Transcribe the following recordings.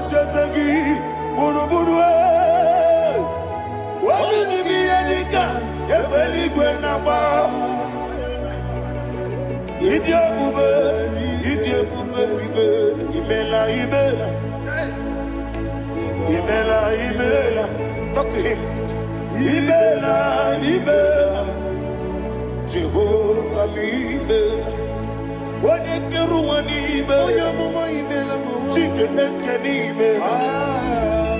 Chesagi, Buruburu, what did he be any gun? A belly gwenaba. Idia Bube, Imela, Imela. Talk to him. Imela, Jehovah, Imela. What a Keruani, Chicken Escani,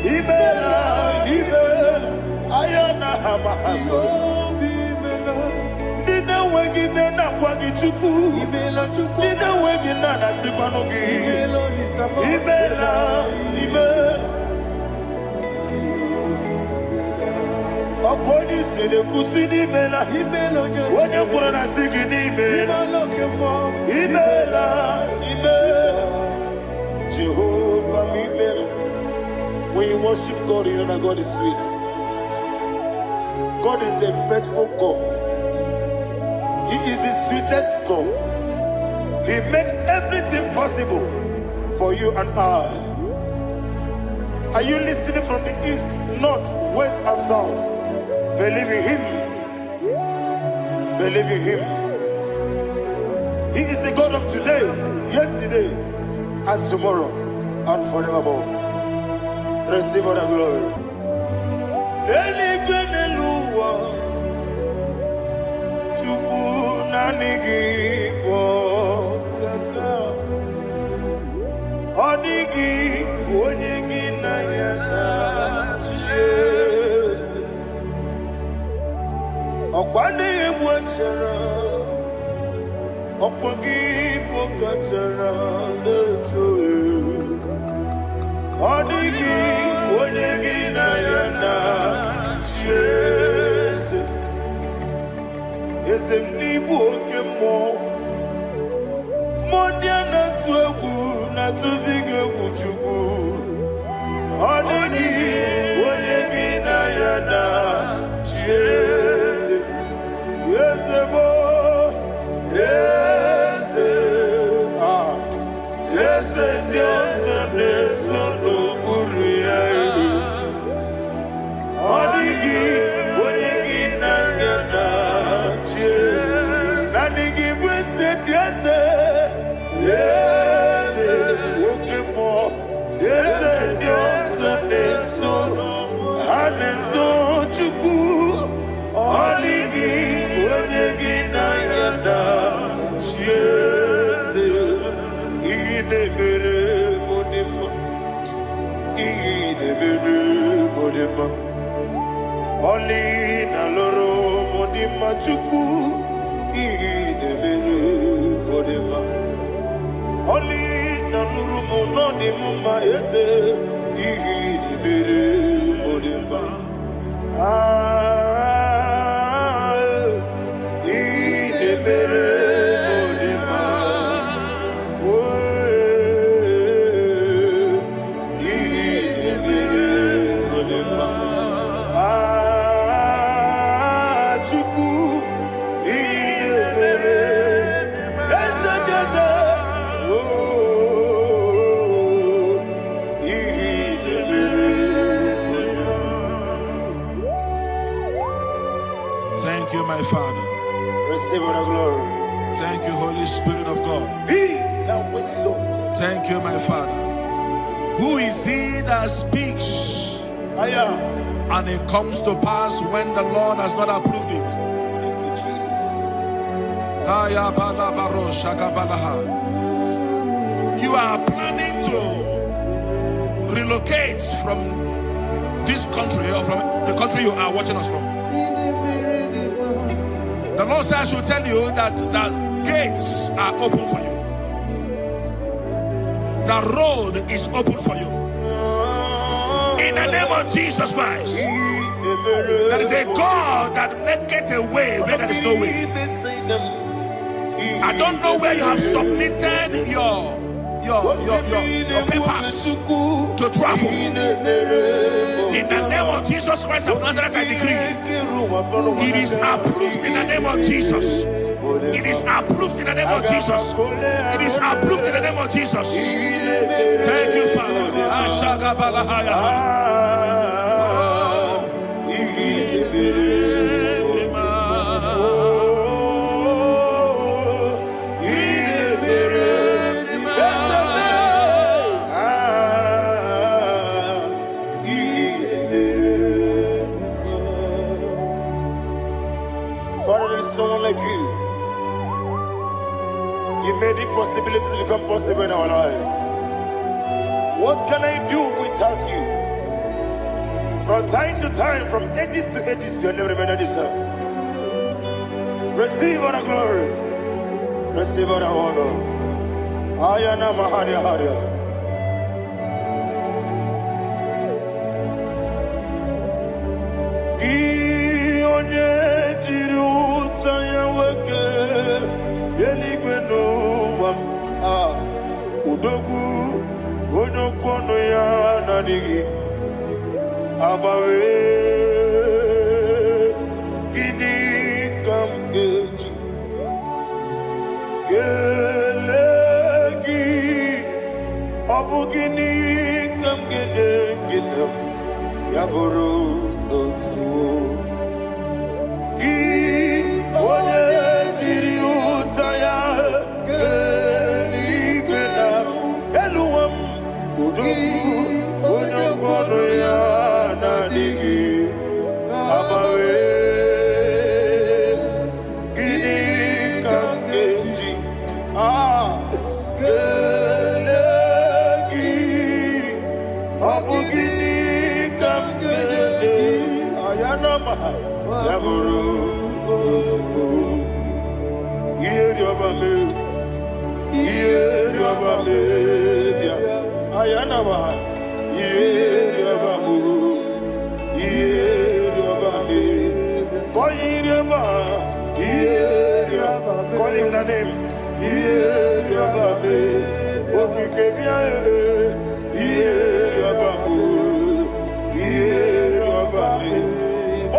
Imela, Ayana Hamahaso. Dina wegina na wagichuku, Dina wegina na sipanogi, Imela. Okoni sede kusini mela, wone kurana sigini mela, Imela, Jehovah Imela. When you worship God, you know that God is sweet. God is a faithful God. He is the sweetest God. He made everything possible for you and I. Are you listening from the east, north, west, and south? Believe in Him. Believe in Him. He is the God of today, yesterday, and tomorrow, and forevermore. Receive all the glory. Okwane yemwachara, okwagi pokachara leto. Odigi onyegi na yana Jesu. Ezemnibu okemo, monia na tuegu na tuzige kuchugu. Odigi onyegi na yana Jesu. Yes, Oli na loro modima chuku idebere modima. Oli na loro monodi mumba yese idebere modima. Idebere modima. Idebere modima. Thank you, my Father. Receive all the glory. Thank you, Holy Spirit of God. He that waits so. Thank you, my Father. Who is he that speaks? I am. And it comes to pass when the Lord has not approved it. Thank you, Jesus. You are planning to relocate from this country or from the country you are watching us from. The Lord says I should tell you that the gates are open for you. The road is open for you. In the name of Jesus Christ. There is a God that maketh a way where there is no way. I don't know where you have submitted your papers to travel. In the name of Jesus Christ of Nazareth, I decree it is approved in the name of Jesus. It is approved in the name of Jesus. It is approved in the name of Jesus. Thank you, Father. Father, there is no one like you. You made impossibilities become possible in our life. What can I do without you? From time to time, from ages to ages, you never remain the same. Receive all the glory. Receive all the honor. Ayana Maharia Haria. Udogu onokono ya nadigi abawe gini kamgeji gelegi abu gini kamgene ginem yaburu nozuo gi one jiri utaya onokono ya nadigi abawe gini kamgeji gelegi abu gini kamgene ayanama yaburu ozufu iyeriobame ayanama iyeriobame koyiriaba call him the name iyeriobame okikebia iyeriobame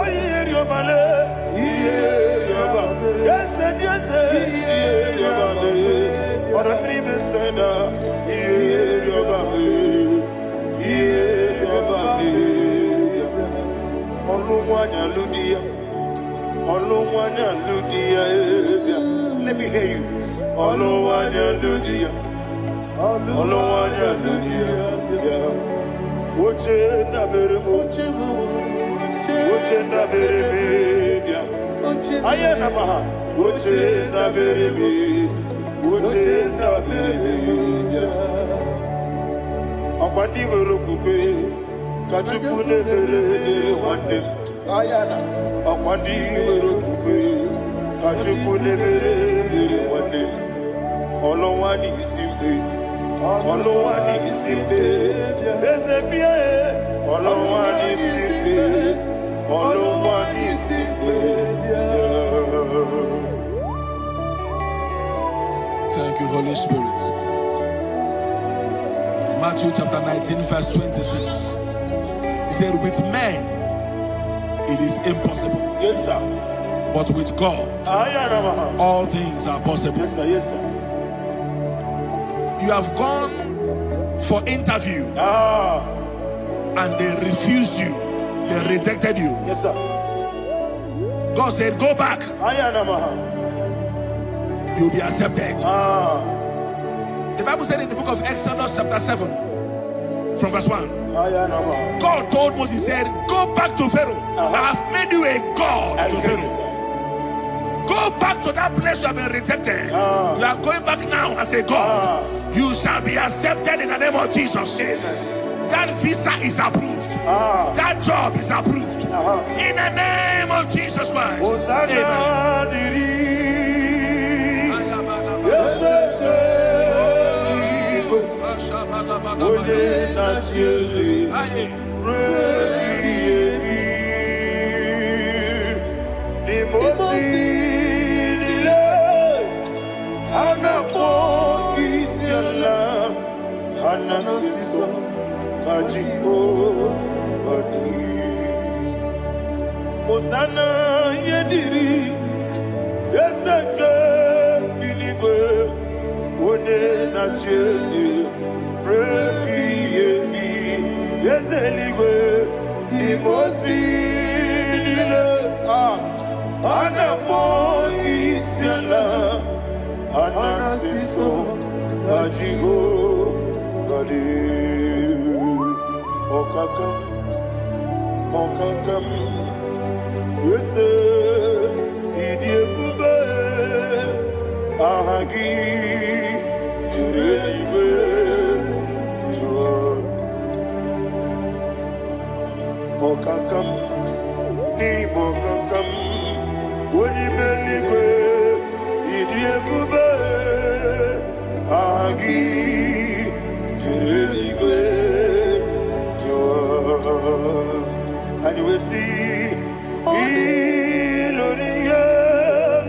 oyiriobale iyeriobame yes iyeriobame ora prime senda iyeriobame Oluwanya Ludia. Let me hear you. Oluwanya Ludia. Uche na bereme. Ayana maha. Uche na bereme. Akwandi werokukwe. Kachuku ne bere wande. Ayana. Akwandi werokukwe. Kachuku ne bere wande. Olowani isimbe. Ezebie. Olowani isimbe. Thank you, Holy Spirit. Matthew chapter 19, verse 26. He said, with men it is impossible. Yes, sir. But with God, all things are possible. Yes, sir. Yes, sir. You have gone for interview and they refused you. They rejected you. Yes, sir. God said, go back. You'll be accepted. The Bible said in the book of Exodus chapter 7 from verse 1. God told Moses, he said, go back to Pharaoh. I have made you a God to Pharaoh. Go back to that place you have been rejected. You are going back now as a God. You shall be accepted in the name of Jesus. Amen. That visa is approved. That job is approved. In the name of Jesus Christ. Osana yediri ezeke binigwe one na Jesu repi yemi ezeligwe imozinile anakpọ isiala anasiso ajigo gadi okakam ese idi ebube aha gị juru eluigwe jụọ ọkakam n'ime ọkakam onye ime eluigwe ịdị ebube aha gị juru eluigwe jụọ anyị wee sị ilori ya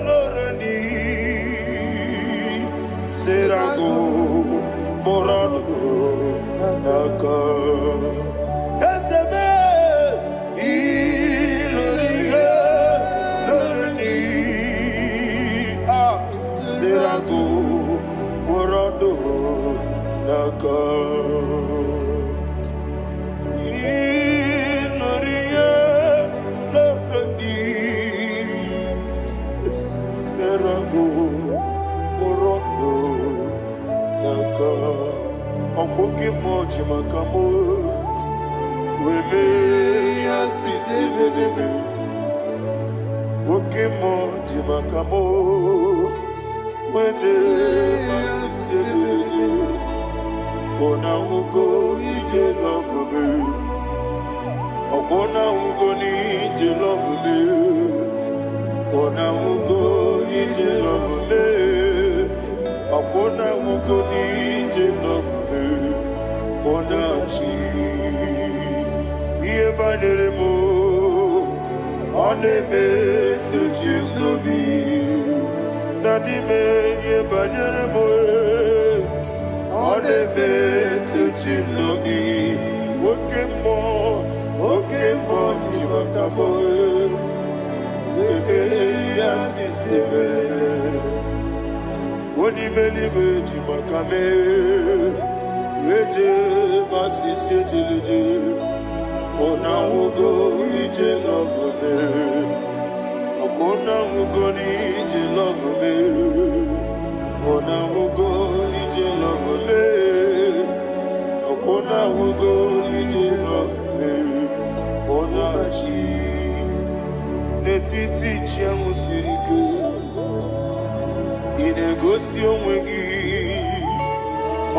lorani serago morado naka esebe ilori ya lorani serago morado naka Okoke moji makamo weme ya sisi bebebe oke moji makamo wete masisi bebebe ona ugo ije lovebe okona ugo ni ije lovebe ona ugo ije lovebe okona ugo ni ije lovebe onachi iye banyere mo oneme tuji nobi nanime iye banyere mo oneme tuji nobi oke mo jimakamo ebe ya sisi melele onimelibe jimakame Eje masisi ejelije ona ugo ije love me okona ugo ni ije love me ona ugo ije love me okona ugo ije love me ona chi netiti chiamu sirike inegosi onwe gị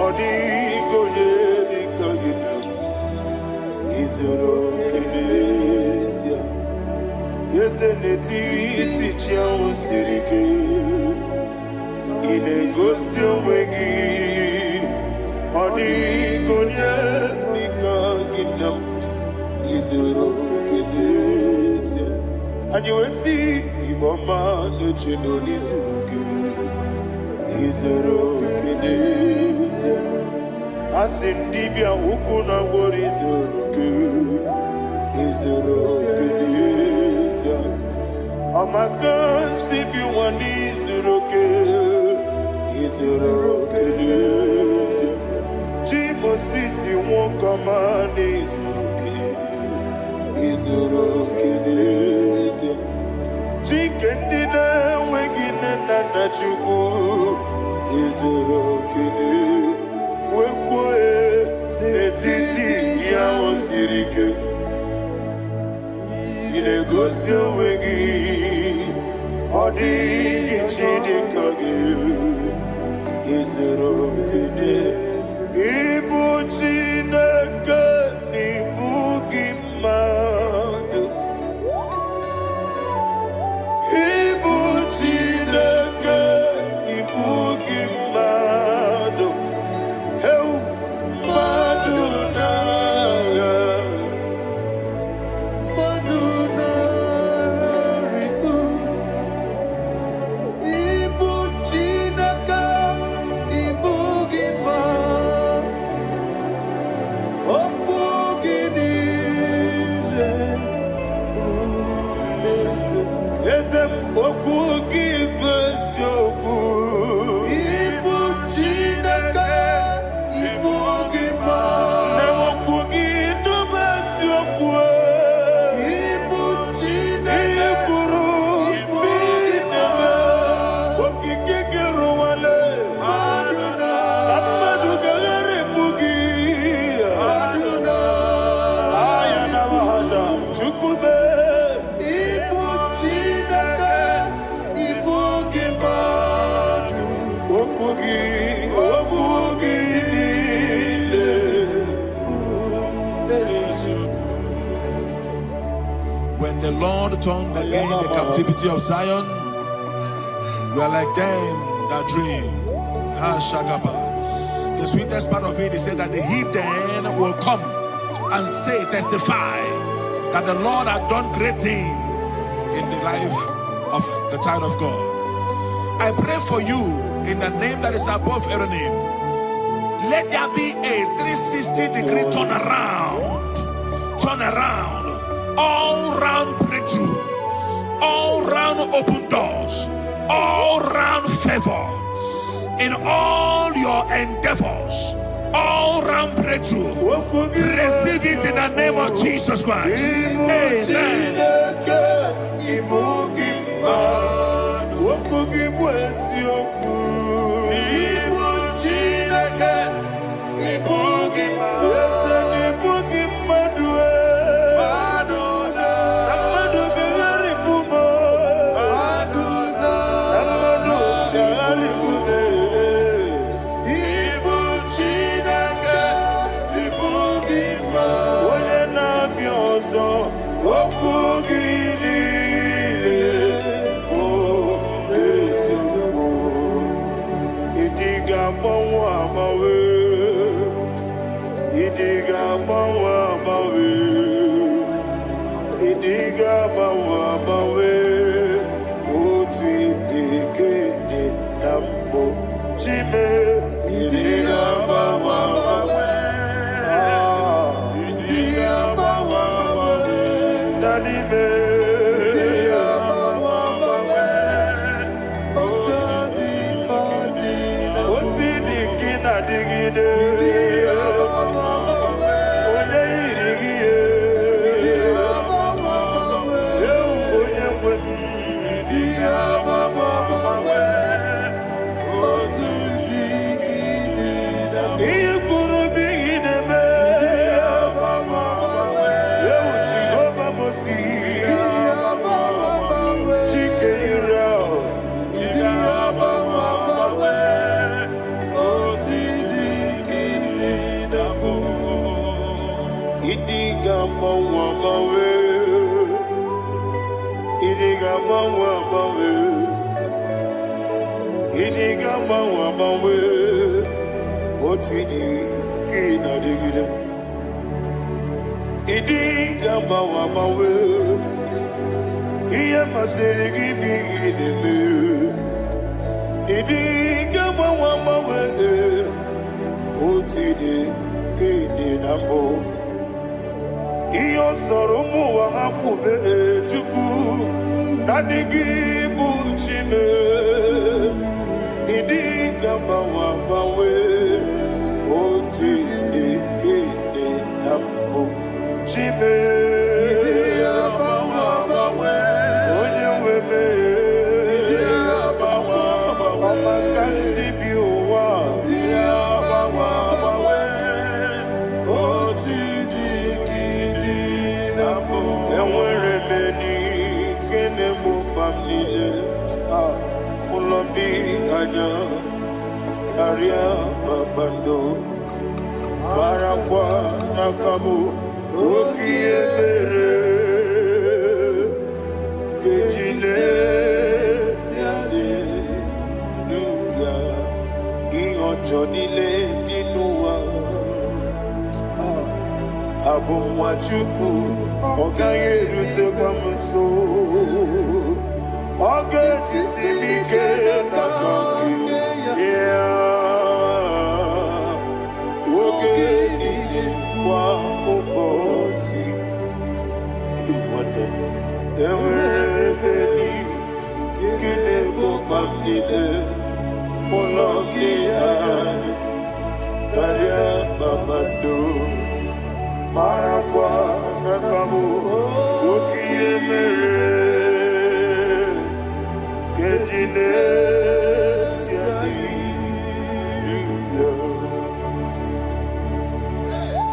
ọ dịghị onye dịka gị na izuru oke n'ezie eze n'etiti chi ahụ siri ike ị na-egosi onwe gị ọ dịghị onye dịka gị na izuru oke n'ezie anyị wee sị Igbo ọma na-eche na onye zuru gị izuru oke n'ezie asị dibịa ukwu na-agwọrọ izuru oke n'ezie ọmaka nsị bi nwa n'izuru oke n'ezie chi Mosisi nwoke ọma n'izuru oke n'ezie chike ndị na-enweghị nne na nna Chukwu izuru oke wekwuo n'etiti ya o siri ike ị na-egosi onwe gị ọ dịghị chi dịka gị izuru oke ịbụ Chineke n'ịbụ gị mmadụ ịbụ Chineke ịbụ gị mmadụ mmadụ n'agha rikpu ịbụ Chineke ịbụ gị mmadụ the Lord turned again the captivity of Zion, we are like them that dream. The sweetest part of it is said that the heathen will come and say, testify, that the Lord had done great things in the life of the child of God. I pray for you in the name that is above every name. Let there be a 360-degree turn around, all round breakthrough, all round open doors, all round favor in all your endeavors, all round breakthrough. Receive it in the name of Jesus Christ. Amen.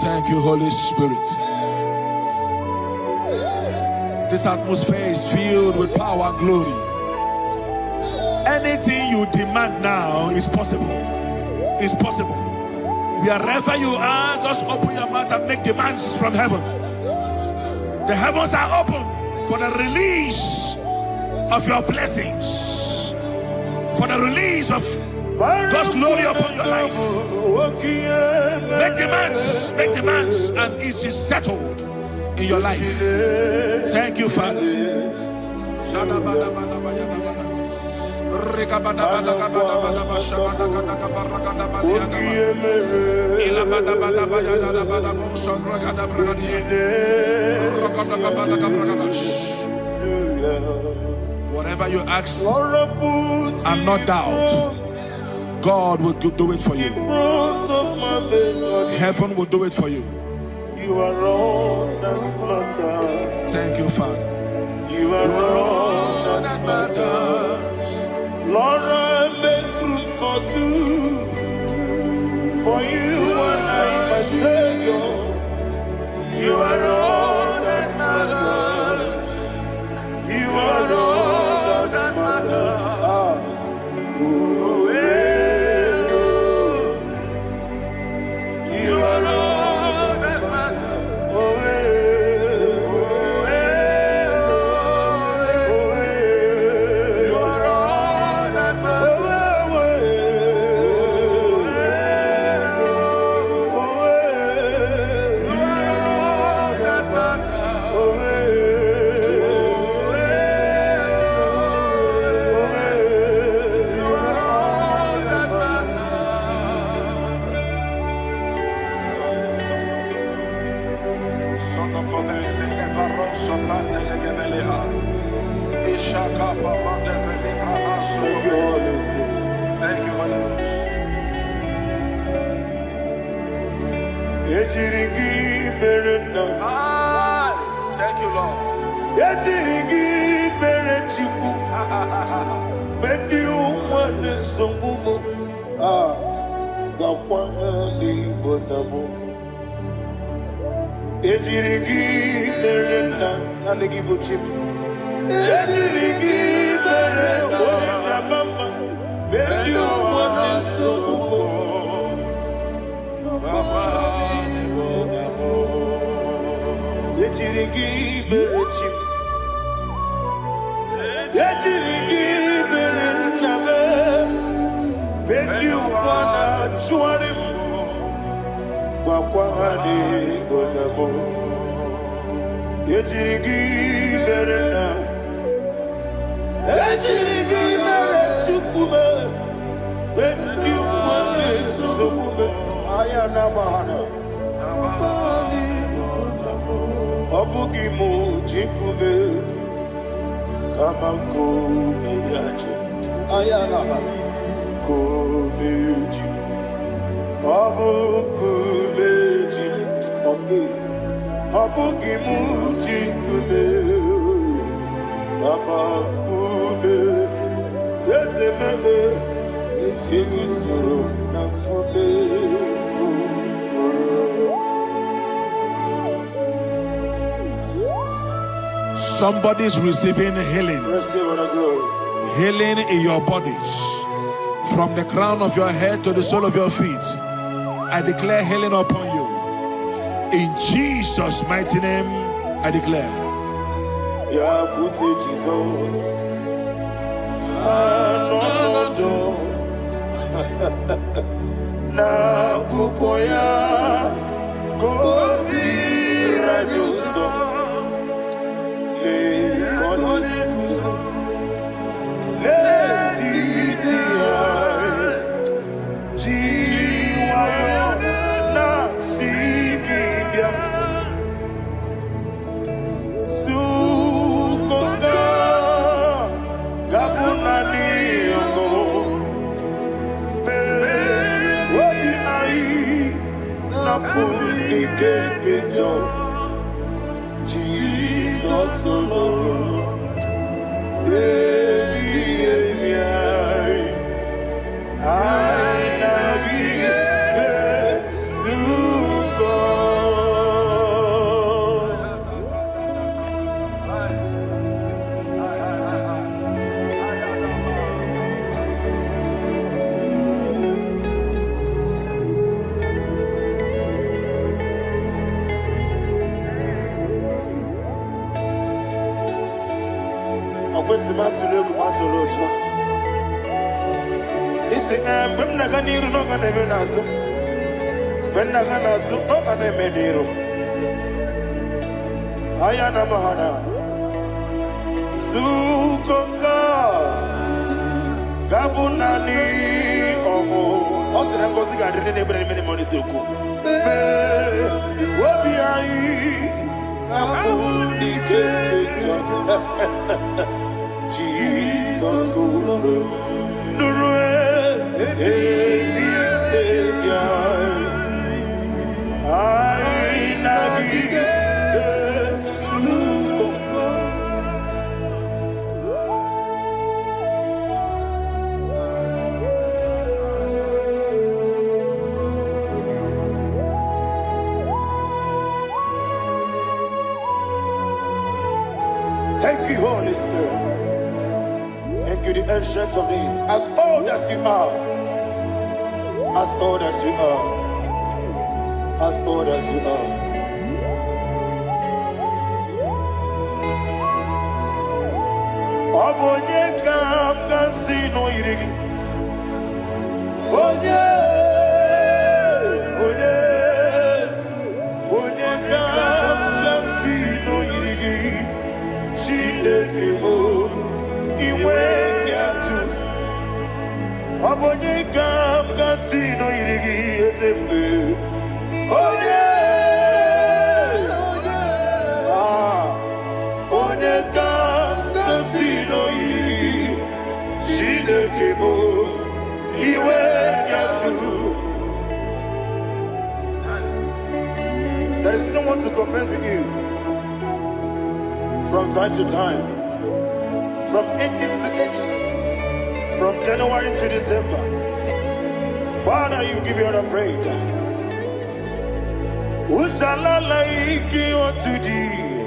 Thank you, Holy Spirit. This atmosphere is filled with power and glory. Anything you demand now is possible. It's possible. Wherever you are, just open your mouth and make demands from heaven. The heavens are open for the release of your blessings, for the release of God's glory upon your life. Make demands, and it is settled in your life. Thank you, Father. Whatever you ask and not doubt, God will do it for you. Heaven will do it for you. You are all that matters. Thank you, Father. You are all that matters. Lord, I make room for two. For you and I, my Savior. You are all that matters. You are all that matters. You are all that matters. You are all that matters. Thank you, Holy Ghost. Thank you, Lord. Somebody's receiving healing. Healing in your bodies. From the crown of your head to the sole of your feet. I declare healing upon you. In Jesus' mighty name, I declare. Jesus. Na kukoya kozi rajuzo le konesu le titiare jiwayo na sikibia sukoka gabuna niyongo Jesus alone. kwesi matulu kumatulu. Isi when naganiru no kaneme nasu. When naganasu no kaneme niru. Ayana mahana. Sukonga. Gabunani omo. Osina ngozi gadrini nebre meni moni suku. Wobi ai. Amuni keketa. Jesus Nurue. I nagi. Thank you, Holy Spirit. Thank you, the ancient of days. As old as you are. As old as you are. As old as you are. Obonye kam kasino irigi. Onye. Onye kam kasino irigi. Chinekebo iwe nyatu Obonye kam kasino irigi esefe Onye Onye kam kasino irigi Chinekebo iwe nyatu. There is no one to compare with you. From time to time, from ages to ages, from January to December, Father, you give you all the praise. Who shall I like you unto thee?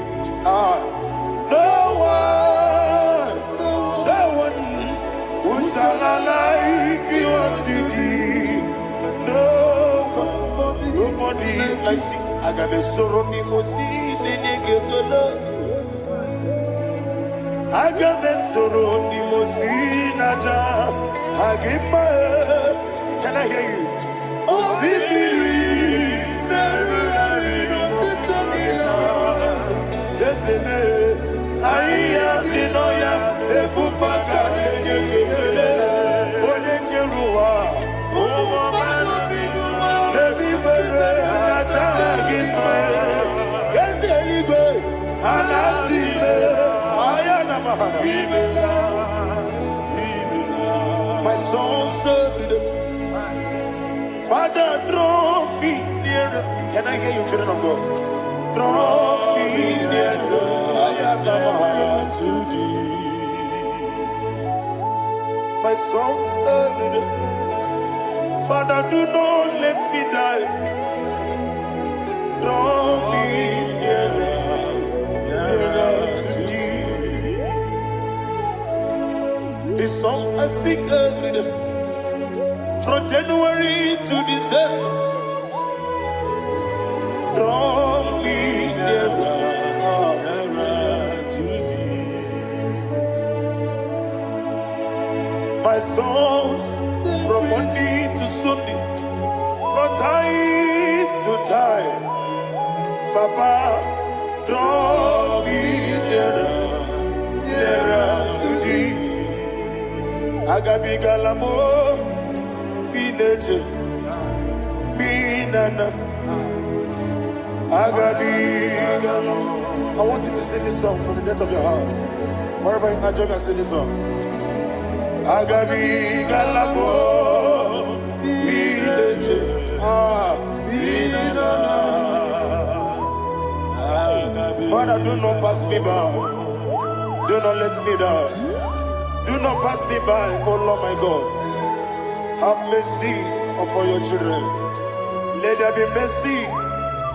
No one. Who shall I like you unto thee? No one, nobody like you. I got a sorrow, Agamesoro di Mosinaja Hagima. Can I hear you? Osibiri Yeseme Aya Dinoya Efufaka Onekerua Rebi Bere Naja Hagima Yeseligwe Anasime My soul served. Father, draw me nearer. Can I hear you, children of God? Draw me nearer. I am to thee. My soul served. Father, do not let me die. Draw me nearer. This song I sing every day, from January to December. Draw me nearer to thee. My songs from Monday to Sunday, from time to time. Papa, draw me nearer to thee. Agabi galamo, bineje, binana. Agabi galamo. I want you to sing this song from the depth of your heart. Wherever you are, join me and sing this song. Agabi galamo, bineje, binana. Father, do not pass me by. Do not let me down. Do not pass me by, oh Lord my God. Have mercy upon your children. Let there be mercy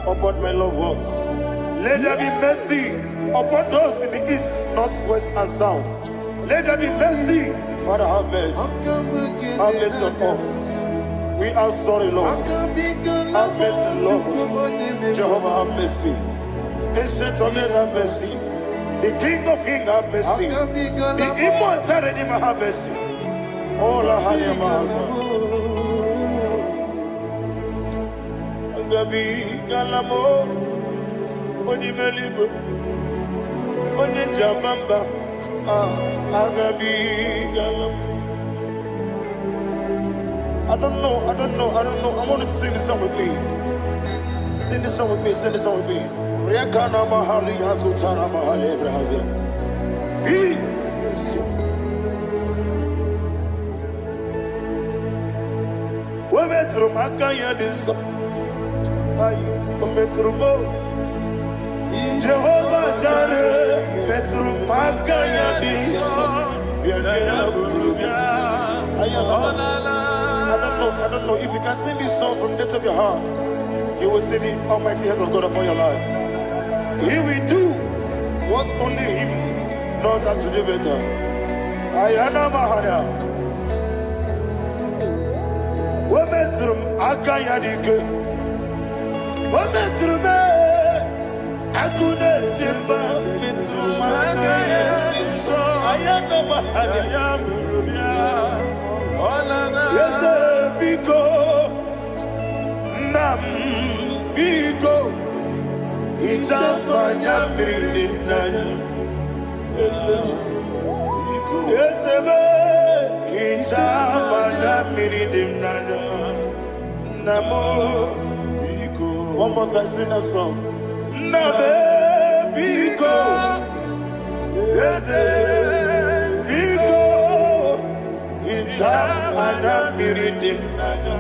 upon my loved ones. Let there be mercy upon those in the east, north, west, and south. Let there be mercy. Father, have mercy. Have mercy on us. We are sorry, Lord. Have mercy, Lord. Jehovah, have mercy. Ancient of days, have mercy. The King of Kings have mercy. The immortal Redeemer have mercy. All I had in my Agabi Galamo Onimeligo Onijabamba Agabi Galamo. I don't know. I want you to sing this song with me. Sing this song with me. Riakana Mahali Azutana Mahali Brazil. We metro Makaya this. Metro Jehovah Jireh, Metro Makaya this. I don't know if you can sing this song from the depth of your heart. You will see the almighty hands of God upon your life. He will do what only Him knows how to do better. Ayana Mahana. Wometrum Akayadike. Wometrum Akuna Jimba Metrum Akayadike. Ayana Mahana. Yes, Biko Nam Biko Itamanya Mirinaya. Yes, Itamanya Mirinaya. Namo Biko. One more time, sing a song. Nabe Biko. Yes, Biko. Itamanya Mirinaya.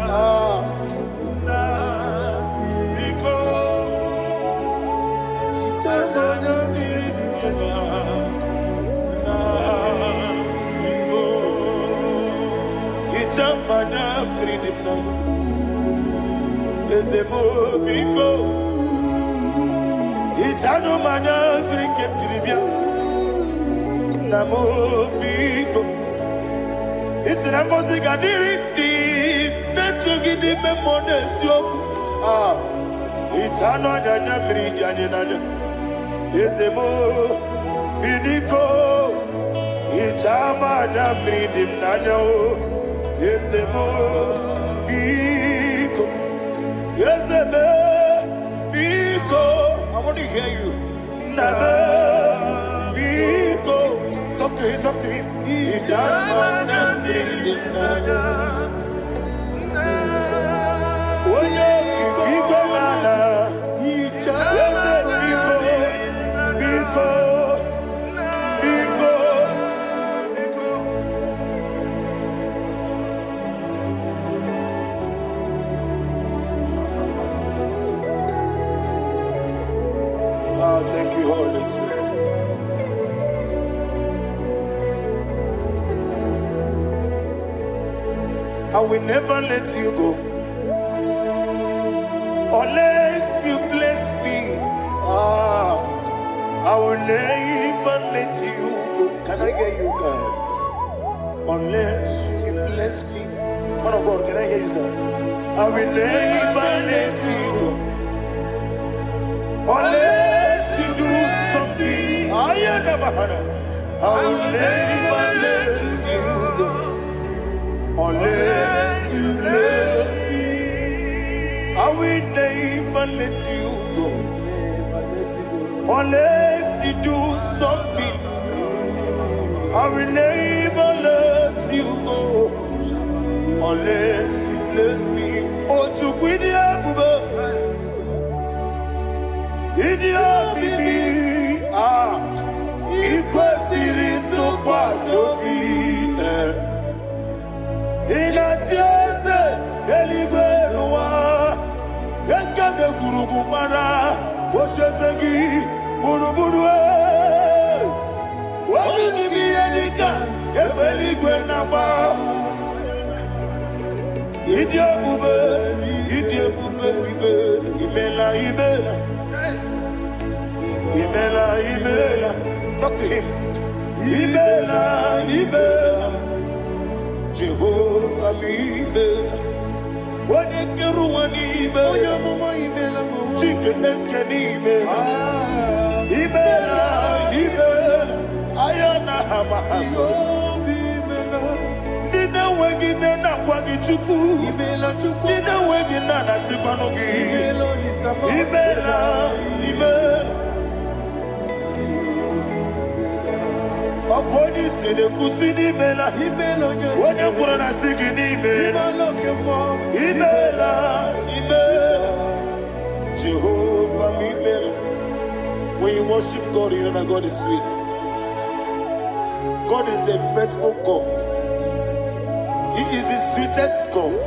Mana freedom now. Ezemo biko. Itano mana bring him to the Namo biko. Isra kosi gadiri di. Nechugi di memones yo. Itano dana bring janina. Ezemo biko. Itama na bring him nano. Yesemo Biko. Yeseme Biko. I want to hear you. Nabe Biko. Talk to him. Ijamana Brinana. Oye Kikibanana. Yese Biko. Biko. Thank you, Holy Spirit. I will never let you go unless you bless me. I will never let you go. Can I hear you guys? Unless you bless me. Man of God, can I hear you, sir? I will never let you go unless you do something. I will never let you go unless you bless me. I will never let you go unless you do something. I will never let you go unless you bless me. Oh, to quit the Idia bibi ikwesiri tukwasobi inatieze eligwe nuwa ekade kurugumara ochezegi buruburu wabini biyedika ebeligwe naba Idia bube bibe imela Imela, talk to him. Imela, Jehovah Imela. Jehovah, when you worship God, you know that God is sweet. God is a faithful God. He is the sweetest God.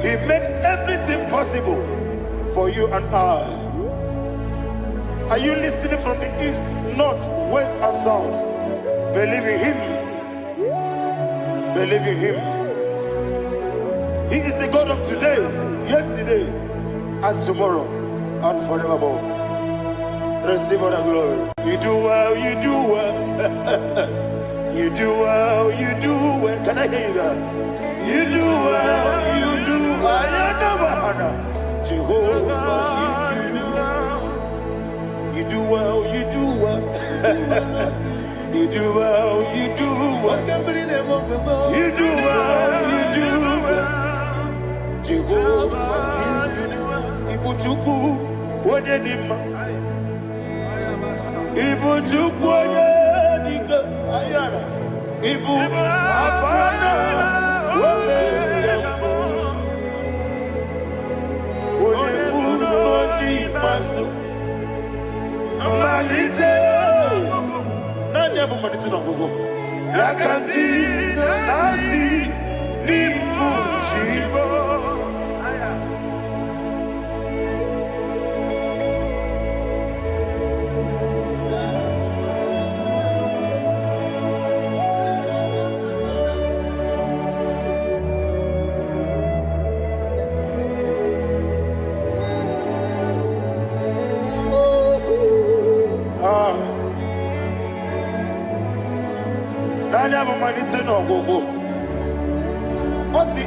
He made everything possible for you and I. Are you listening from the east, north, west, and south? Believe in Him. Believe in Him. He is the God of today, yesterday, and tomorrow, and forevermore. Receive all the glory. You do well, you do well. You do well, you do well. Can I hear you guys? You do well, you do well. Jehovah, you do well, you do well. You do well, you do well. You do well, you do well. Jehovah, you do well. Ibuchuku, Wodedima. Ibuchuku, Wodedika. Ayana. Ibu, Afana. Wodedima. Wodedima, Masu. Malite. Nani hapo maniti na gogo? Yakanti, nasi, nibu, chibo. Nani hapo maniti na gogo? Osi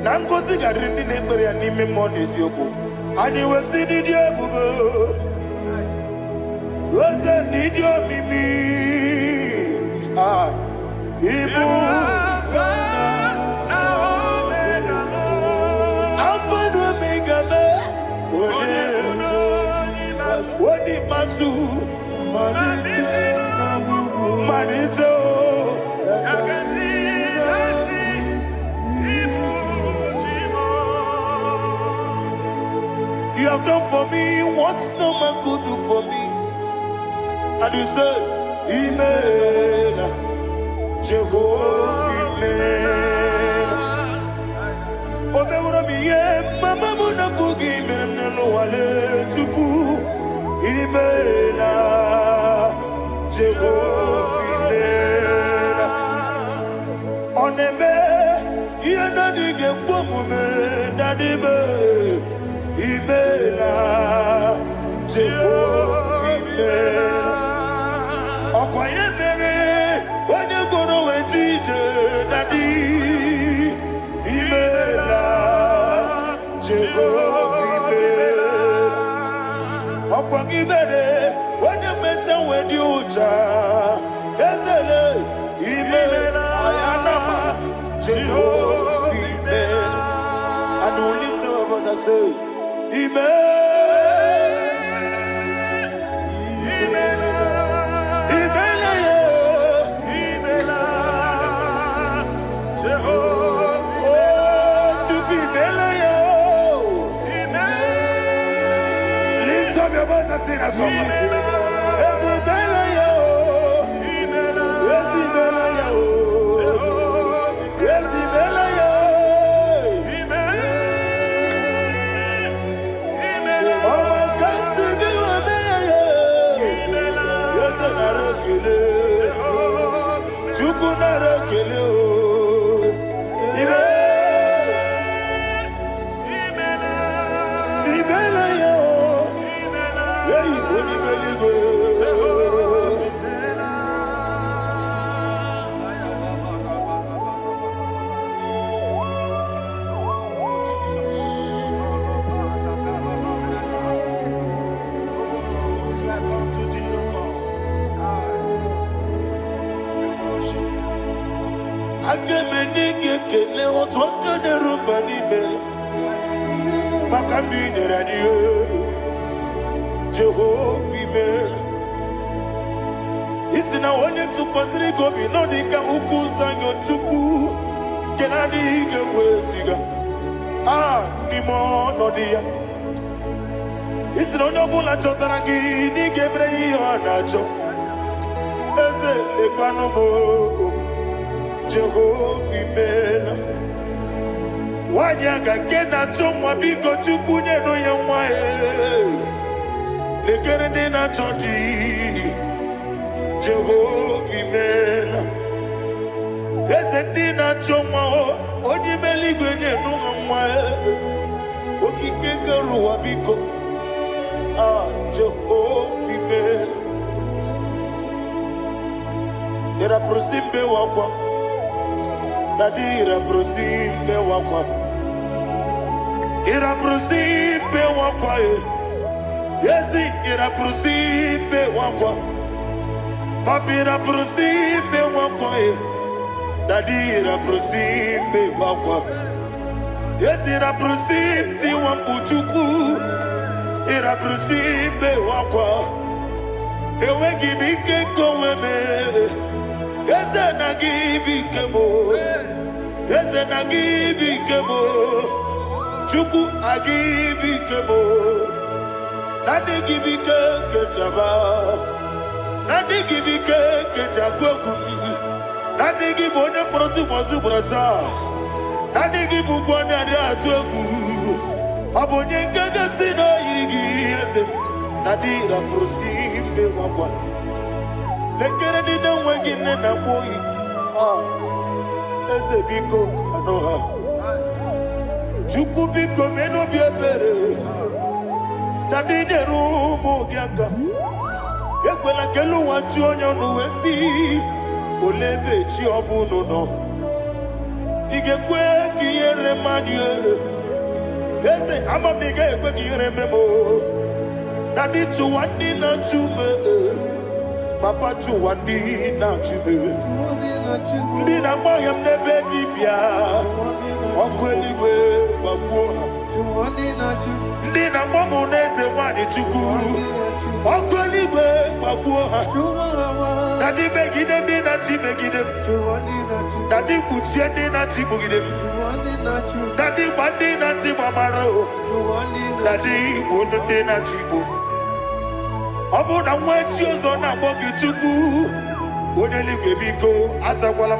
na ngozi garindi n'ekpere ya n'ime mmụọ n'eziokwu. Anyị wesi n'ịdị ebube, oze n'ịdị omimi. Ibu Alpha na Omega me. Wodi masu Manito. You have done for me what no man could do for me. And you said, Imela, Jehovah, Imela. Omeura miye, mama muna bugi, meremnelo wale tuku. Imela, Jehovah, Imela. Oneme, yena dige kwomume, nadibe. Imela, Jehovah, Imela. Okwaye mere, onye goro wejije, Daddy. Imela, Jehovah, Imela. Okwagi mere, onye meta wedi ucha, Ezele, Imela, Ayanama, Jehovah, Imela. And we lift our voice and say, lift up your voice and sing a song. Agemenike kele otwaka nerumba nimele Makambi radio Jehovah imele Isina onye tupasiri gobi no dika ukuza nyochuku Kenadi gewesiga nimo no dia Isina onye obula chotara gi ni gebre ihe nacho Eze lekwano mo Jehovah imela Wanyaga kena chomwa biko chukunye no ya mwae Lekere de na chodi Jehovah imela Eze di na chomwa Oni meligwe nye no ya mwae Okike keruwa biko Jehovah imela Era prosimbe wakwa Dadira prosimbe wakwa Ira prosimbe wakwa Yesi ira prosimbe wakwa Papira prosimbe wakwa Dadira prosimbe wakwa Yesi ira prosimti wambuchuku Ira prosimbe wakwa Ewe gibike koweme Eze na gibi kemo Eze na gibi kemo Chuku agibi kemo Nadi gibi kejaba Nadi gibi kejakweku Nadi gibi one proti mozu brasa Nadi gibi bwane atuegu Abonye kege sino irigi Eze Nadi raprosimbe wakwa Lekere di na wengine na boyi Eze biko sanoha Chuku biko meno biebere Dadi neru mugiaka Ekwela kelu wanchu onyo nuwesi Olebe chi obuno no Igekwe kiyere manye Eze ama mige ekwe kiyere memo Dadi chuwandi na chume Papa chuwandi na chume Ndi na mayam nebe dibia Okweligwe babuha Ndi na mamu neze wani chuku Okweligwe babuha Dadi megide ndi na chi megide Dadi kuchie ndi na chi mugide Dadi bandi na chi mamaro Dadi bunu ndi na chi bu Obu na mwechi ozo na mogi chuku Oneligwe biko asagwalam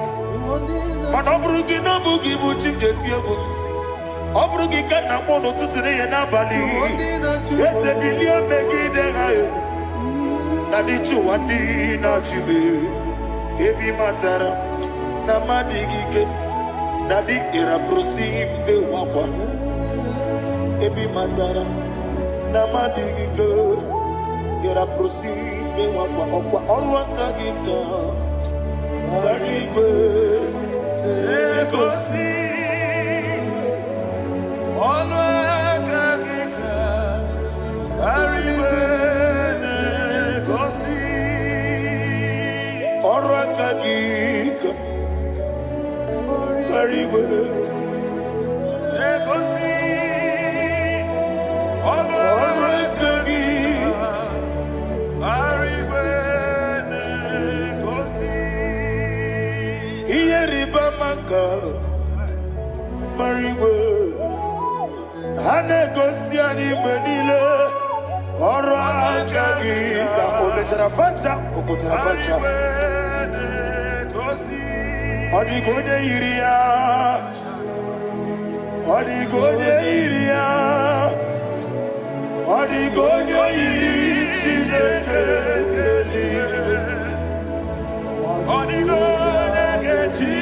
Mana oburu gị n'obu gị bụ chi m ga-eti egwu Ọ bụrụ gị ka nna m n'ụtụtụ n'ihe n'abalị Eze bilie megide ha Na dị chụwa ndị na-achịbe Ebi matara na mmadụ gị ike Na dị ịrapụrụsi mbe wakwa Ebi matara na mmadụ gị ike Ịrapụrụsi mbe wakwa Ọkwa ọrụ aka gị ka Barigwe Egosi Ọnụ aka gị ka Barigwe Egosi Ọrụ aka gị ka Barigwe Egosi Ọnụ aka gị Barigwe Marigwe Hanegosi anime niile Ọrụ aka gị ka o mechara facha okotara facha Ọ dịghị onye yiri ya Ọ dịghị onye yiri ya Ọ dịghị onye yiri Chineke Ọ dịghị onye ga-eji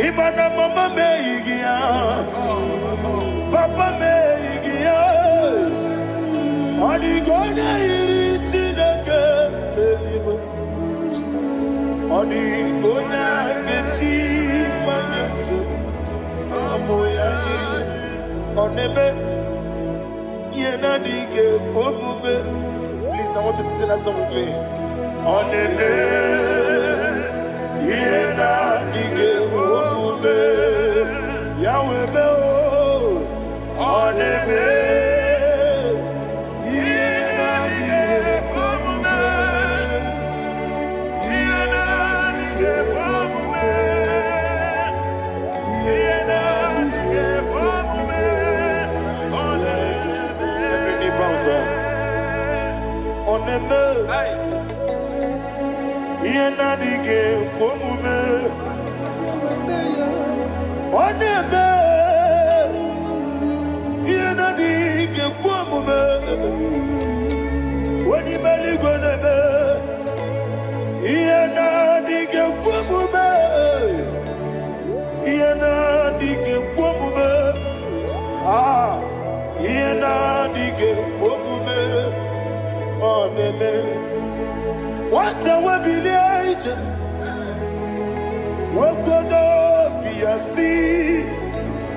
Ibana mama meigia Papa meigia Please, I want you to sing that song with me. Oneme, yena dige omume, Yahweh me o. Oneme, yena dige omume, yena dige omume, yena dige omume. Oneme, every knee bows down. Oneme, yena dige omume, oneme, yena dige omume, wani mali goneme, yena dige omume, yena dige omume, yena dige omume. Oneme, what a webillage, Wokodo Piasi,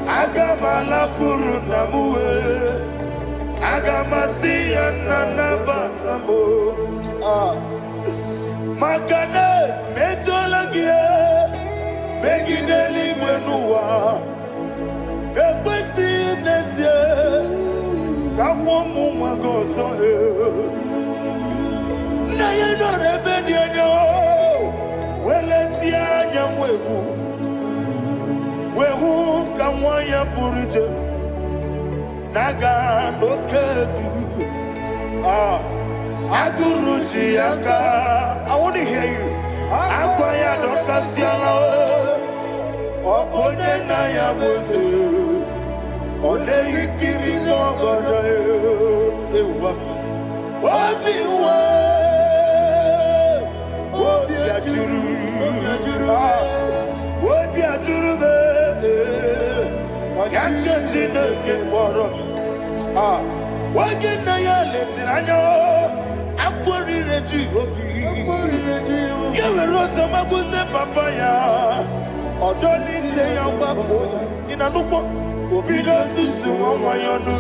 Agamala Kurunamue, Agamasi and Nanabatamo, Makane, Metolagia, Megideli Benua, Equesti Nesia, Kawamu Magoso. Na ye no rebellion no, weletia nyamwehu, wehu kamwaya purije, naga no kegu, aguruji aka. I want to hear you. Akwaya dokasiana, okone na ya boze, one ikiri no godo, ewa, obiwa. What be a jurube? Can't get in the get water. What can I let it? I know. I'm worried to go. You will rose of my good papaya. Or don't need say I'm back in a look. Obidos to someone why you do.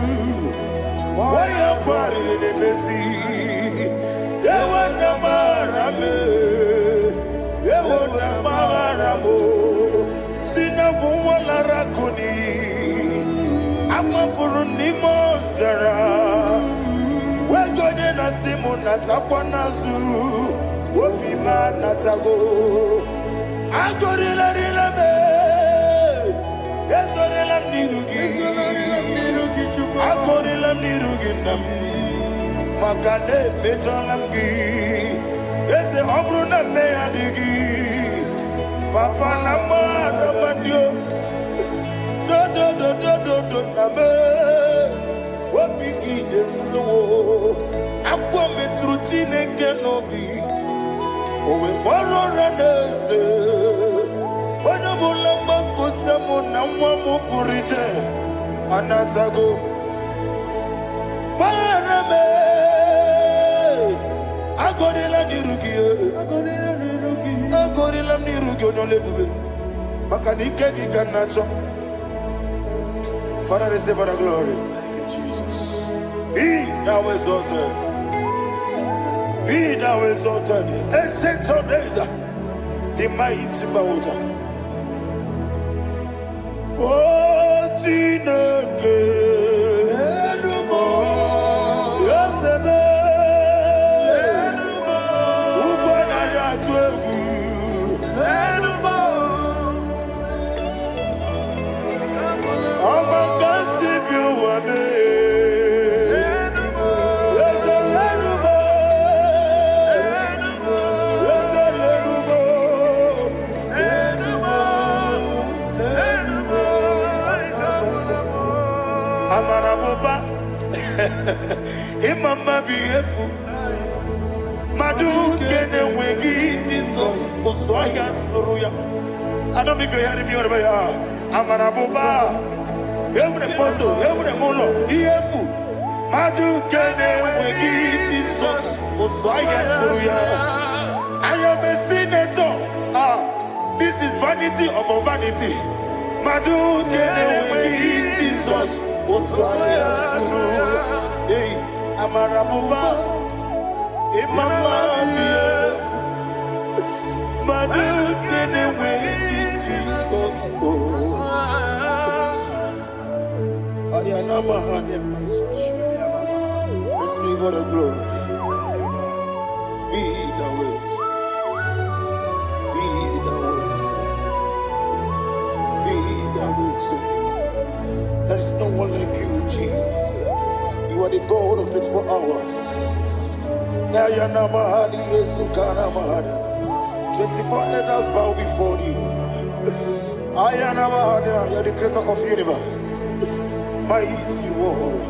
Why you're quarrying in the sea? They want the barame. Ewo na maharamo, sina bumwala rakoni, amafuru ni mozara, wegone na simu natakwa nazu, wopima natago, agorila rila me, ezorila mnirugi, agorila mnirugi nam, makane mejolamgi. Ese obru na me adigi, papa na ma na mandio, do na me, wapiki de mlo, akwa metruchine kenobi, owe moro ranese, wana bula makota mo na mwamu purije, anatago, marame. Agorila nirugi, agorila nirugi onolebube. Makanike gikanacho. Father, receive the glory. Thank you, Jesus. Be thou exalted. Be thou exalted. Ancestral days, the mighty mountain. Oh, Chineke. Imama beautiful. Madu kene wegi Jesus Oswaya Suruya. I don't know if you're hearing me wherever you are. Amarabuba. Every photo, every mono. Beautiful. Madu kene wegi Jesus Oswaya Suruya. I am a senator. This is vanity of vanity. Madu kene wegi Jesus Amarabuba, Imama, Madu, get away in Jesus. Receive all the glory. Be the ways. Be the ways. Be the ways. There is no one like you, Jesus. You are the God of 24 hours. 24 elders bow before you. You are the creator of the universe. Mighty warrior,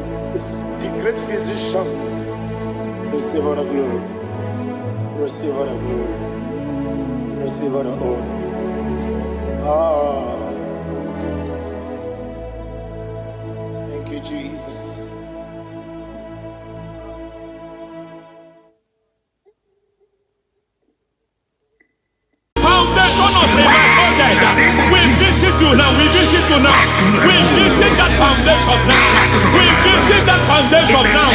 the great physician. Receive all the glory. Receive all the glory. Receive all the honor. Thank you, Jesus. Foundation of premature death. We visit you now. We visit you now. We visit that foundation now. We visit that foundation now.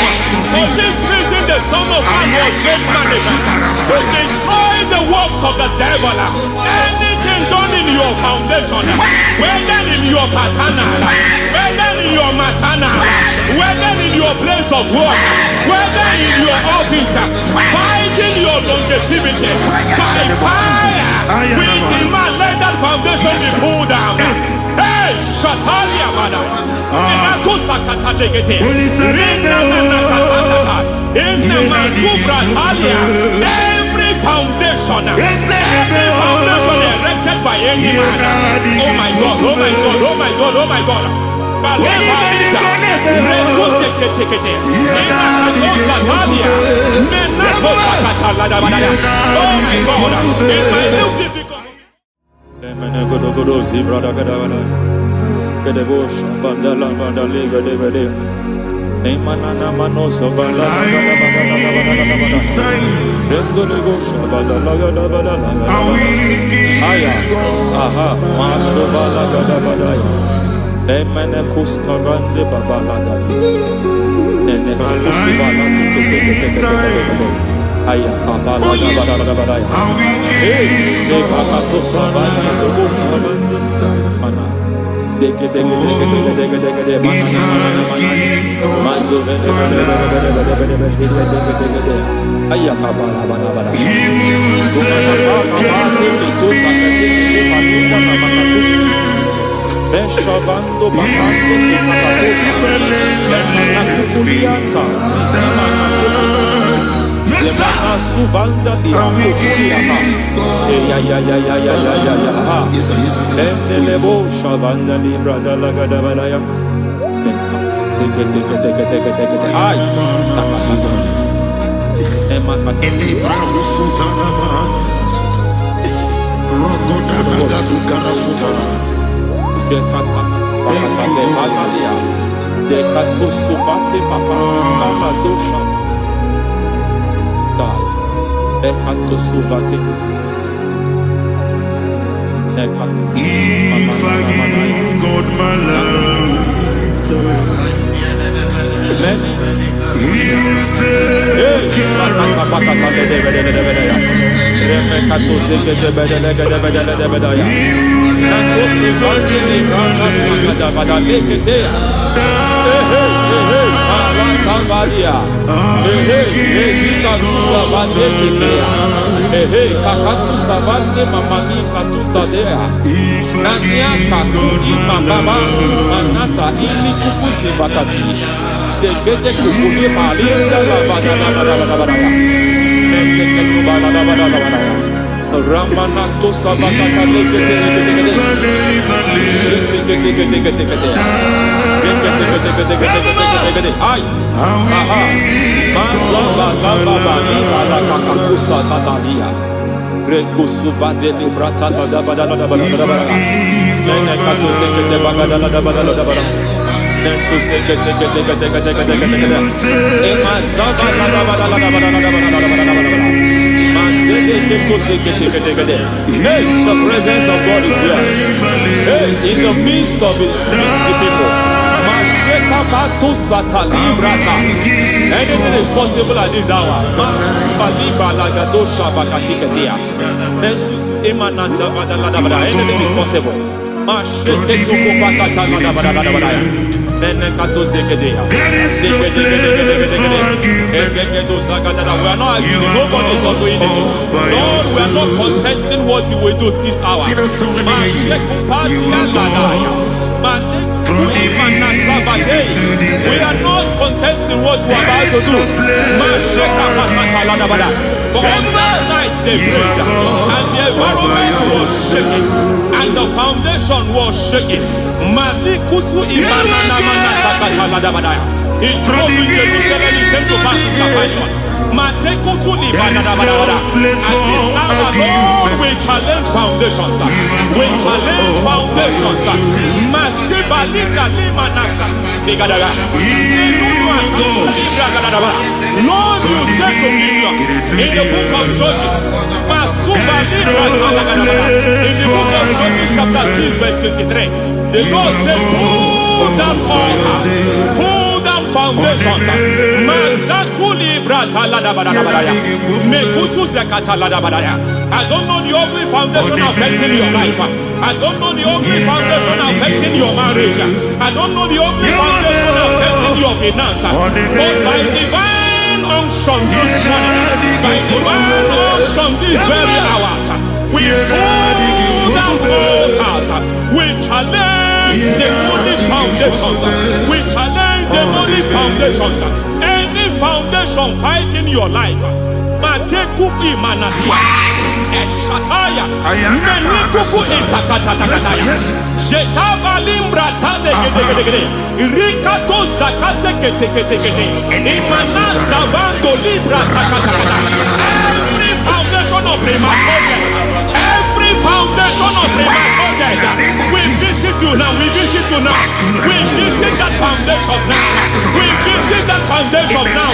For this reason, the Son of Man was made manifest to destroy the works of the devil. Anything done in your foundation, whether in your paternal, whether in your maternal, whether in your place of work, whether in your office, fighting your longevity by fire. We demand let that foundation be pulled down. Hey, Shatalia Mada. Inato Sakata Legete. Rina Nakatasata. Inna Masubra Talia. Every foundation erected by any man. Oh my God, oh my God, oh my God, oh my God. Kalema Lita. Reto Sekete. Inna Nakatasatalia. Menato Sakata Ladabada. Oh my God. In my new difficult. Aya kapala da bada ya. Hey, de pakato sabani do mana. Deke mana. Mazo vele. Aya kapala bada. Beshavando bakando kukulianta. Lemana suvanda biakukuliata. Ya. Endelebo shavanda libra dalagada balaya. Teke. Ay. Emakata. Elibra usutana ma. Rogoda nagadu karasutana. Dekata. Bakata de batalia. Dekato suvate papa. Amadosha. Ekato suvate. Ekato. If I give God my love, Amen. Kakatu savande mamani katusadea. Nania kakuri mababa manata ili kukusi bakati. Dekete kukuli malinda la. Nekete bala. Ramanato savakata lekete. Ay. Aha. Mazaba baba ni bala kakakusa tatalia. Rekusuva deli brata la bada. Nene katu sekete bagada la bada. Nentu sekete. Ema zaba la bada. Hey, the presence of God is here. Hey, in the midst of his people. Anything is possible at this hour. Anything is possible. We are not arguing. Nobody is doing it. Lord, we are not contesting what you will do this hour. We are not contesting what we are about to do. For on that night they prayed, and the environment was shaking, and the foundation was shaking. He drove in Jerusalem, he came to pass in Capernaum. At this hour, Lord, we challenge foundations. We challenge foundations. Lord, you said to Gideon in the book of Judges, in the book of Judges chapter 6 verse 23, the Lord said, pull down altars, pull down foundations. I don't know the ugly foundation affecting your life. I don't know the ugly foundation affecting your marriage. I don't know the ugly foundation affecting your finance. But by divine unction this morning, by divine unction these very hours, we pull down altars. We challenge demonic foundations. We challenge demonic foundations. Any foundation fighting your life, Matekuki Manatia, Eshataya, Menikuku Itakatatakataya, Shetabalim Brata de Rikato Zakate Kete, Imana Bando Libra Takatakata. Every foundation of premature death, every foundation of premature death, we visit you now, we visit you now, we visit that foundation now, we visit that foundation now.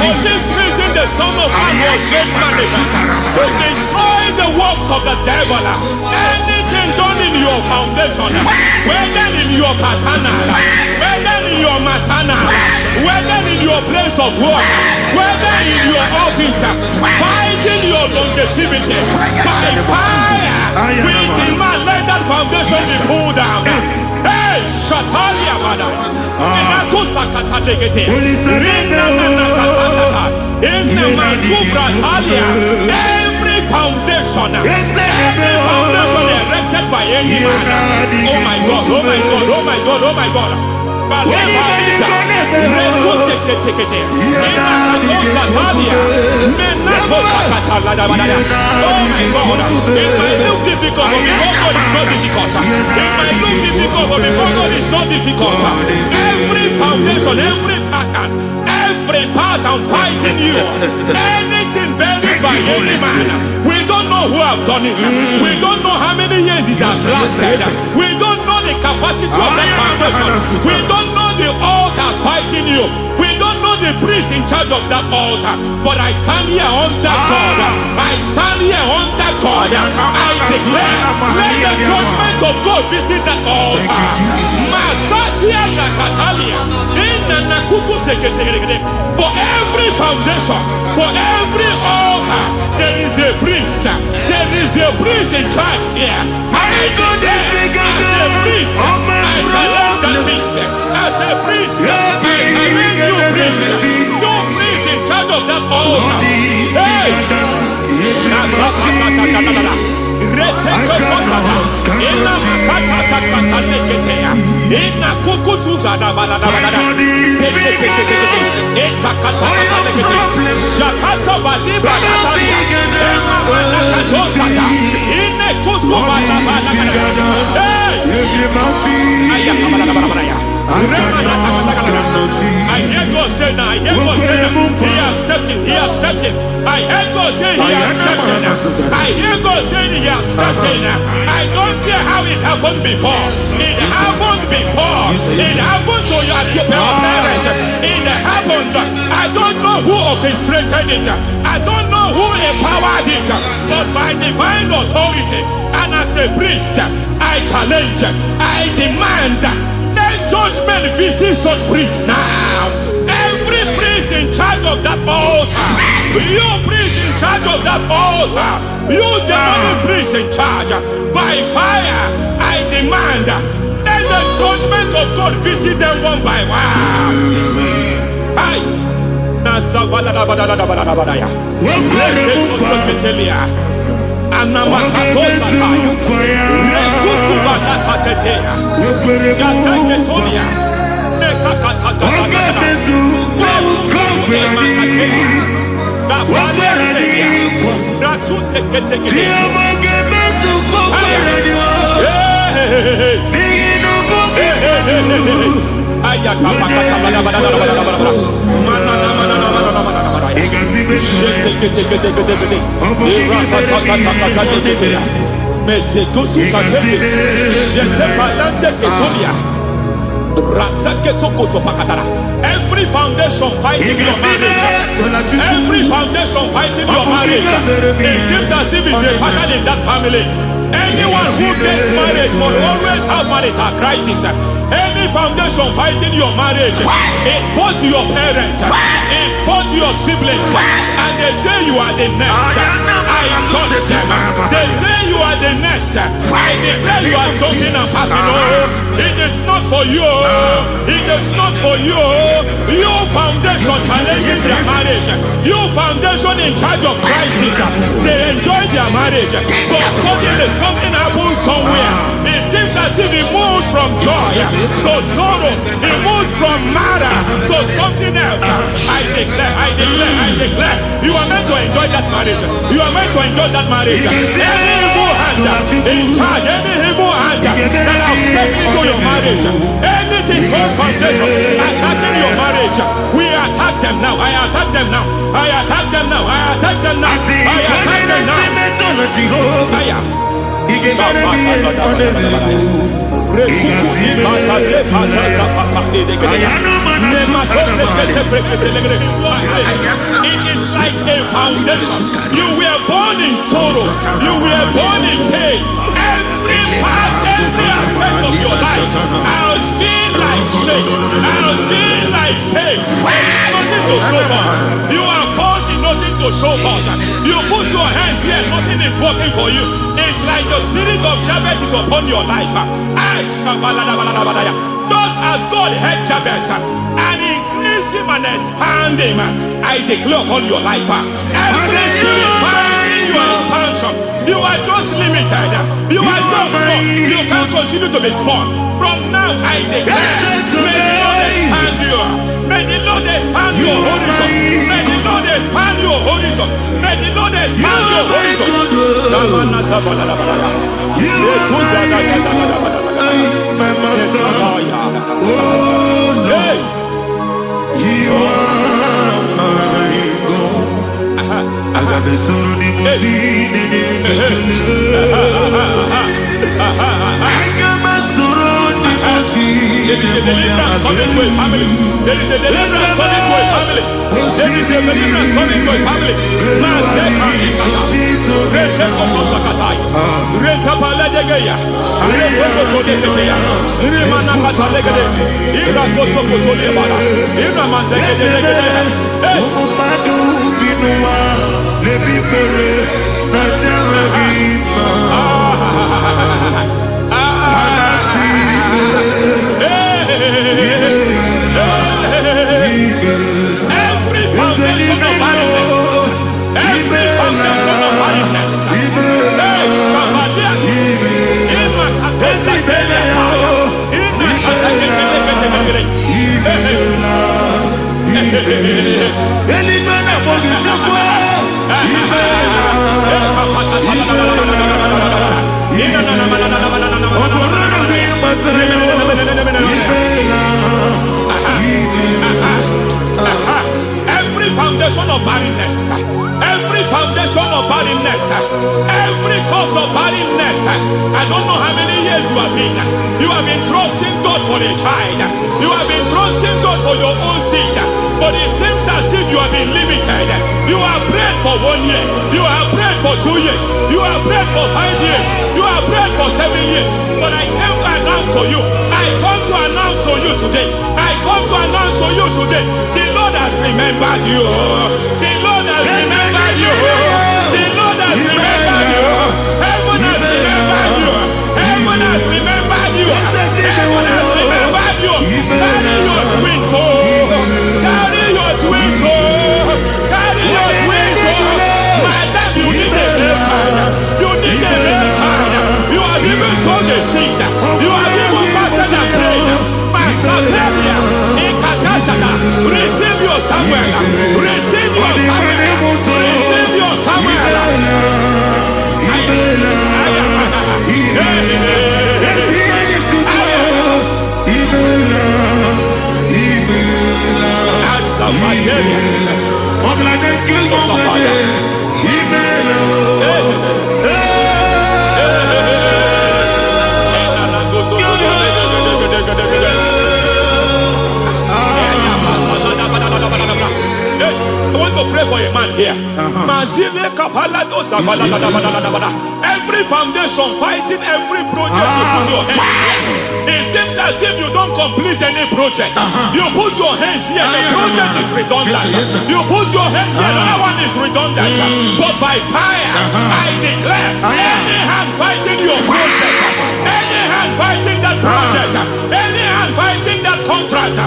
For this reason, the Son of Man was made manifest to destroy the works of the devil. Anything done in your foundation, whether in your paternal, whether in your maternal, whether in your place of work, whether in your office, fighting your longevity by fire, we demand let that foundation be pulled down. Hey, Shatalia, madam. Every foundation erected by any man. Oh my God, oh my God, oh my God, oh my God. Oh my God, it might look difficult, but before God it's not difficult. It might look difficult, but before God it's not difficult. Every foundation, every pattern fighting you, anything buried by any man, we don't know who have done it. We don't know how many years it has lasted. We don't know the capacity of that foundation. We don't know the altars fighting you. We don't know the priest in charge of that altar. But I stand here under God. I stand here under God. I declare, let the judgment of God visit that altar. For every foundation, for every altar, there is a priest. There is a priest in charge here. I declare, as a priest, I challenge that priest. As a priest, I challenge you priest. You priest in charge of that altar. Hey! I hear God say now, I hear God say now, he has stepped in, he has stepped in. I hear God say he has stepped in. I hear God say he has stepped in. I don't care how it happened before. It happened before. It happened to your parents. It happened. I don't know who orchestrated it. I don't know who empowered it. But by divine authority and as a priest, I challenge, I demand that judgment visit such priests now. Every priest in charge of that altar, you priest in charge of that altar, you demonic priest in charge, by fire I demand, let the judgment of God visit them one by one. Aye. Every foundation fighting your marriage, every foundation fighting your marriage, it seems as if it's a pattern in that family. Anyone who gets married will always have marital crisis. Any foundation fighting your marriage, it fought your parents, it fought your siblings, and they say you are the next. I judge them. They say you are the next. I declare you are jumping and passing. Oh, it is not for you. It is not for you. You foundation challenging their marriage. You foundation in charge of crisis. They enjoy their marriage, but suddenly something happens somewhere. It seems as if it moves from joy to sorrow. It moves from matter to something else. I declare, you are meant to enjoy that marriage. You are meant to enjoy that marriage. Any evil hand in charge, any evil hand that have stepped into your marriage, anything called foundation attacking your marriage, we attack them now. I attack them now. I attack them now. I attack them now. I attack them now. It is like a foundation. You were born in sorrow. You were born in pain. Every part, every aspect of your life has been like shame. Has been like pain. There is nothing to show for. You are faulty, nothing to show for. You put your hands here, nothing is working for you. It's like the spirit of Jabez is upon your life. Just as God had Jabez and increased him and expanded him, I declare upon your life. Every spirit finding your expansion, you are just limited. You are just small. You can't continue to be small. From now, I declare, may the Lord expand you. May the Lord expand your horizon. May the Lord expand your horizon. May the Lord expand your horizon. My master, oh Lord, you are my God. I got the soul in my feet. I got my soul in my feet. There is a deliverance coming to a family. There is a deliverance coming to a family. There is a deliverance coming to a family. Every foundation of barrenness, every foundation of barrenness, every foundation of barrenness, every foundation of barrenness, every cause of barrenness, I don't know how many years you have been trusting God for a child, you have been trusting God for your own seed, but it seems as if you have been limited. You have prayed for 1 year, you have prayed for 2 years, you have prayed for 5 years, you have prayed for 7 years, but I came to announce to you, I come to announce to you today, I come to announce to you today, the Lord has remembered you, the Lord has remembered you, the Lord has remembered you, heaven has remembered you, heaven has remembered you, heaven has remembered you. Carry your twins, carry your twins, carry your twins. Madam, you need a male child, you need a male child, you have even sown the seed, you have even fasted and prayed. Masabelia, in Katasaka, receive your Samuel, receive your Samuel, receive your Samuel. I want to pray for a man here. Every foundation fighting every project you put your hands here. It seems as if you don't complete any project. You put your hands here, the project is redundant. You put your hand here, another one is redundant. But by fire, I declare, any hand fighting your project, any hand fighting that project, any hand fighting that contract,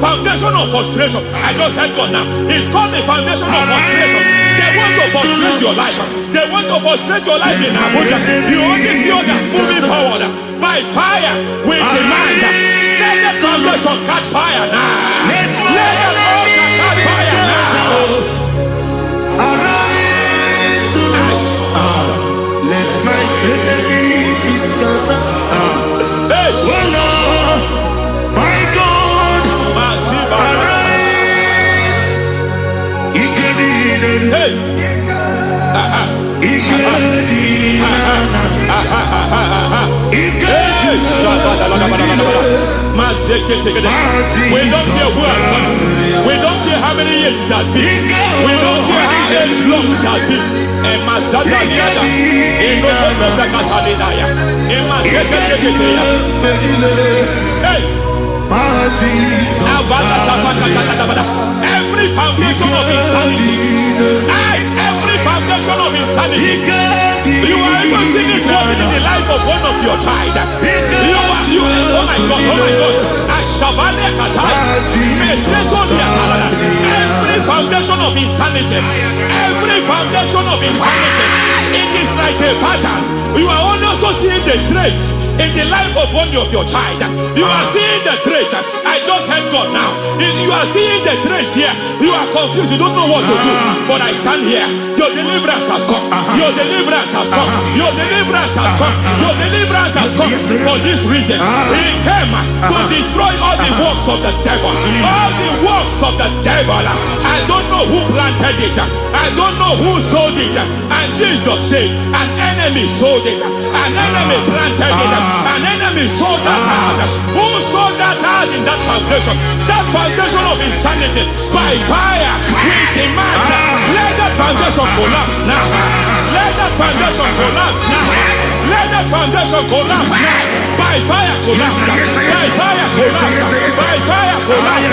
foundation of frustration. I just heard God now. It's called the foundation of frustration. They want to frustrate your life. They want to frustrate your life in Abuja. You only see others moving forward. By fire, we demand. Let the foundation catch fire now. Let the altar catch fire now. Arise, let my enemy be scattered. Hey, oh Lord, my God, arise. hey, we don't care who has done it. We don't care how many years it has been. We don't care how long it has been. Hey, every foundation of insanity, every foundation of insanity, you are even seeing it working in the life of one of your child. Oh my God, every foundation of insanity, every foundation of insanity, it is like a pattern. You are also seeing the trace in the life of one of your child. You are seeing the trace. I just heard God now. You are seeing the trace here. You are confused. You don't know what to do. But I stand here. Your deliverance has come. Your deliverance has come. Your deliverance has come. Your deliverance has come. For this reason, He came to destroy all the works of the devil. All the works of the devil. I don't know who planted it. I don't know who sold it. And Jesus said, an enemy sold it. An enemy planted it. An enemy sold that house. Who sold that house in that foundation? That foundation of insanity. By fire, we demand, let that foundation collapse now. Let that foundation collapse now. Let that foundation collapse now. By fire collapse. By fire collapse. By fire collapse.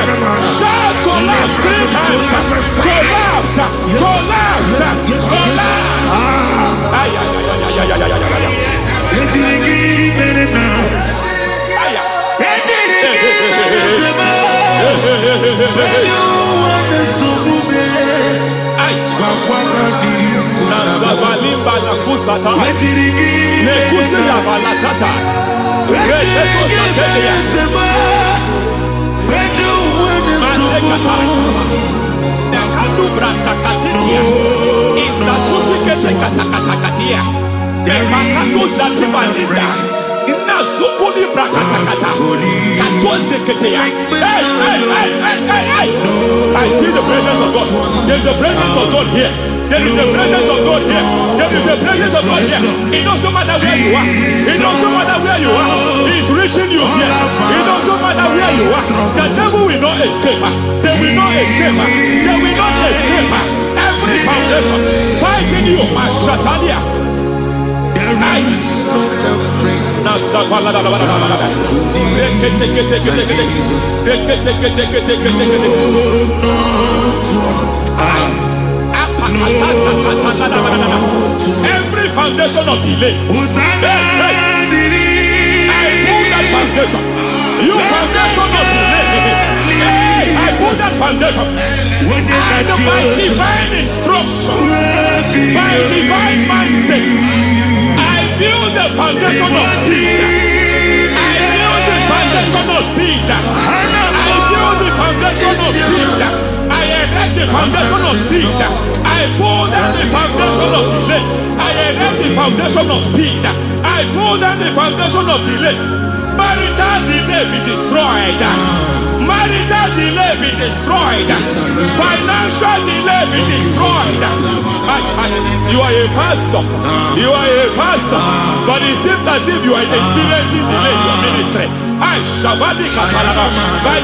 Shout collapse 3 times. Collapse. Collapse. Collapse. Inna sukuni brakatakata. Katwozdeketeya. Hey. I see the presence of God. There's a presence of God here. There is a presence of God here. There is a presence of God here. It doesn't matter where you are. It doesn't matter where you are. He's reaching you here. It doesn't matter where you are. The devil will not escape. They will not escape. They will not escape. Every foundation fighting you. Mashatalia. Every foundation of delay, I pull that foundation. You foundation of delay, I pull that foundation. And by divine instruction, by divine mandate, I build the foundation of speed. I build the foundation of speed. I build the foundation of speed. I erect the foundation of speed. I pull down the foundation of delay. I erect the foundation of speed. I pull down the foundation of delay. Marital delay be destroyed. Marital delay be destroyed. Financial delay be destroyed. You are a pastor. You are a pastor. But it seems as if you are experiencing delay in your ministry. By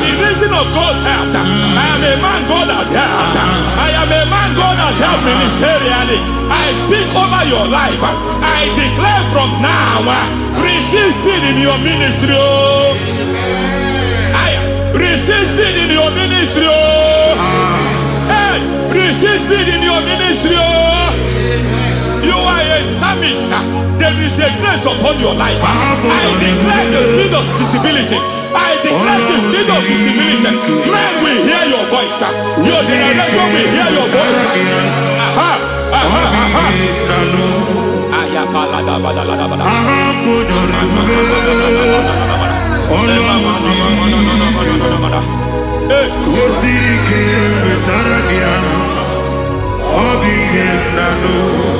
the reason of God's help, I am a man God has helped. I am a man God has helped ministerially. I speak over your life. I declare from now, receive speed in your ministry. Receive speed in your ministry. Hey, receive speed in your ministry. You are a psalmist. There is a grace upon your life. I declare the speed of visibility. I declare the speed of visibility. Men will hear your voice. Your generation will hear your voice.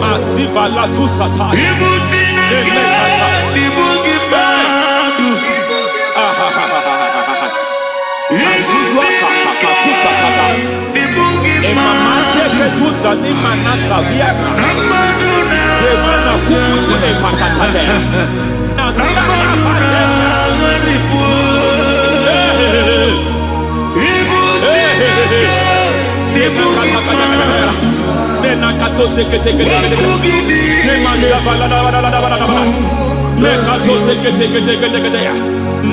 Masiva la tu sataya. Azuzwa kaka tu sataya. Emamate ketuza ni manasa viata. Semana kukutu epakatate. Nasana pate.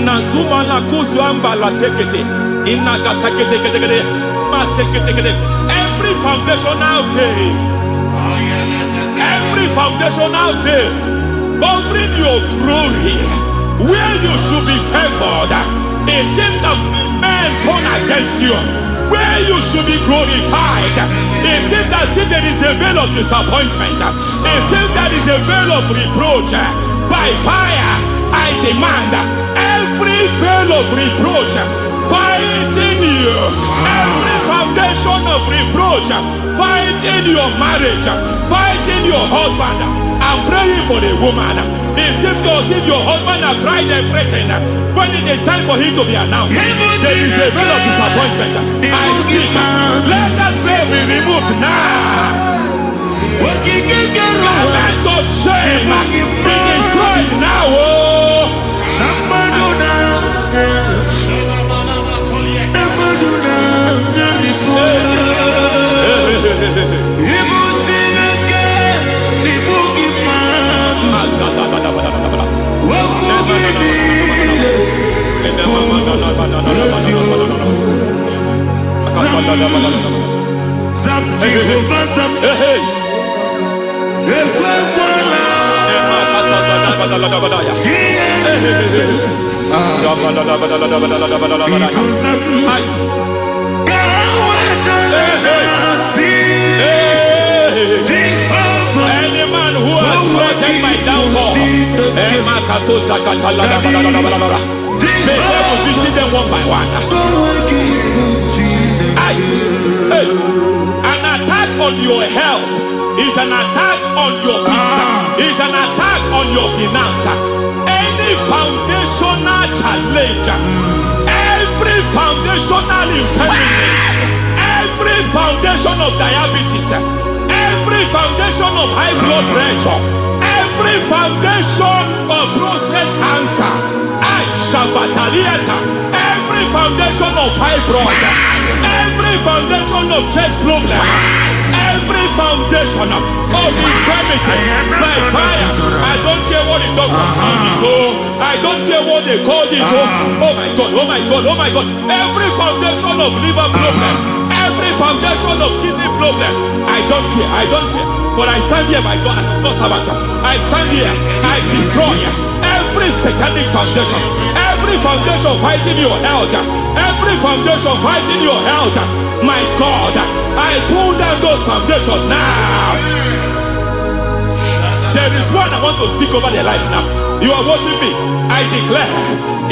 Nazuma la kuzwamba la tekete. Every foundational veil, every foundational veil covering your glory, where you should be favored, it seems that men turn against you. Where you should be glorified, it seems as if there is a veil of disappointment. It seems there is a veil of reproach. By fire, I demand every veil of reproach fighting you, every foundation of reproach fighting your marriage, fighting your husband. I'm praying for the woman. It seems as if your husband has tried everything. When it is time for him to be announced, there is a veil of disappointment. I speak. Let that veil be removed now. Garment of shame be destroyed now. Any man who has threatened my downfall, may devil visit them one by one. An attack on your health is an attack on your peace, is an attack on your finance. any foundational challenge, every foundational infirmity, every foundation of diabetes, every foundation of high blood pressure, every foundation of prostate cancer, every foundation of fibroid, every foundation of chest problem, every foundation of infirmity, by fire. I don't care what the doctors call it, I don't care what they called it. Oh my God, oh my God, oh my God. Every foundation of liver problem, every foundation of kidney problem, I don't care, I don't care. But I stand here by God as God's servant. I stand here, I destroy every satanic foundation, every foundation fighting your health, every foundation fighting your health. My God, I pull down those foundations now. There is one I want to speak over their life now. You are watching me. I declare,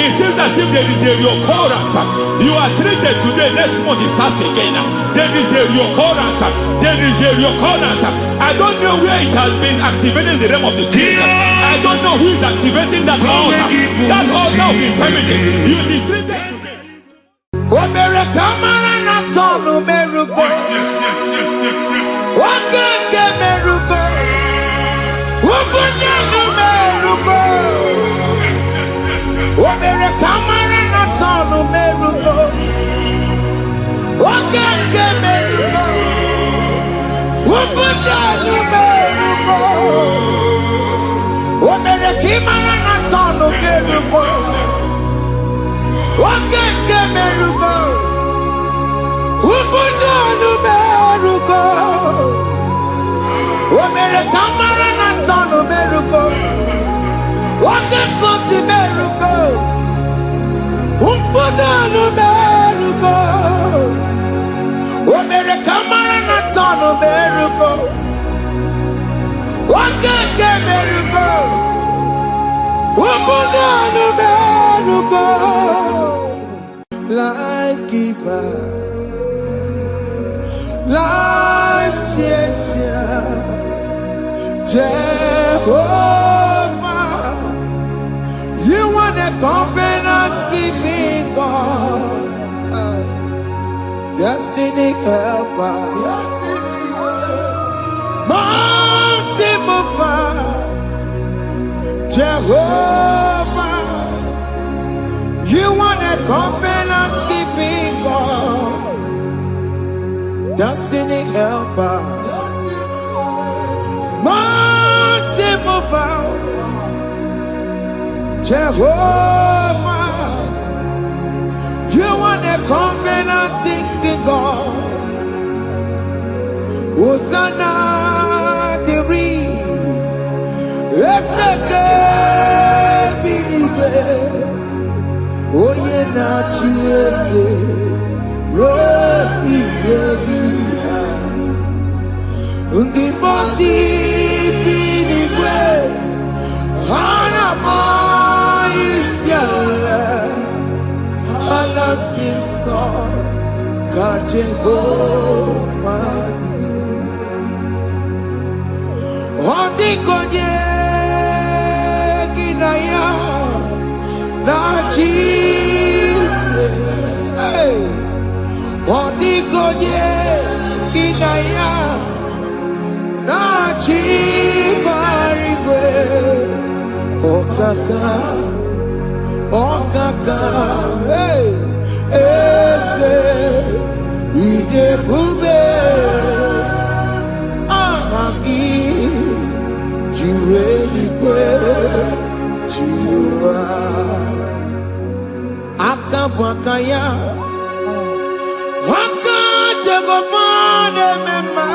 it seems as if there is a reoccurrence. You are treated today, next month it starts again. There is a reoccurrence. There is a reoccurrence. I don't know where it has been activated in the realm of the spirit. I don't know who is activating that altar of infirmity. You is treated today. Life giver, life changer, Jehovah, you are the covenant keeping God, destiny helper, mountain mover, Jehovah, you are the covenant keeping God, destiny helper, mountain mover, Jehovah, you are the covenant keeping God. Hosanna, Diri, Oye na chiese, Robi Yegia, Undi Bosi Pinigwe, Hanama Isyala, Alasiso, Kajeho Madi, Odi Konye Kinaya, na Jesus, hey, Odikonye kinaya, na chibarigwe, okaka, hey, ese, idebube, ahaki, jirelikwe, jiwa. Akabwakaya Waka Jagomane Mema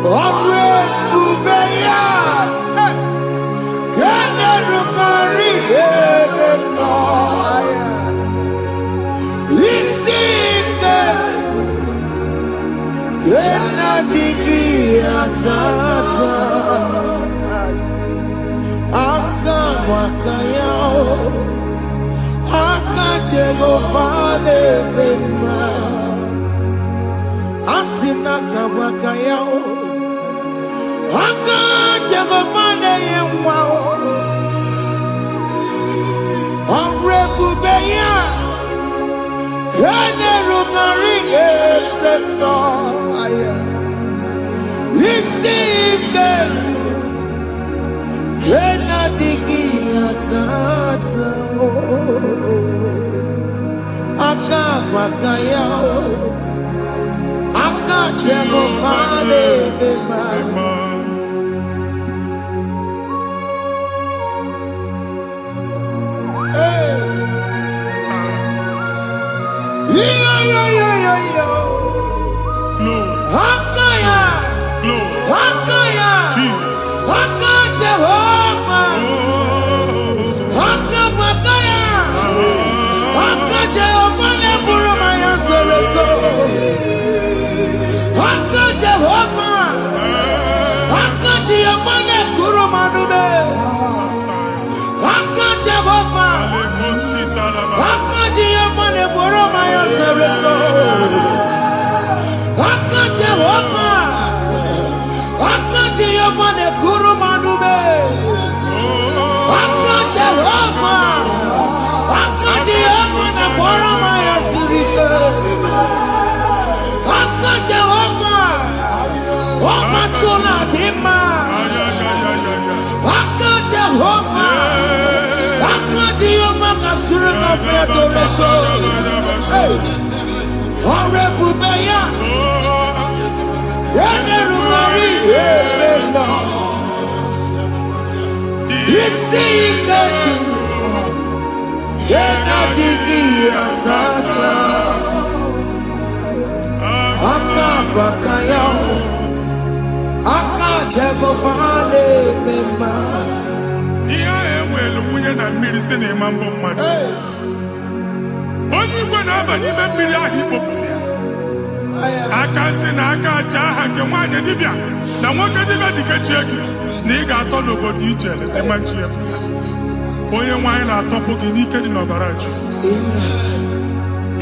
Omre Ubeya Gane Rukari Elenoya Isinde Gena Digi Atata Akabwakaya Akajegofane Bema Asina Kabwakaya Jagomane Yemwao Omrebubeya Kane Rugarine Pendo Isike Kena Digi Atata Akabakaya Akajagomane Bema onye igwe na-aba n'ime mmiri ahụ ikpopụta ya aka si na aka aja aha nke nwaanyị dibịa na nwoke dibịa jikechie gị na ị ga-atọ n'obodo ije leta machi ya pụta onye nwaanyị na-atọpụ gị n'ike dị n'ọbara Jizọs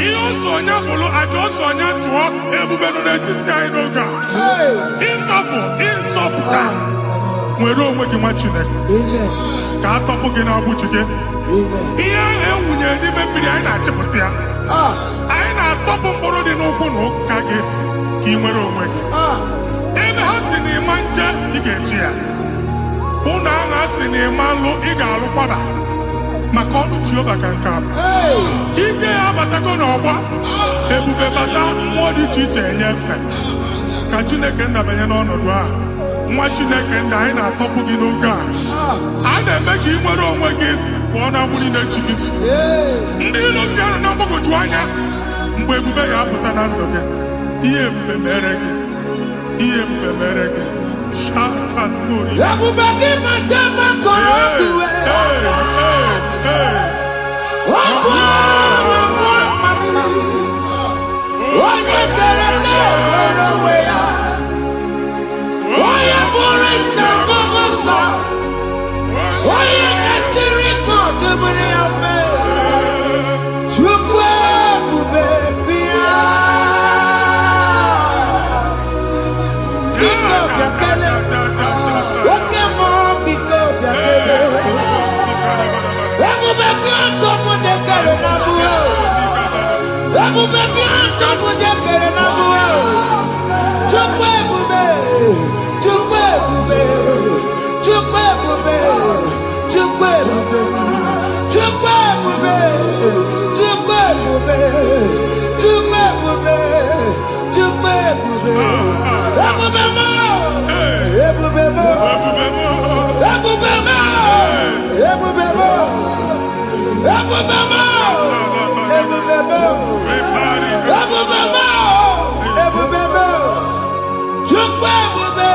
ihe ọsọ onye bụrụ aja ọsọ onye chụọ ebube nọ n'etiti anyị n'oge a ịtọpụ ịsọpụta nwere onwe gị nwa Chineke ka a tọpụ gị n'agbụchi gị ihe ahụ ewunye n'ime mmiri anyị na-achịpụta ya anyị na-atọpụ mkpụrụ dị n'ụkwụ na ụka gị ka ị nwere onwe gị ebe ha si na ịma nje ị ga-eji ya ụlọ ahụ ha si na ịma nlụ ị ga-alụkwaba maka ọnụ Jehova ka nke a ike ya abatago n'ọgba ebube bata mmụọ dị iche iche enyefe ka Chineke ndabanye n'ọnọdụ ahụ nwa Chineke ndị anyị na-atọpụ gị n'oge a na-eme ka ị nwere onwe gị pụọ na agbụ niile chi gị ndị ilo ndị ahụ na mgbagwoju anya mgbe ebube ya apụta na ndụ gị ihe ebube mere gị ihe ebube mere gị shakatori ebube gị mata makọrọ duwe onye kere nwere onwe ya onye bụrụ isi ọgụgụ nsọ onye esiri ka ọdụbụrụ ya fe Chukwu ebube bịa biko bịakele oke mmụọ biko bịakele ebube bịa tọpụ dekere na mụọ ebube bịa tọpụ dekere na mụọ Chukwu ebube Chukwu ebube Chukwu ebube Chukwu ebube Chukwu ebube Chukwu ebube Chukwu ebube Chukwu ebube ebube mo ebube mo ebube mo ebube mo ebube mo ebube mo ebube mo ebube mo Chukwu ebube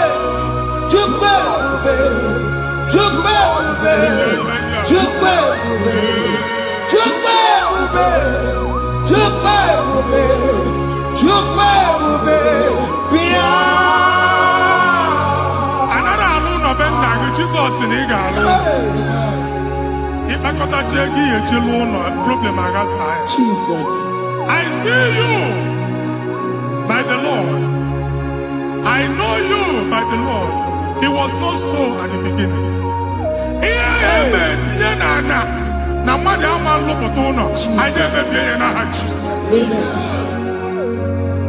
Chukwu ebube Chukwu ebube Chukwu ebube Chukwu ebube Chukwu ebube Chukwu ebube bịa anara alụ nọ be nna gị Jizọs na ị ga-alụ ịkpakọtacha ego ihe eji lụọ ụlọ problem aghasa ya Jesus I see you by the Lord I know you by the Lord There was no soul at the beginning. Na mmadụ ama lụpụta ụlọ anyị emebie ya n'aha Jizọs.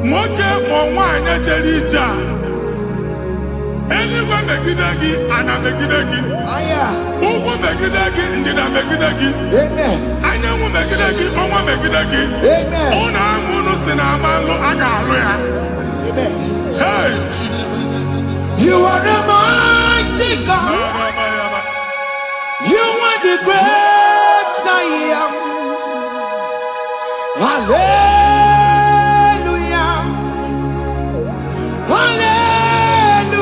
Nwoke ma nwaanyị jere ije a, eluigwe megide gị, ana megide gị, ugwu megide gị, ndịda megide gị, anyanwụ megide gị, ọnwa megide gị. Ụnụ ahụ unu si na ama lụ, a ga-alụ ya. Hey, Jesus. You are the mighty God. You are the great I am. Hallelujah. Hallelujah.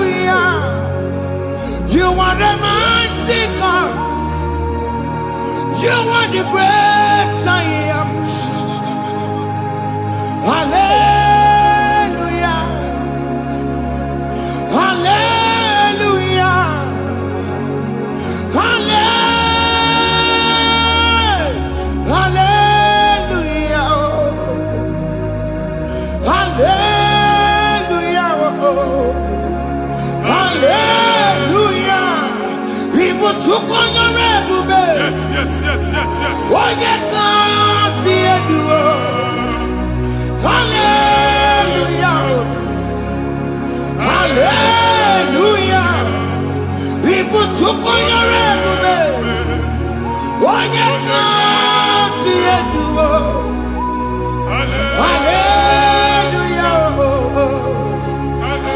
You are the mighty God. You are the great I am. Hallelujah. Hallelujah. Yes. Hallelujah. Hallelujah. People took on your everywhere. One you can see it. Hallelujah.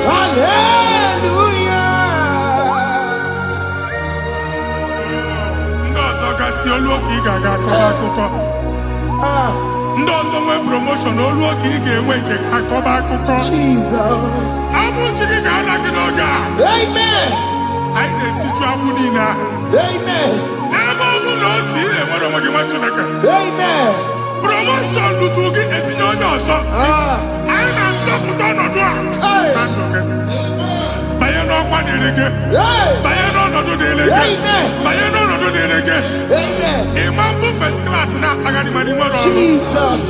Hallelujah. Ndozo nwe promotion olu oge ị ga-enwe nke akọba akụkọ. Jesus. Abụchi gị ga-ala gị n'oge a. Amen. Anyị na-etichu agbụ niile ahụ. Amen. N'ebe ọ bụ na o si ị na-enwere onwe gị nwa Chineke. Amen. Promotion lutu gị etinye onye ọzọ. Anyị na-ndọpụta ọnọdụ a na ndụ gị. Banye n'ọkwa dịrị gị. Banye n'ọnọdụ dịrị gị. Banye n'ọnọdụ dịrị gị. Ịma mbụ first class na-akpagharị ma n'ime ọrụ. Jesus.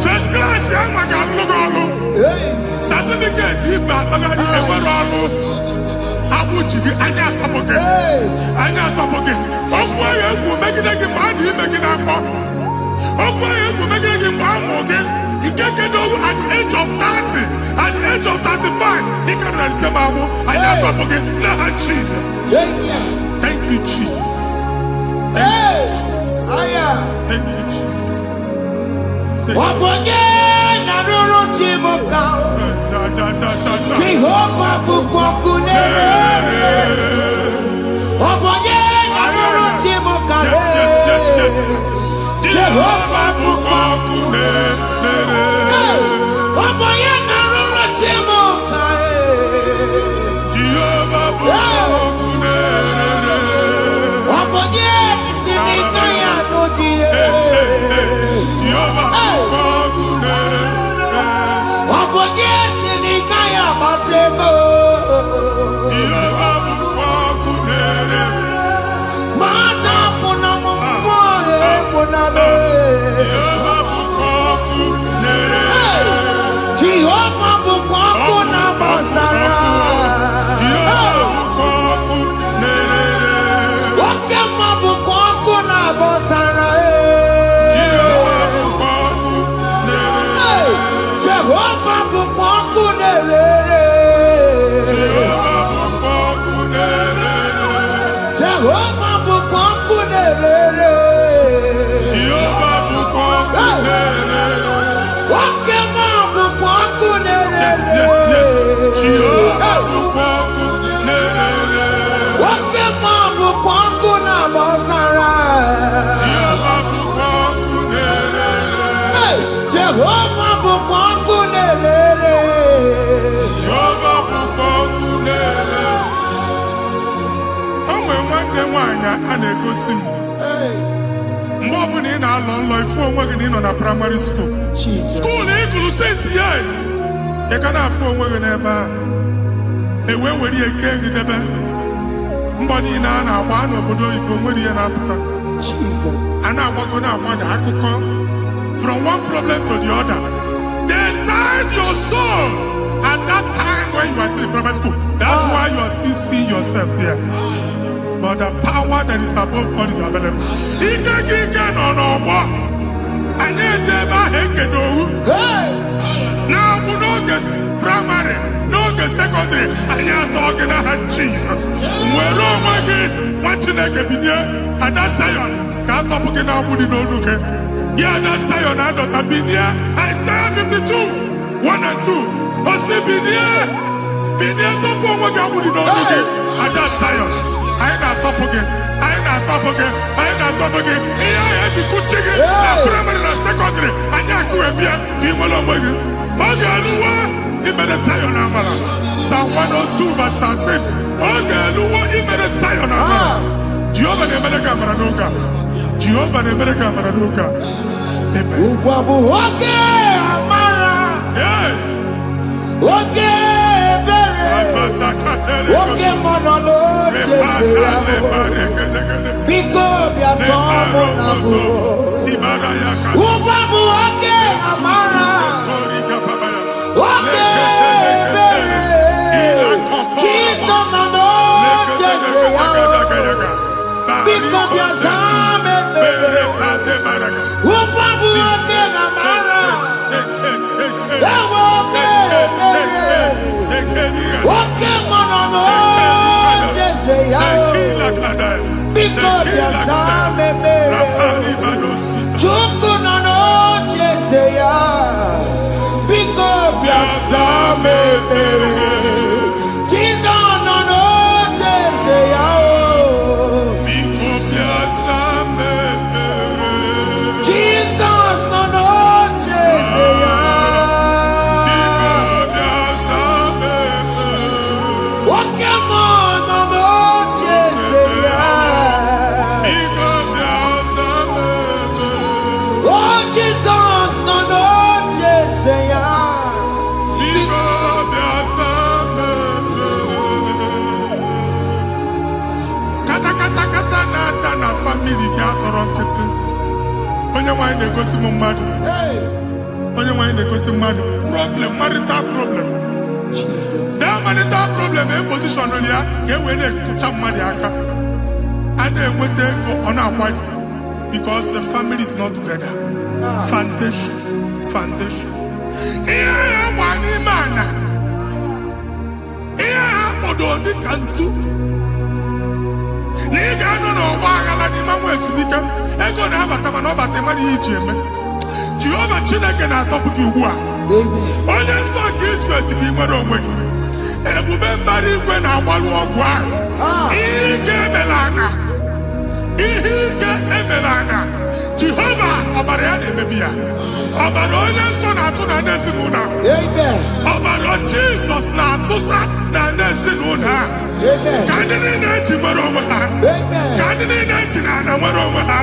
First class ya nwa ga-alụ gị ọrụ. Certificate ibe akpagharị enwere ọrụ. Abụchi gị anya atọpụ gị. Anya atọpụ gị. Okwu ahụ egwu megide gị mgbe a dị ime gị n'afọ. Okwu ahụ egwu megide gị mgbe a mụrụ gị. Nke kedu at the age of 30, at the age of 35, he can receive amu. I am not forget now, Jesus. Thank you, Jesus. Thank you, Jesus. Thank you, Jesus. Jehovah bukokune. Yes. Jehovah bukokune. Mgbe ọ bụla ị na-alọ nlọ ifu onwe gị na ị nọ na primary school. School ịgụrụ 6 years. Ị ka na-afụ onwe gị n'ebe a. Ewe were eke gị debe. Mbọ niile a na-agba n'obodo oyibo nwere ihe na-apụta. A na-agbago na-agbada akụkọ. From one problem to the other. They tied your soul at that time when you are still in primary school. That's why you are still above all is available. Ike no and yet now we know this primary, no the secondary, and you're talking about Jesus. Well, oh my God, what you like and that Zion can't talk about Budi no look. Yeah, that Zion and not Abinia. Isaiah 52, 1 and 2. Ose Binia top of what Budi no look at that Zion. I not top again. I not top again. Yeah, you could check it. Primary and secondary, and you could be a people of he made a Zion Amara. Psalm 102 verse 13. He made a Zion Amara. Jehovah ne made a Camaranuka. Jehovah ne made a Camaranuka. Amen. Amara. Okay, Monolo. Because we are Amara. Okay, Jesus no because you are Zame. Upabu okay Amara. Okay, Monono Jeseya. Because you are Zame. Chuku no Jeseya. Because Biasame, Jesus no Jeseya. Because Biasame, Jesus no Jeseya. Because Biasame, Okemon no Jeseya. Because Biasame, oh Jesus no Jeseya. Na family ga atọrọ onye nwanyị na-egosi mmadụ onye nwanyị na-egosi mmadụ problem marital problem Jesus that marital problem position ya ka e wee na-ekucha mmadụ aka a na-enweta ego ọ na-akwali because the family is not together. Foundation ihe ya gba n'ime ana ihe ha kpọdo dị ka ntu nigga no bagala ni mamu esubika ego na abata mana obata mari iji eme Jehovah Chineke na atọpụ gị ugbu a onye nsọ nke Israel gị nwere onwe gị ebube mbara igwe na-agbalụ ọgwụ ahụ ihe ike emela anya Jehovah ọbara ya na-emebi ya ọbara onye nsọ na-atụ na n'ezinụlọ ọbara Jizọs na-atụsa na n'ezinụlọ ha ka ndị niile eji nwere onwe ha ka ndị niile eji na ana nwere onwe ha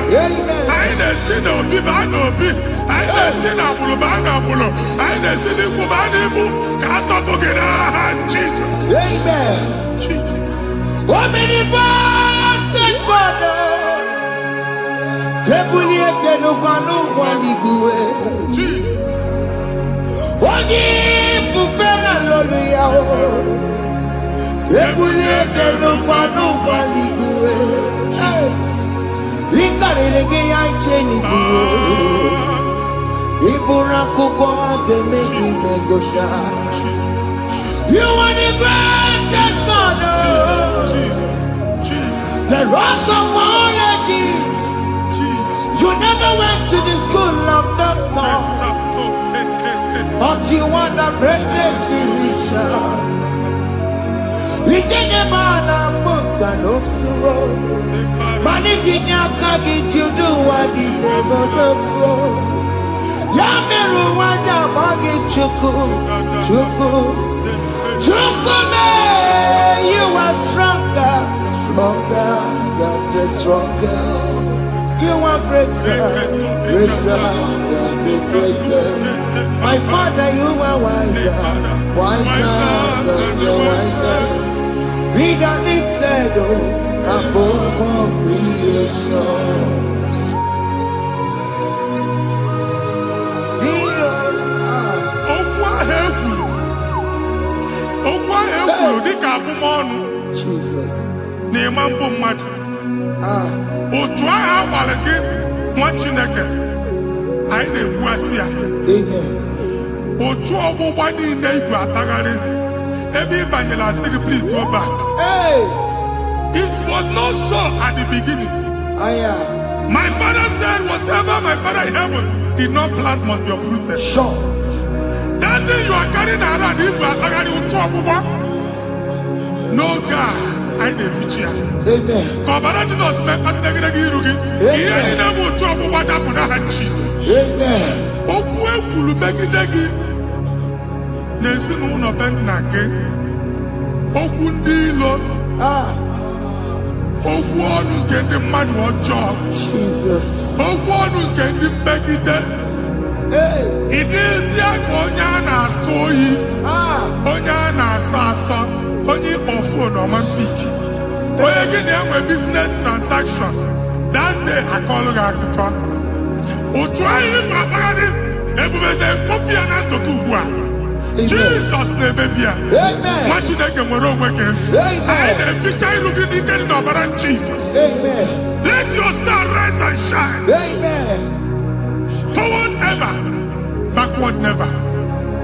anyị na-esi n'obi baa n'obi anyị na-esi n'agbụrụ baa n'agbụrụ anyị na-esi n'ikwu baa n'ikwu ka a tọpụ gị n'aha Jizọs. Omnipotent God, kebulie kenukwanụ nwaniguwe Jesus onye ifufe na lolu ya kebulie kenukwanụ nwaniguwe ikarịrị gị ya iche n'iguwe ịbụrụ akwụkwọ ga-eme gị megocha. You are the greatest God, the rock of all ages. You never went to the school of doctor, but you are the greatest physician. You didn't man a book and also managing your carriage. You do what you never do. Yameru waja bagi chuku. You are stronger than stronger. You are greater than the greatest. My Father, you are wiser than the wisest. Be the lifted above all creation. Jesus. Otu aha gbara gị nwa Chineke anyị na-egbu asị ya. Otu ọgbụgba niile igwe atagharị ebe ị banyere asị gị please go back. It was not so at the beginning. My father said whatever my father in heaven did not plant must be uprooted. Sure. That thing you are carrying around igwe atagharị otu ọgbụgba. No God, I didn't feature. Amen. Kọbara Jesus mee kpatị negedege iru gị. Ihe niile bụ otu ọgbụgba dapụ n'aha Jesus. Amen. Okwu ekwuru megide gị n'ezinụlọ be nna gị. Okwu ndị ilo. Okwu ọnụ nke ndị mmadụ ọjọọ. Jesus. Okwu ọnụ nke ndị mmegide. Ị dịzie ka onye a na-asọ oyi. Onye a na-asọ asọ. Onye ịkpọ fon ọma mpiki. Onye gị na-enwe business transaction. That day akọlụ gị akụkọ. Otu anyị bụ akpagharị ebubeze mkpọpụ ya na ntụtụ ugbu a. Jesus na-emebi ya. Nwa Chineke nwere onwe gị. Anyị na-eficha iru gị n'ike dị n'ọbara Jesus. Let your star rise and shine. Forward ever, backward never.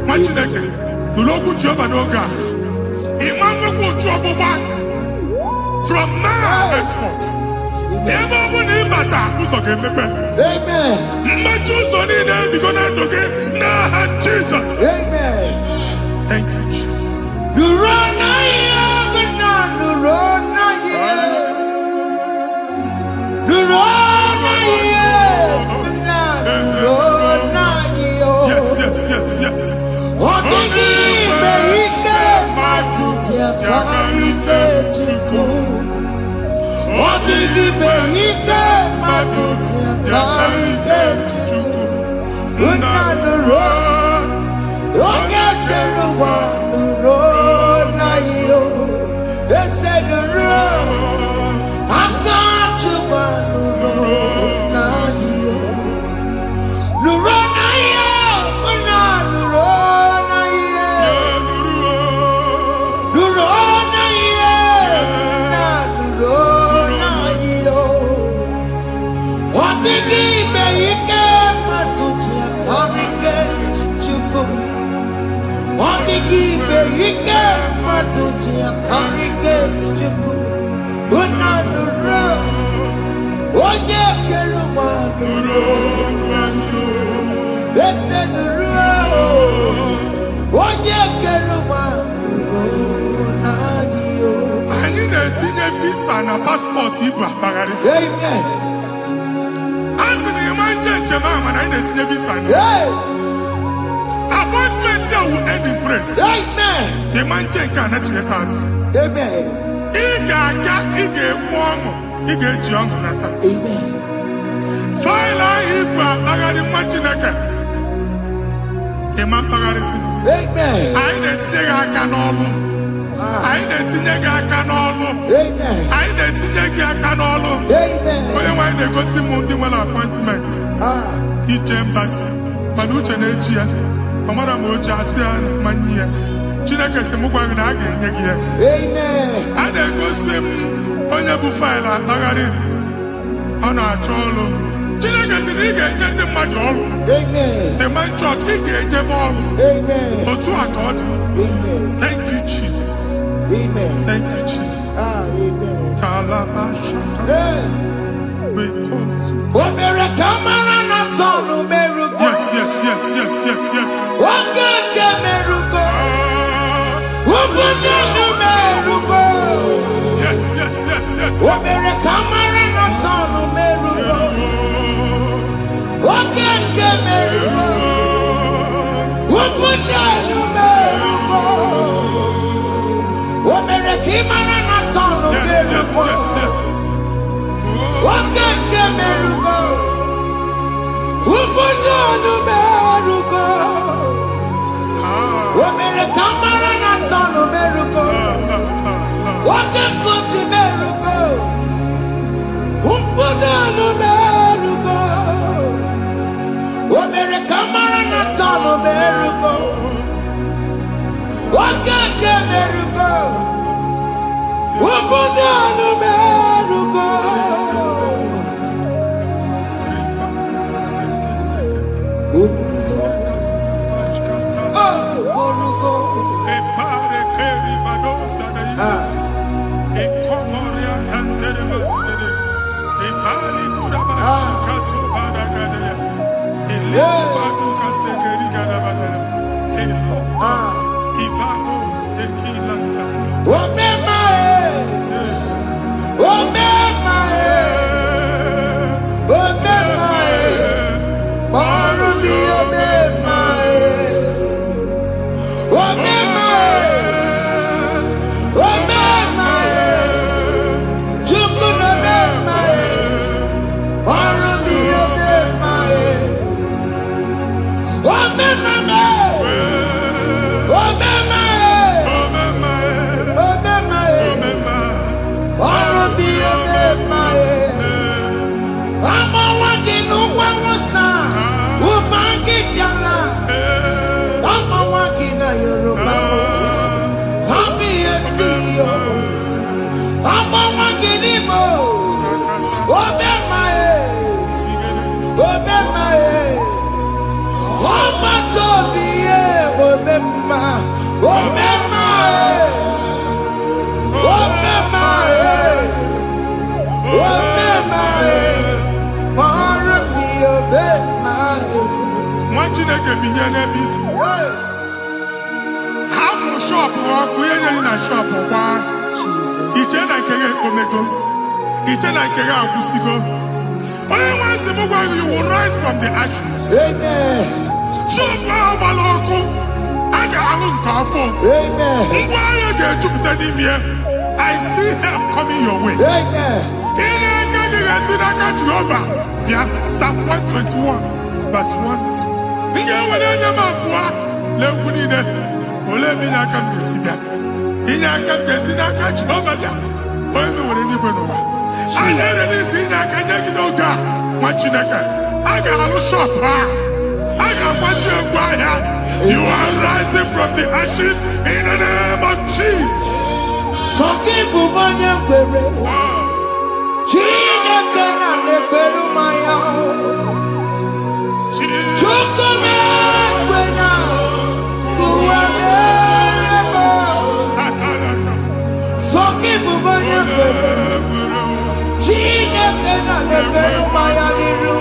Nwa Chineke nụrụ okwu Jehova n'oge a. Ịma nwekwa otu ọgbụgba from now henceforth. Ebe ọ bụ na ịbata ụzọ ga-emepe. Mmechi ụzọ niile ebigo na ndụ gị n'aha Jesus. Thank you, Jesus. Yes. Anyị na-etinye visa na paspọtụ ibu akpagharị. A sị na ịma njem ahụ mana anyị na-etinye visa na. Appointment here will end in praise. Ịma njem nke a na-echeta azụ. Ị ga-aga, ị ga-ekwu ọṅụ, ị ga-eji ọṅụ nata. Faịlụ ahụ ibu akpagharị nwa Chineke. Ịma mkpagharịsị. Anyị na-etinye gị aka n'ọlụ. Anyị na-etinye gị aka n'ọlụ. Anyị na-etinye gị aka n'ọlụ. Onye nwaanyị na-egosi m ndị nwere appointment. Ije mbasi. Mana uche na-eji ya. Ọ mara ma oche asị ya na manye ya. Chineke sị m gwa gị na a ga-enye gị ya. A na-egosi m onye bụ faịlụ akpagharị. Ọ na-achọ ọlụ. Chineke sị na ị ga-enye ndị mmadụ ọrụ. Ịma chọọchị ị ga-enye m ọrụ. Otu a ka ọ dị. Thank you, Jesus. Thank you, Jesus. Talaba shaka. Chineke binye n'ebe iti. Hapụ shop ọkụ enye na shop kwa. Iche na nke ya ekpomego. Iche na nke ya agwụsigo. Onye nwe nsị m gwa you will rise from the ashes. Amen. Shop agbala ọkụ. A ga-alụ nke afọ. Amen. Ngwa ahịa ga-ejupụta n'ime ya. I see help coming your way. Amen. Ihe aka gị ga-esi n'aka Jehova. Bịa Psalm 121 verse 1. Ị ga-ewere anya m abụọ n'egwu niile. Olee ebe inye aka m ga-esi bịa? Inye aka m ga-esi n'aka Jehova bịa. Onye m nwere n'igwe n'ụwa. A na-ere n'isi inye aka nye gị n'oge a nwa Chineke. A ga-alụ shop a. A ga-agbaji egwu ahịa. You are rising from the ashes in the name of Jesus. Sọkịbụ onye kwere. Chineke na na-ekwere mmanya. Chukwu na-ekwe na ụwa na-eme. Sọkịbụ onye kwere. Chineke na na-ekwere mmanya n'iru.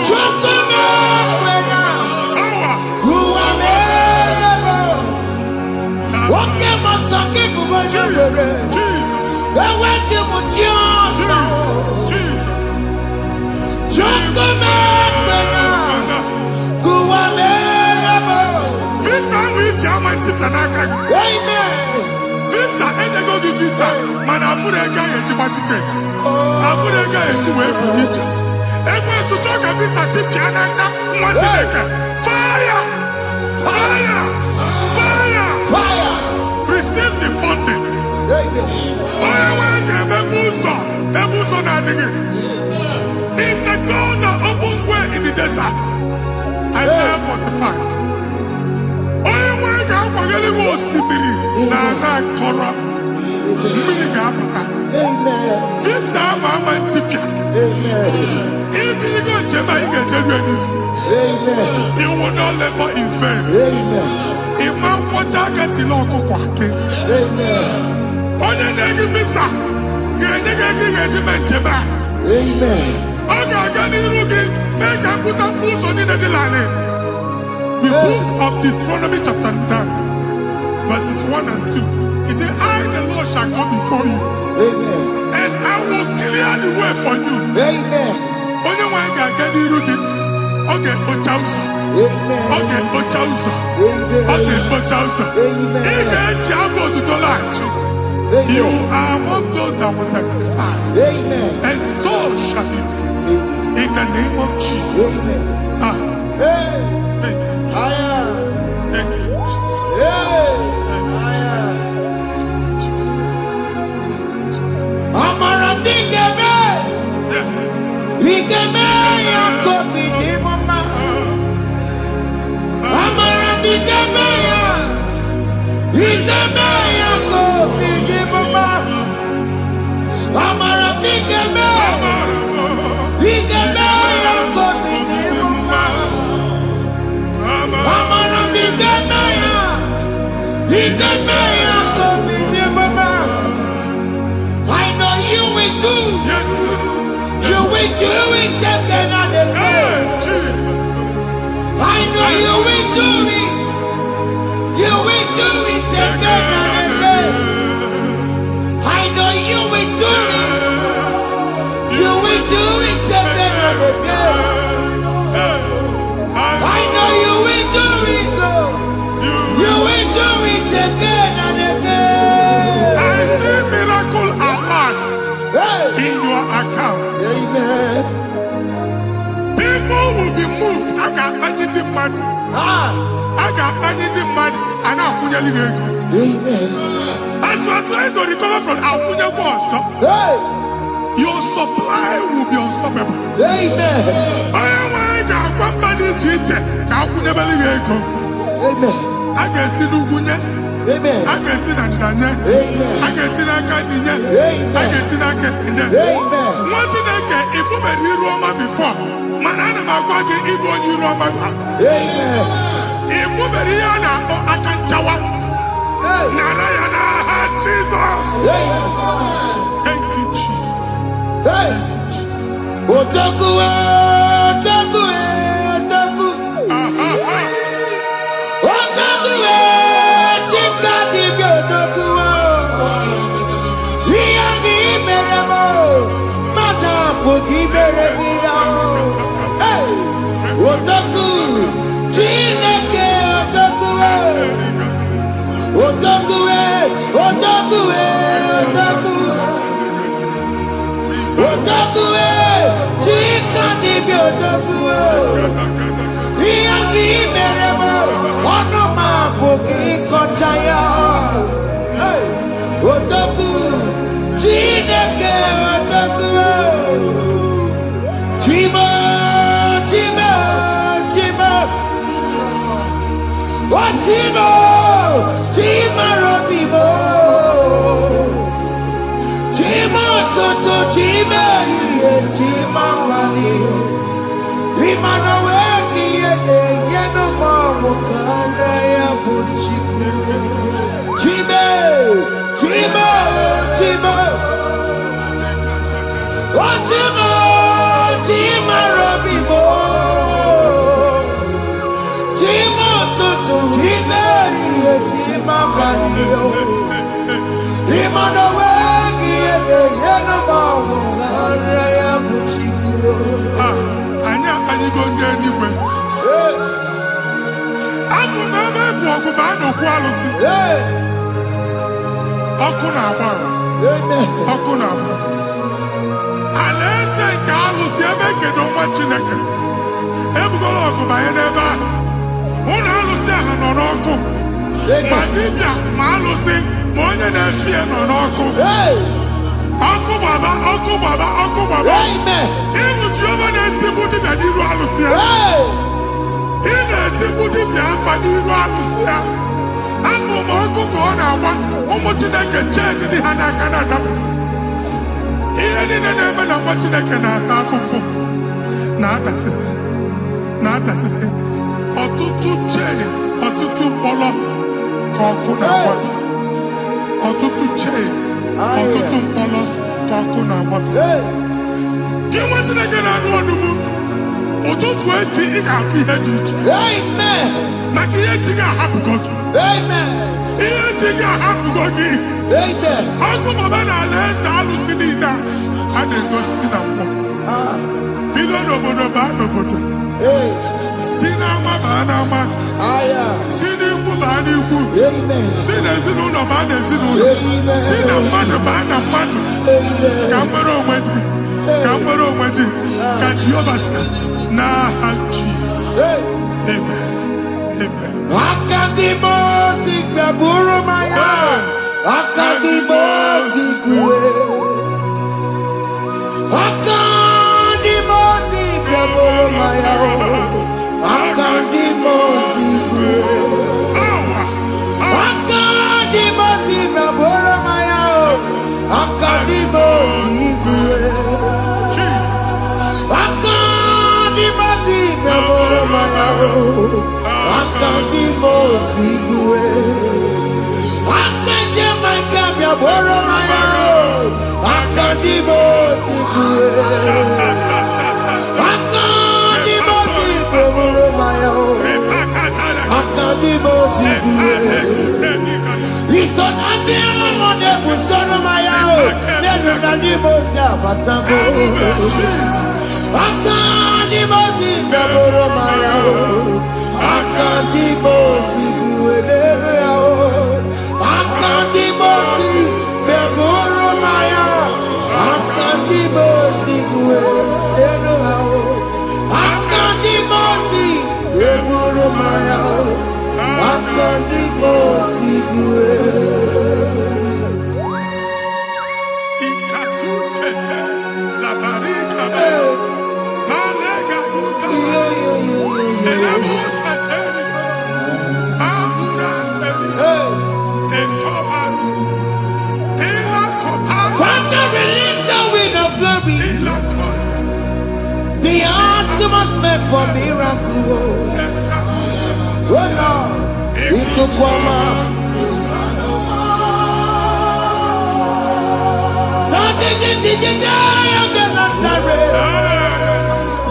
Chukwu na-ekwe na ụwa na-eme. Nwoke ma sọkịbụ onye kwere. Eweke m Jesus. Chukwu na-ekwe na ụwa na-eme. Visa which I'm anti-planaka. Amen. Visa enyego gị visa mana afụrụ ego ahụ ejikwa tiketi. Afụrụ ego ahụ eji wee bụ ije. Ekwensu chọọ ka visa tipịa n'aka nwa Chineke. Fire! Receive the funding. Onye nwe ga-emepe ụzọ ebe ụzọ na-adịghị. It's a God that opens way in the desert. Isaiah 45. Onye nwe ga-akwaghere gị osimiri na ana nkọrọ. Mmiri ga-apụta. Visa ama ntipịa. Ibigo njem anyị ga-ejeru ya n'isi. You will not labor in vain. Ịma nkwọcha aka tili ọkụkọ akị. Onye na-egi visa ga-enye gị ego ị ga-eji mee njem a. Ọ ga-aga n'iru gị mee ka mpụta mkpụ ụzọ niile dị larịị. The book of Deuteronomy chapter 9 verses 1 and 2. He said, I the Lord shall go before you. And I will clear the way for you. Onye nwe ga-aga n'iru gị. Ọ ga-ekpocha ụzọ. Ọ ga-ekpocha ụzọ. Ọ ga-ekpocha ụzọ. Ị ga-eji abụ otuto laghachi. You are among those that will testify. And so shall it be. In the name of Jesus. Thank you. Thank you, Jesus. Amara bigeme. Yes. Bigeme ya kobi di mama. Amara bigeme ya. Bigeme ya kobi di mama. Amara bigeme. Bigeme ya kobi di mama. Amara bigeme ya. Bigeme ya kobi di mama. I know you will do. Yes. You will do it again and again. Jesus. I know you will do it. You will do it again and again. I know you will do it. You will do it again and again. I know you will do it. You will do it again and again. I see miracle alert in your account. People will be moved. I got money in the money. I got money in the money. And I'm going to leave. As you are trying to recover from Abuja boss, your supply will be unstoppable. I got one body teacher. I can see Lugunya. I can see Nandanya. I can see Nakanya. I can see Nakanya. What did I get if you were here Roma before? Manana Magwagi, Ibo, you Roma. If you were here now, I can Jawa. Narayana, Jesus. Thank you, Jesus. Thank you, Jesus. Otaku, Otaku, Otaku.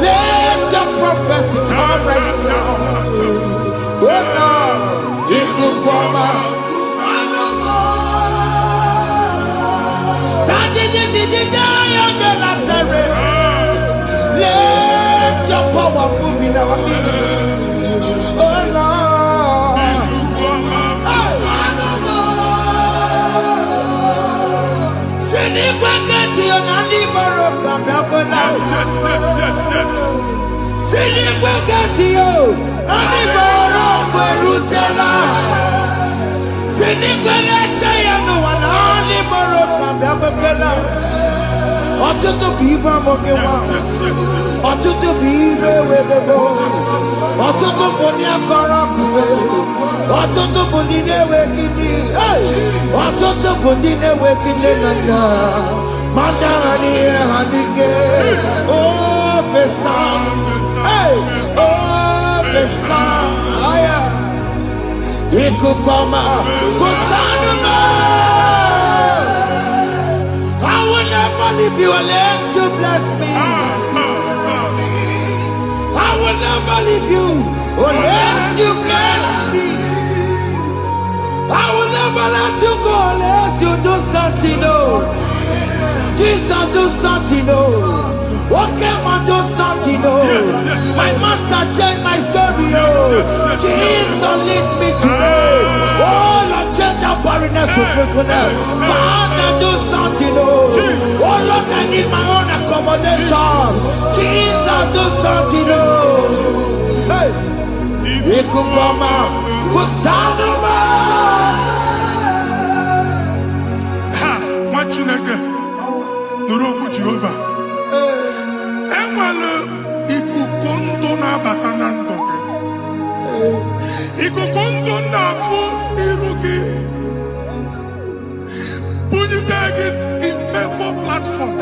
Let your prophecy come right now. Let your power move in our midst. Oh Lord. Send it back to your Nandi Baroka. Ọtụtụ bụ ibe amụghị nwa, ọtụtụ bụ ibe ewegego, ọtụtụ bụ ndị akọrọ ọkụwe, ọtụtụ bụ ndị na-enweghị nne, ọtụtụ bụ ndị na-enweghị nne na nna, ma ndị agha n'ihe ha n'ike. Ofesa, ofesa, aya, ikuku ọma, kwụsanụ m. I will never leave you unless you bless me. I will never leave you unless you bless me. I will never let you go unless you do something new. Jesus, do something new. Okay, man, do something new. My master changed my story. Jesus, lead me today. Oh, Lord, change that barrenness to fruitfulness. Father, do something new. Oh, Lord, I need my own accommodation. Jesus, do something new. Hey, Ikukoma, Kusanuma. Ha, Machineke, Nuroku Jehovah. Enwale ikuku ndụ na-abata na ndụ gị. Ikuku ndụ na-afụ iru gị. Bunyite gị in favor platform.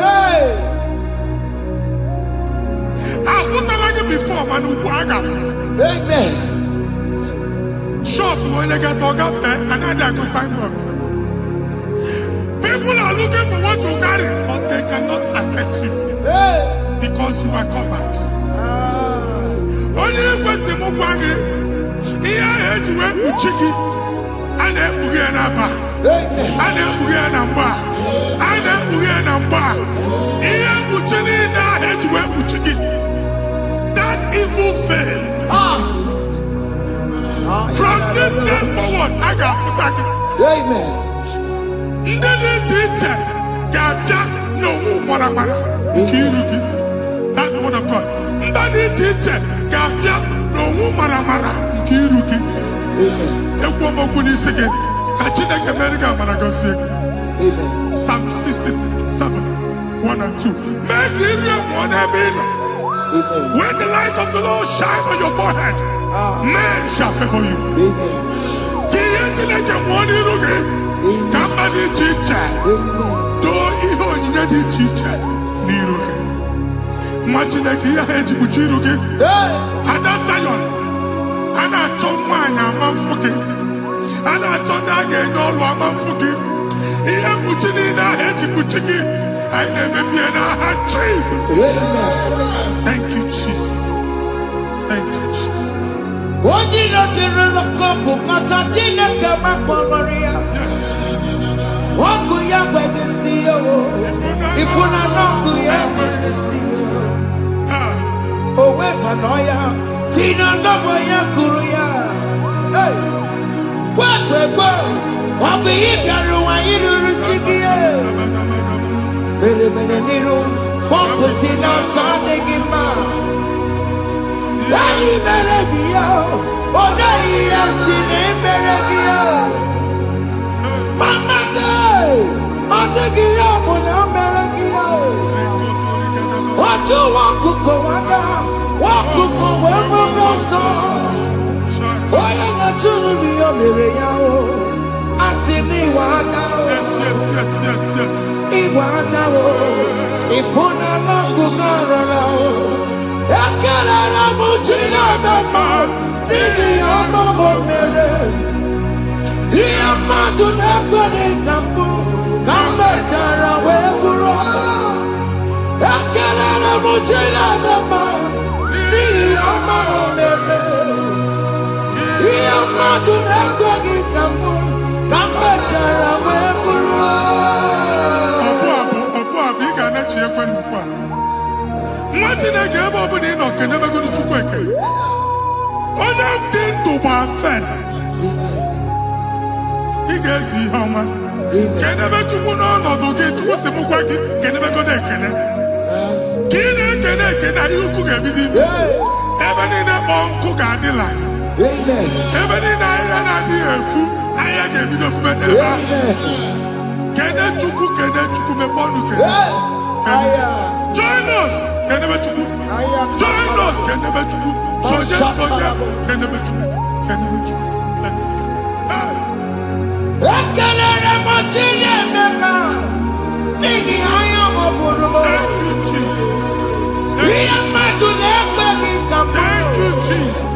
Afụtala gị before mana ugbu a ga-afụta. Amen. Shop onye ga-eto gafee anaghị agụ signboard. People are looking for what you carry, but they cannot access you because you are covered. Onye kwesị m gwa gị ihe ahụ eji wee kpuchi gị, a na-ekpughe ya n'aba, a na-ekpughe ya na mgba, a na-ekpughe ya na mgba. Ihe mkpuchi niile ahụ eji wee kpuchi gị, that evil veil. From this day forward, a ga-afụta gị. Amen. Ndị dị iche iche ga-abịa n'onwe maramara nke iru gị. That's the word of God. Ndị dị iche iche ga-abịa n'onwe maramara nke iru gị. Ekwu okwu n'isi gị ka Chineke mere gị amara gọzie gị. Psalm 67, 1 and 2. Mee ka iru ya mụọ n'ebe ị nọ. When the light of the Lord shine on your forehead, men shall favor you. Ka ihe Chineke mụọ n'iru gị. Ka mba dị iche iche doo ihe onyinye dị iche iche n'iru gị. Nwa Chineke ihe ha eji kpuchi iru gị. Ada Zion, a na-achọ nwaanyị ama mfụ gị, a na-achọ ndị a ga-enye ọlụ ama mfụ gị. Ihe mkpuchi niile ahụ eji kpuchi gị, anyị na-emebi ya n'aha Jesus. Thank you, Jesus. Thank you, Jesus. Onye na-ejere n'ọkụ mata Chineke makpọrọ ya. Ọkụ ya gbedesi ya o. Ifuna n'ọkụ ya gbedesi ya. O wepụnọ ya. Si na ndọbọ ya kụrụ ya. Gwagbegbo. Ọ bụ ihe bịara ụwa iruru chi gị ya. Mere n'iru. Pọmpụti n'ọsọ adịghị mma. Anyị mere bi ya. Ọ naghị ya si na emere gị ya. Mama day, adịghị ya bụ na mere gị ya. Otu nwakuku nwada, nwakuku wee bụrụ ọsọ. Onye na-achụrụ m ya mere ya o. Asị m iwe ada o. Iwe ada o. Ịfụnanya ngụgụ arara o. Ekelere m Chineke ma n'ihi ya ọmụmụ mere. Ihe mmadụ na-ekwere ka mbụ ka m mechara wee bụrụ. Ekelere m Chineke ma n'ihi ya ọmụmụ mere. Ihe mmadụ na-ekweghị ka mbụ ka m mechara wee bụrụ. Ọbụ abụ ị ga-anachi ekwe n'ukwu a. Nwa Chineke ebe ọ bụla ị nọ kenebegoro Chukwu ekele. Onye dị ndụ gba fes. Ị ga-ezi ihe ọma. Kenebe Chukwu n'ọnọdụ gị, Chukwu si m gwa gị kenebegoro ekele. Kine kene yuku gebidi. Ebe ni na onku gadila. Amen. Ebe ni na ya na di efu. Aya gebido fubede. Amen. Kene chuku me bonu kene. Join us. Kene be chuku. Join us. Kene be chuku. Soja kene be chuku. Kene be chuku. Thank you, Jesus. Thank you, Jesus.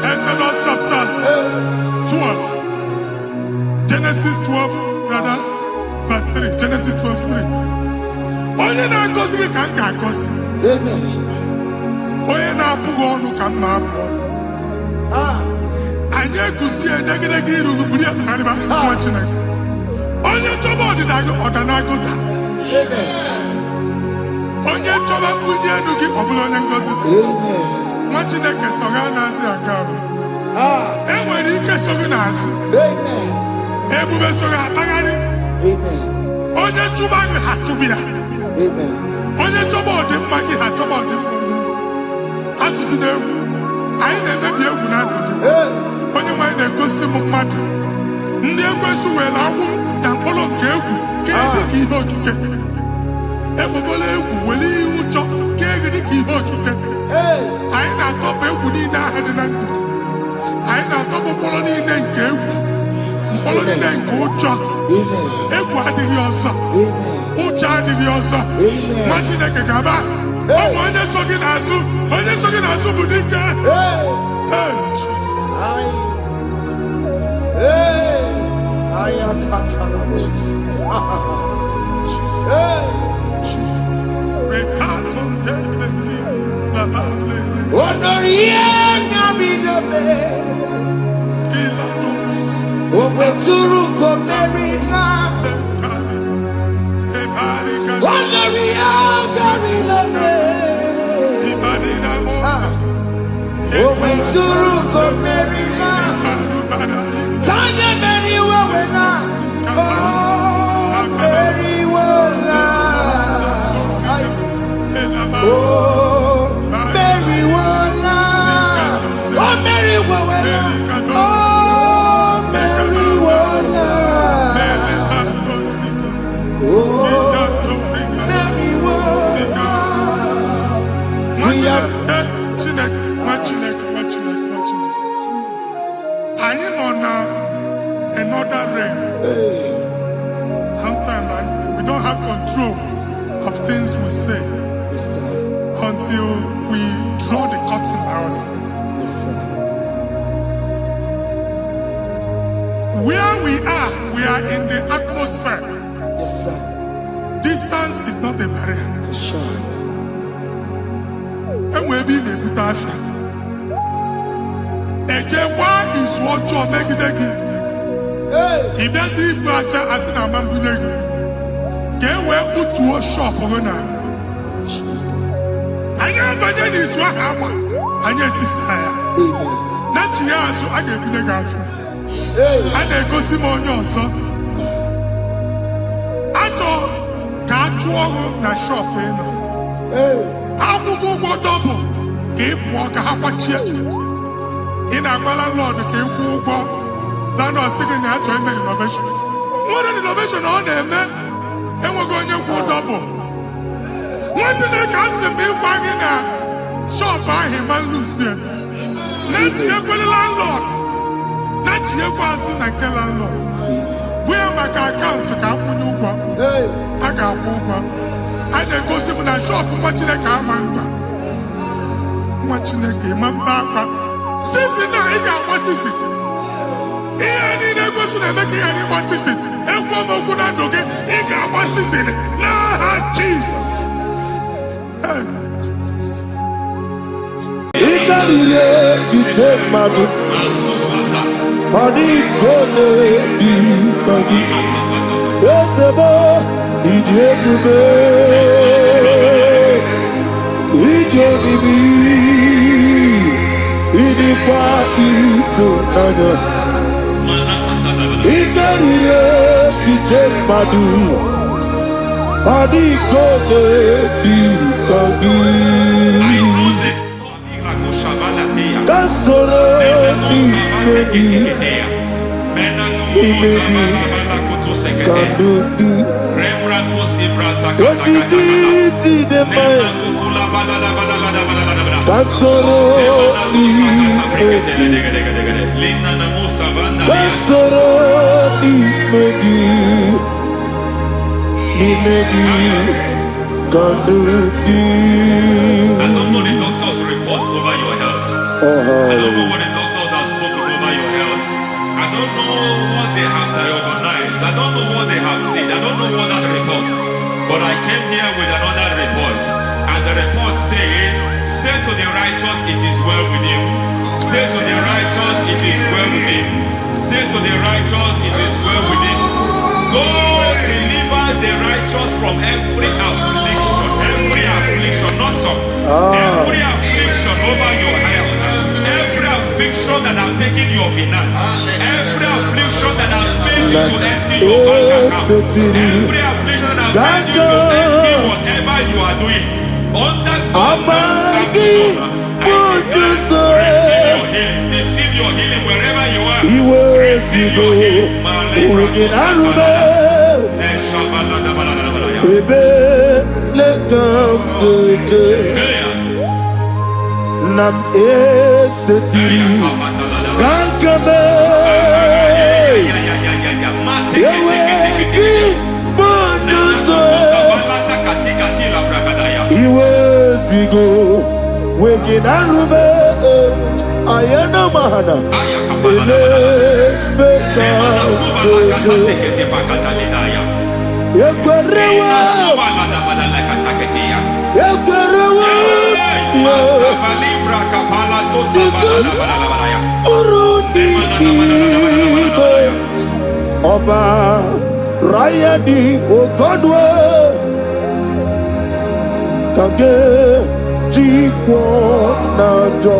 Exodus chapter 12. Genesis 12, rather, verse 3. Genesis 12, 3. Onye na-agozi gị ka m ga-agozi. Onye na-abụghị ọnụ ka m na-abụ ọnụ. Anyị eguzie negedege iru buru ya karịba nwa Chineke. Onye chọba ọdịda gị ọdanagoda. Onye chọba mbunye elu gị ọ bụla onye ngozi dị. Nwa Chineke so ga na-azị aga arụ. E nwere ike so gị n'azụ. Ebube so ga akpagharị. Onye chụba gị ha chụbụ ya. Onye chọba ọdịmma gị ha chọba ọdịmma onye. Atụzina egwu. Anyị na-emebi egwu na ndụ gị. Onye nwanyị na-egosi m mmadụ. Ndị ekwensu were agbụ na mkpụrụ nke egwu kee dị ka ihe okike. Egbebola egwu were ihe ụjọ kee dị ka ihe okike. Anyị na-atọpụ egwu niile ahụ dị na ndụ gị. Anyị na-atọpụ mkpụrụ niile nke egwu. Mkpụrụ niile nke ụjọ. Egwu adịghị ọzọ. Ụjọ adịghị ọzọ. Nwa Chineke gaba. Ọnwụ onye so gị n'azụ. Onye so gị n'azụ bụ dike. Another realm. Sometimes we don't have control of things we say until we draw the curtain by ourselves. Where we are in the atmosphere. Distance is not a barrier. For sure. And we'll be in a butafia. Ejekwa is what you make it again. If there's a butafia as an amambuneg, get where put to a shop or not. I never did this one. I get this higher. Not here, so I get the girlfriend. And they go Simon also. I thought, can't you na shop, you know? I will go double. Keep walk a half a chair. In a landlord, keep walk. Landlord singing that to make innovation. What an innovation on there, man. And we're going to go double. What did they cast me wagging at? Shop by him and Lucia. Let you go the landlord. Let you go as soon as the landlord. Where my account to come when you go? I got one. I then go see when I shop watching a car man. Watching a game and back. Since now, I got what's this? Jesus. To take my book, body go be cogi. Yes, a boy, he did the bed. He did the bee. He did party so nana. He carried it to take my book, body go be cogi. Kasoro imegi kandudu ojiji de mai kasoro imegi kandudu. I don't know the doctor's report over your health. I don't know what the doctors have spoken over your health. I don't know what they have diagnosed. I don't know what they have said. I don't know what that report. But I came here with another report. And the report said, say to the righteous, it is well with him. Say to the righteous, it is well with him. Say to the righteous, it is well with him. God delivers the righteous from every affliction. Every affliction, not some. Every affliction over your health. Every affliction that have taken your finance. Every affliction that have made you to empty your bank account. Every affliction that have made you to empty whatever you are doing. Under God's receive your healing wherever you are. Receive your healing. Nam eseti kankame yeweki monoso iwezigo weginarube ayana mahana ele beka yekwerewa Jesus Urundi Oba Rayadi Okodwe Kage Jikwo Najo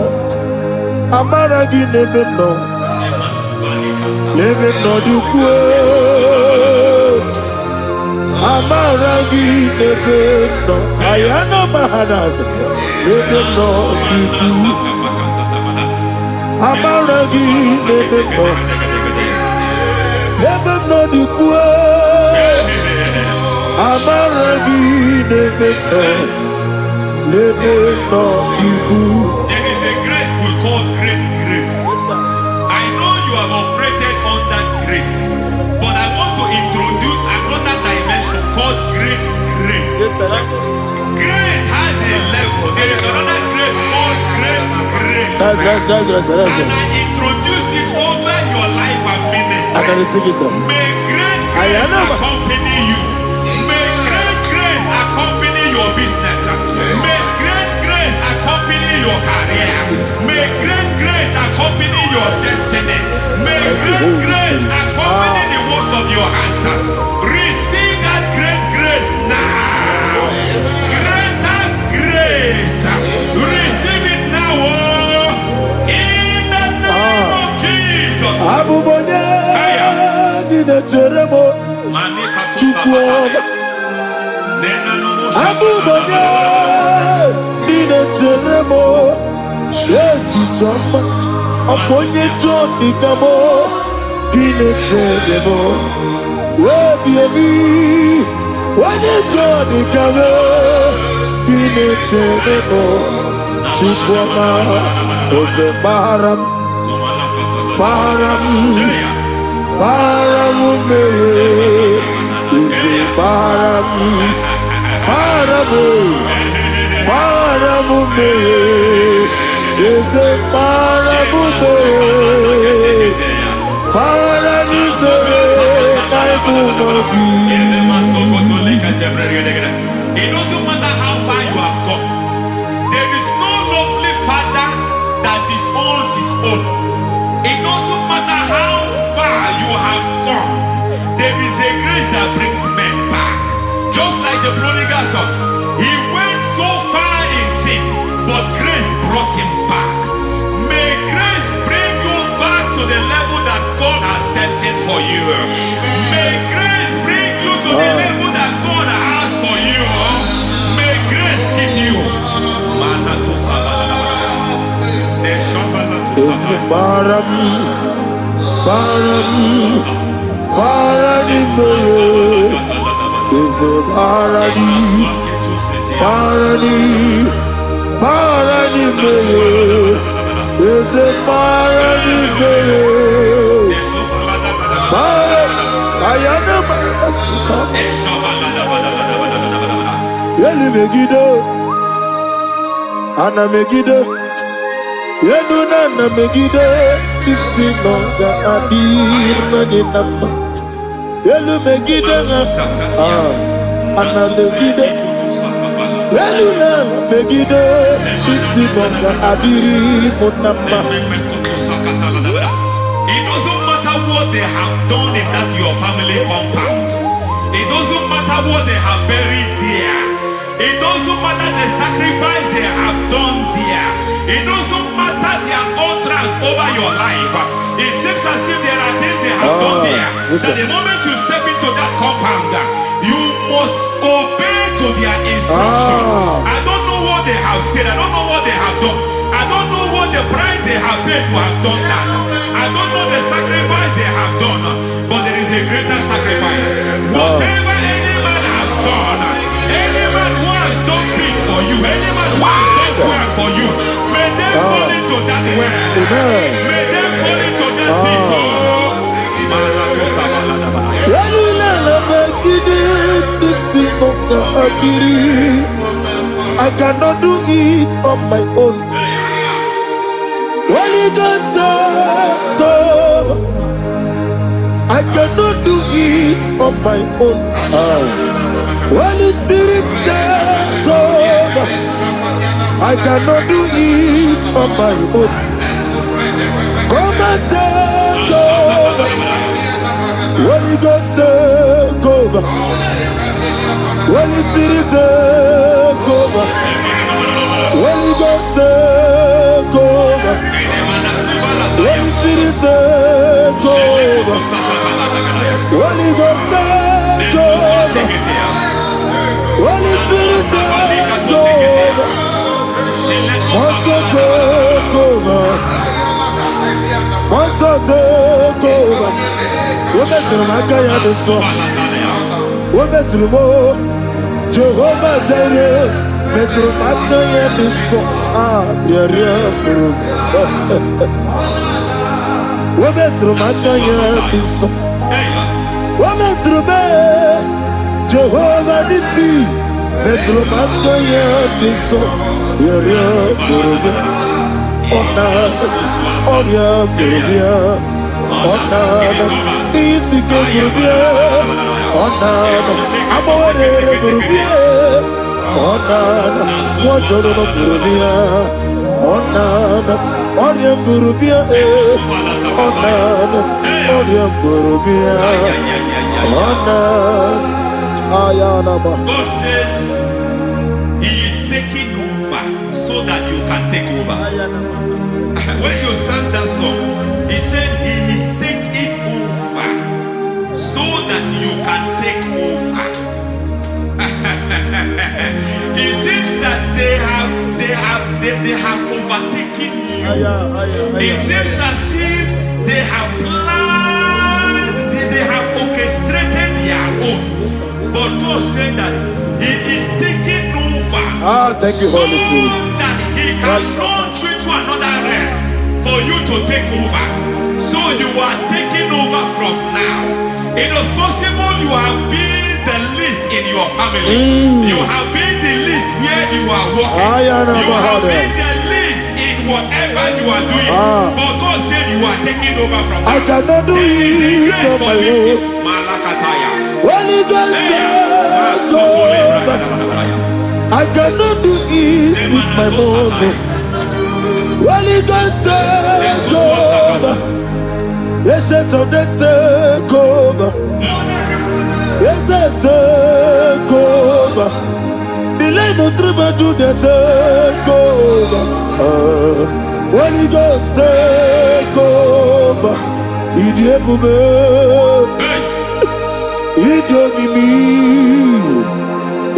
Amaragi Nebeno Nebeno Dukwe Amaragi Nebeno Ayana Mahanas Nebeno Dukwe Amaragi Nebeno Dukwe Amaragi Nebeno Dukwe. There is a grace we call great grace. I know you have operated under grace, but I want to introduce another dimension called great grace. Grace has a level. There is another grace called great grace. That's and I introduce it over your life and ministry. May great grace accompany you. May great grace accompany your business. May great grace accompany your career. May great grace accompany your destiny. May great grace accompany the works of your hands. Receive that great grace now. Greater grace. Receive it now. In the name of Jesus. Abubonye Nina Teremo Chukwoba Abubonye Nina Teremo Eti Choma Aponye Choni Kamo Nina Teremo Webi Wane Choni Kamo Nina Teremo Chukwoba Ose Baharam Baharam Paramume, Isi paramume, paramume, Isi paramume, It doesn't matter how far you have gone. There is no lovely father that disowns his own. It doesn't matter how far you have gone. There is a grace that brings men back. Just like the prodigal son. He went so far in sin, but grace brought him back. May grace bring you back to the level that God has destined for you. May grace bring you to the level that God has for you. May grace give you. Ana Megiddo, Yenuna na Megiddo, Isinonga Adirna ni Nama. Yelu Megiddo, Ana Megiddo, Yenuna na Megiddo, Isinonga Adirna Nama. It doesn't matter what they have done in that your family compound. It doesn't matter what they have buried there. It doesn't matter the sacrifice they have done there. It doesn't matter their utterance over your life. It seems as if there are things they have done there. That the moment you step into that compound, you must obey to their instruction. I don't know what they have said. I don't know what they have done. I don't know what the price they have paid to have done that. I don't know the sacrifice they have done. But there is a greater sacrifice. Whatever any man has done, any man who has done big for you, any man who has done well for you, may they fall into that well. May they fall into that pit. I cannot do it on my own. Holy Ghost, I cannot do it on my own. Holy Spirit, take over. I cannot do it on my own. Come and take over. Holy Ghost, take over. Holy Spirit, take over. Holy Ghost, take over. Holy Spirit, take over. Holy Ghost, take over. Holy Spirit, take over. Also take over. Also take over. Women to my guy the song. Women to more. Jehovah Jireh. Metro Mataya the song. Women to my guy the song. Women to me. Jehovah Nissi. Metro Mataya the song. God says He is taking over so that you can take over. When you sang that song, He said He is taking over so that you can take over. It seems that they have overtaken you. It seems as if they have planned, they have orchestrated their own. But God said that He is taking over. Thank you, Holy Spirit. So that He can launch you to another realm for you to take over. So you are taking over from now. It is possible you have been the least in your family. You have been the least where you are working. You have been the least in whatever you are doing, but God said you are taking over from I cannot do it on my own. Holy Ghost, take over. I cannot do it with my muscle. Holy Ghost, take over. Yes, it's on this take over. Yes, it's take over. Delay no trouble to the take over. Holy Ghost, take over. Idiebube, idiomimi,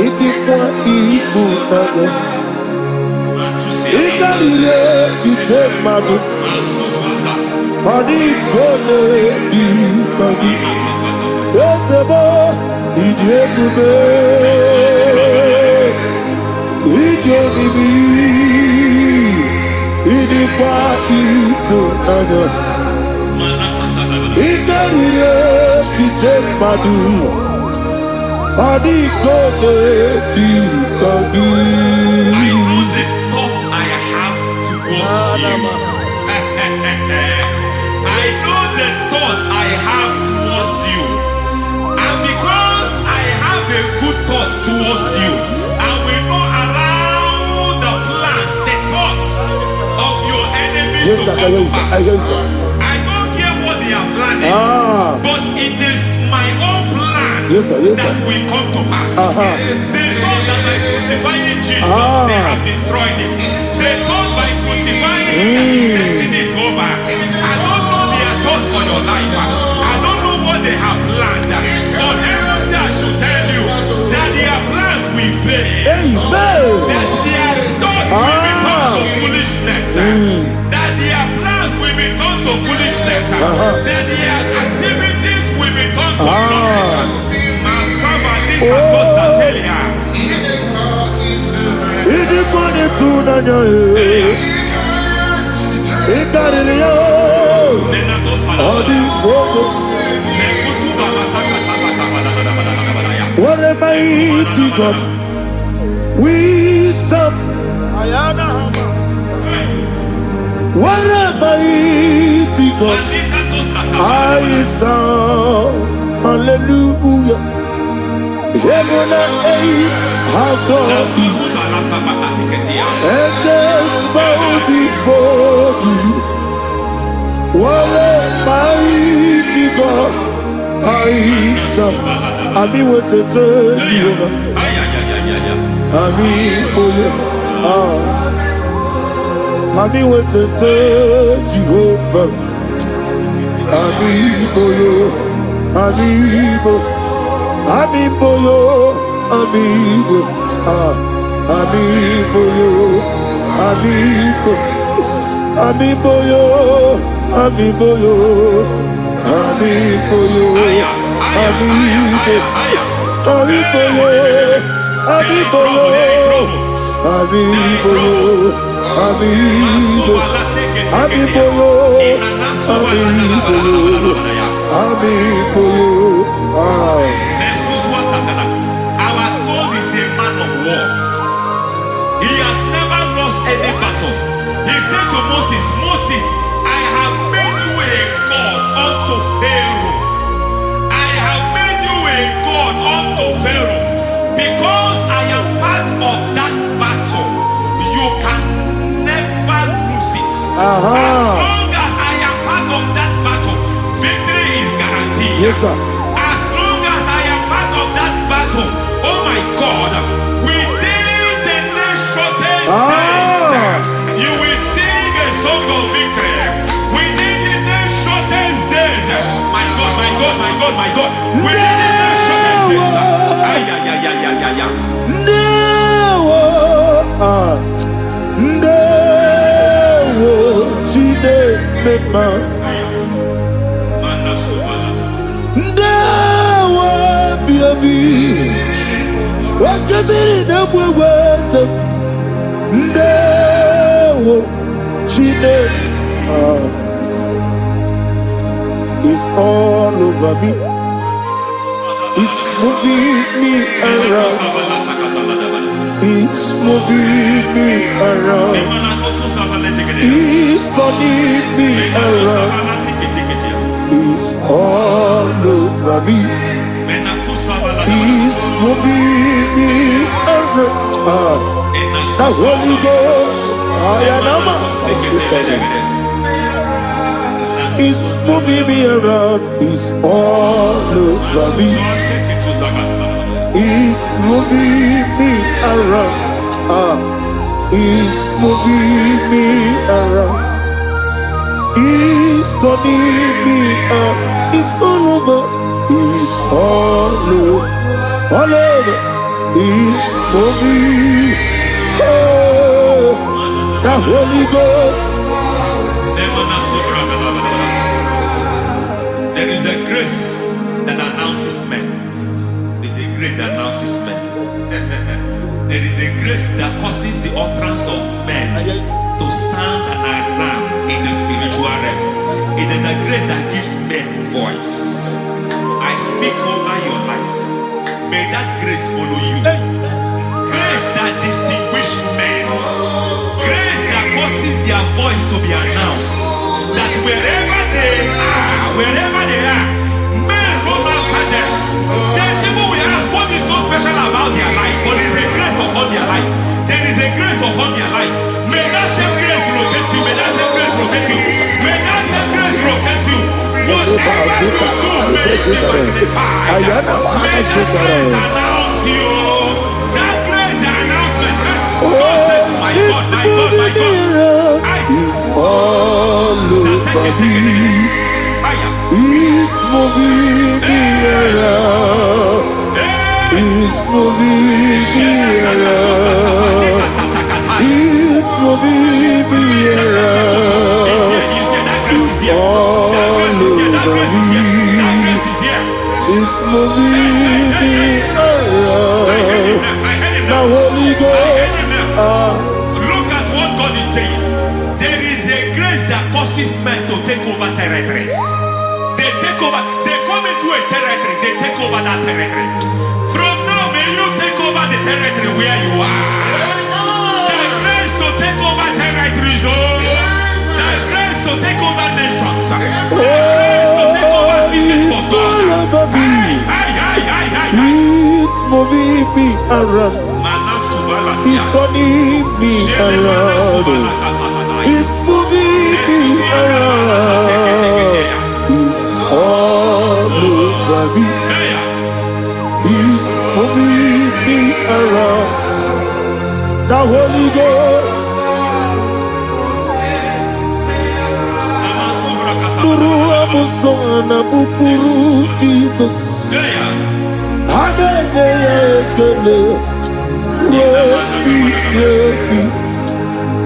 idikwa ifunade. Ikarire tutemadu. Body gone di kadi. Yesebo, idiebube, idiomimi, idikwa ifunade. Ikarire tutemadu. Body gone di kadi. I know the thoughts I have towards you. I know the thoughts I have towards you. And because I have a good thought towards you, I will not allow the plans, the thoughts of your enemies to come to pass. I don't care what they are planning, but it is my own plan that will come to pass. They thought that by crucifying Jesus, they have destroyed him. They thought by crucifying him that his destiny is over. I don't know their thoughts for your life. I don't know what they have planned. But heaven says I should tell you that their plans will fail. That their thoughts will be turned to foolishness. That their plans will be turned to foolishness. That their activities will be turned to nothing. What a mighty God we serve. What a mighty God I serve. Hallelujah. Heaven and earth have done it. Angels bow before you. What a mighty God I serve. I mean what to tell you. I mean what to tell you. Our God is a man of war. He has never lost any battle. He said to Moses, Moses, I have made you a God unto Pharaoh. I have made you a God unto Pharaoh. Because I am part of that battle, you can never lose it. As long as I am part of that battle, victory is guaranteed. Yes, sir. As long as I am part of that battle, oh my God, within the next shortest days, you will sing a song of victory. Within the next shortest days, my God, my God, my God, my God, within the next shortest It's all over me. He's moving me around. He's moving me around. He's turning me around. He's all over me. He's moving me around. The Holy Ghost, He's moving me around. He's all over me. He's moving me around. He's moving me around. He's turning me up. He's all over. He's all over. All over. He's moving. Oh, the Holy Ghost. There is a grace that announces men. There is a grace that announces men. There is a grace that causes the utterance of men to sound an alarm in the spiritual realm. It is a grace that gives men voice. I speak over your life. May that grace follow you. Grace that distinguishes men. Grace that causes their voice to be announced. That wherever they are, men from our Shatters, then people will ask what is so special about their life. But there is a grace upon their life. There is a grace upon their life. May that same grace locate you. May that same grace locate you. May that same grace locate you. Whatever you do, may it be magnified. May that grace announce you. That grace, the announcement. God says, my God, my God, my God. He's all over me. He's moving me around. He's moving me around. He's moving me around. He's all over me. He's moving me around. The Holy Ghost. Look at what God is saying. There is a grace that causes men to take over territory. They take over. They come into a territory. They take over that territory. From now, may you take over the territory where you are. The grace to take over territories. The grace to take over nations. The grace to take over cities for God. He's moving me around. He's turning me around. He's moving me around. He's all over me. He's moving me around. The Holy Ghost. Nuru amusona bukuru Jesus. Hanene ekele.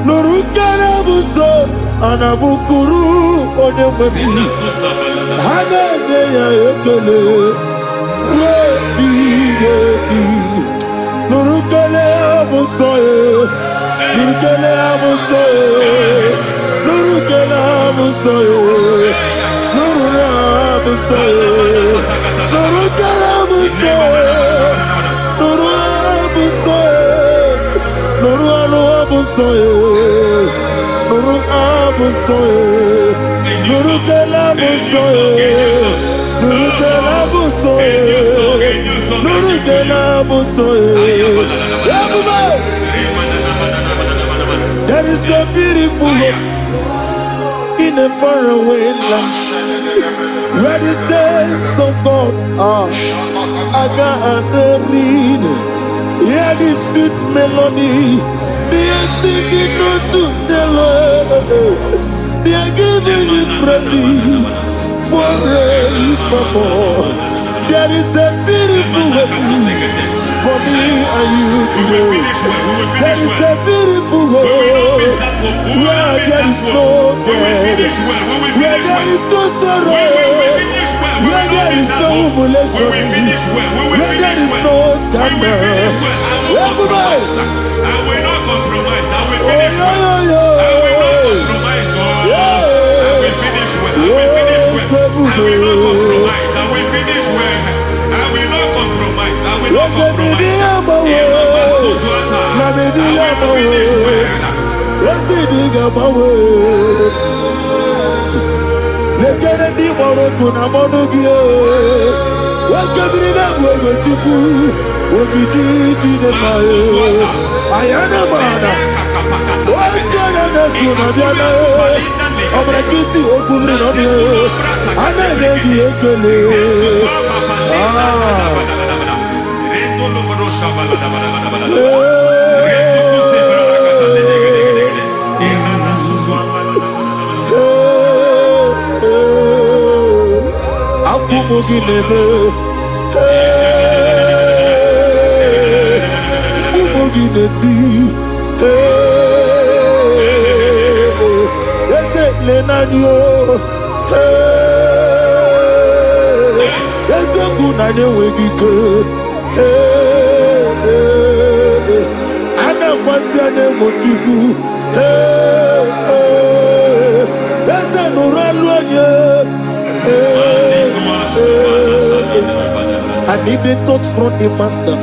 Nurukana buso anabukuru onememi hanene ya ekele nurukana buso nurukana buso nurukana buso nurukana buso nurukana buso Nuru abusoye, nuru abusoye, nuru kelabusoye, nuru kelabusoye, nuru kelabusoye. There is a beautiful hope in a faraway land where the saints of God are. I got the readings. Hear the sweet melody. They are singing unto the Lord. They are giving you praise forevermore. There is a beautiful hope for me and you today. There is a beautiful hope where there is no death, where there is no sorrow, where there is no humiliation, where there is no scandal. I will not compromise. I will finish well. I will not compromise. I will finish well. I will finish well. I will not compromise. I will finish well. I will not I need the touch from the master.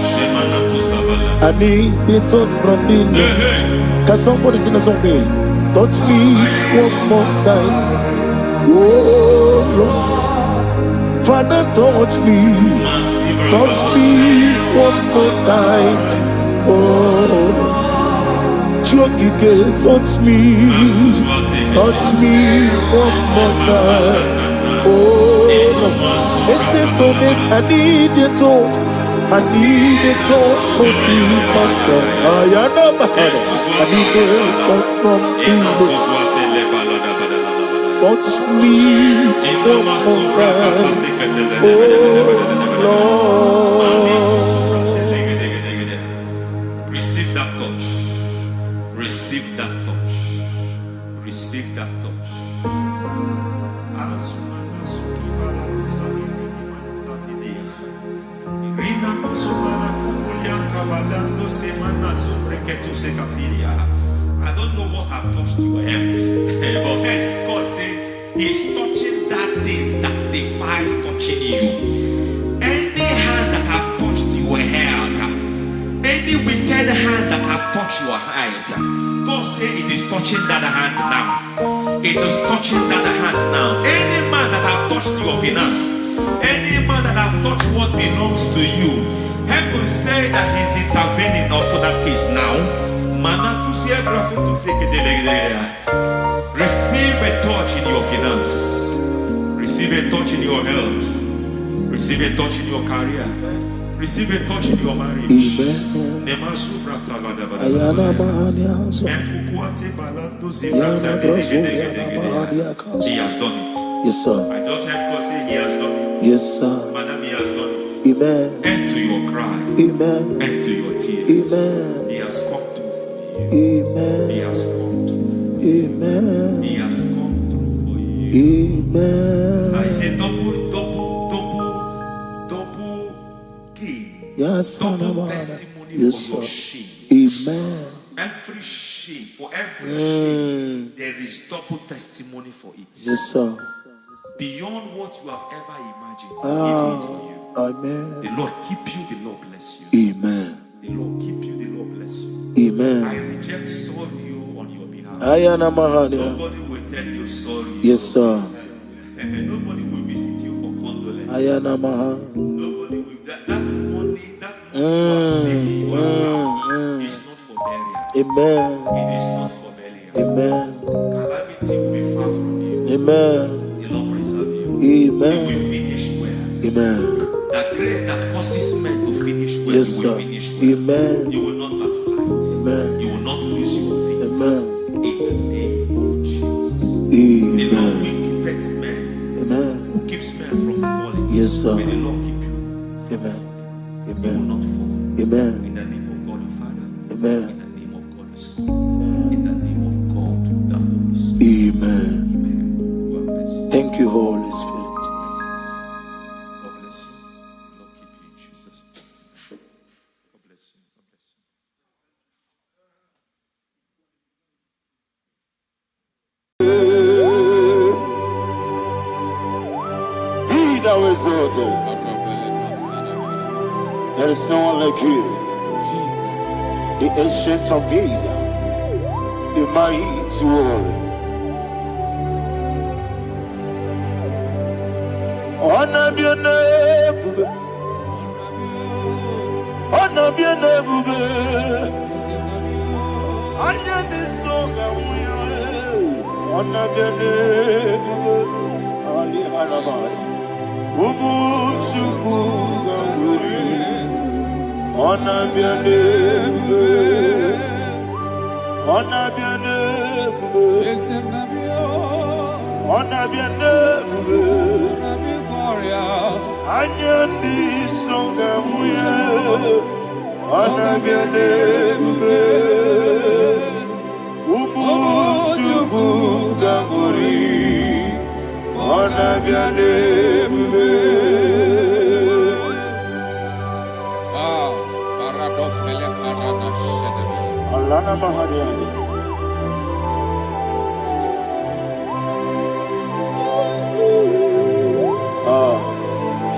I need the touch from the Lord. Can somebody sing a song here? Touch me one more time. Oh Lord. Father, touch me. Touch me one more time. Oh Lord. Touch me. Touch me one more time. Oh Lord. Listen to this, I need your touch. I need your touch from the master. I need your touch from the Lord. Touch me one more time. Oh Lord. Receive that touch. Receive that touch. Receive that touch. I don't know what I've touched your health, but hence God said He's touching that thing that defied touching you. Any hand that have touched your health, any wicked hand that have touched your health, God said it is touching that hand now. It is touching that hand now. Any man that have touched your finance, any man that have touched what belongs to you, heaven say that He's intervening for that case now. Receive a touch in your finance. Receive a touch in your health. Receive a touch in your career. Receive a touch in your marriage. Amen. He has done it. Yes, sir. I just heard God say He has done it. Yes, sir. Madam, He has done it. Amen. End to your cry. Amen. End to your tears. Amen. He has come through for you. Amen. He has come through for you. Amen. He has come through for you. Amen. I say double gain. Yes, double testimony yes, for your sir. shame. Amen. Every shame, for every shame, there is double testimony for it. Yes, sir. Beyond what you have ever imagined, He did it for you. Amen. The Lord keep you, the Lord bless you. Amen. The Lord keep you, the Lord bless you. Amen. I reject sorrow on your behalf. Nobody will tell you sorry. Yes, sir. And nobody will visit you for condolence. Nobody will. That money you have saved in your account is not for burial. Amen. It is not for burial. Amen. Calamity will be far from you. Amen. The Lord preserve you. Amen. You will finish well. Amen. The grace that causes men to finish well, yes, you will sir. finish well. Amen. You will not backslide. Amen. You will not lose your faith. Amen. In the name of Jesus. Amen. The Lord will keep men. Amen. Who keeps men from falling. Yes, sir. May the Lord keep you. Amen. Amen. You will not fall. Amen. In the name of God the Father. Amen. In the name of God the Son. Amen. In the name of God the Holy Spirit. Amen. Amen. God bless you. Thank you, Holy Spirit. God bless you. The Lord keep you in Jesus' name. God bless you. God bless you. Be thou exalted. There is no one like you. Jesus. The ancient of days, the mighty warrior. Honor be your name, honor be your name. Anya ni soga muya, honor be your name. Ali alabari, ubu chuku gamburi, honor be your name, honor be your name, honor be your name. Anya ni soga muya, honor be your name. Ubu chuku gamburi, honor be your name. Paradofele karana shedebe. Alana mahadiyazi.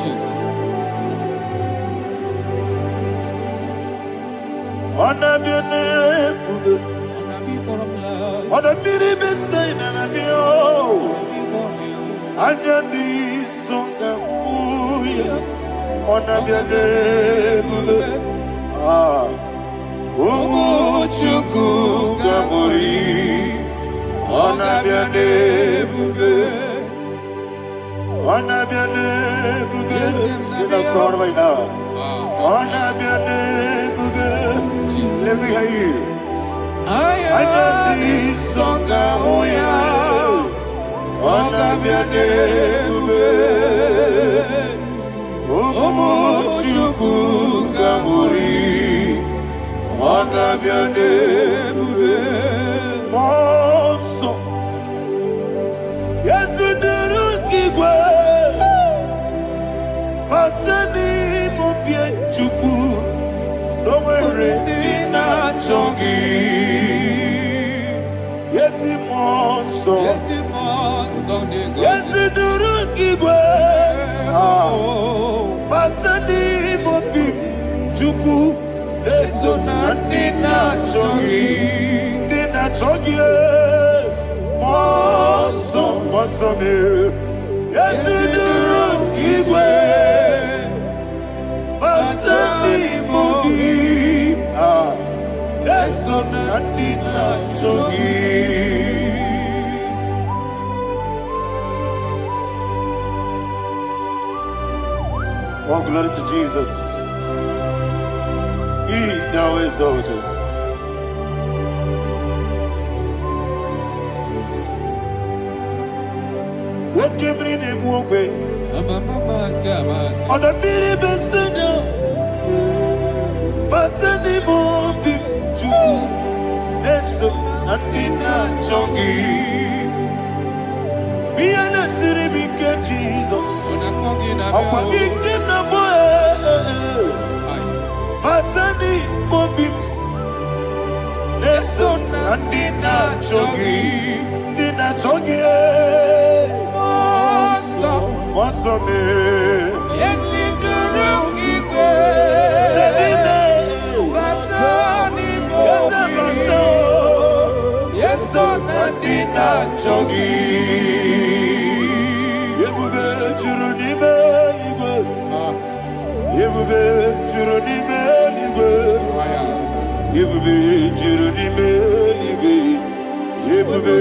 Jesus. Honor be your name. Honor be the same and be oh. Anya ni songa muya, honor be your name. Umu chuku gamburi, honor be your name. Honor be your name. Sing a song right now. Honor be your name. Let me hear you. Anya ni songa muya, honor be your name. Umu chuku gamburi, honor be your name. Monso, yes you do Matani mubie chuku, no mere nina chongi. Yesi monso, yesi duru kigwe. Matani mubie chuku, eso na nina chongi, nina chongi. Monso, monso me, yesi duru kigwe. Oh, glory to Jesus. He now is exalted. What came in him walk way? On the mini besina, but any more big Jew. That's so nothing not chongi. Be an city, be Jesus. I'm forgetting the boy. But any more big. That's so nothing not chongi. Did not chongi. What's up, man? Yes, in the room, yes, so Nadina Chogi. Yebube Juruni Beligwe. Yebube Juruni Beligwe. Yebube Juruni Beligwe. Yebube.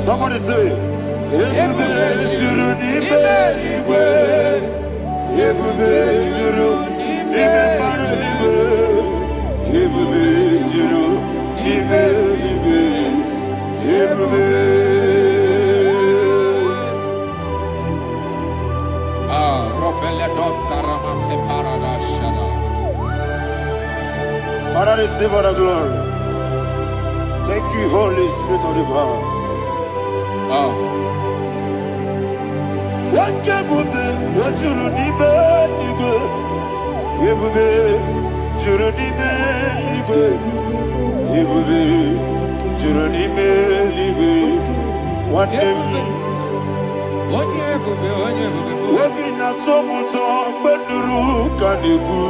Somebody say. Yebube Juruni Beligwe. Yebube Juruni Beligwe. Yebube Juruni Beligwe. Yebube. Father, receive all the glory. Thank you, Holy Spirit of divine. What can we do? What you need, baby? Yebube, Juruni Beligwe. Yebube, Juruni Beligwe. What Obi na tomuto beduru kaniku.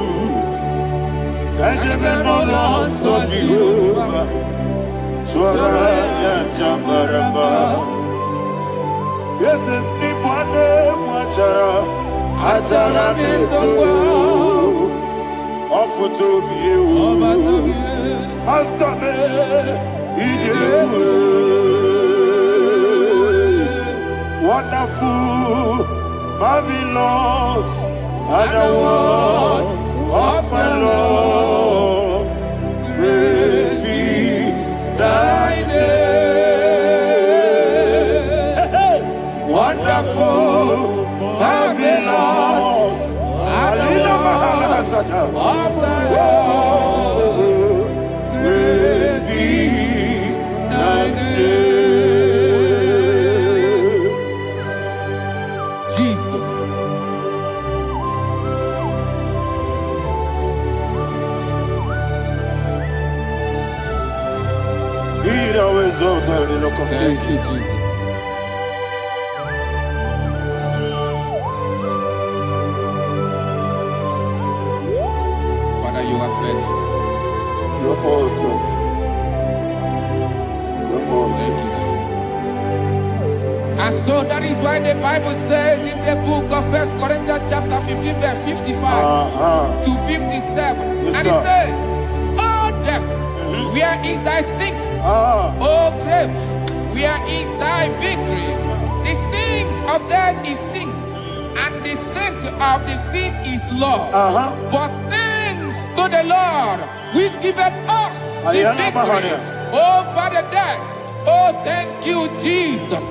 Kajebe no loso Jehovah. Swara ya jamaraba. Yese ni mwane mwachara. Atara neto. Ofuto biye. Astame. Ijewe. Wonderful, marvelous, and the words of my Lord. Praise be thy name. Wonderful, marvelous, and the words of my Lord. Praise be thy name. Thank you, Jesus. Father, you are faithful. You're awesome. You're awesome. Thank you, Jesus. And so that is why the Bible says in the book of 1 Corinthians chapter 15, verse 55 to 57. Yes, and it says, "Oh death, where is thy stings? Oh grave, where is thy victory? The stings of death is sin, and the strength of the sin is law. But thanks to the Lord, which giveth us the victory over the death." Oh, thank you, Jesus.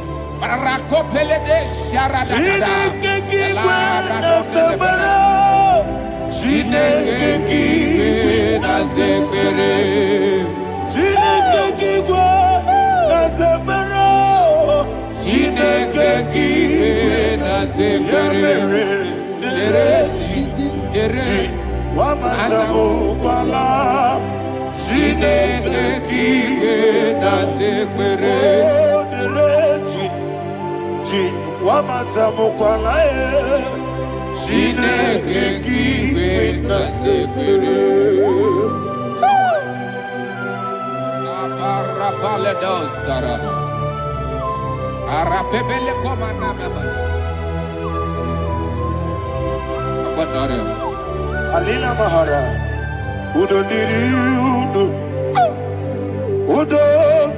Alina Mahara, Udo Diriudo, Udo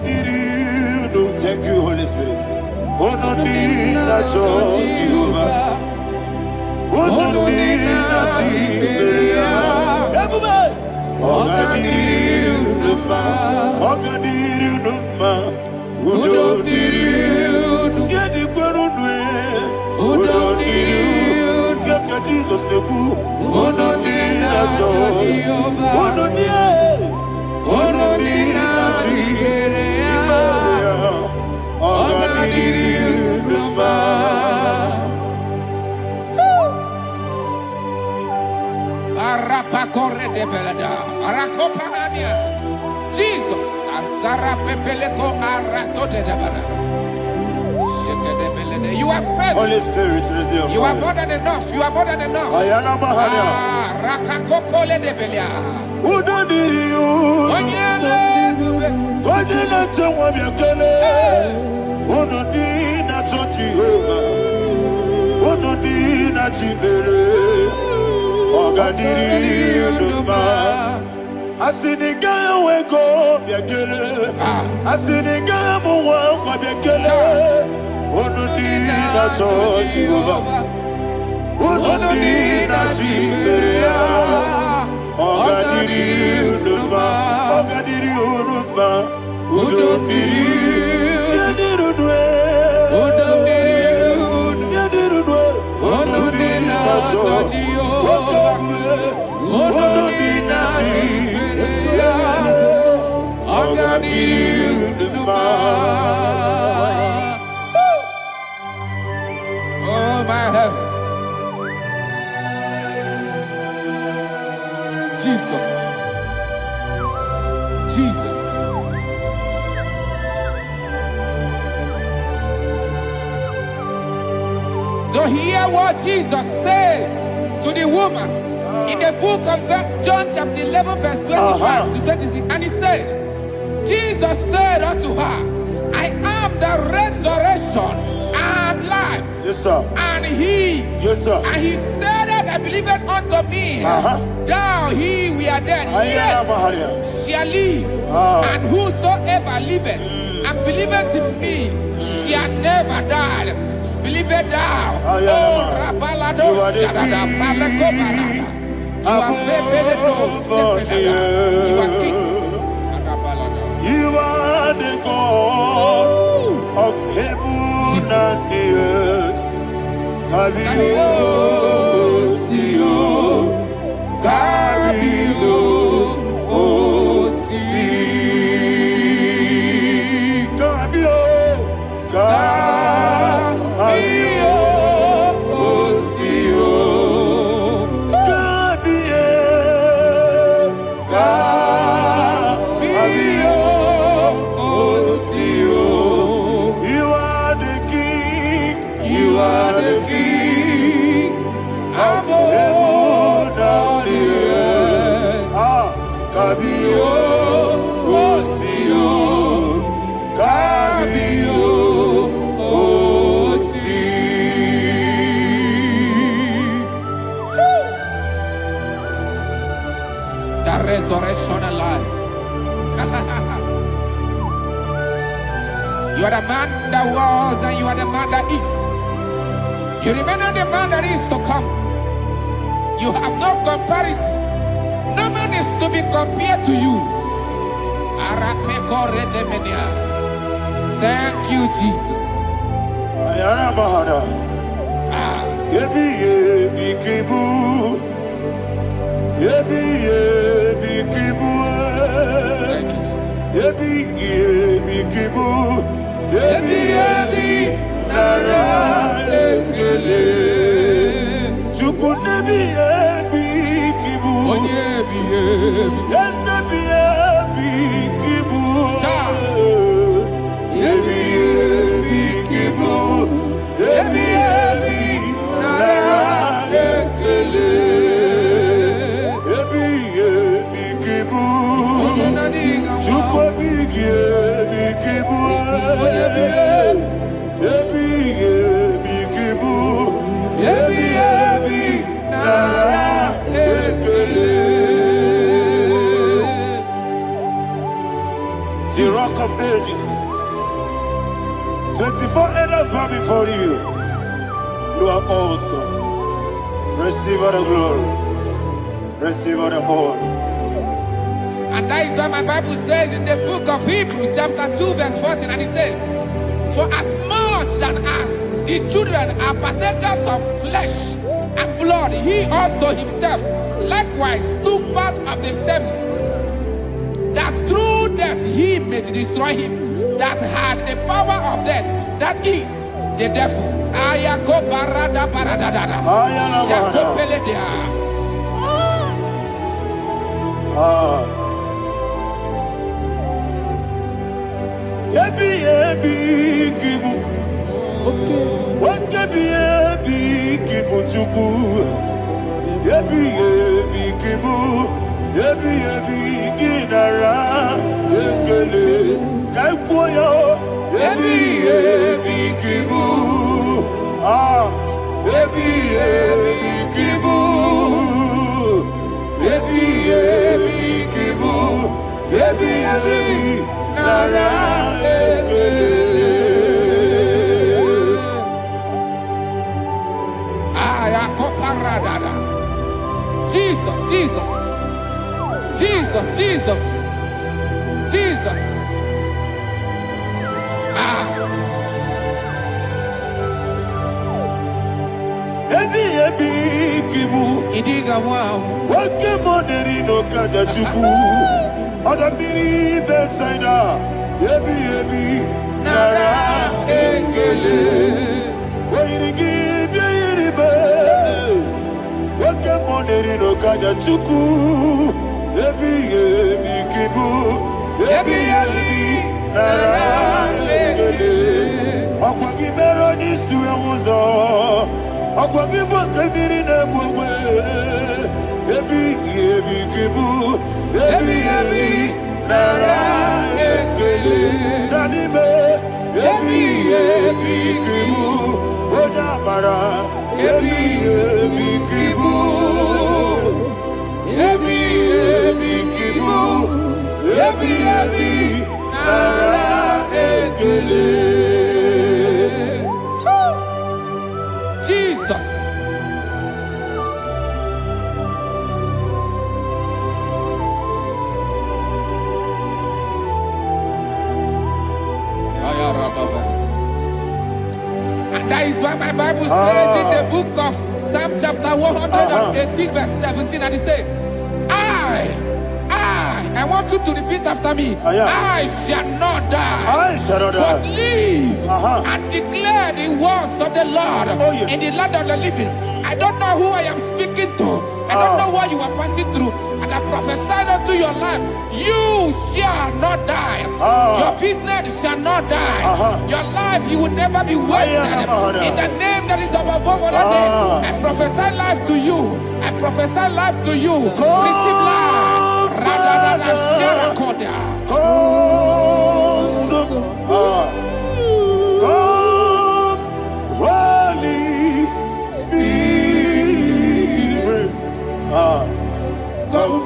Diriudo. Thank you, Holy Spirit. Udo Diriudo, Udo Jesus the cool. Jesus, Azara Pepeleko Arato de Dabara. You are faithful. Holy Spirit, receive. You are more than enough. You are more than enough. Ayana Mahania. Rakakokole de Belia. Udo Diriu. Onyele Tewa Biakele. Udo Dina Jehovah. Udo Dina Chibere. Ogadiri Uduma. Asinika weko Biakele. Asinika Mwa Biakele. Onodina Jehovah, Onodina Jiberia, Ogadiri Uduma, Ogadiri Uduma, Udumiri, Yadirudwe, Udumiri, Yadirudwe, Onodina Jehovah, Onodina Jiberia, Ogadiri Uduma. Oh, my heaven. Jesus. Jesus. to hear what Jesus said to the woman in the book of John chapter 11 verse 25 to 26. And he said, Jesus said unto her, I am the resurrection and life. Yes, sir. And he, yes, sir. And he said that I believed unto me, thou he we are dead, yet shall live. And whosoever liveth and believeth in me shall never die. Believe it thou. Oh, Rabalado, Shadada, Palako Barada. You are very, you are king. You are the God of heaven and the earth. Kabio, Sio, Kabio, Osi, Kabio, Kabio, Osio, Kabio, Kabio, Osio. You are the king. You are the king of heaven and the earth. Kabio, Osio, Kabio, Osi. The resurrection and life. You are the man that was and you are the man that is. You remain the man that is to come. You have no comparison. No man is to be compared to you. Thank you, Jesus. Yebi yebi kibu, yebi yebi kibu, Thank you, Jesus. yebi yebi kibu, yebi yebi nara ekele. Chuku nebi yebi kibu, Onyebi, yebi. yes nebi yebi kibu, yebi yebi kibu, yebi yebi nara ekele. Yebi yebi kibu, chuko bigi yebi kibu, yebi yebi kibu, yebi yebi nara ekele. The rock of ages, 24 elders bow before you. You are awesome. Receive all the glory. Receive all the honor. And that is what my Bible says in the book of Hebrews chapter 2 verse 14. And it said, for as much than as the children are partakers of flesh and blood, he also himself likewise took part of the same, that through death he may destroy him that had the power of death, that is the devil. Ayako parada paradadada. Shako peledea. Yebi yebi kibu, wakebi yebi kibu chuku. Yebi yebi kibu, yebi yebi ginara ekele. Kaikoyo, yebi yebi kibu, yebi yebi kibu, yebi yebi kibu, yebi yebi nara ekele. Ayakoparadada. Jesus, Jesus, Jesus, Jesus, Jesus. Yebi yebi kibu, Idiga wow. wake moneri no kaja chuku. Odamiri besaida, yebi yebi nara ekele. Wairigi biiribe, wake moneri no kaja chuku. Yebi yebi kibu, yebi yebi nara ekele. Okwagi bero ni suwe muzo, Akwagibo kebiri na bwewe. Ebi kibu. Ebi nara ekele. Nadibe. Ebi kibu. Odabara. Ebi kibu. Ebi kibu. Ebi nara ekele. Jesus. And that is why my Bible says in the book of Psalm chapter 118 verse 17, and it says, I want you to repeat after me. I shall not die, but live and declare the words of the Lord in the land of the living. I don't know who I am speaking to. I don't know what you are passing through. And I prophesy unto your life, you shall not die. Your business shall not die. Your life, you will never be wasted. In the name that is above all other name, I prophesy life to you. I prophesy life to you. Receive life. Radadada Sharakoda. Come, Holy Spirit. Come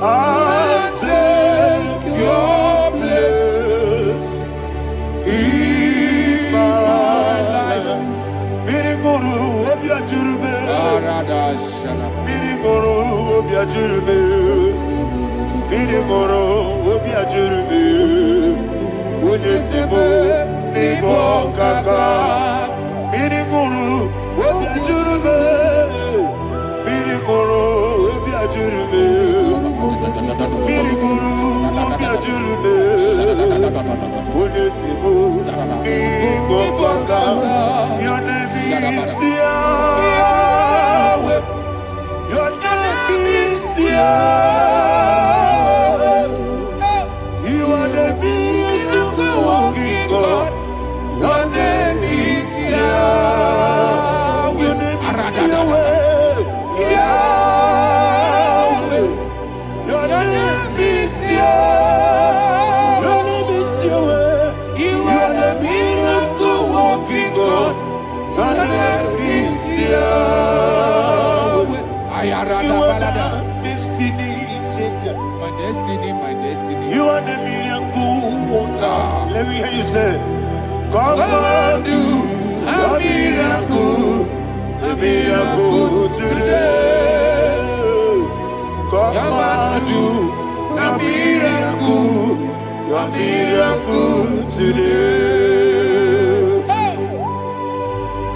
and take your place in my life. Miriguru obiajurube. Miriguru obiajurube. Miriguru obiajurube. Ujesibo ibo kaka. Miriguru obiajurube. Miriguru obiajurube. Miriguru obiajurube. Ujesibo ibo kaka. Your name is Yahweh. Your name is Yahweh. You are the miracle working God. Your name is Yahweh. Your name is Yahweh. Yahweh. Your name is Yahweh. Your name is Yahweh. You are the miracle working God. Your name is Yahweh. You are the destiny changer. My destiny. You are the miracle worker. Let me hear you say, come and do a miracle today. Come and do a miracle today.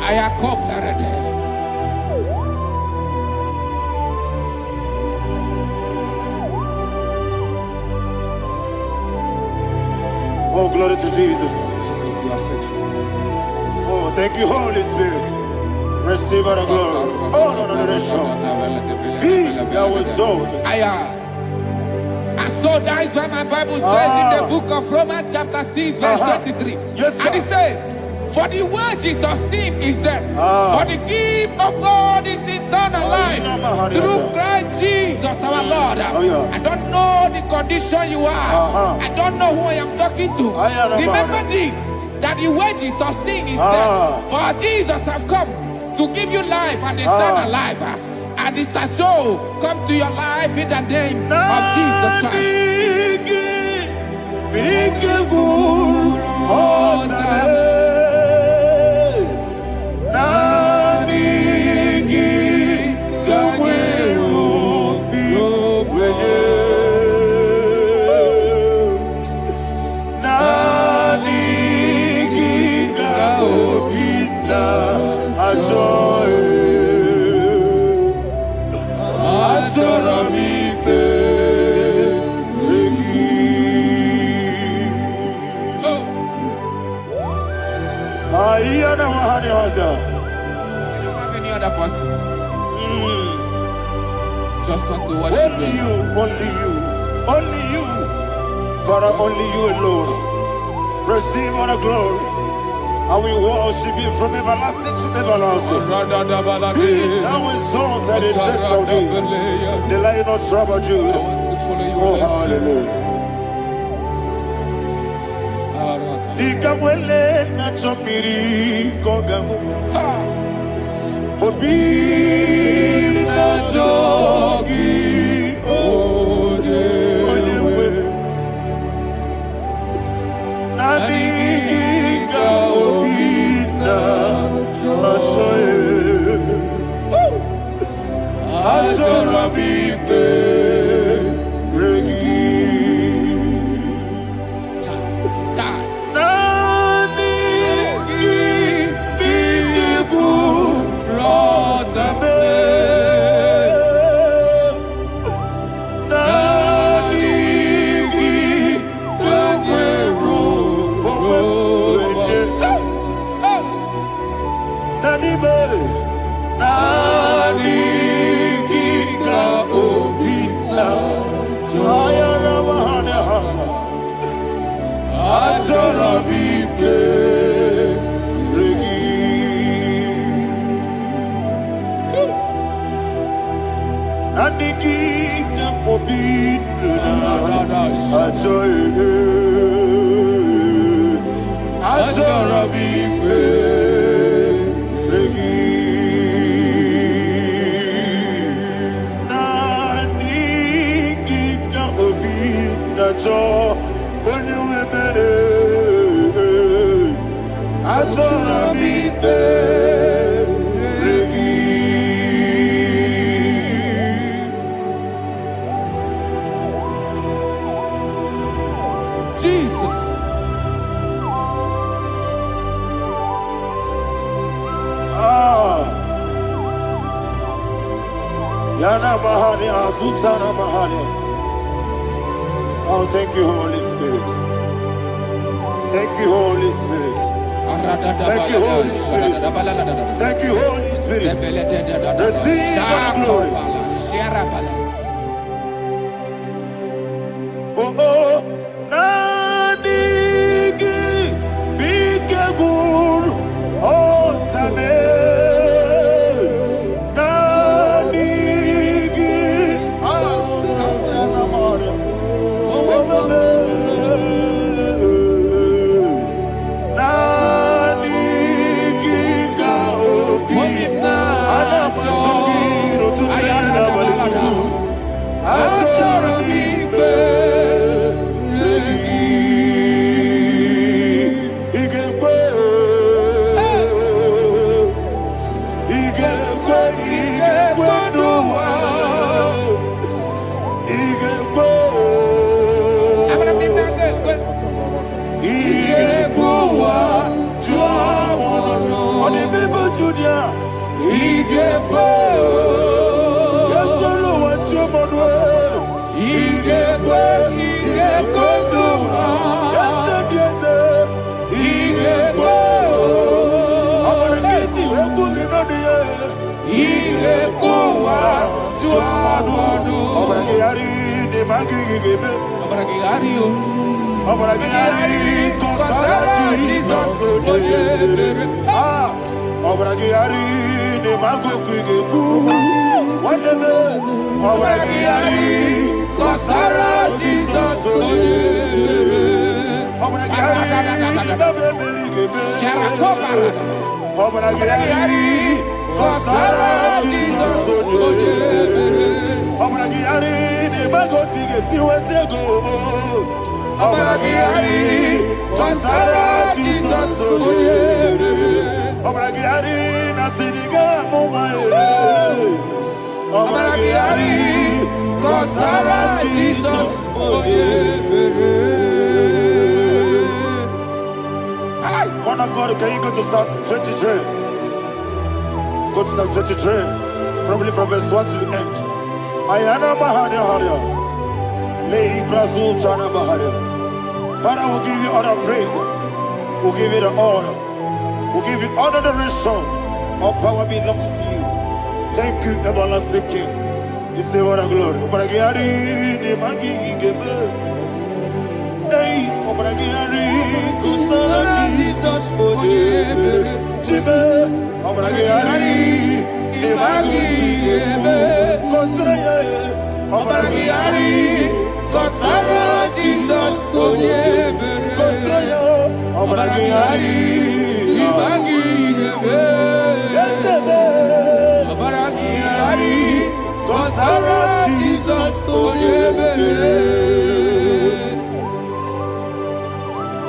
I am cooperative. Oh, glory to Jesus. Jesus, you are faithful. Oh, thank you, Holy Spirit. Receive our glory. Oh, no, He that was exalted. And so that is why my Bible says in the book of Romans chapter 6 verse 23. Yes, sir. And it says, for the wages of sin is death, but the gift of God is eternal life through Christ Jesus our Lord. I don't know the condition you are. I don't know who I am talking to. Remember this, that the wages of sin is death, but Jesus have come to give you life and eternal life. And this has so come to your life in the name of Jesus Christ. You don't have any other person. Just want to worship only you. Only you. Father, only you alone. Receive all the glory. I will worship you from everlasting to everlasting. Be thou exalted and set of thee. The Lion of Tribe of Judah. Oh, hallelujah. Ikamwele na chomiri kogamu. Obi na jogi onewe. Nani ka obi na choe. Azorabike regi. Oh, thank you, Holy Spirit. Thank you, Holy Spirit. Thank you, Holy Spirit. Thank you, Holy Spirit. Receive the glory. Oh, oh, Nadigi, Bigagul, oh, Tame. Man of God, can you go to Psalm 23? Go to Psalm 23, probably from verse 1 to the end. Ayana Mahania Haria. Lay Brazil Chana Mahania. Father, we'll give you all the praise. We'll give you the honor. We'll give you all the adoration. All power belongs to you. Thank you, everlasting King. You say what a glory. Hey, Obragiari, Kusara Jesus, Onyebere, Jibe, Obragiari, Ibagi, Kusara, Obragiari, Kusara Jesus, Onyebere, Kusara, Obragiari, Ibagi, Obragiari, Kusara Jesus, Onyebere.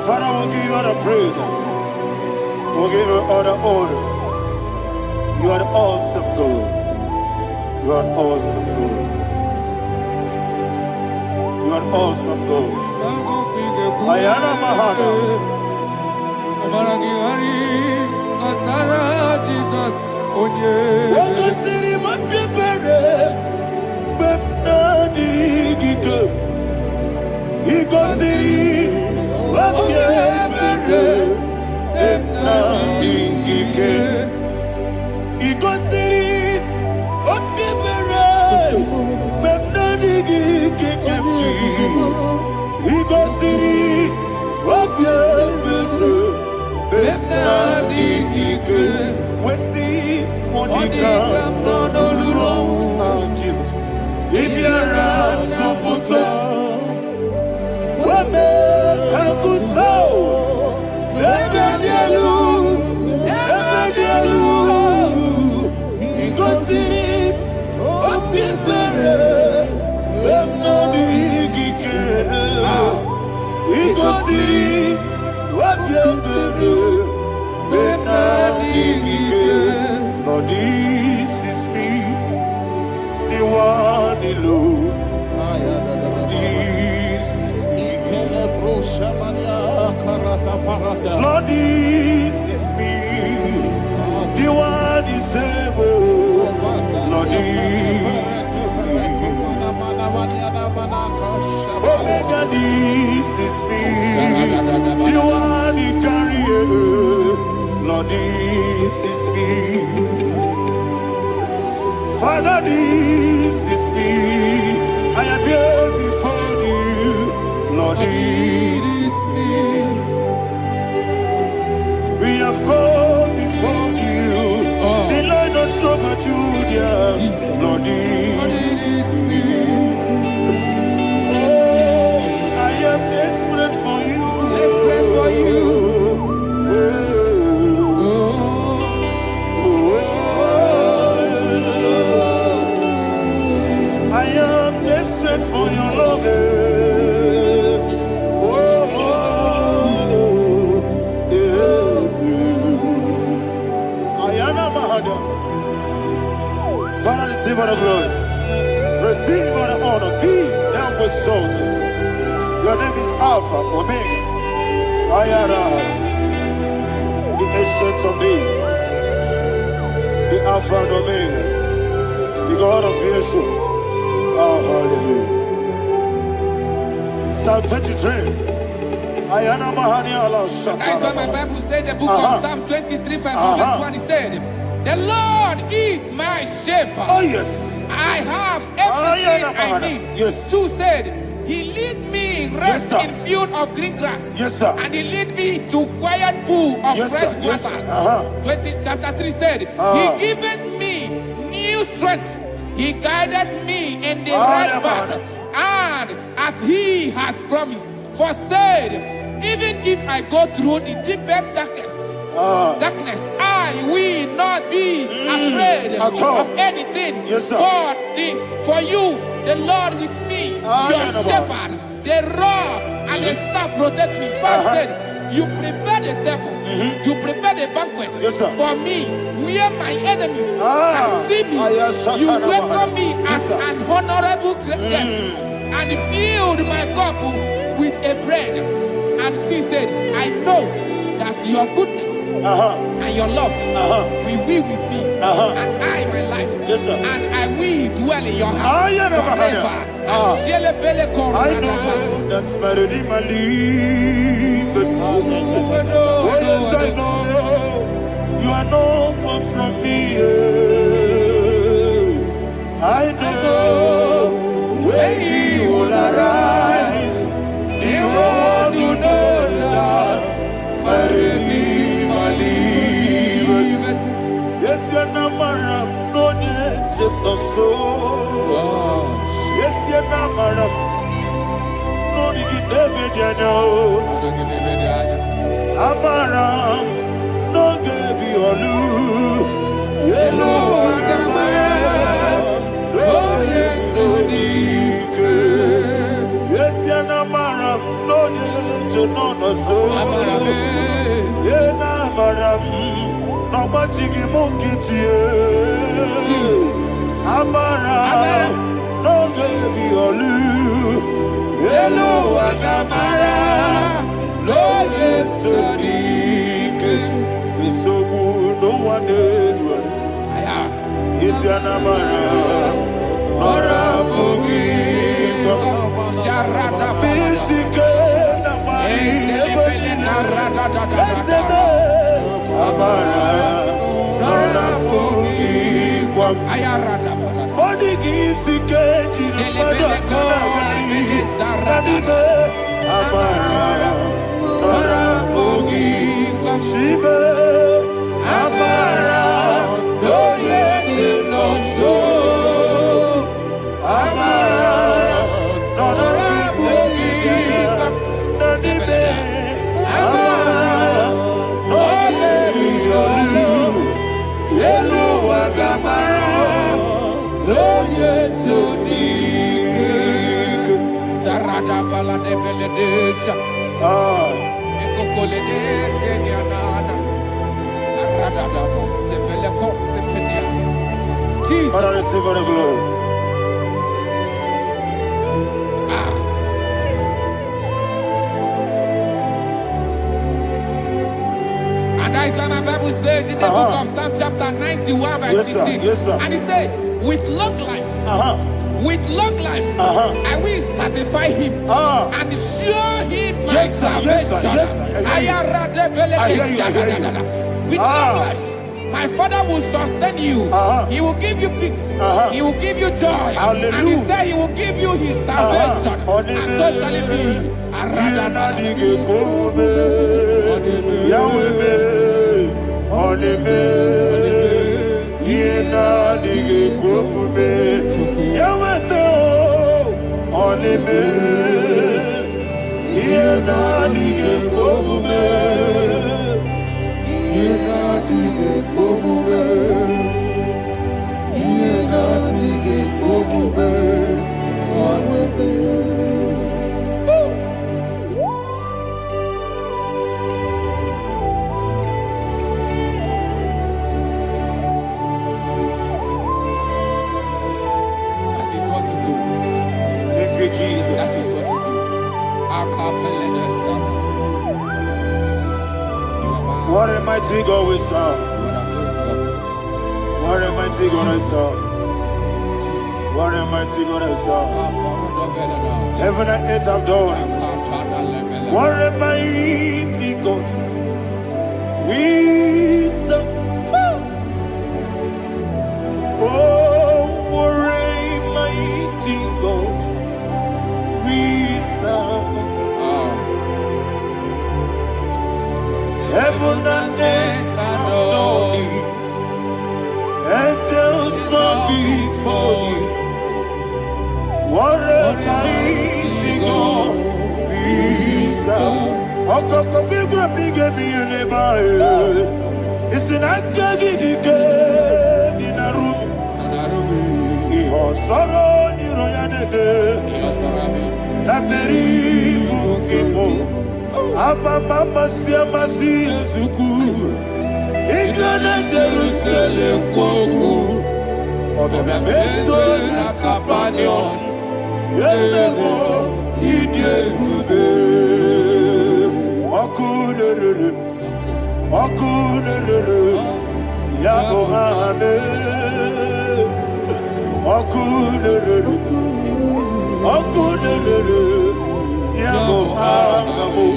Father, we'll give you all the praise. We'll give you all the honor. You are awesome God. You are awesome God. You are awesome God. Ayana Mahana. Jesus. Waka siri mapipere. Bepna digito. Iko siri. Wapyebere. Bepna digike. Iko siri. Wapyebere. Bepna digike. Iko siri. Wapyebere. Bepna digike. Wesi Monica. Oh, Jesus. Ibiara Soputo. Wame Kakuso. Ebedielu. Igosiri. Opipere. Bemnabigike. Igosiri. Opipere. Lord, this is me, the one alone. This is me. Lord, this is me, the one is able. Lord, this is me. Omega, this is me, the one he carries. Lord, this is me. Father, this is me. I am here before you. Lord, this is me. We have come before you. The Lord of Super Judah. Lord, this is me. Oh, I am desperate for you. Desperate for you. For your love, Ayana Mahada. Father, receive all the glory, receive all the honor. Be thou exalted. Your name is Alpha, Omega. Ayana, the ancient of days, the Alpha and Omega, the God of Yeshua. Oh, hallelujah. Psalm 23. Ayana Mahania Allah Shatters. That's what my Bible said, the book of Psalm 23, verse 1, he said, the Lord is my shepherd. Oh, yes. I have everything I need. Yes. 2 said, he lead me rest in field of green grass. Yes, sir. And he lead me to quiet pool of fresh waters. 20, chapter 3 said, he giveth me new strength. He guided me in the right path, and as he has promised, for said, even if I go through the deepest darkness, I will not be afraid of anything. Yes, for you, the Lord with me, your shepherd, the rod and the staff protect me. First said, you prepare the table, you prepare the banquet for me, where my enemies can see me. You welcome me as an honorable guest, and filled my cup with a bread. And she said, I know that your goodness and your love will be with me, and I, my life, and I will dwell in your house forever. I know that's better than my life. Oh, yes, I know you are not far from me. I know when he will arise, he will know. so. Yes, you're not madam. No, you get David, you know. Amaram, no, give you a loo. Yellow, oh, yes, so deep. Yes, you're not madam. No, you know, so. Yeah, madam. No, but you give monkey to you. Amara, no, give you a loo. Hello, Agamara, no, yet so deep. It's so good, no one did you. Is your Namara, or a boogie, Sharada, Pistica, Amara, or a boogie, Ayarada, Odigi, Sikeji, Amara, Nora Bogi, Shiba, Amara, no yet no so, Amara, Nora Bogi, Nadibe, Amara, no yet no Yellow Agamara, no yet so deep. Sarada Bala de Beledesha, Ecocolede, Seniana, Arada, Sepeleco, Sepenia. Jesus, Father, receive the glory. And that is what my Bible says in the book of Psalm chapter 91 verse 16. Yes, sir. And it says, with long life, with long life, I will satisfy him and show him my salvation. With long life, my Father will sustain you. He will give you peace. He will give you joy. Hallelujah. And he said he will give you his salvation. And so shall it be. Jesus. That is what you do. What a mighty God we serve. What a mighty God I serve. What a mighty God I serve. Heaven and earth have done it. What a mighty God we serve. Oh, what a mighty God we serve. Heaven and earth adore it. Angels bow before you. What a mighty God we serve. Okoko bibra bige bi eleba. It's an akagi dike dinarubi. Iho soro ni royanebe. Naberi bukipo. Ababa siamasi ezuku. Igrana Jerusalem kwoku. Obebe meso na kapanion. Yesebo idie gube. Okunere. Okunere. Yabo hame. Okunere. Okunere. Yabo hame.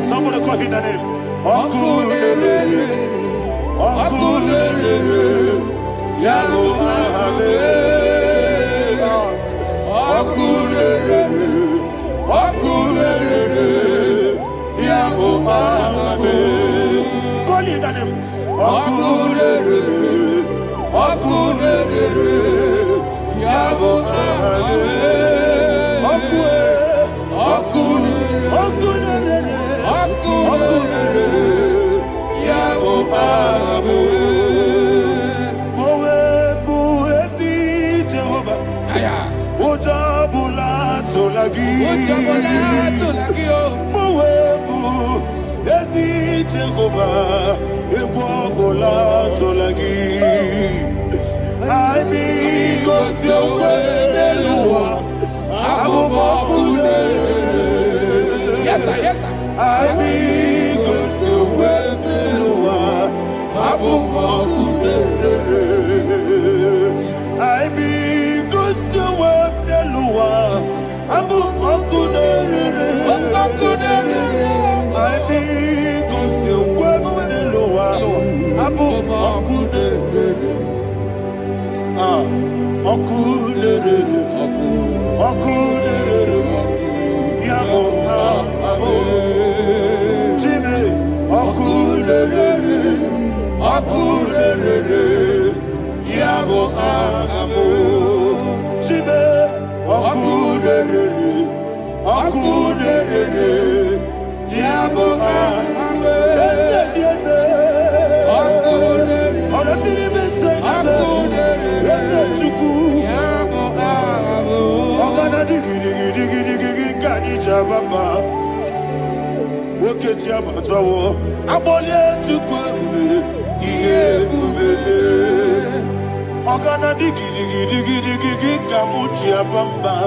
Somebody call him the name. Okunere. Okunere. Yabo hame. Okunere. Okunere. Yabo hame. Call him the name. Okunere. Okunere, Yabo Abe. Yes, sir, yes, sir.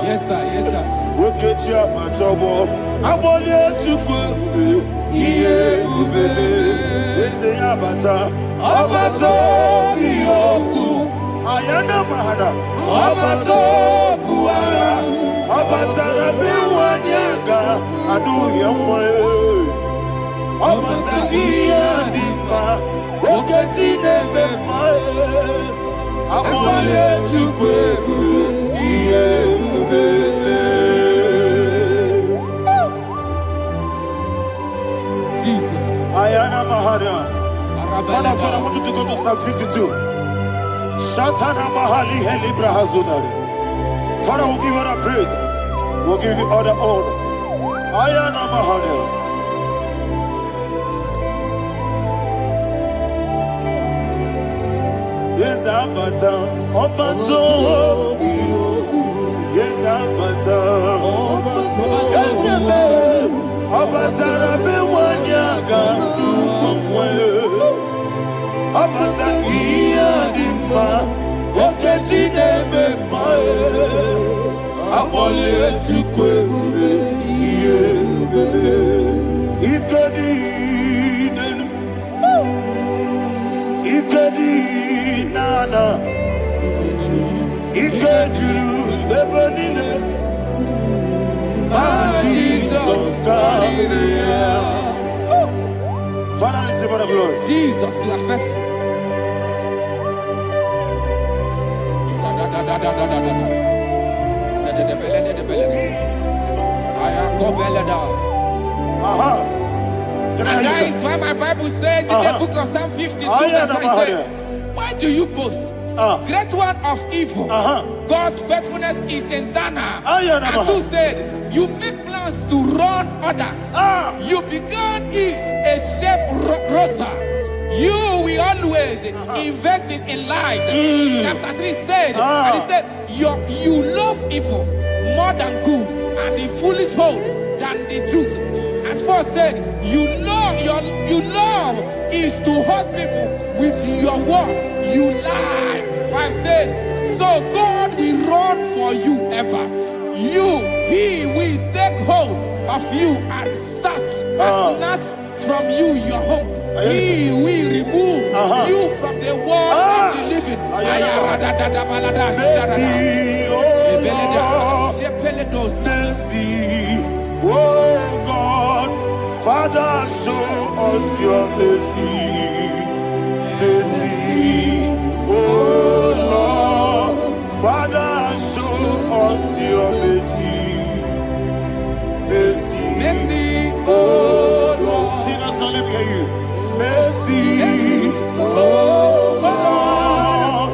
Yes, sir, yes, sir. Ayana mahada, abato buara, abatara biwanyaga, adu yamwe, abatagia dimba, oketi nebe mae, amale chukwebu, iye ubebe. Jesus. Ayana mahada. Father, I want you to go to Psalm 52. Shatana mahali helibra hazudari. Father, we'll give you all the praise. We'll give you all the honor. Ayana mahali. Yes, Abata. Obato. Yes, Abata. Yes, Abata. Rabe wanyaga. Abata iya dimba, oketi nebe mae, abole chukwe ube iye ube, ikadi nenu, ikadi nana, ikadiru lebanine, Jesus karire. Father, receive the glory. Jesus, you are faithful. And that is why my Bible says in the book of Psalm 52, verse 9, why do you boast? Great one of evil. God's faithfulness is eternal. And who said, you make plans to run others. You began is a shape rosa. You will always invent it in lies. Chapter 3 said, and he said, you love evil more than good, and the foolish hold than the truth. And 4 said, you love is to hurt people with your word. You lie. 5 said, so God will run for you ever. He will take hold of you and snatch from you your home. He will remove you from the world of the living. Oh God, Father, show us your mercy. Mercy, oh Lord, Father, show us your mercy. Mercy, Mercy, oh Lord, sinners only hear you. Mercy, oh Lord,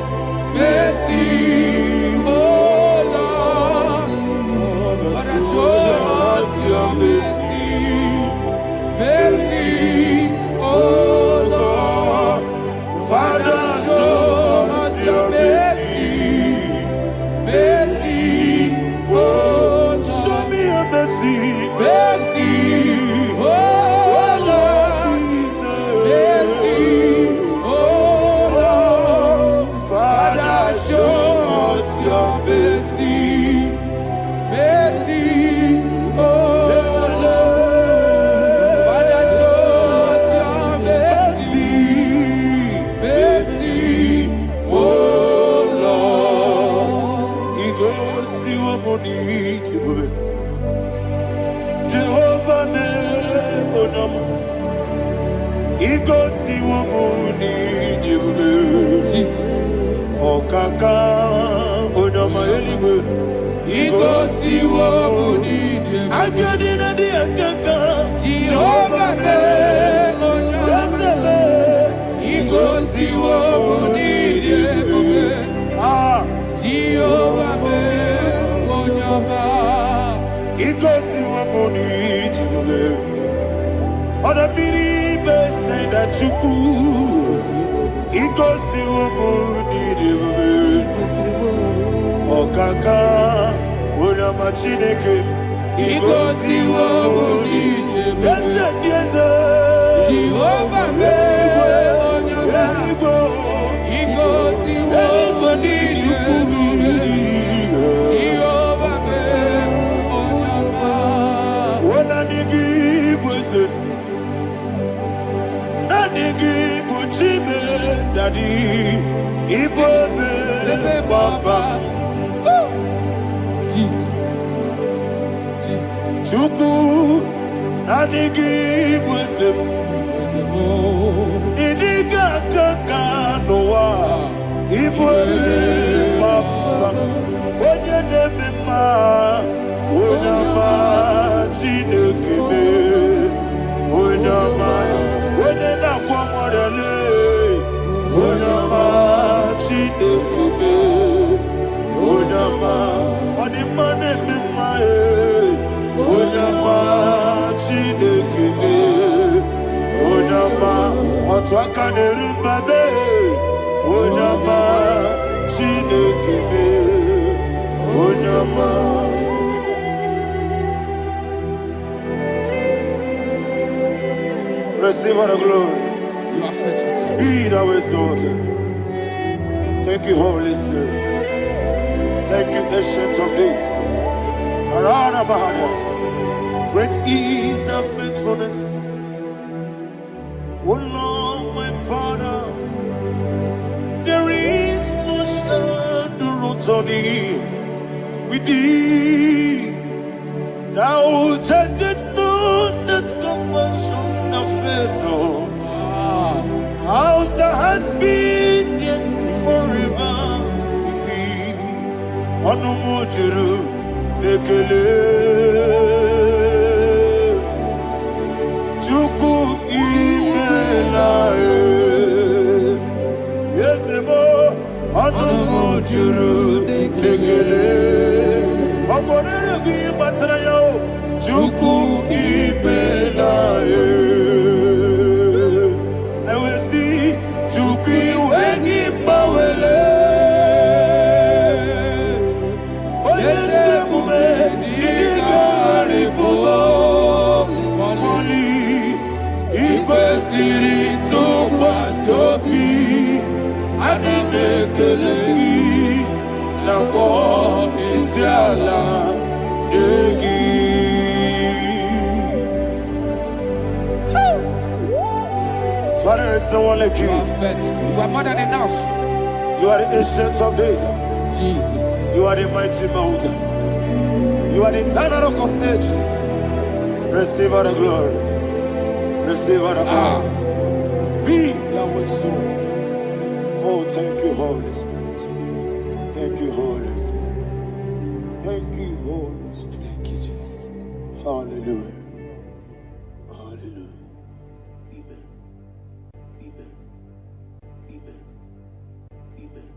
Chukwu igosiwo n'idebube ọkaka onye ọma Chineke igosiwo n'idebube eze ndị eze Jehova mee onye ọma igosiwo n'idebube Jehova mee onye ọma wona nigi bweze nigi buchime dadi ibobe baba Jesus Chukwu nigi bweze idiga kaka noa ibobe baba onye nebe ma onye ama Chineke me onye ama onye na-akwa mọrele onye ọma Chineke me onye ọma ọ dị mma na-eme mma onye ọma Chineke me onye ọma otu aka na-eru mba be onye ọma Chineke me onye ọma receive all the glory. You are faithful, Jesus. Be thou exalted. Thank you, Holy Spirit. Thank you, Ancient of Days. Arana Bahana. Great is thy faithfulness. O Lord, my Father, there is no shadow on thee. With thee, thou judgest not that compassion. Not. Ours that has been yet forever with thee. Anumujuru nekele Chukwu imela Yesemo anumujuru nekele Oborere gị batara ya Chukwu imela Father, there's no one like you. You are faithful. You are more than enough. You are the Ancient of Days. Jesus. You are the mighty mountain. You are the eternal rock of ages. Receive all the glory. Receive all the honor. Be thou exalted. Oh, thank you, Holy Spirit. Thank you, Holy Spirit. Thank you, Holy Spirit. Thank you, Jesus. Hallelujah. Hallelujah. Amen. Amen. Amen. Amen.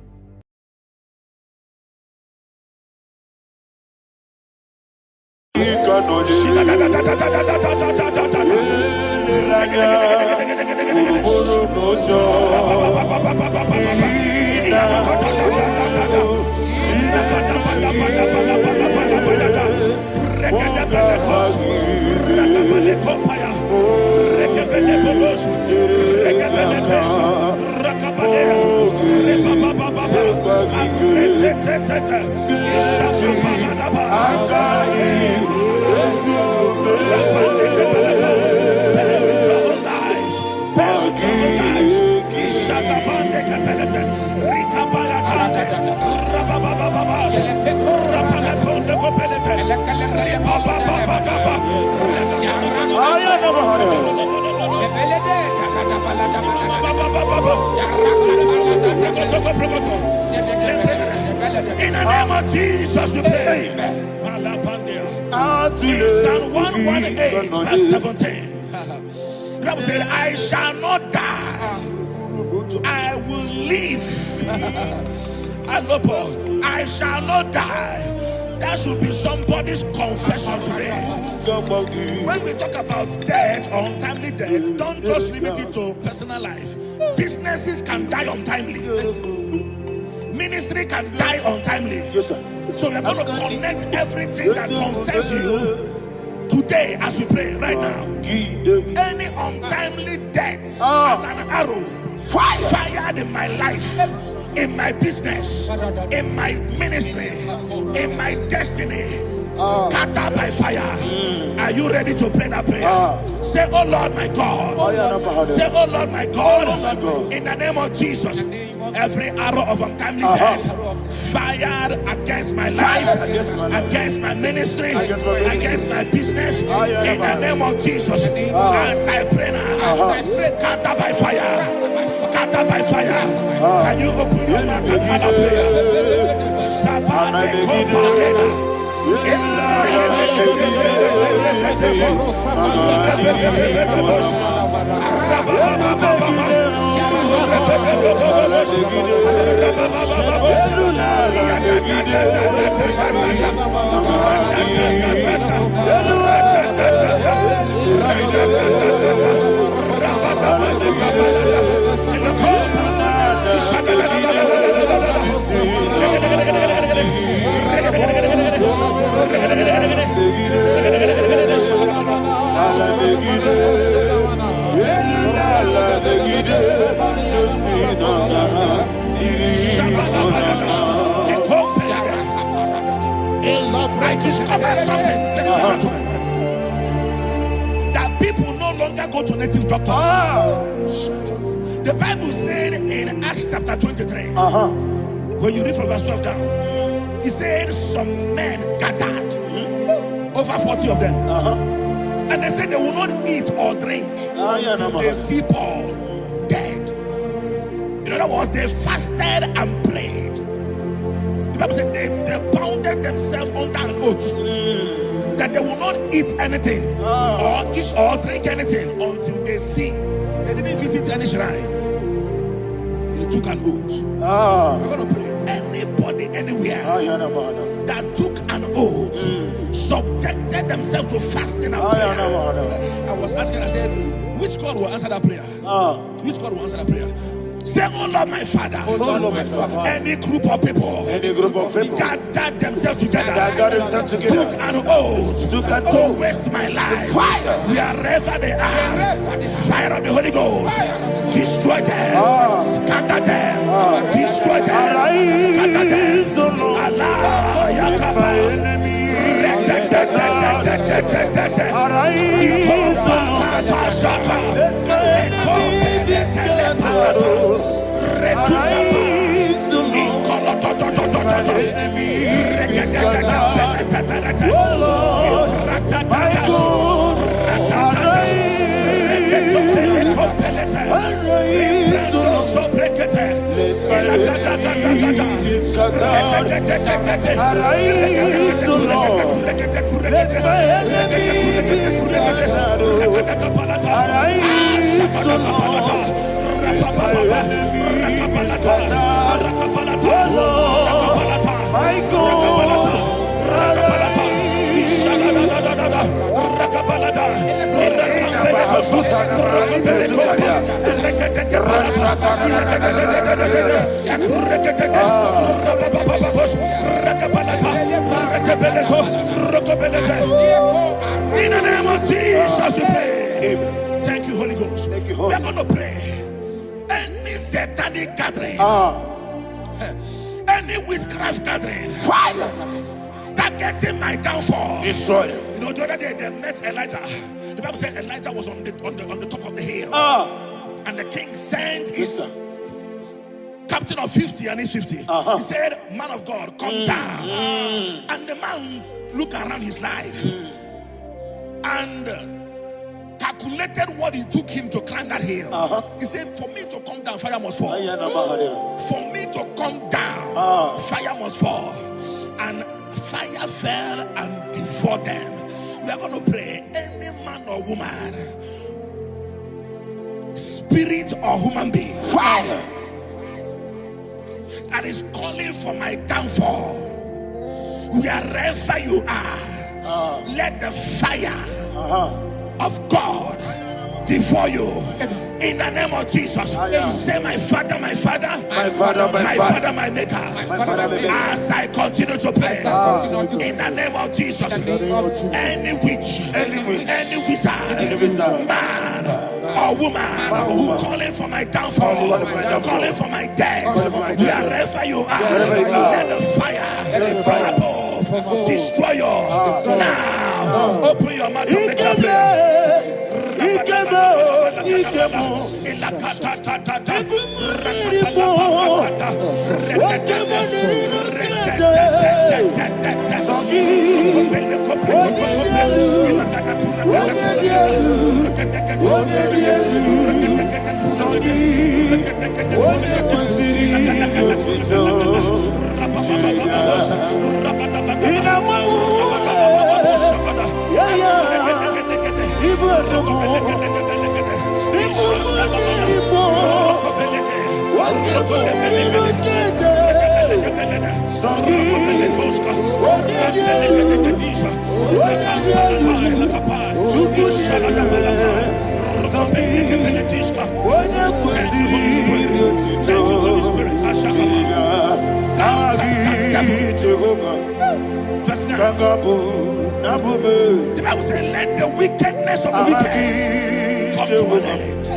In the name of Jesus, we pray. In Psalm 118, verse 17, the Bible said, I shall not die, I will live. I shall not die. That should be somebody's confession today. When we talk about death or untimely death, don't just limit it to personal life. Businesses can die untimely. Ministry can die untimely. So we're going to connect everything that concerns you today as we pray right now. Any untimely death as an arrow fired in my life, in my business, in my ministry, in my destiny, scattered by fire. Are you ready to pray that prayer? Say, oh Lord my God. Say, oh Lord my God. In the name of Jesus, every arrow of untimely death fired against my life, against my ministry, against my business, in the name of Jesus, as I pray now, scattered by fire, scattered by fire. Can you open your mouth and have a prayer? I discovered something, ladies and gentlemen, that people no longer go to native doctors. The Bible said in Acts chapter 23, when you read from verse 12 down, it said some men gathered, over 40 of them, and they said they will not eat or drink until they see Paul dead. In other words, they fasted and prayed. The Bible said they bounded themselves under an oath that they will not eat anything or drink anything until they see. They didn't visit any shrine. They took an oath. We're going to pray. Anybody, anywhere that took an oath, subjected themselves to fasting and prayer. I was asking, I said, which God will answer that prayer? Which God will answer that prayer? Say, oh Lord my Father, any group of people gathered themselves together, took an oath to waste my life. Wherever they are, fire of the Holy Ghost, destroy them, scatter them, destroy them, scatter them. Allah, Yakaba, In the name of Jesus we pray. Thank you, Holy Ghost. Thank you, Holy. We're going to pray. Any satanic gathering, any witchcraft gathering, targeting my downfall, destroy them. You know, the other day they met Elijah. The Bible said Elijah was on the top of the hill, and the king sent his captain of 50 and his 50. He said, man of God, come down. And the man looked around his life and calculated what it took him to climb that hill. He said, for me to come down, fire must fall. For me to come down, fire must fall. And fire fell and devoured them. We are going to pray. Any man or woman, spirit or human being, fire, that is calling for my downfall, wherever you are, Let the fire of God devour you in the name of Jesus. Say, my Father, my Father, My Father, my Father, my Maker. As I continue to pray in the name of Jesus, any witch, any wizard, man or woman calling for my downfall, calling for my death, wherever you are, let the fire from above destroy you now. Open your mouth and make a prayer. The Bible says, let the wickedness of the wicked come to an end.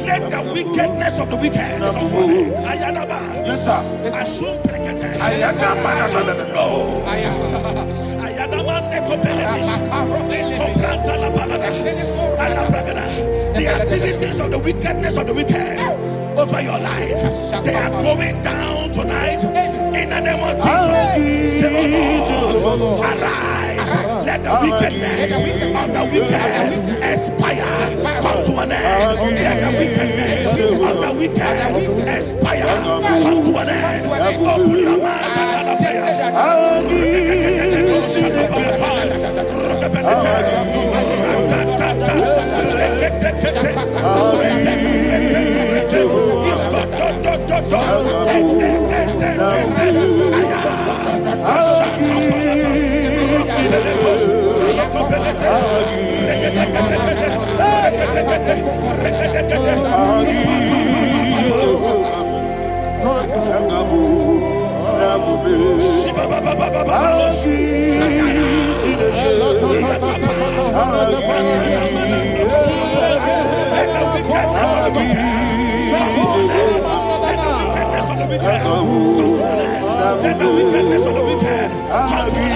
Let the wickedness of the wicked come to an end. Ayadaba. Yes, sir. Assume prekete. Ayadaba. No. Ayadaba nekopeletis. Nekopranta la balada. Alabragada. The activities of the wickedness of the wicked over your life, they are going down tonight in the name of Jesus. Say, oh Lord, arise. Let the wickedness of the wicked expire. Come to an end. Let the wickedness of the wicked expire. Come to an end. Open your mouth and have a prayer. Let the wickedness of the wicked come to an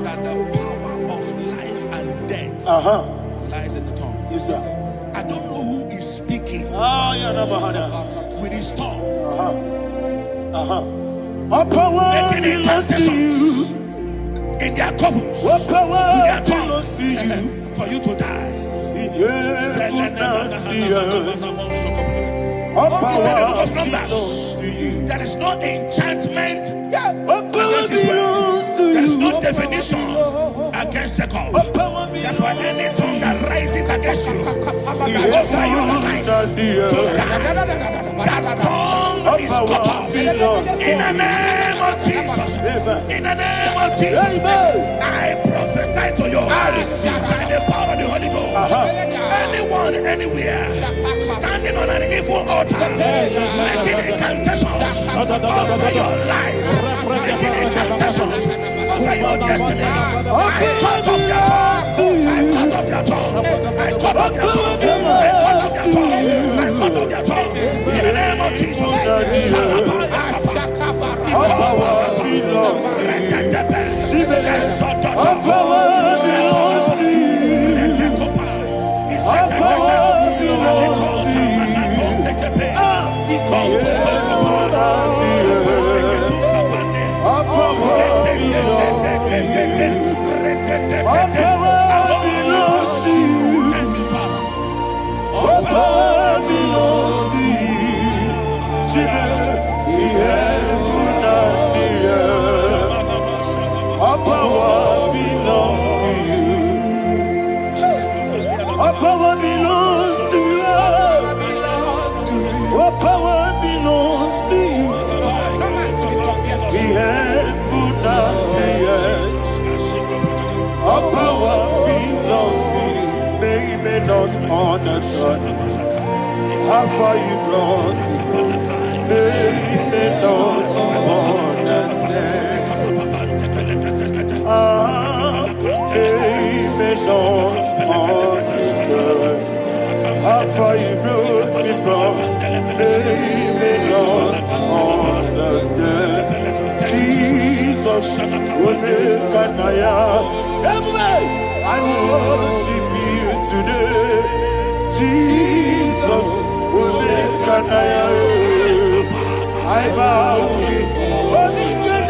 that the power of life and death lies in the tongue. Yes, sir. I don't know who is speaking with his tongue, making incantations in their covens with their tongue for you to die. He said in the book of Numbers, there is no enchantment against Israel. There is no definition against Jacob. Therefore, any tongue that rises against you over your life, to die, that tongue is cut off. In the name of Jesus. In the name of Jesus. I prophesy to you by the power of the Holy Ghost. Anyone, anywhere, standing on an evil altar, making incantations over your life, making incantations over your destiny, I cut off their tongue. I cut off their tongue. I cut off their tongue. I cut off their tongue. I cut off their tongue. In the name of Jesus. Understand how far you brought me from. They don't understand. They don't understand how far you brought me from. They don't understand. Jesus, will make I worship you today. Jesus, will make I bow before Jesus,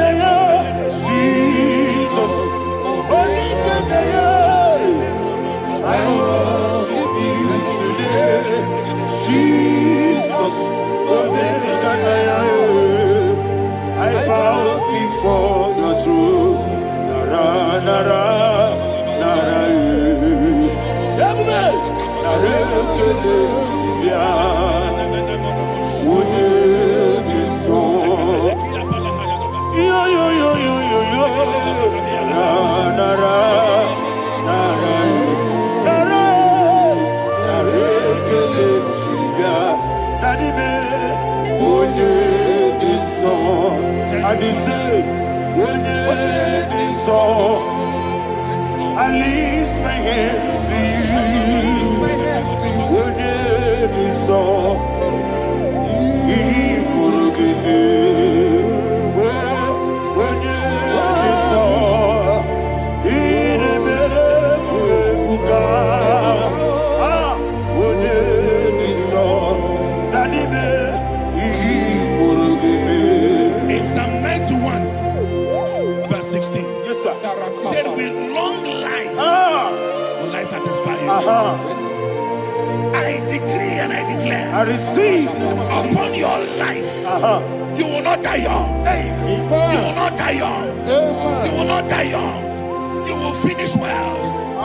I worship you today. Jesus, will make I bow before your throne. Nara, nara, nara, I lift my hands to you. Would it be so? In Psalm 91, verse 16, yes, sir. Said with long life will I satisfy you. I decree and I declare, I receive upon your life. You will not die young. You will not die young. You will not die young. You will finish well.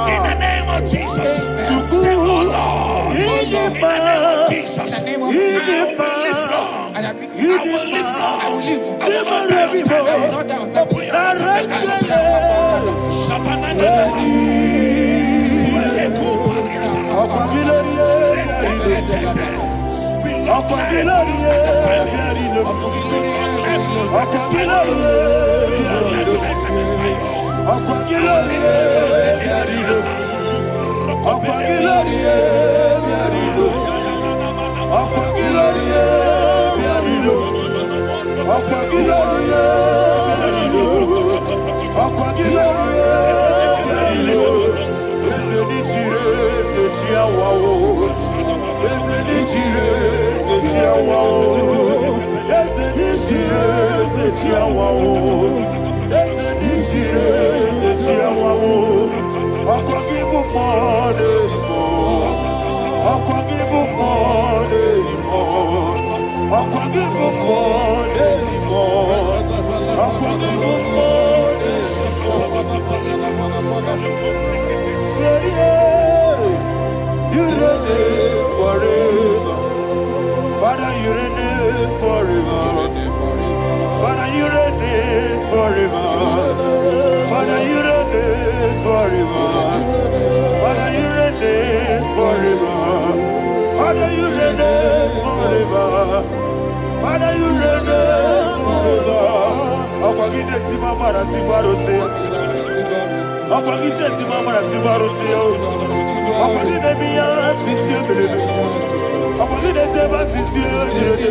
In the name of Jesus. Say, oh Lord, in the name of Jesus, I will live long. I will live long. I will not die on time. Open your Father, you reign forever. Father, you reign forever. Father, you reign forever. Father, you reign forever. Father, you reign forever. Ọ̀pọ̀gídé tí máa mọ̀ra tí bá ro sí. Ọ̀pọ̀gídé tí máa mọ̀ra tí bá ro sí. Ọ̀pọ̀gídé bí yá sí sí ebèrè. Ọ̀pọ̀gídé tí bá sí sí ebèrè.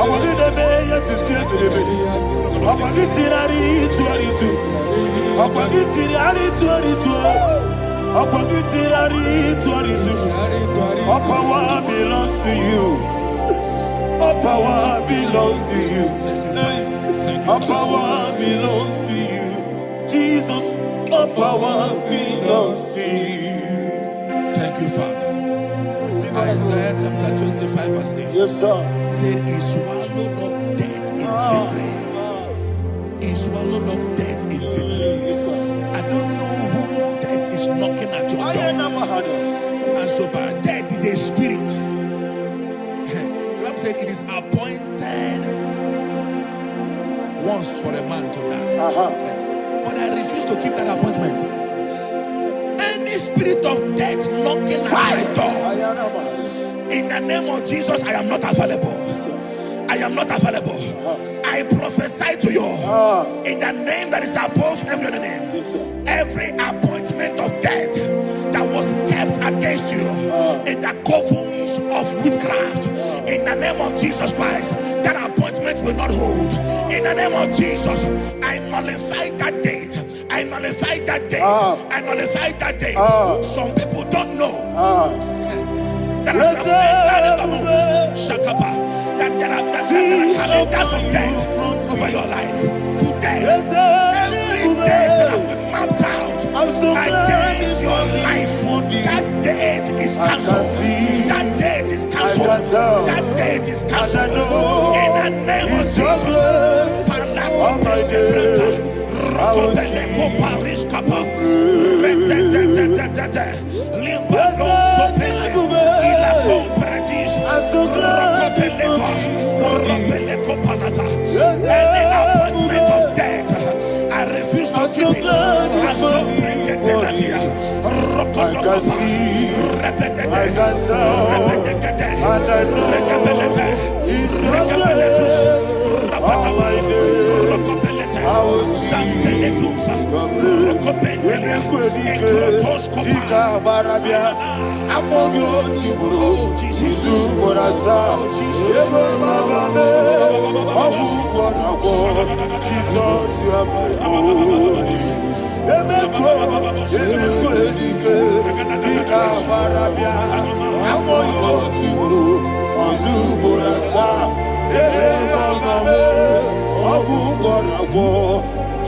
Ọ̀pọ̀gídé bí yá sí sí ebèrè. Ọ̀pọ̀gídé rárí tuwari tu. Ọ̀pọ̀gídé rárí tuwari tu. Ọ̀pọ̀gídé rárí tuwari tu. All power belongs to you. All power belongs to you. All power belongs to you. Jesus, all power belongs to you. Thank you, Father. Isaiah chapter 25 verse 8. Yes, sir. Said he swallowed up death in victory. He swallowed up death in victory. I don't know who death is knocking at your door. And so by death is a spirit. God said it is appointed once for a man to die. But I refuse to keep that appointment. Any spirit of death knocking at my door, in the name of Jesus, I am not available. I am not available. I prophesy to you in the name that is above every other name. Every appointment of death that was kept against you in the covens of witchcraft, in the name of Jesus Christ, that appointment will not hold. In the name of Jesus, I nullify that date. I nullify that date. I nullify that date. Some people don't know that as of Shakapa, that there are calendars of death over your life. Today, every date that has been mapped out against your life, that date is cancelled. That date is cancelled. That date is cancelled. In the name of Jesus. Any appointment of death, I refuse to keep it. I so bring it in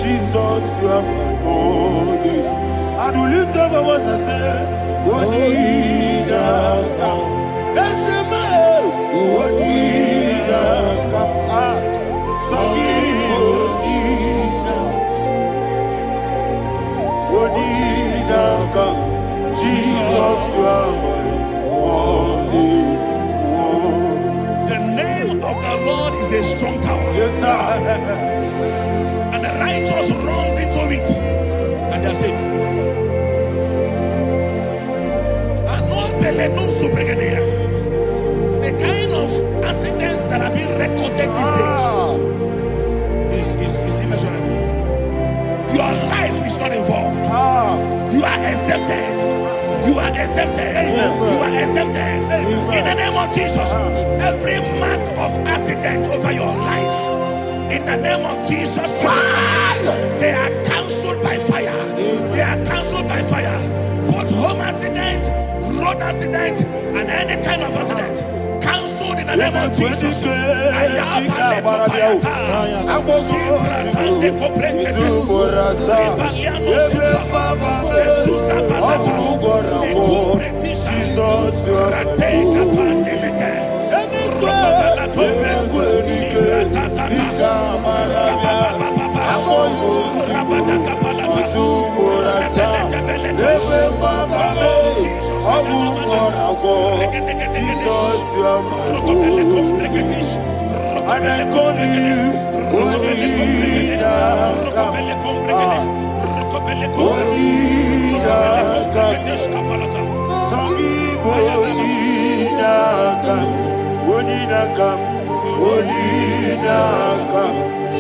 Jesus, you are my only. And will you tell me what I say? What did I come? That's the man. What did I come? What did I come? Jesus, you are my only. The name of the Lord is a strong tower. Yes, sir. And the righteous runs into it and they are safe. The kind of accidents that are being recorded these days is immeasurable. Your life is not involved. You are exempted. You are exempted. You are exempted. In the name of Jesus, every mark of accident over your life, in the name of Jesus Christ, they are cancelled by fire. They are cancelled by fire. Both home accident, road accident, and any kind of accident, cancelled in the name of Jesus.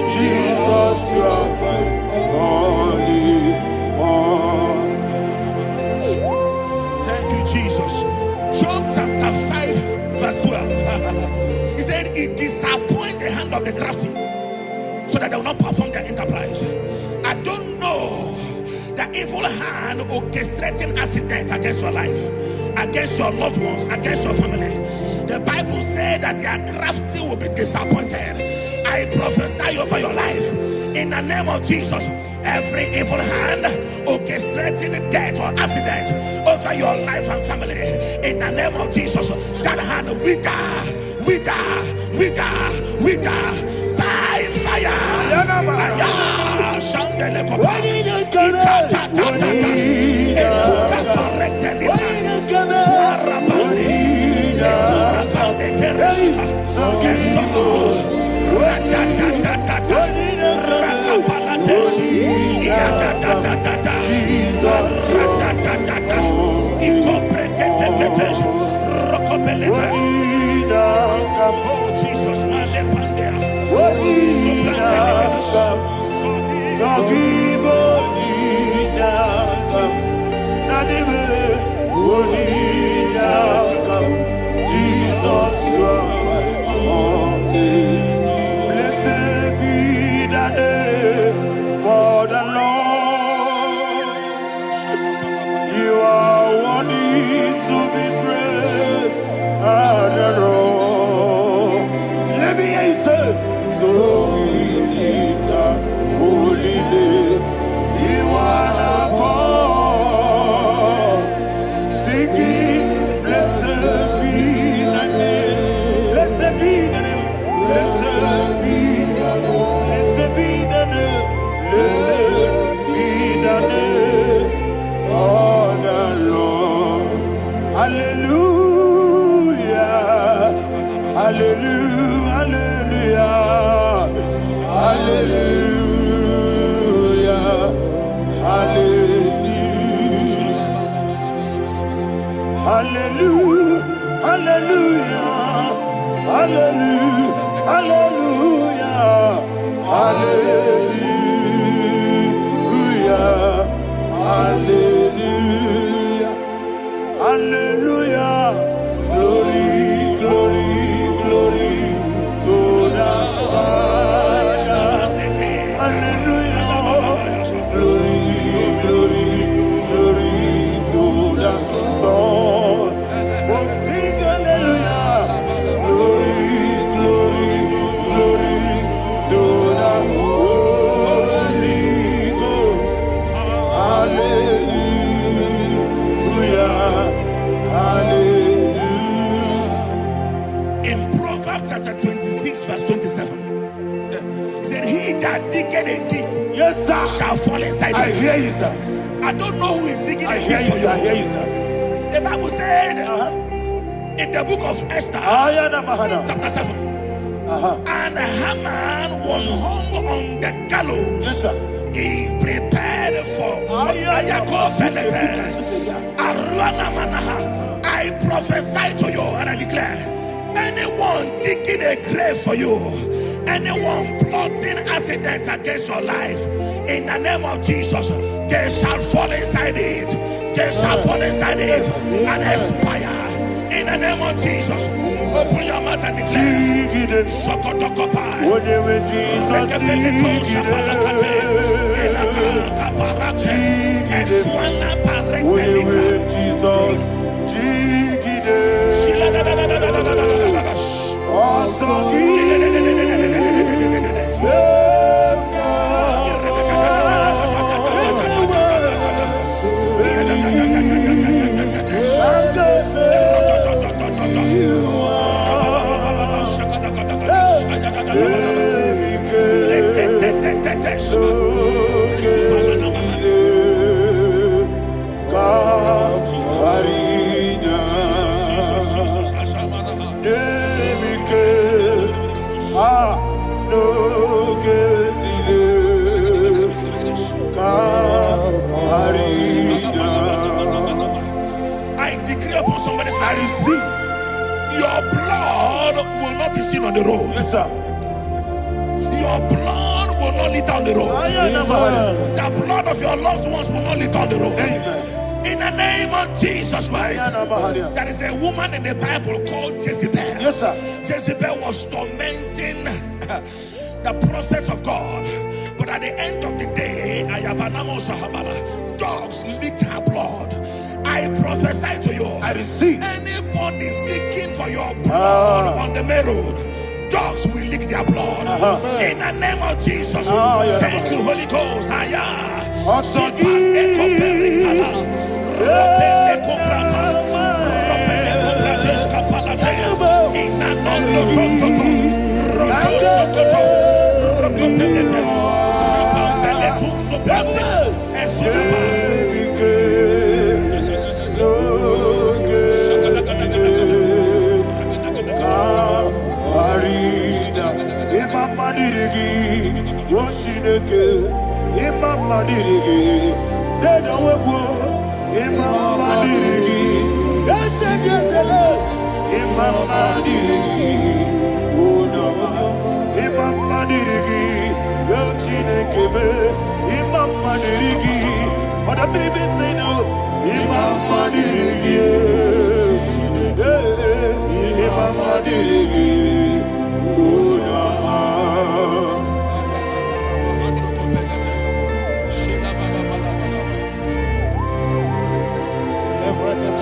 Jesus, you are holy. Thank you, Jesus. Job chapter 5, verse 12. He said, it disappoints the hand of the crafty, so that they will not perform their enterprise. I don't know the evil hand orchestrating accident against your life, against your loved ones, against your family. The Bible said that their crafty will be disappointed. I prophesy over your life in the name of Jesus. Every evil hand orchestrating death or accident over your life and family, in the name of Jesus, that hand wither by fire. Oh Jesus, Jesus, you are holy. Blessed be the name for the Lord. You are worthy to be praised and adored. Let me hear you say, so we lift up holy name. You are the God. Singing, blessed be the name. Blessed be the name. Blessed be the name. Blessed be the name. Blessed be the name of the Lord. Hallelujah. Hallelujah. Hallelujah. Hallelujah. Hallelujah. Hallelujah. Hallelujah. Hallelujah. Hallelujah. Hallelujah. Hallelujah. Glory, glory, glory to the Father. Hallelujah. Glory, glory, glory to the Son. Oh, sing hallelujah. Glory, glory, glory to the Holy Ghost. Hallelujah. Hallelujah. in Proverbs chapter 26, verse 27, he said, he that diggeth a deep, Yes, sir, shall fall inside I it. hear you, sir. I don't know who is digging I a hear deep you, for sir. I hear you. you, sir. The Bible said in the book of Esther, chapter 7, and Haman was hung on the gallows. Yes, sir. He prepared for I prophesy to you and I declare, anyone digging a grave for you, anyone plotting accidents against your life, in the name of Jesus, they shall fall inside it. They shall fall inside it and expire. In the name of Jesus, open your mouth and declare. Shokotokopai. God, decree upon somebody's I life. receive. Your blood will not be seen on the road. Yes, sir. Your blood will not lead down the road. The blood of your loved ones will not lead down the road. Amen. In the name of Jesus Christ. There is a woman in the Bible called Jezebel. Yes, sir. Jezebel was tormenting the prophets of God. But at the end of the day, dogs licked her blood. I prophesy to you. I receive. Anybody seeking for your blood on the main road, dogs will lick their blood. In the name of Jesus. Thank you, Holy Ghost.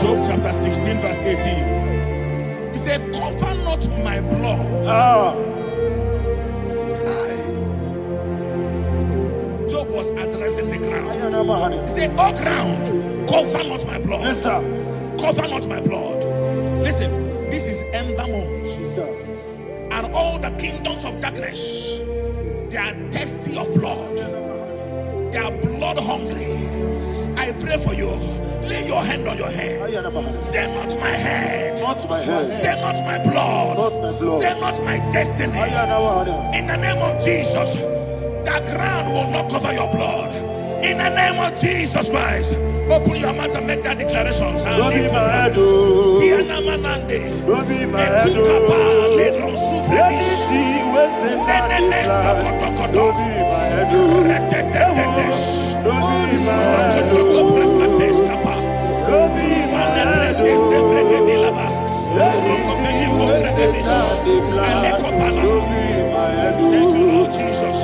Job chapter 16 verse 18. He said, cover not my blood. Job was addressing the ground. He said, oh ground, cover not my blood. Yes, sir. Cover not my blood. Listen, this is ember month. Yes, sir. And all the kingdoms of darkness, they are thirsty of blood. They are blood hungry. I pray for you. Lay your hand on your head. Say not my head. Not my head. Say not my blood. Not my blood. Say not my destiny. In the name of Jesus, the ground will not cover your blood. In the name of Jesus Christ, open your mouth and make that declaration. Don't be my head. Don't be my head. Anything was in that blood. Don't be my head. Don't be my head. Don't be my head. Thank you, Lord Jesus.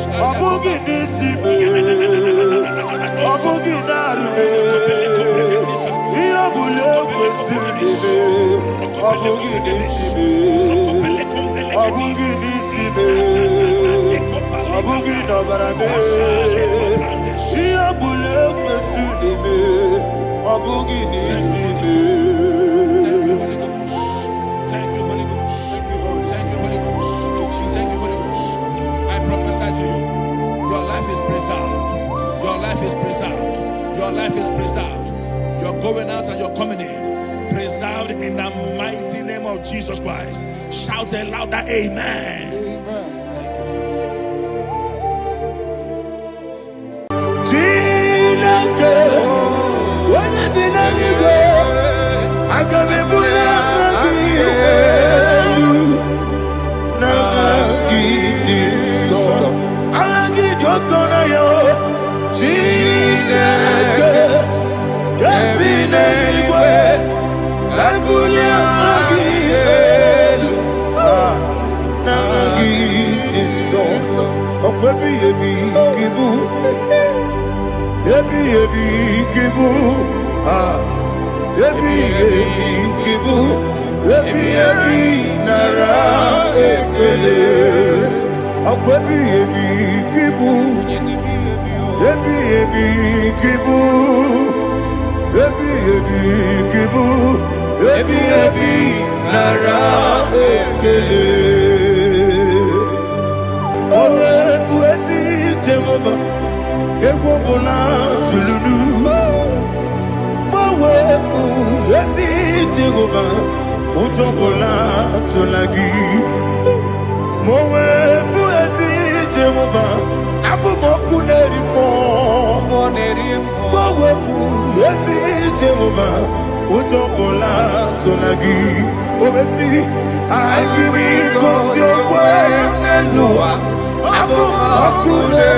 Thank you, Holy Ghost. Thank you, Holy Ghost. Thank you, Holy Ghost. Thank you, Holy Ghost. Thank you, Holy Ghost. I prophesy to you, your life is preserved. Your life is preserved. Your life is preserved. You're going out and you're coming in. Preserved in the mighty name of Jesus Christ. Shout a louder amen. Thank you, Ujokola Tonagi. Obesi, I give me cause your way and Lua. Abu Makule.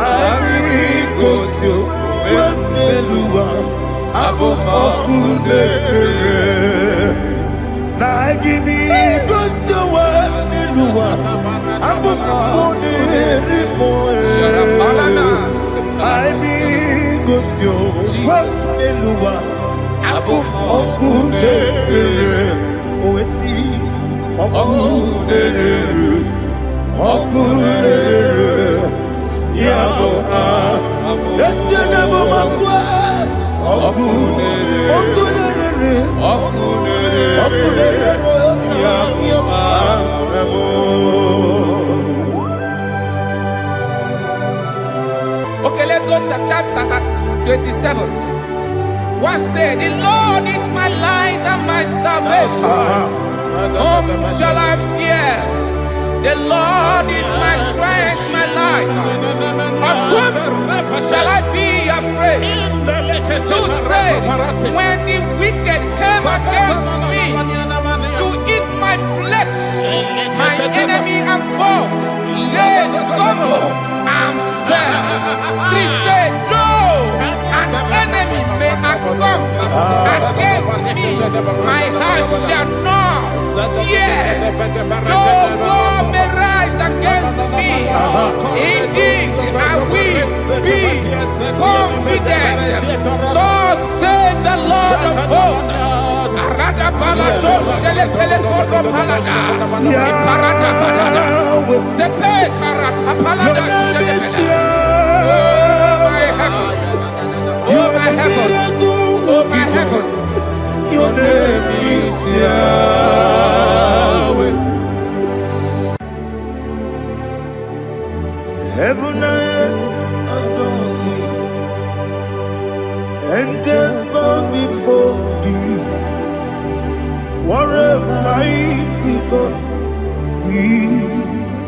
I give me cause your way and Lua. Abu Makule. Now I give me cause your way and Lua. Abu Makule. I be Gosio, Elua, Abu Okude, Oesi, Okude, Yabo, Yasenabo Makwa, Okude, Okay, let's go to chapter 27. What said, the Lord is my light and my salvation. Whom shall I fear? The Lord is my strength, my life. Of whom shall I be afraid? To say, when the wicked came against me to eat my flesh, my enemy and foe, they stumble and fell. Three said, no, an enemy may have come against me, my heart shall not fear. No war may rise against me. In this I will be confident. Thus says the Lord of hosts. Arada balado shele pele kodo palada. Iparada balada. Sepe karata palada shele pele. Oh my heavens. Oh my heavens. Oh my heavens. Your name is Yahweh. Heaven and earth adore me, angels bow before thee. What a mighty God we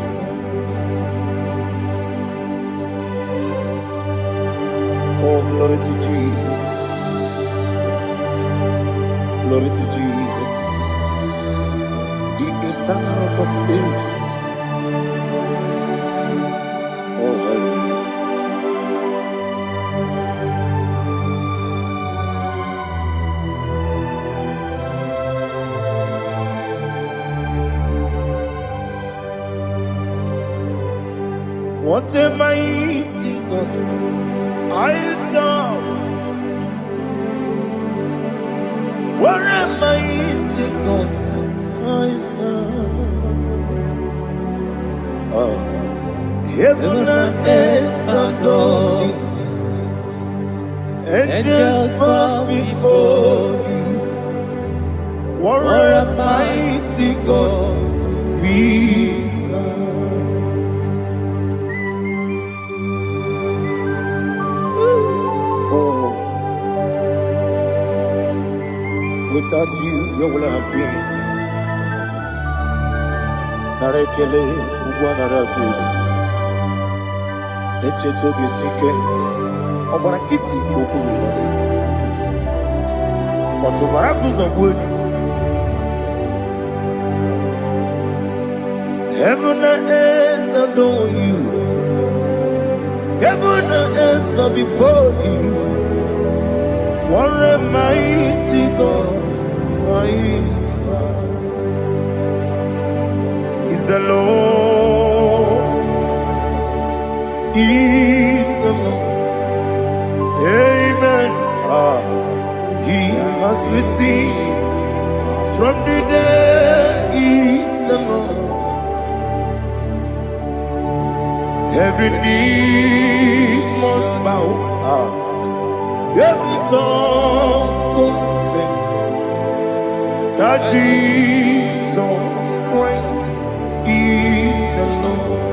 serve. Oh, glory to Jesus. Glory to Jesus. The eternal rock of ages. Oh, hallelujah. What a mighty God I serve. What a mighty God I serve. Oh. Heaven and earth adore it. Angels bow before thee. What a mighty God we serve. Oh, without you, where would I have been? Narekele, Ugwanaratu. Echetoge sike, ọbara kiti koku ilele. Ọtụbara kuzogwe. Heaven and earth adore you. Heaven and earth bow before you. What a mighty God I serve. Is the Lord. Is the Lord. Amen. He has received from the dead. Is the Lord. Every knee must bow. Every tongue confess that Jesus Christ is the Lord.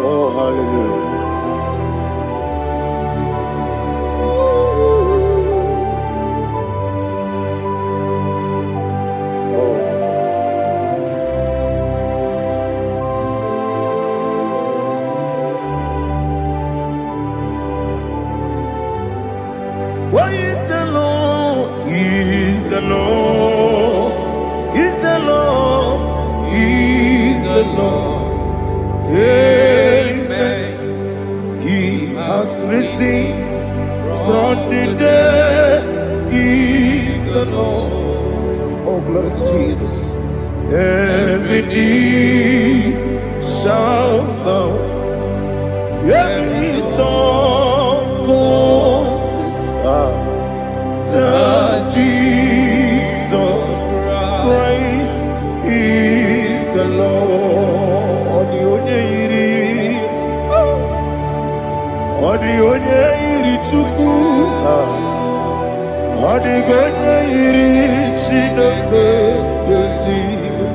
Oh, hallelujah. the Lord. Oh, glory to Jesus. Every knee shall bow, every tongue confess that Jesus Christ is the Lord. Odi onye iri Chukwu, odi onye iri Chineke eluigwe,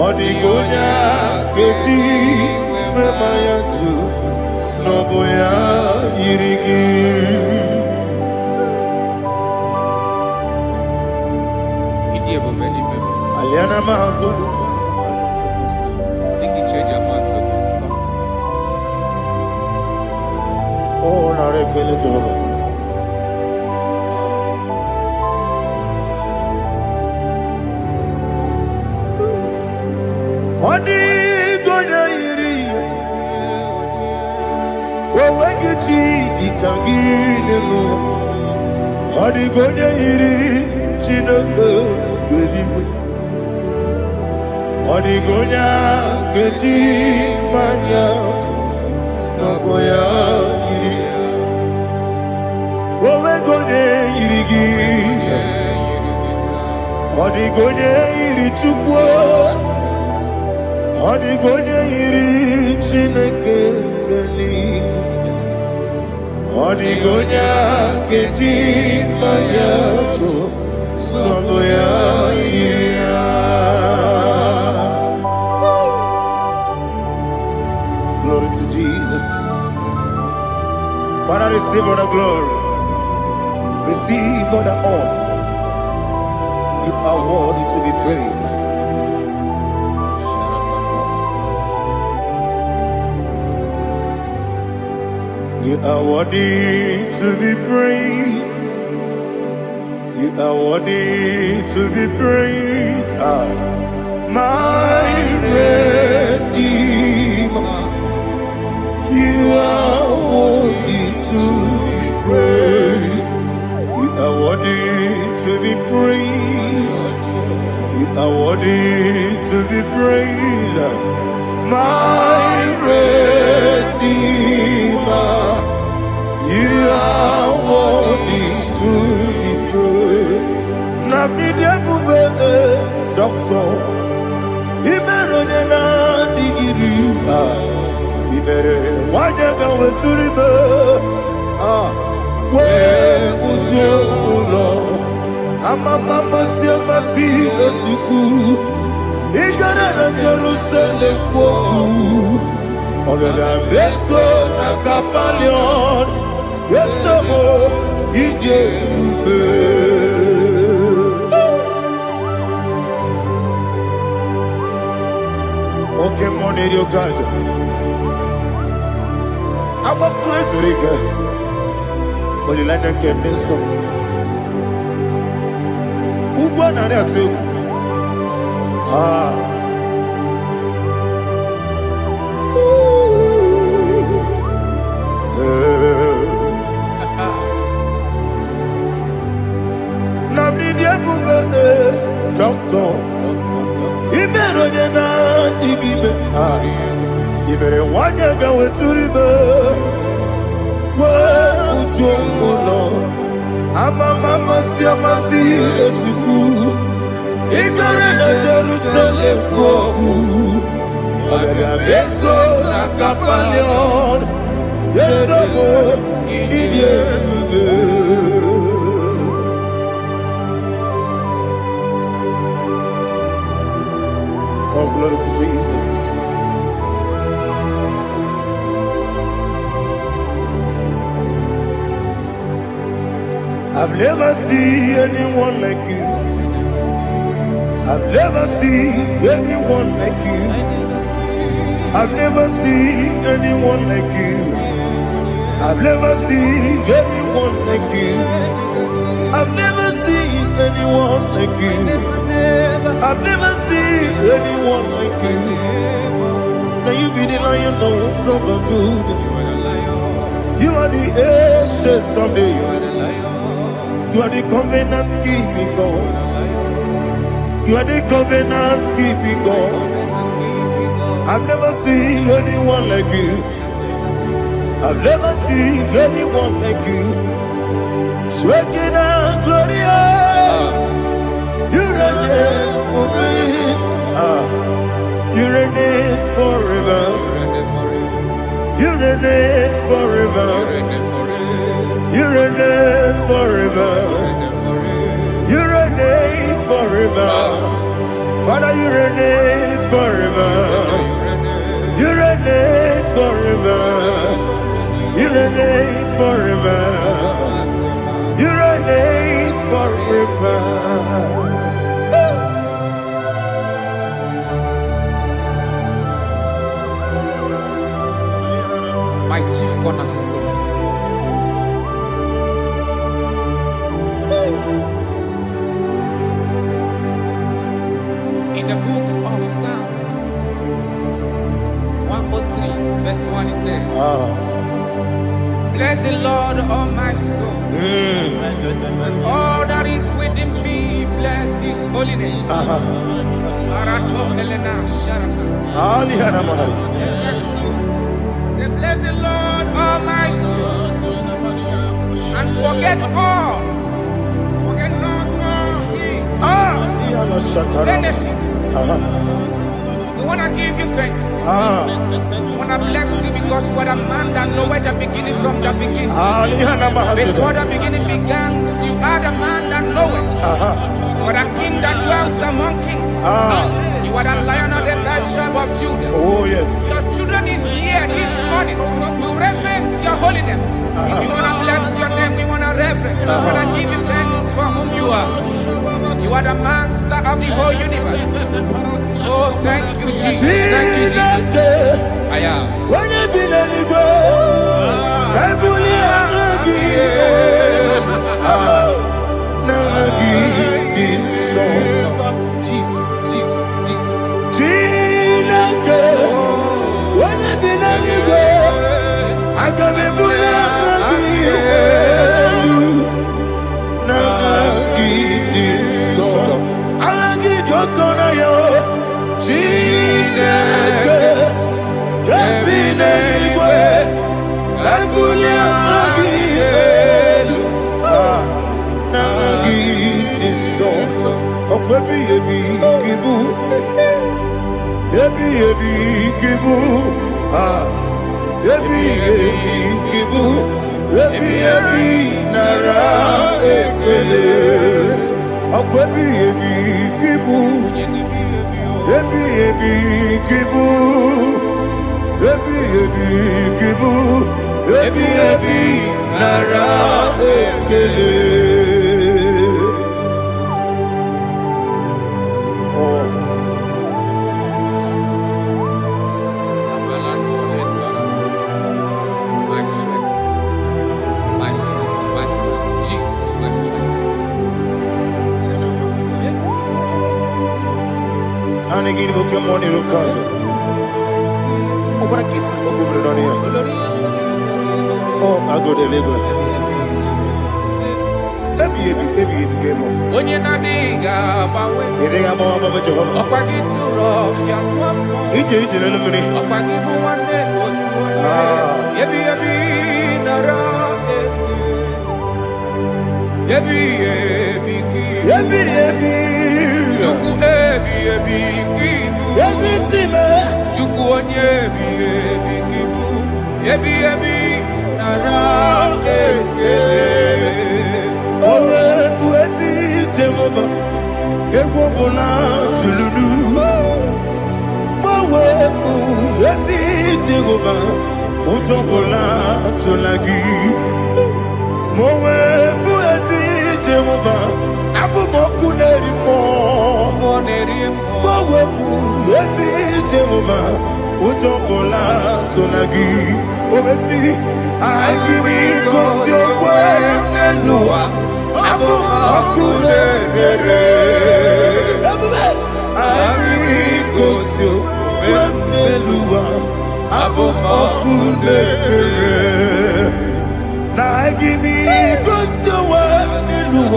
odi onye ga-eji mema ya tu n'ọbụ ya yiri gị. Aliana mahazo oh, narekele Jehovah. Odi gonya iri owegi chi dikangine no. Odi gonya iri Chineke eluigwe, odi gonya geji manya n'ọbụ ya yiri. Owegonye yiri gị, ọdịgonye yiri Chukwu, ọdịgonye yiri Chineke eluigwe, ọdịgonye ga-eji mmanya tụ n'ọbụ ya yiri ya. Glory to Jesus. Father, receive all the glory. Receive all the honor. You are worthy to be praised. You are worthy to be praised. You are worthy to be praised. My Redeemer. You are worthy to be praised. You are worthy to be praised. You are worthy to be praised. My Redeemer. You are worthy to be praised. Namidia bube doctor. Imerone na digiri. Ibere wanyaga weturibe we ujo ulo amama masi esuku igara na Jerusalem kwoku ogada beso na kapalion yesomo ije ube. Okay, money you got. I'm a crazy rigger. Only like a candy song. Who won on that too? Now, did you go doctor? He better than I give it. You better want to go to river. Where would you go? I'm a mama, see a school. He got in a Jerusalem. I'm a beso, a capalion. Yes, I'm a idiot. Oh, glory to Jesus. I've never seen anyone like you. I've never seen anyone like you. I've never seen anyone like you. I've never seen anyone like you. I've never seen anyone like you. I've never seen anyone like you. Now you be the Lion from the Judah. You are the ancient of days. You are the covenant keeping God. You are the covenant keeping God. I've never seen anyone like you. I've never seen anyone like you. Shekinah Gloria, you reign forever. You reign forever. You reign forever. You reign forever. You reign forever. Father, you reign forever. You reign forever. You reign forever. You reign forever. My chief cornerstone. In the book of Psalms 103, verse 1, it says, bless the Lord, all my soul, and all that is within me, bless his holy name. Say, bless the Lord, all my soul, and forget all not all his benefits. We want to give you thanks. We want to bless you because what a man that know where the beginning from the beginning. Before the beginning began, you are the man that know it. You are the king that dwells among kings. You are the lion of the tribe of Judah. Oh yes. Your children is here this morning to reverence your holy name. If you want to bless your name, we want to reverence. We want to give you thanks for whom you are. You are the master of the whole universe. Oh, thank you, Jesus. Thank you, Jesus. I am. When you be the Jesus, Jesus, Jesus. I can be I go deliver. Onye na diga bawe. Ere ama baba Jehovah. Okwagi turo fia twampo. Ije na mmiri. Okwagi bu wande otu. Yebi nara eke. Yebi ki. Juku ebi kibu. Yesitime. Juku onye ebi kibu. Yebi nara eke. Owe buesi Jehovah, Yegwobona Tululu. Owe buesi Jehovah, Utobola Tulagi. Owe buesi Jehovah, Abumoku Nerimo. Owe buesi Jehovah, Utobola Tulagi. Obesi, I give you cause your way and Noah. Abu Makunere. I give you cause your way and Noah. Abu Makunere. I give you cause your way and Noah.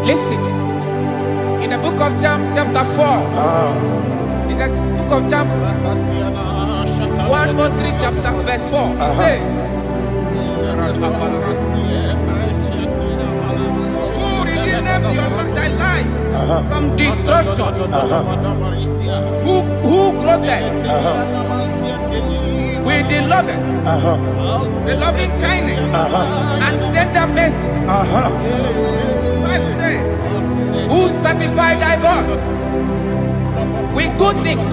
Listen, in the book of John, chapter 4, in the book of John, 1 or 3, chapter verse 4, it says, who redeemed thy life from destruction? Who grew them? With the loving kindness, and tender mercies. 5 says, who satisfy thy voice with good things,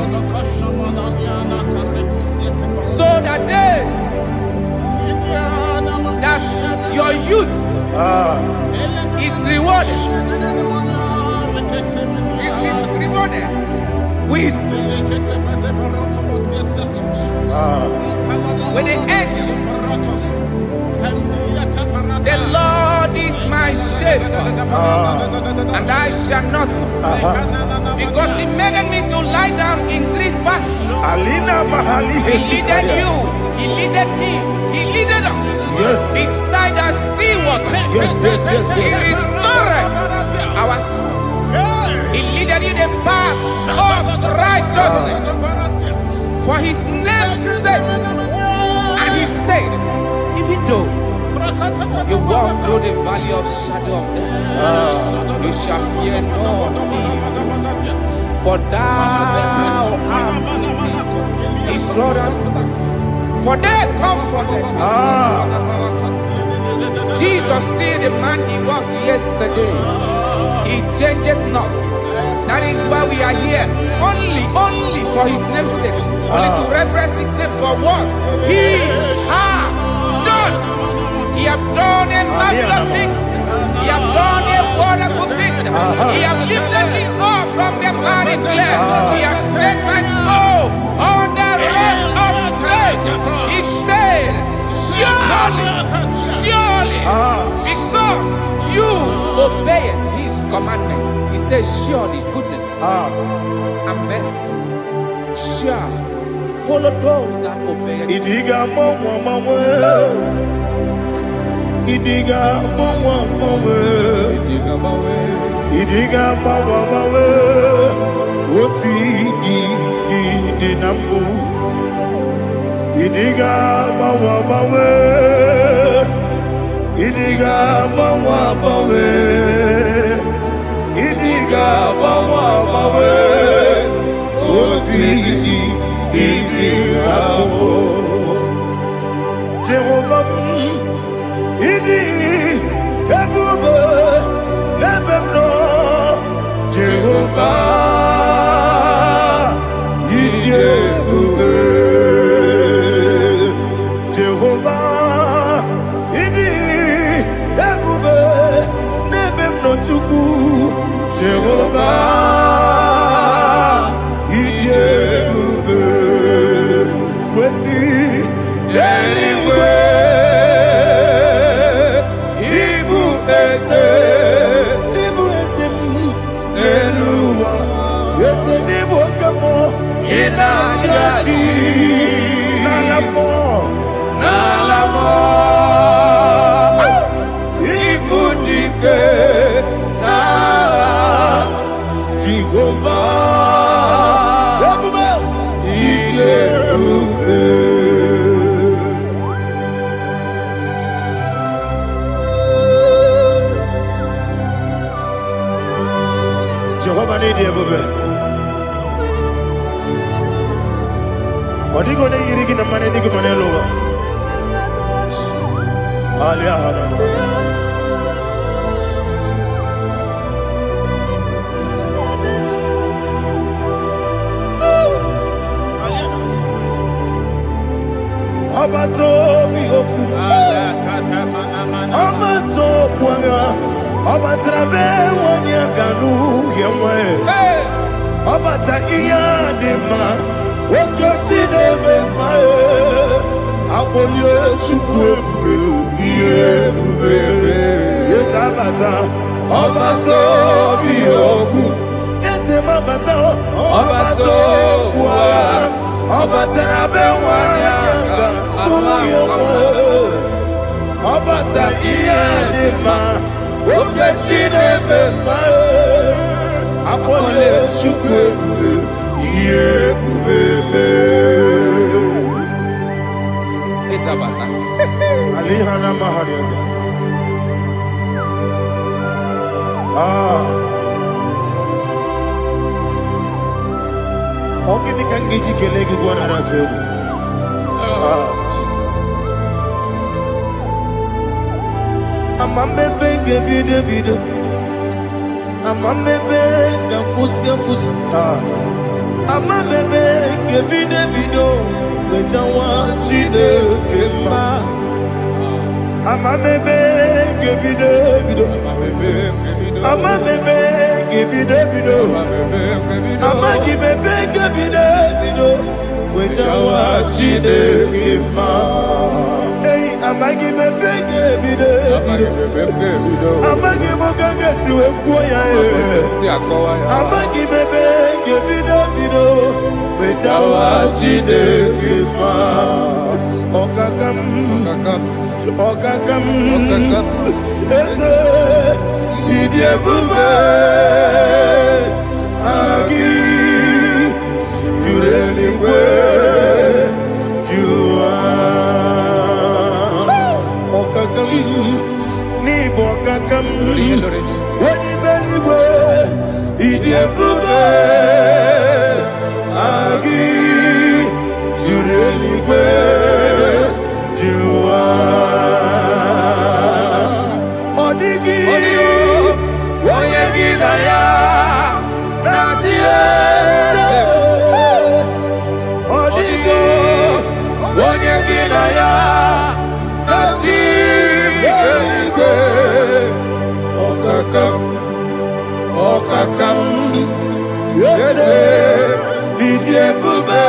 so that your youth is rewarded. Is rewarded with the angels. The Lord is my shepherd, and I shall not, because He made me to lie down in green pastures. He leaded you, He leaded me, He leaded us beside the still waters. He restored our soul. He leaded you the path of righteousness for His name's sake. And He said, even though you walk through the valley of shadow of death, you shall fear no evil, for thou art with me. His rod and staff, for they comforted. Jesus still the man He was yesterday. He changed not. That is why we are here. Only for His name's sake. Only to reverence His name for what He has done. He has done a marvelous things. He has done a wonderful thing. He has lifted me up from the miry clay. He has set my soul on the rock of faith. He said, surely, because you obeyed His commandment. He says, surely goodness and mercy shall follow those that obey Him. Idiga mawe Oti di nambu Idiga mawe Idiga mawe Idiga mawe Oti di nambu Jehovah Idi ebube lebemno Jehovah Idi ebube Jehovah Idi ebube lebemno chuku Jehovah Idi ebube wesi anyway Jehovah need you, baby. Odigo ne yirigi na mane digi mane loga. Alia hana. Obato Bioku, Obato Puanga, Obatrabe, Wanya Ganu, Yamwe, Obata Iyadema, Okotine Mae, Abolio Chukwu, yes, Abata, Obato Bioku, yes, Mabata, Obato Pua, Obatrabe, Wanya Obata Iyadema, Okotine Mae, Abolio Chukwu, Alihana Mahariasa. Ogini kangiji kelegi gwana ratubu. Jesus. Amamebe gebide bide. Amamebe gakusia kusi. Amamebe gebide bido. Wejawa chide kema. Amamebe gebide bido. Amamebe gebide bido. Amagibebe gebide bido. Wejawa chide kema. Hey, amagibebe gebide bido. Amagimogaga siwe kuya. Amagibebe gebide bido. Wejawa chide kema. Okakam, eze, idiebube, agi, jureligwe, jua. Okakam, nibo okakam, wani beligwe, idiebube, agi, jureligwe. Odigi, oyegi daya, natie. Odigi, oyegi daya, natie. Okakam, yede, idiebube,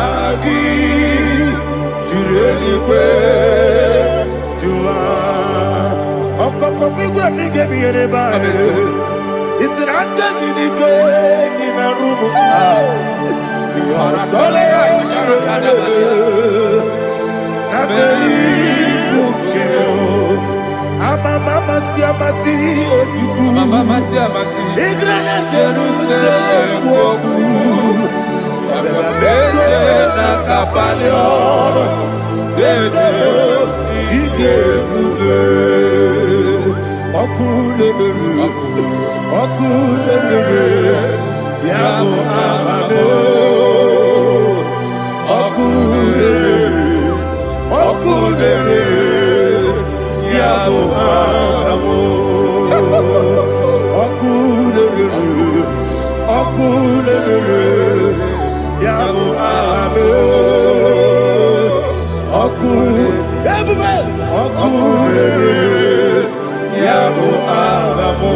agi. Jureligwe, jua. Okokokigura nige biyereba. Isiraka ginike nina rumu. Yasole nabeli bukeo. Mama siamasi osuku. Mama siamasi. Igrana Jerusalem woku. Bele na kapalion. Bele ije bube. Okulele. Yabo amamo. Okulele. Yabo amamo. Okulele. Yabo amamo. Okulele. Yabo amamo.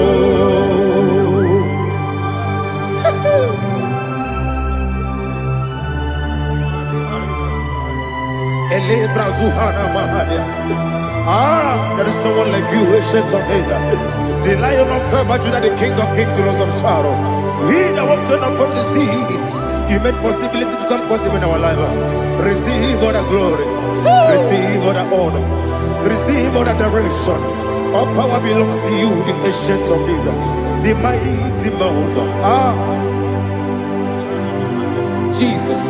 There is no one like you, ancient of days. The Lion of tribe of Judah, the King of kings, the Rose of Sharon. He that walked on upon the sea. You made possibility to come possible in our life. Receive all the glory. Receive all the honor. Receive all the direction. All power belongs to you, the ancient of days, the mighty mountain. Jesus.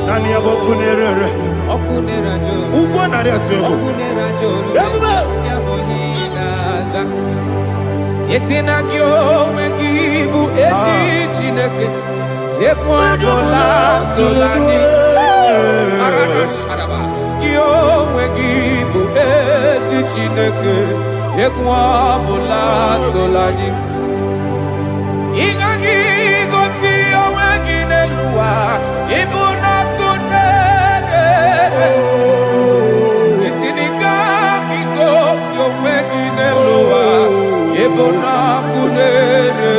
Nani abokunere. Okunera joro. Ugbo nari atuego. Okunera joro. Ebube. Yaboyinaza. Yesina kyo wengibu esi chineke. Ekwadola tolani. Arada sharaba. onwe gị bụ ezi Chineke, egwu ọbụla tụla gị. Ị gaghị gosi onwe gị n'elu ụwa, ịbụ n'ọkụ na-ere. Isi na ị gaghị gosi onwe gị n'elu ụwa, ịbụ n'ọkụ na-ere.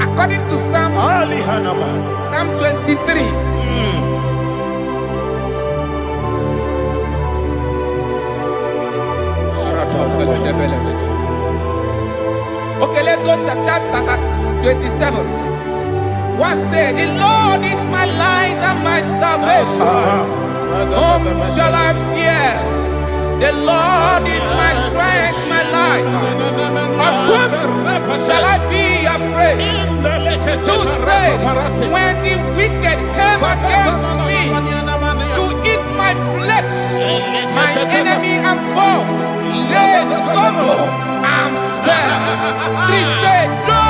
According to Psalm 23. Okay, let's go to chapter 27. What said, the Lord is my light and my salvation. Whom shall I fear? The Lord is my strength, my life. Of whom shall I be afraid? To say, when the wicked came against me to eat my flesh, my enemy and foe, they stumble and fell. Three said, no,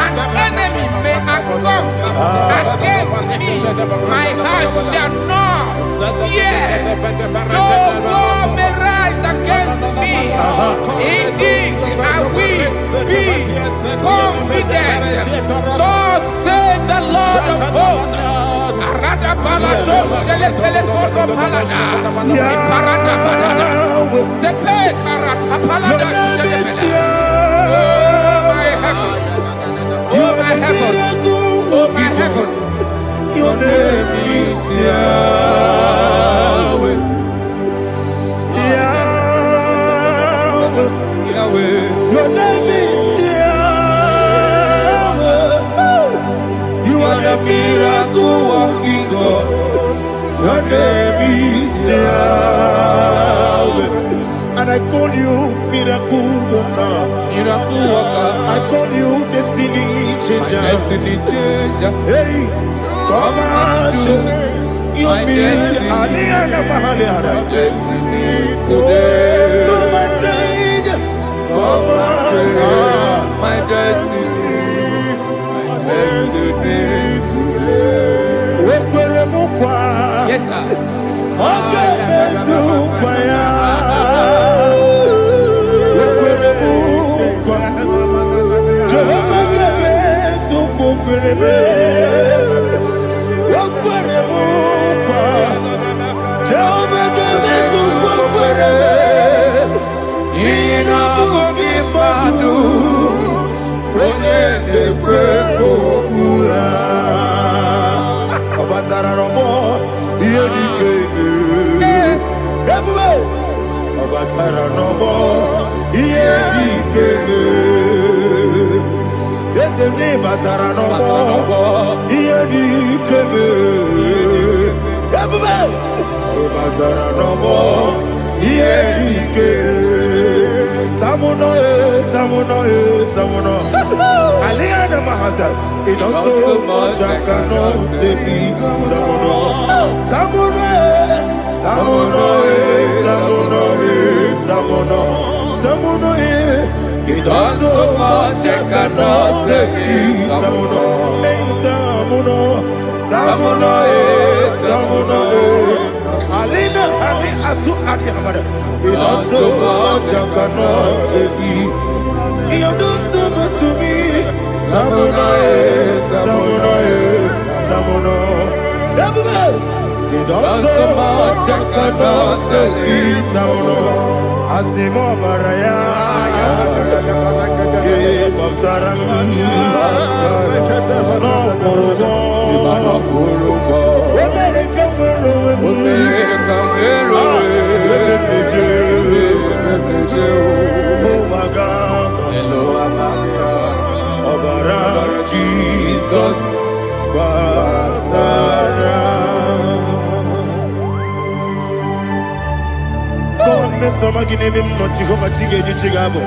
an enemy may come against me, my heart shall not fear. No war may rise against me. Indeed, I will be confident. Thus says the Lord of hosts. Arada balado shele pele kodo palada. Iparada balada. Sepe karata palada shele pele. Oh my heavens. Oh my heavens. Your name is Yahweh. Yahweh. Yahweh. Your name is Yahweh. You are the miracle working God. Your name is Yahweh. And I call you miracle worker. Miracle worker. I call you destiny changer. My destiny changer. Hey, come on, you mean Aliana Mahaliana. My destiny today. Come and change. Come on, my destiny. My destiny today. Yes, sir. Okay, it also much I cannot say. It also much I cannot say. Alina Ali Asu Adi Hamada. It also much I cannot say. You do so much to me. Tamuno. It also much I cannot say. Tamuno. Asimo Baraya. Give up Taramania. No Kurubo. Jesus, God, me some give him not Jehovah Chigabo.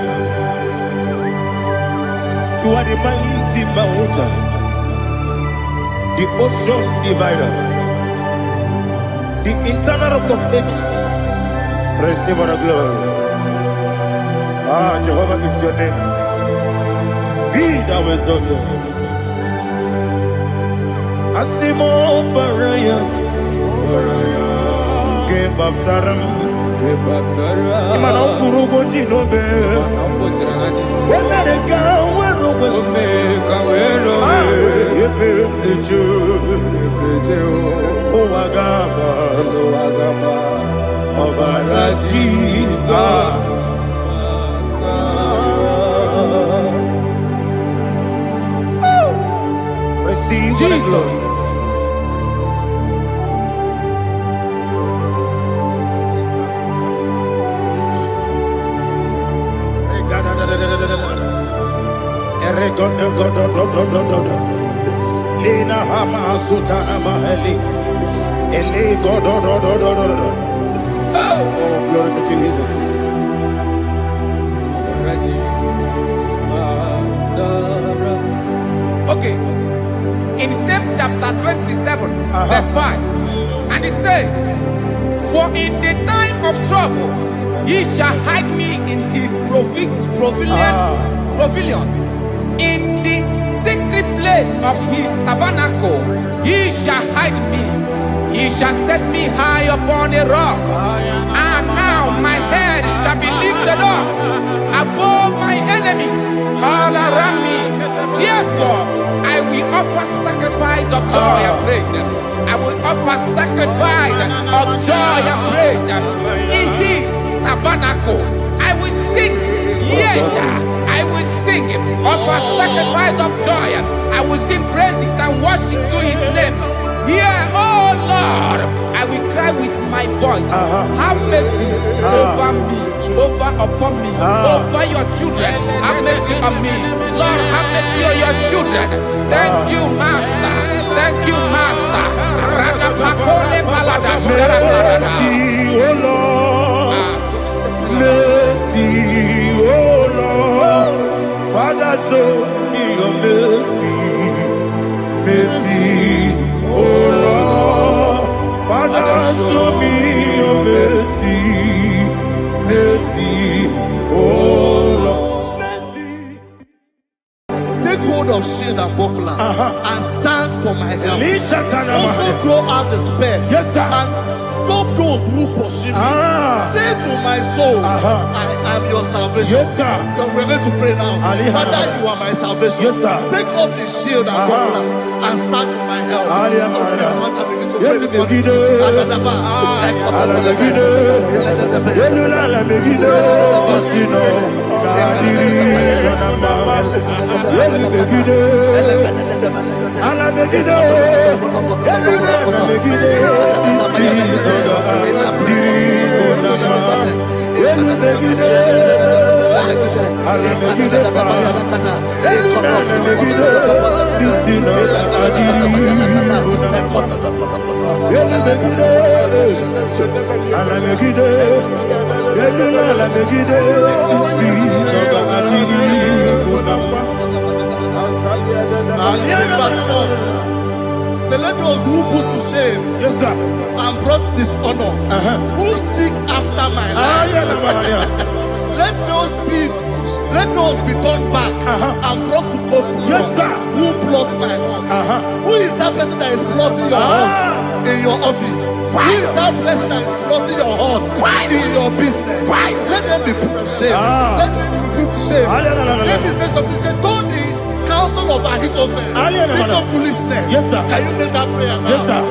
You are the mighty mountain, the ocean divider. the eternal rock of ages. Receive all the glory. Ah, Jehovah is your name. Be thou exalted. Asimo Baraya. Game Baptaram. Imana Kurubo Jinobe. When I go, Jesus. Receive Jesus. Lina Hama Sutana Mahali. Oh, glory to Jesus. Okay. In same chapter 27, verse 5, and it says, "For in the time of trouble, he shall hide me in his pavilion. In the secret place of his tabernacle, he shall hide me. He shall set me high upon a rock. And now my head shall be lifted up above my enemies all around me. Therefore, I will offer sacrifice of joy and praise. I will offer sacrifice of joy and praise in his tabernacle. I will sing, yes, I will sing, offer sacrifice of joy. I will sing praises and worship to his name. Hear, oh Lord, I will cry with my voice. Have mercy over me, upon me, over your children. Have mercy on me. Lord, have mercy on your children. Thank you, Master. Thank you, Master. Mercy, oh Lord. Mercy, oh Lord. Father, show me your mercy. Mercy, oh Lord. Father, show me your mercy. Mercy, oh Lord. Mercy. Take hold of shield and buckler and stand for my help. Also throw out despair. Yes, sir. And stop those who pursue me. Say to my soul, I am your salvation. Yes, sir. We're going to pray now. Father, you are my salvation. Yes, sir. Take off the shield and buckler and stand for my help. So let those who put to shame, Yes, sir. and brought dishonor, who seek after my life, let those be turned back and brought to confusion. Yes, sir. Who plot my hurt? Who is that person that is plotting your hurt in your office? Who is that person that is plotting your hurt in your business? Let them be put to shame. Let them be put to shame. Let me say something. Say, don't the counsel of Ahithophel think of foolishness. Yes, sir. Can you make that prayer now? Yes, sir.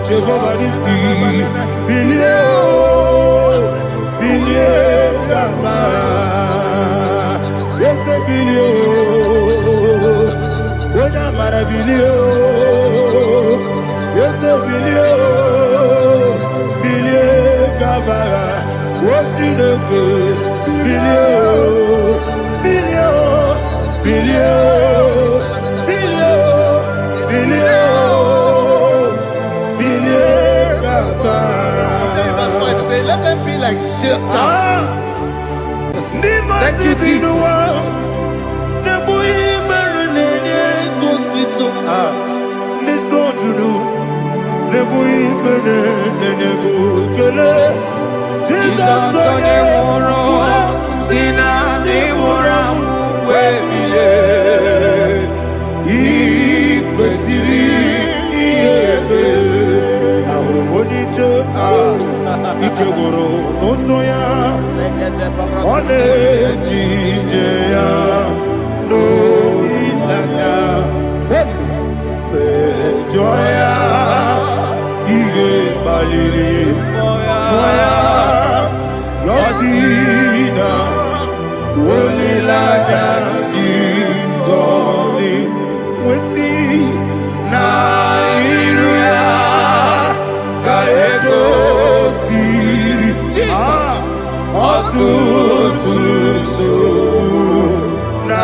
Jehovah is bilio. Yes, bilio. Bilie kabara. What's in the good? Bilio. Bilio. Bilio. Bilio. Bilio. Bilie kabara. Verse 5 say, let them be like Shatters. Thank you, Jesus. Joya, Ige Baliri, Moya, Yosina, Wolilada, Igozi, Wesi, Nairia, Kaegosi, Otutusu, Na,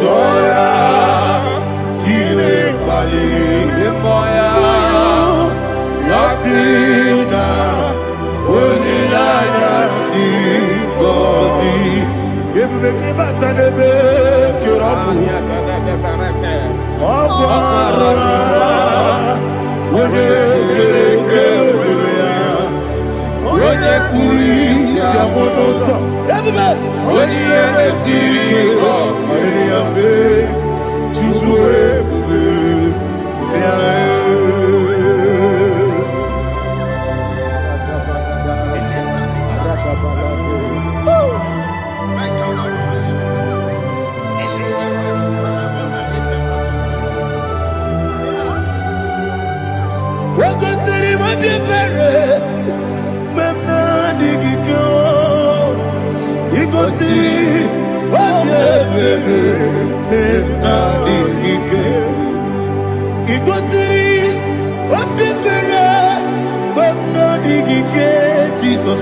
Joya, Ile Bali, Moya, Yasina, Unilaya, Igozi, Yebeki Batanebe, Kirabu, Obara, Wode Puri, Yamonosa, everybody, Wode Sirike, Mariabe, Chubue, Jesus,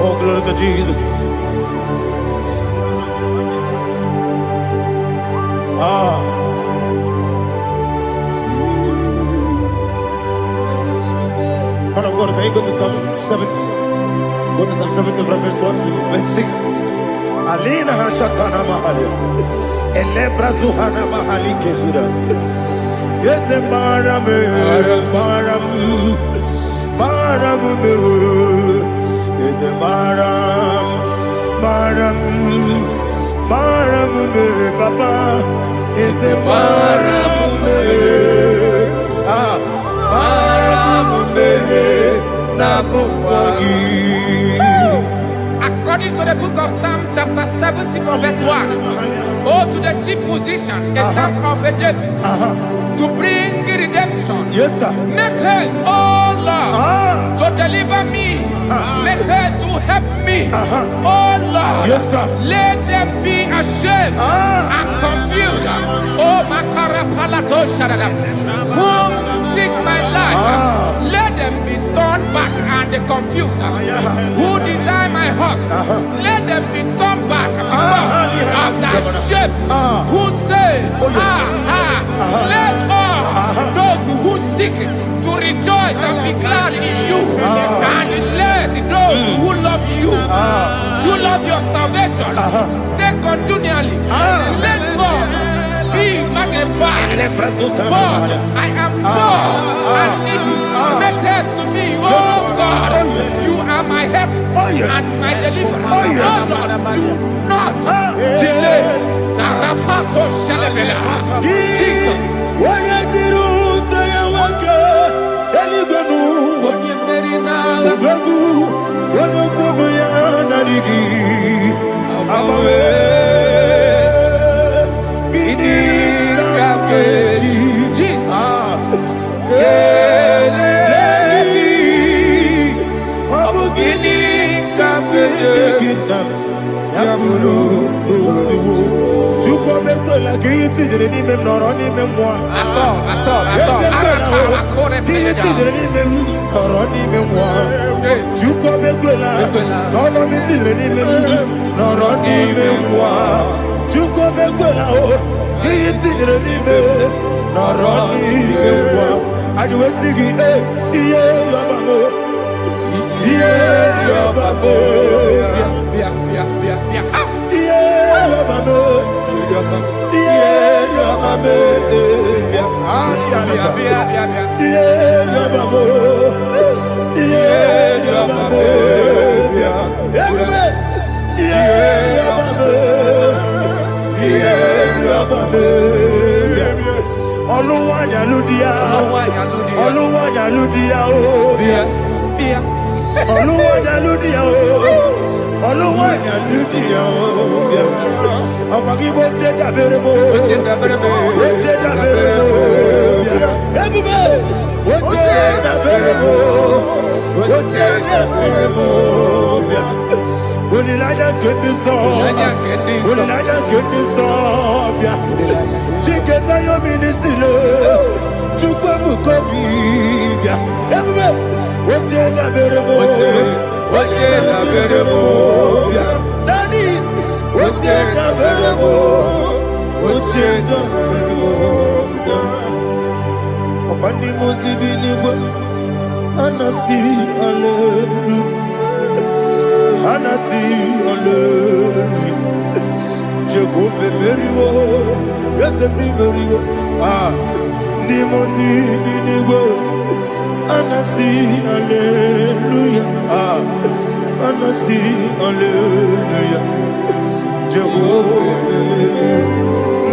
oh, glory to Jesus. Man of God, can you go to Psalm 70? Go to Psalm 70 from verse 1 to verse 6. Alina Hashatana Mahalia. Elebra Zuhana Mahali Kesura. Yes, the Baram, Baram, Baram, yes, the Baram, Baram, Baram, Papa, yes, the Baram, According to the book of Psalm chapter 70 from verse 1, oh, to the chief musician, a son of a David, to bring redemption. Yes, sir. Make haste, oh Lord, to deliver me. Make haste to help me. Oh Lord, yes, sir. Let them be ashamed and confused. Oh, Makara Palato Shadada, whom seek my life, let them be turned back and confused. Who desire my heart, let them be turned ashamed, who say, let all those who seek to rejoice and be glad in you, and let those who love you, who love your salvation, say continually, let God be magnified. God, I am poor and needy. Make haste to me, oh God. You are my help and my deliverer. Oh Lord, do not delay. Jesus.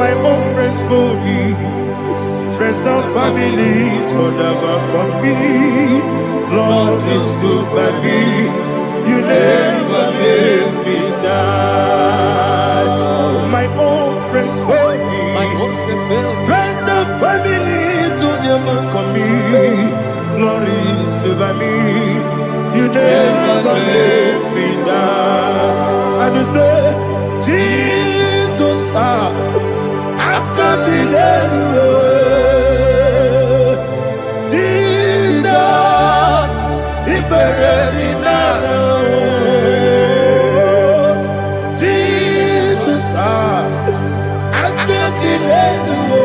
My own friends for me, friends and family, told never come me. Lord is good by me, you never let me die. My own friends for me, friends and family, told never come me. Lord is good by me, you never let me die. And you say, Jesus, I can't believe you. Jesus, He buried in Jesus, I can't believe you.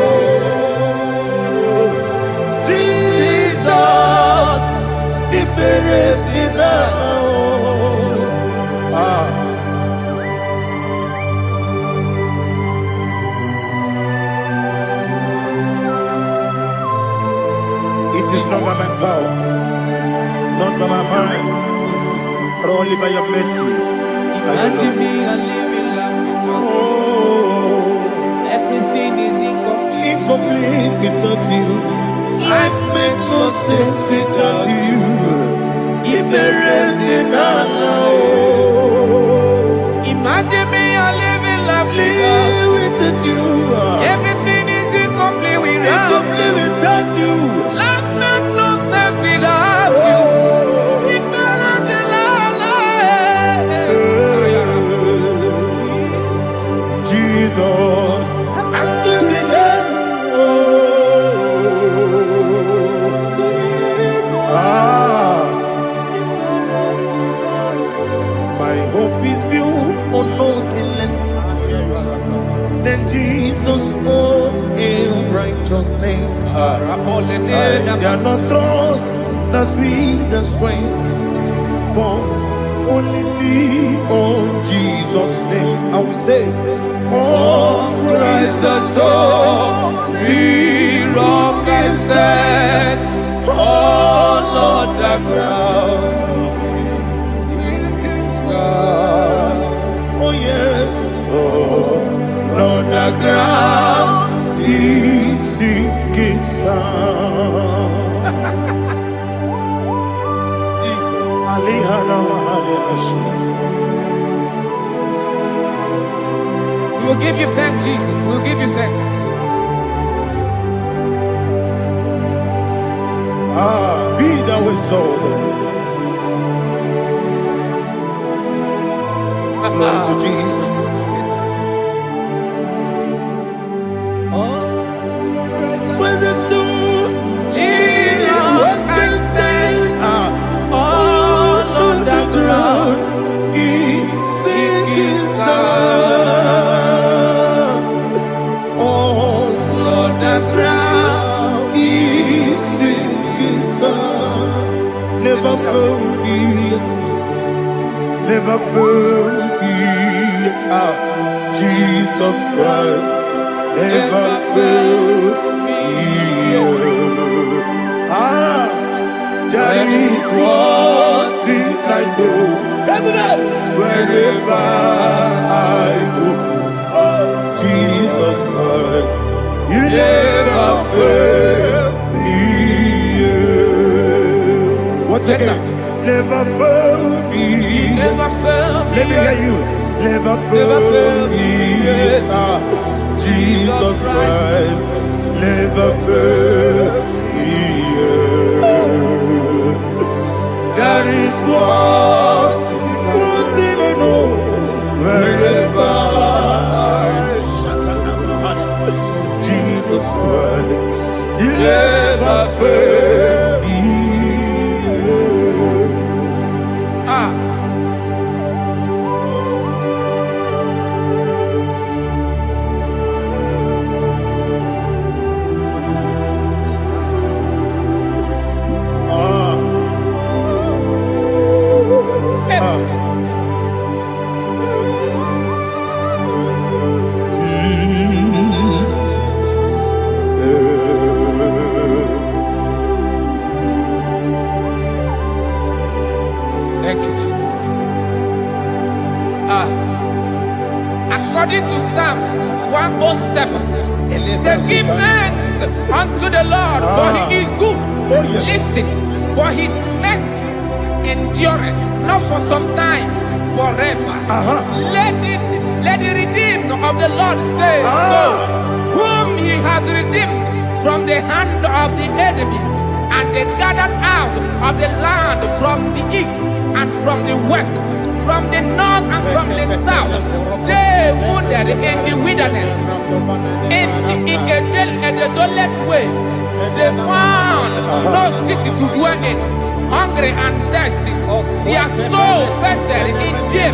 Jesus, He buried in It is not by my power, not by my mind, but only by your mercy. Imagine me and living life without you. Everything is incomplete. Incomplete without you. Life makes no sense without you. Imagine me and living life without you. Everything is incomplete without you. Life makes no sense without you. Jesus, I give you My hope is built on nothing less Jesus, oh, in righteousness. I cannot trust the sweetest strength, but only lean on Jesus' name. I will say, oh, Christ the solid rock and stand. Oh, Lord, the ground is sinking sand. Oh, yes, oh, Lord, the ground is sinking sand. Jesus, We will give you thanks, Jesus. We will give you thanks. Be thou exalted. Glory to Jesus. Where's the soul? What can stand? All on the ground is sinking sand. All on the ground is sinking sand. Never forget, never forget, Jesus Christ. Never fail me. That is one thing I know. Wherever I go, oh, Jesus Christ, you never fail me. What's the name? Never fail me. Never fail me. Let me hear you. Never fail me. Jesus Christ, never fail me. That is one thing I know. Wherever Jesus Christ, you never fail me. Thank you, Jesus. According to Psalm 107, they give thanks unto the Lord, for he is good. Listen, for his mercies endureth, not for some time, forever. Let the redeemed of the Lord say so, whom he has redeemed from the hand of the enemy, and they gathered out of the land from the east and from the west, from the north and from the south. They wandered in the wilderness, in a desolate way. They found no city to dwell in, hungry and thirsty. Their soul fainted in them.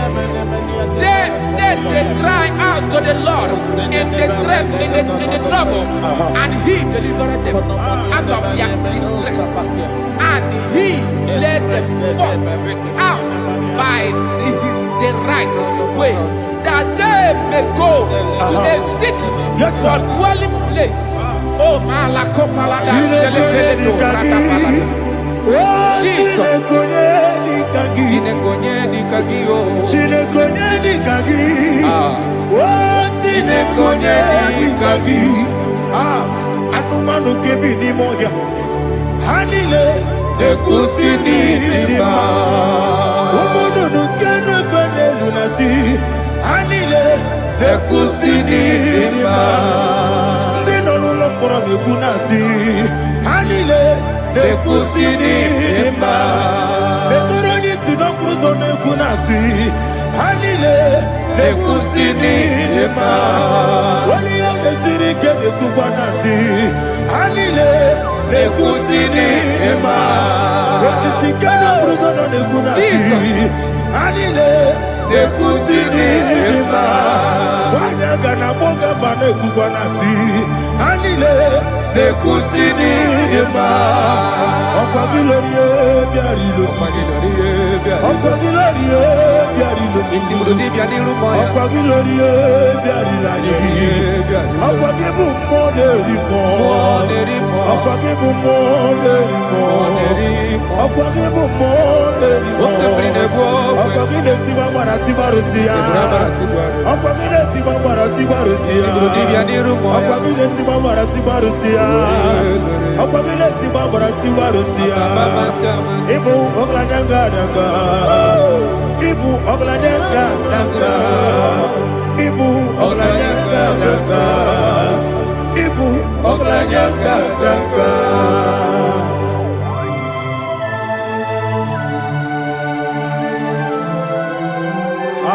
Then they cry out to the Lord in the trouble, and he delivered them out of their distress. And he led them forth out by the right way, that they may go to a city for dwelling place. Oh, Malakopalada, Jesus. Anumanu kebi ni moya. Hanile ekusini lima. Omono no kenu fene lunasi. Hanile ekusini lima. Nino lulo pora mekunasi. Hanile ekusini lima. Ekoroni sinokruzo mekunasi. Hanile ekusini lima. Wali ane sirike mekubwanasi. Hanile ekusini lima. Esisikana bruzo no mekunasi. Hanile ekusini lima. Wanaga na boga vana. nekukwanasi anile nekusini ema okwagilorie biarilo okwagilorie biarilo Intimudi biadiru moya. okwagilorie biarilani okwagibu moderimo okwagibu moderimo okwagibu moderimo okwagide tiwa maratibarusia okwagide tiwa maratibarusia okwagide tiwa maratibarusia okwagide tiwa maratibarusia ibu ogladanga danga ibu ogladanga danga ibu ogladanga danga ibu ogladanga danga.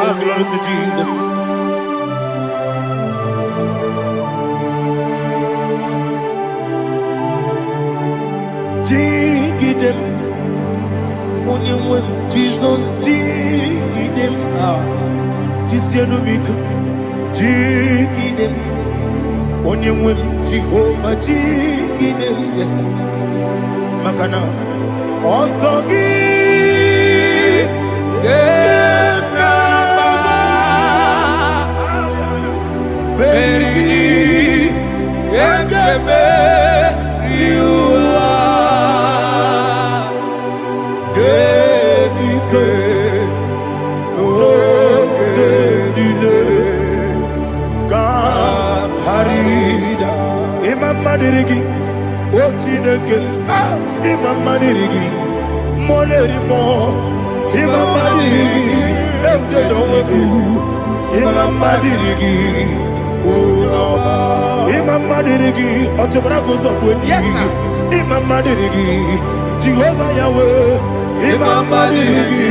Ah, glory to Jesus. Jigidem, only Jesus, jigidem, Jisianumika, jigidem, only Jehovah, jigidem, yes, Makana, also Madirigi, Ochineke, Imam Madirigi, Molerimo, Imam Madirigi, Eudedobu, Imam Madirigi, Imam Madirigi, Otobragos of Imam Madirigi, Jehovah Yahweh, Imam Madirigi,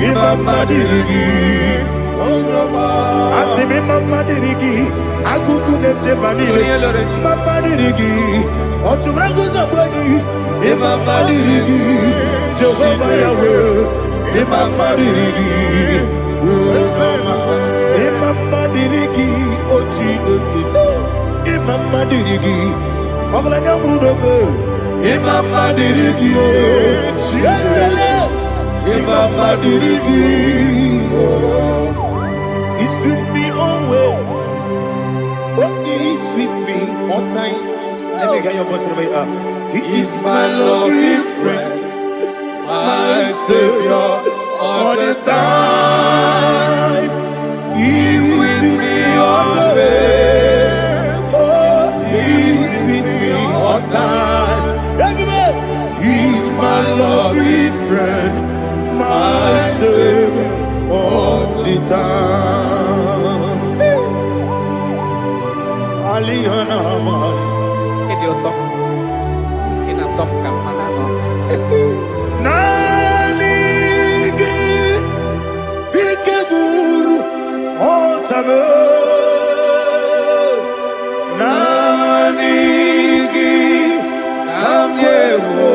Imam Madirigi, Asimi Mama Dirigi, Akukune Tebanile, Mama Dirigi, Otubraguza Boni, Mama Dirigi, Jehovah Yahweh, Mama Dirigi, Mama Dirigi, Ochinuki, Mama Dirigi, Oglanya Mudobe, Mama Dirigi, Mama Dirigi. He sweet me always. Oh, he sweet me all time. Let me hear your voice wherever you are. He is my lovely friend, my Savior all the time. He is with me always. Oh, he is with me all time. Everybody, he is my lovely friend, my Savior all the time. Alihana Mari. Idiotom. Inatom kang manano. Nanigi Ikeguru Otame. Nanigi Kamyewo.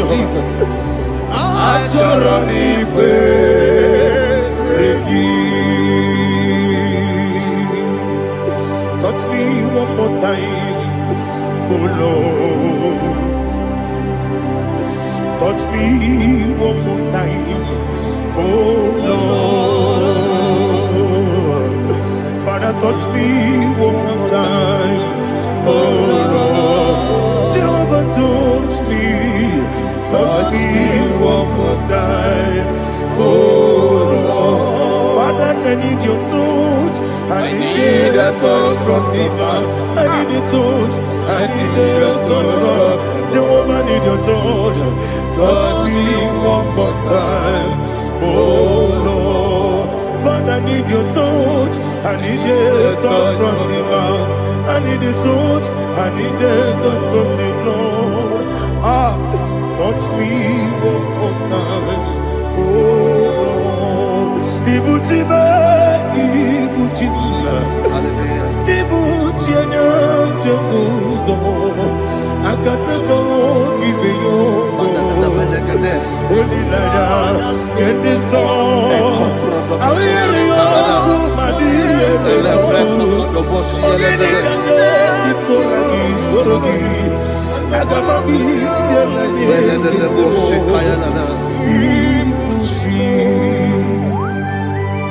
Jesus. Touch me one more time, oh Lord. Touch me one more time, oh Lord. Father, touch me one more time, oh Lord. Jehovah, touch me. Touch me one more time, oh Lord. Father, I need your touch. I need a touch from the past. I need a touch. I need a touch from Jehovah. I need your touch. Touch me one more time, oh Lord. Father, I need your touch. I need a touch from the past. I need a touch. I need a touch from the Lord. Touch me one more time, oh Lord. Ibuchima, Ibuchima. Hallelujah. Ibu chienya mjenguzo akateko kibeyo Onilaya kendiso Awiriyo kumadiye Ogene kage titoragi sorogi Agamabi sielani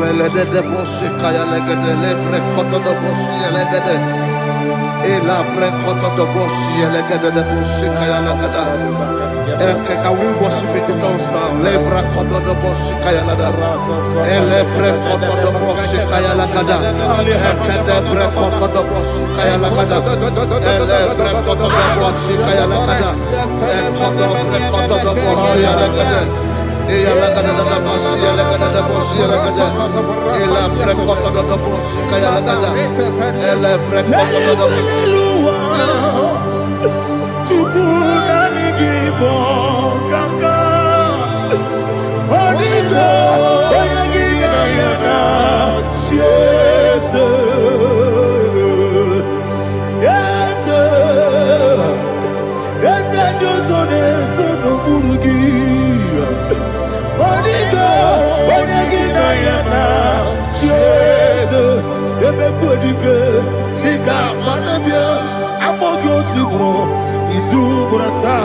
Belede de bosse kaya legede le prekoto de bosse legede e la prekoto de bosse legede de bosse kaya legede can we worship in the tongues now? Le prekoto de bosse kaya legede e le prekoto de bosse kaya legede e de prekoto de bosse kaya legede e le prekoto de bosse kaya legede e koto prekoto de bosse legede Ella la gana da boss, ella gana da boss, ella gana. Ella precoto da boss, ella gana. Ella precoto da boss. Chukuna nigibo kaka. Onigo, oyagina yana. Jesus, yes, yes, that does on it, so no burugi. Onigo, oyagina yana. Jesus, ebekodike, nika manabia, amogo tibro, izubrasa,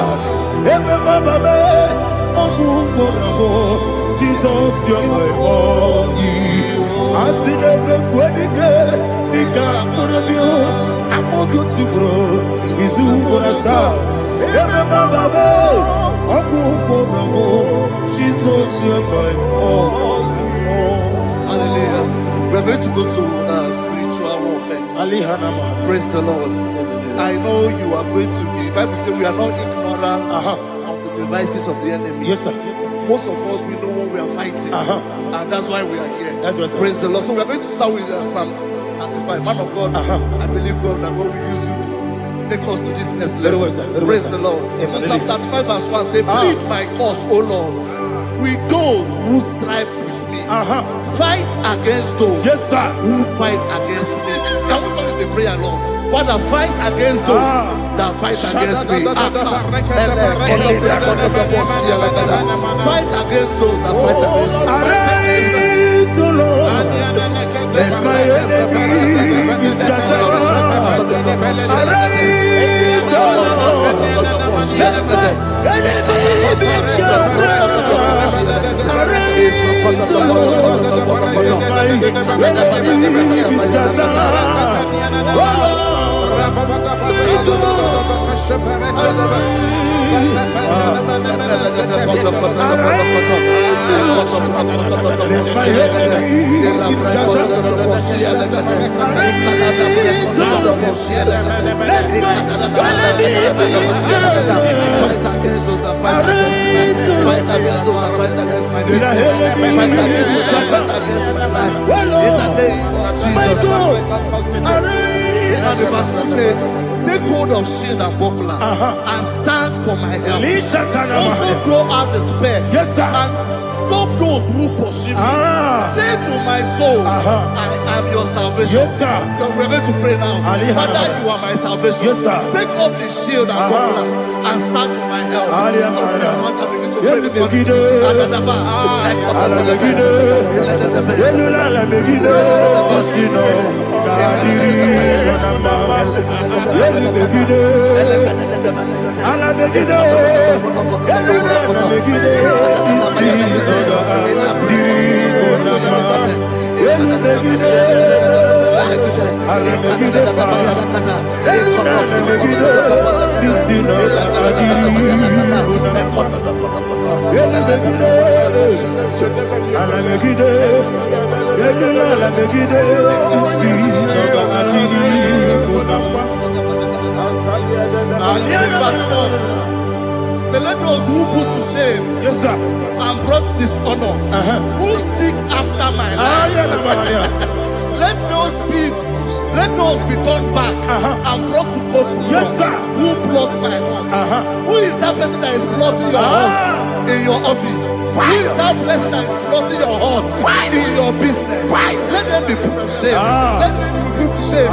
ebe bababe, omuborabo, Jesus, you're my only. Asine ebekodike, nika manabia, amogo tibro, izubrasa, ebe bababe, omuborabo, Jesus, you're my only. Hallelujah. We're going to go to spiritual warfare. Praise the Lord. I know you are going to be. Bible says we are not ignorant of the devices of the enemy. Yes, sir. Most of us, we know what we are fighting, and that's why we are here. That's right, sir. Praise the Lord. So we are going to start with Psalm 35. Man of God, I believe God that God will use you to take us to this next level. Very well, sir. Very Praise well, the sir. Lord. Amen. So Psalm 35 verse 1 says, plead my cause, O Lord, with those who strive with me. Fight against those Yes, sir. who fight against me. Can we turn to the prayer, Lord? Father, fight against those that fight against me. Fight against those that fight against me. Arise, O Lord. Let my enemy be scattered. Arise, O Lord. Let my enemy be scattered. Arise, O Lord. Let my enemy be scattered. Oh take hold of shield and buckler and stand for my help. Also throw out despair. Yes, sir. And stop those who pursue me. Say to my soul, I am your salvation. Yes, sir. We're going to pray now. Father, you are my salvation. Yes, sir. Take up the shield and buckler and stand for my help. So let those who put to shame, yes, sir, and brought dishonor, who seek after my life, let those be turned back and brought to confusion. Yes, sir. Who plot my hurt? Who is that person that is plotting your hurt in your office? Who is that person that is plotting your hurt in your business? Let them be put to shame. Let them be put to shame.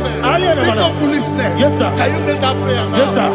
think of foolishness. Yes, sir. Can you make that prayer now? Yes, sir.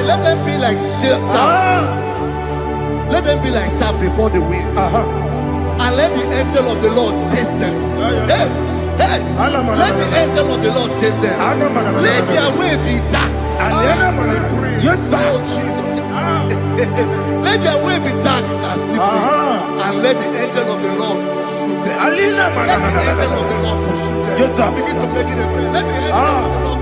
Let them be like chaff. Let them be like chaff before the wind. And let the angel of the Lord chase them. Hey, hey. Let the angel of the Lord chase them. Let their way be dark. Yes, sir. Let their way be dark as slippery. And let the angel of the Lord pursue them. Let the angel of the Lord pursue them. Yes, sir. Begin to make it a prayer. Let the angel of the Lord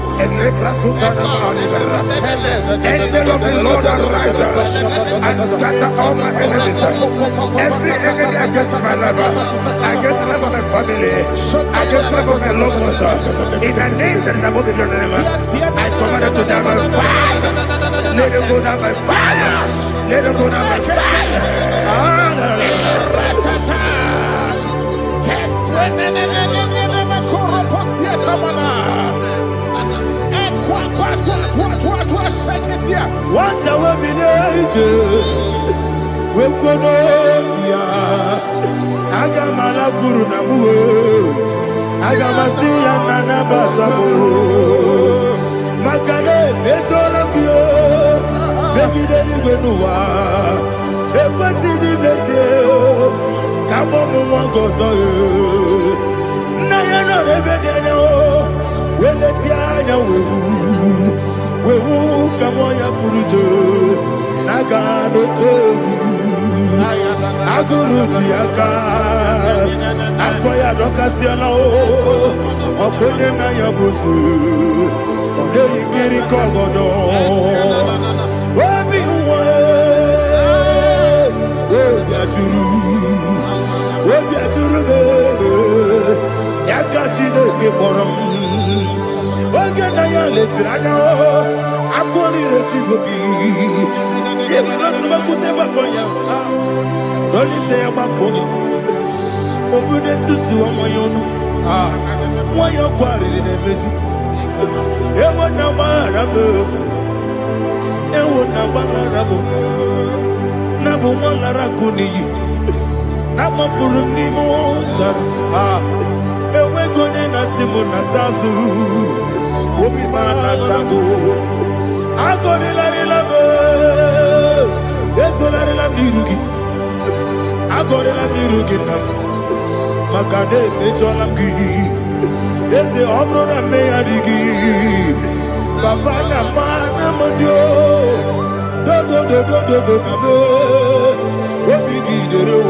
Angel of the Lord arise and scatter all my enemies. Every enemy against my life, against the life of my family, against the life of my loved ones. In the name that is above the name, I command it to them by fire. Let it go down by fire. Let it go down by fire. What I will be we could Agamala Guru Namu Agamasiya Nana Batamu Makale Betolakio Begideni Benua Ekwasizi Blessio Kabomu Wankoso Nayana Rebedeno Weletiana Wewu Kamoya Purujo Nagano Togu Aguru Diaka Akoya Dokasiano Okonye na Yabusu Ode Ikiri Kogodo Obi Uwe Obi Aturu Yakachine Kemoram Oge na ya letirana Akori Rechigobi Yemanasubakute Bakonya Dolite ya Bakonya Obude Susu Omoyonu Mwayo Kwari Nemesi Ewo na Marabo Ewo na Marabo Nabu Malara Kuni Nama Furuni Mosa Ewe Gone Nasimu Natazu Obi Manatago Agori Larilabe Esolari Lamirugi Agori Lamirugi Makade Mejolamgi Ese Obrona Meyadigi Papa Namana Modio Do Obi Gidero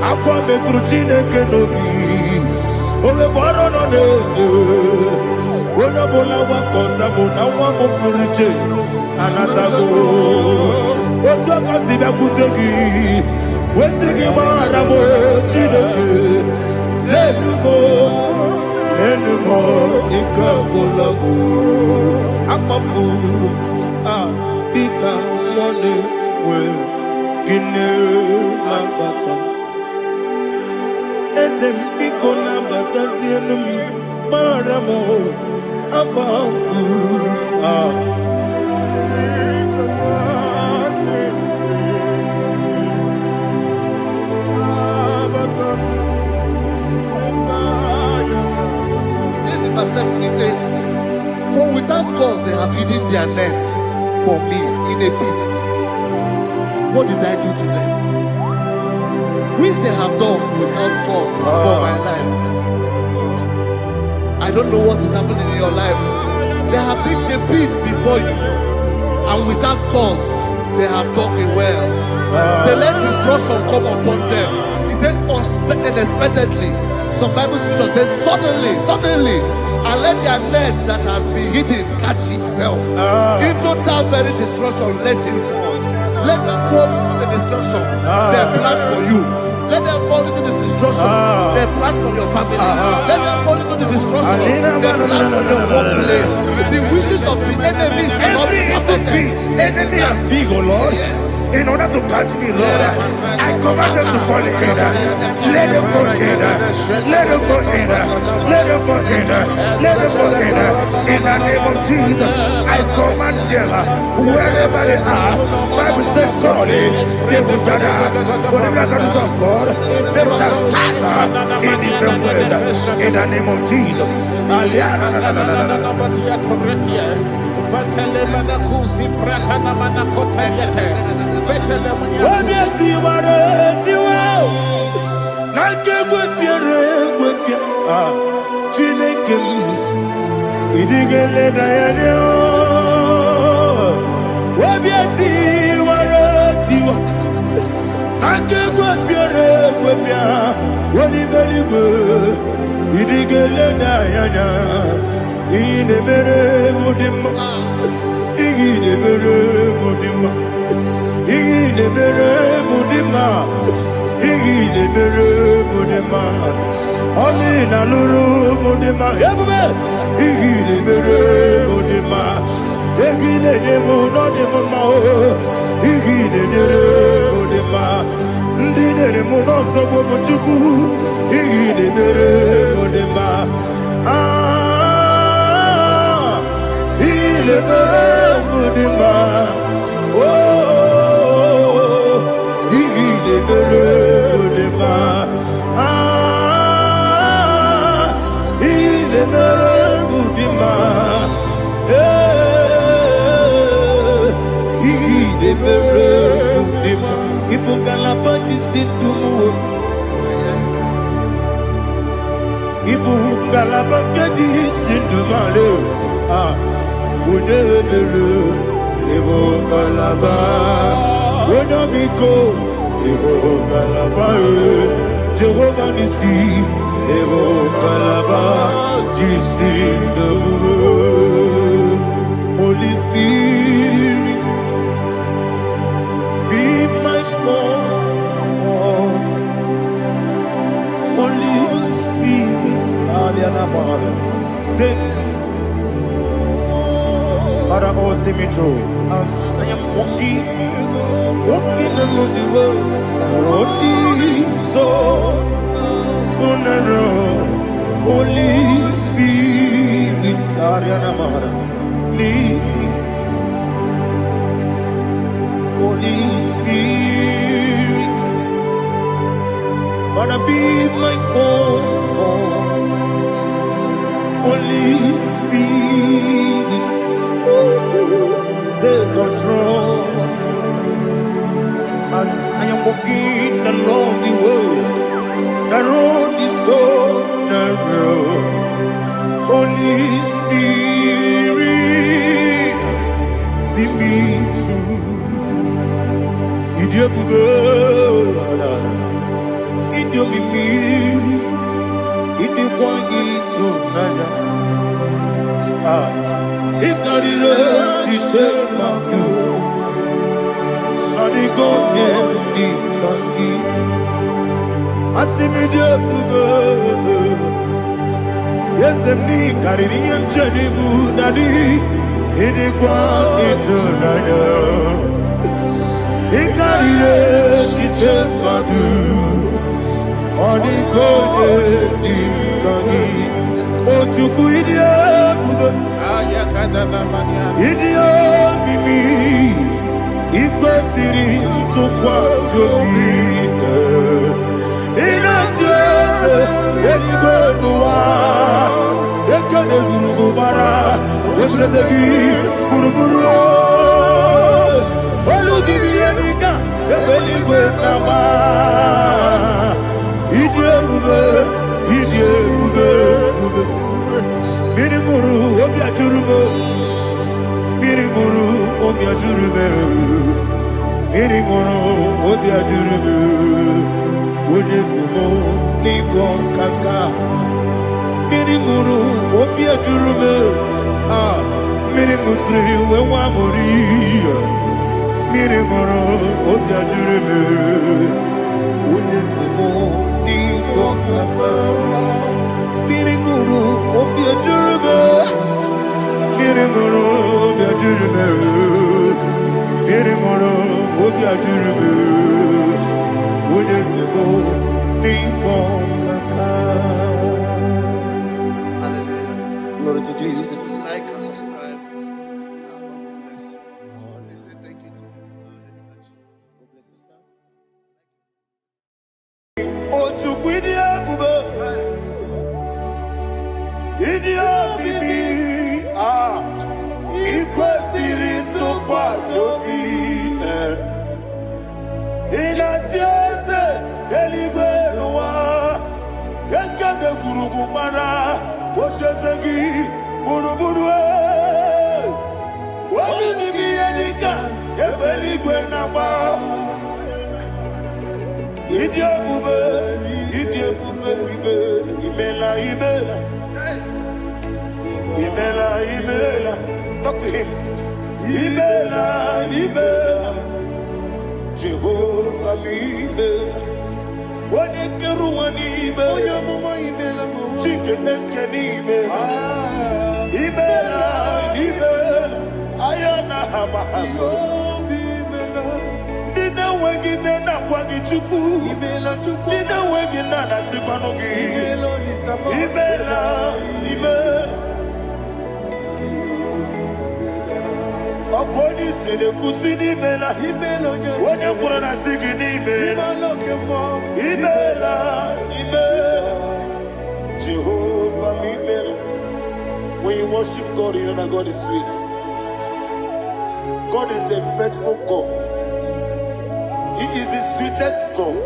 Aqua Metrutine Kenobi Ole Boro no Nese Ona bola wakota mona wamo puriche anatago Oto kasiba kutegi Wesigi maramo chideke Lenumo Nikakolago Amafuru Pika Mone We Gine Mambata Ezem Piko Nambata Sienum Maramo Abafu He says in verse 7, he says, have hidden their net for me in a pit. What did I do to them? Which they have done without cause for my life. I don't know what is happening in your life. They have digged a pit before you, and without cause, they have done it well. Say, let destruction come upon them. He said, unexpectedly. Some Bible scripture says, suddenly, and let their net that has been hidden catch itself. Into that very destruction, let it fall. Let them fall into the destruction they plan for you. Let them fall into the destruction they plan for your family. Let them fall into the destruction they plan for your workplace. The wishes of the enemies are not perfected. Enemy and dig, oh Lord. Yes. In order to catch me, Lord, I command them to fall in. Let them fall in. Let them fall in. Let them fall in. Let them fall in. In the name of Jesus, I command them wherever they are. Bible says surely they will gather. Whatever that is of God, they shall scatter in different ways. In the name of Jesus. Amina lulu modema ebube igile mere modema egile nemo no demo ma igile nere modema ndine mo no so bo chuku igile mere modema igile mere modema oh igile mere modema Jehovah Nissi, Evo Kalaba, Holy Spirit, be my God. Holy Spirit, take Father, oh, see me through. I am walking along the road. The road is so narrow. Holy Spirit, lead me. Holy Spirit, Father, be my comfort. Holy Spirit, take control as I am walking along the way. The road is so narrow. Holy Spirit, see me through. Idiopube, Idiomimi, Idiokwa Itonada. Ikarire Chite Mabdu. Adigonye Ikangi. Asimidioube. Yes, me carrying and Jenny Budadi. Idiokwa Itonada. Ikarire Chite Mabdu. Adigonye Ikangi. Otuku Idiopube. Idio mimi iko siri tukwa jobine ina jese enigo nuwa ekene guru bara Ochezegi, Buruburu, Olugibianika, Ebeligwe Nama, Idiebube, Mirimuru, Obiajurume, Mirimuru, Obiajurume, Mirimuru, Obiajurume, Unesimo, Nigo Kaka, Mirimuru, Obiajurume, Mirimusri, Wewamuri, Mirimuru, Obiajurume, Unesimo, Nigo Kaka, Mirimuru, Obiajurume, Mirimuru, Obiajurume, Mirimuru, Obiajurume, Unesimo, Nigo Kaka. Glory to Jesus. Like and subscribe. God bless you. We say thank you to Mr. Lady Kachi. God bless you, sir. Idia bibi, ikwesiri tukwasobi, inatieze eligwe noa, ekade kurugubara, ochezegi buruburue, wabibi enika, ebeligwe naba, idia bube bibe, imela. Imela, talk to him. Imela, Jehovah Imela. Wanekeru Imela, Chicken Eskeni Imela, Ayana Hamahaso. Dina wegina na kwagi chuku. Dina wegina na sipanogi. Imela. Okoni sede kusini mela. Wone kurana sigini mela. Imela. Jehovah Imela. When you worship God, you know that God is sweet. God is a faithful God. He is the sweetest God.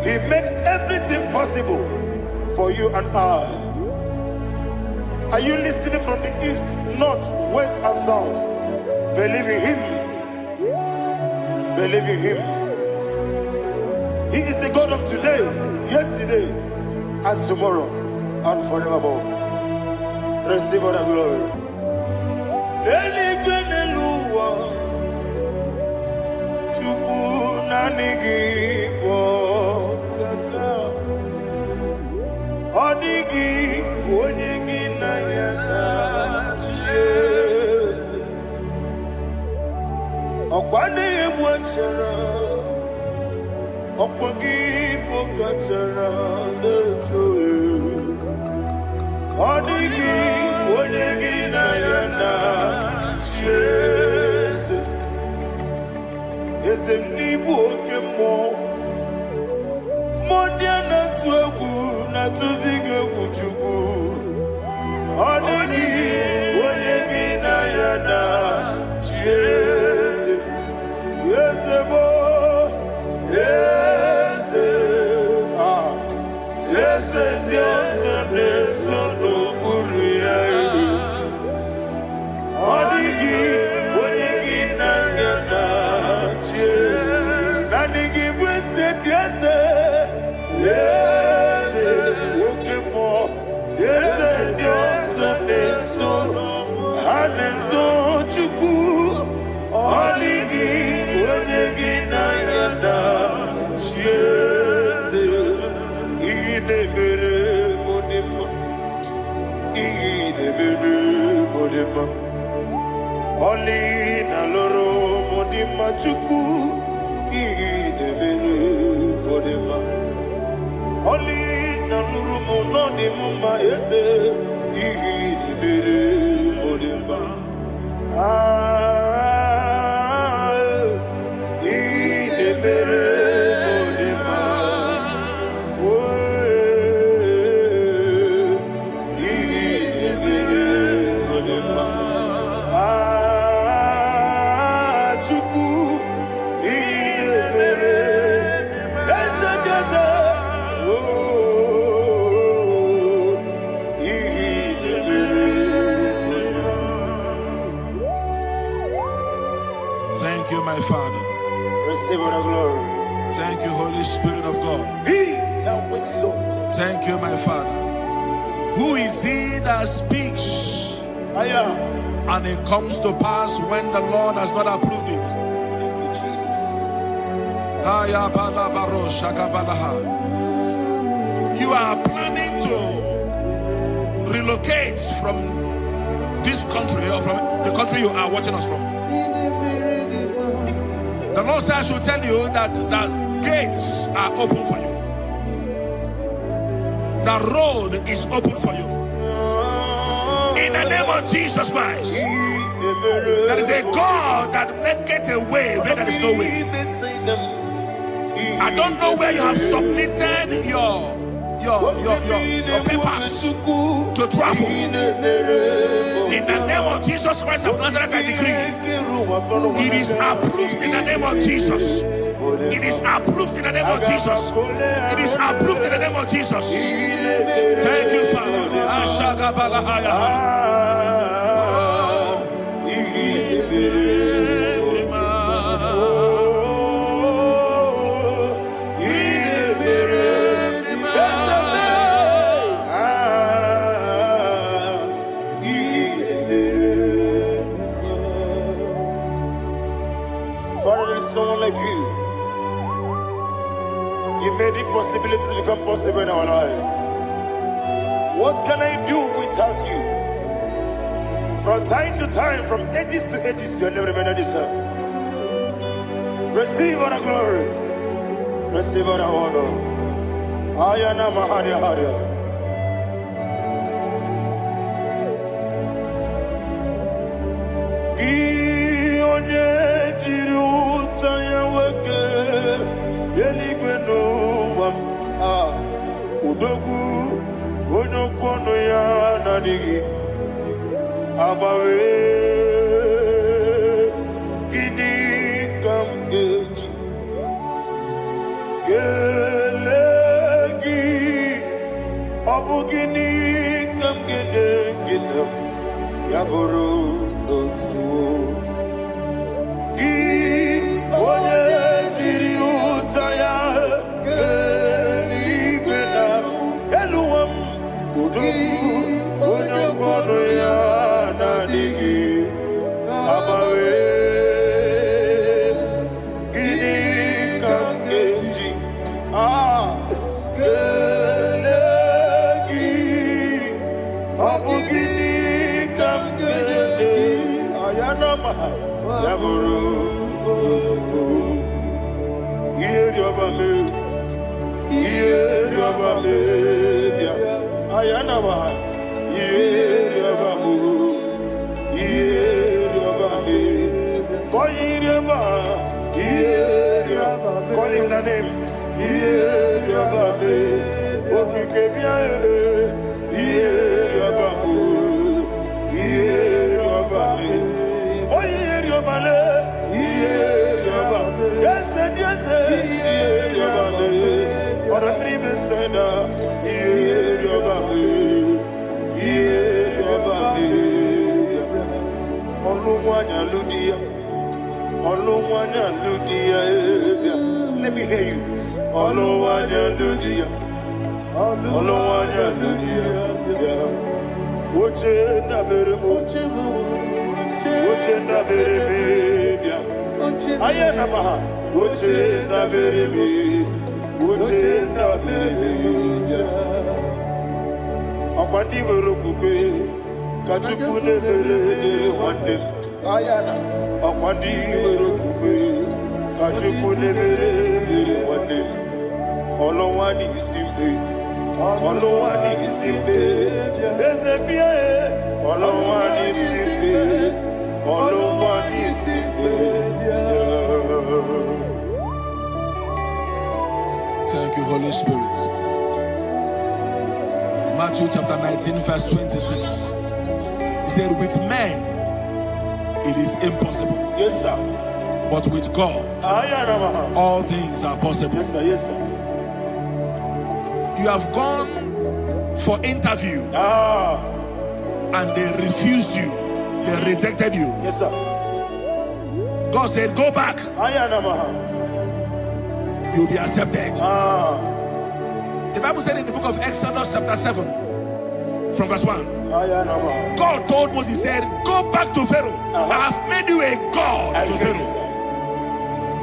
He made everything possible for you and I. Are you listening from the east, north, west, and south? Believe in him. He is the God of today, yesterday, and tomorrow, and forevermore. Receive all the glory. Odigi, onyegi na yana Jesus. Okwane ebwachara, okwagi pokachara leto. Odigi, onyegi na yana Jesus. Ezemnibu okemo, mondia na tuegu. Natuzige kuchuku Onegi Onyegi na yada Jeze Yeze mo Yeze Yeze Yeze Neso no Uriya Onegi Onyegi na yada Jeze Nanigi Bwese Yeze Yeze Oli na loro modima chuku idebere modima Oli na loro monodima ese idebere modima idebere modima idebere modima Receive all the glory. Thank you, Holy Spirit of God. Be thou exalted. Thank you, my Father. Who is he that speaks and it comes to pass when the Lord has not approved it? Thank you, Jesus. You are planning to relocate from this country or from the country you are watching us from. The Lord says I should tell you that the gates are open for you. The road is open for you. In the name of Jesus Christ. There is a God that maketh a way where there is no way. I don't know where you have submitted your papers to travel. In the name of Jesus Christ of Nazareth, I decree it is approved in the name of Jesus. It is approved in the name of Jesus. It is approved in the name of Jesus. Thank you, Father. Father, there is no one like you. You made impossibilities become possible in our life. What can I do without you? From time to time, from ages to ages, you have never remained the same. Receive all the glory. Receive all the honor. Ayana Maharia Haria. Udogu Onokono ya Nadigi Abawe Gini Kamgeji Gelegi Abu Gini Kamgene Ginam Yaburu Dosu Gi Onye Jiri Utaya Call him the name. Let me hear you. Ayana Akwandi Merokukwe Kachukune Mere Wande Olowani Simbe Olowani Simbe Ezebie Olowani Simbe Olowani Simbe. Thank you, Holy Spirit. Matthew chapter 19 verse 26. He said, with men it is impossible. Yes, sir. But with God, all things are possible. Yes, sir. Yes, sir. You have gone for interview and they refused you. They rejected you. Yes, sir. God said, go back you'll be accepted. The Bible said in the book of Exodus chapter 7 from verse 1, God told Moses, he said, go back to Pharaoh. I have made you a God to Pharaoh.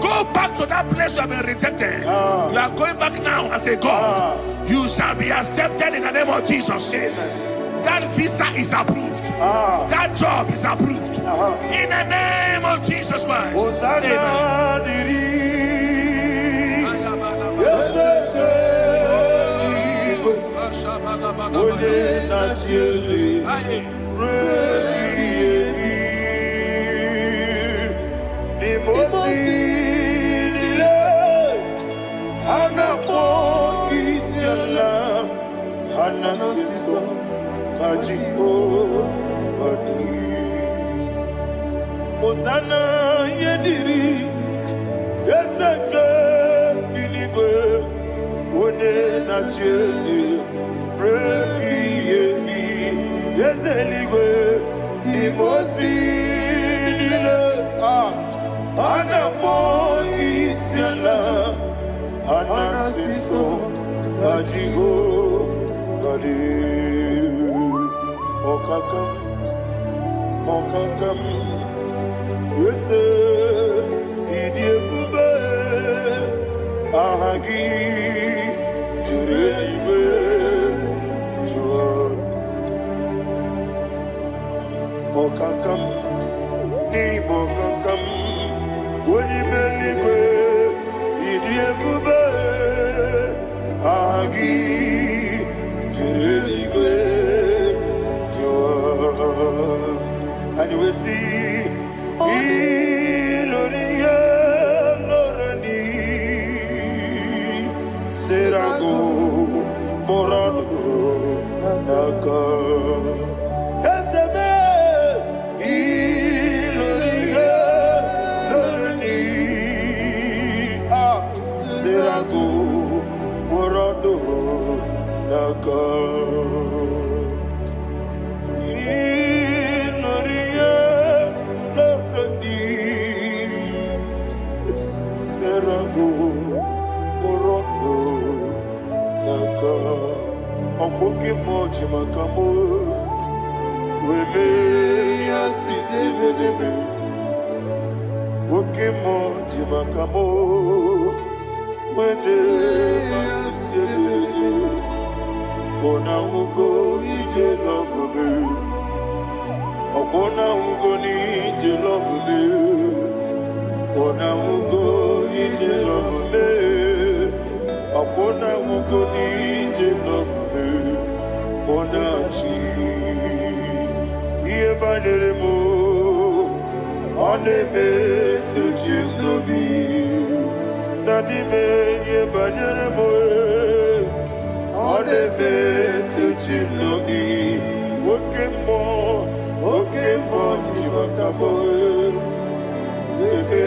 Go back to that place you have been rejected. You are going back now as a God. You shall be accepted in the name of Jesus. That visa is approved. That job is approved. In the name of Jesus Christ. Osana yediri yeseke binigwe one na Jesu rebi yemi yeseligwe imosi nile anapo isiala anasiso ajigo gadi okakam Yese idiebube ahagi jurelibe jua okakam ni bokakam woni meligwe idiebube ahagi jurelibe jua and we see Iloria Lorani Serago Morado Naka Esebe Iloria Lorani Serago Morado Naka Okoke moji makamo wele yasise meleme Oke moji makamo weje masise jeje Ona ugo ije love me Okona ugo ni ije love me Ona ugo ije love me Okona ugo ni ije love me Onachi Iye banere mo Onebe tujim nobi Nanime iye banere mo Onebe tujim nobi Oke mo jimakabo Ebe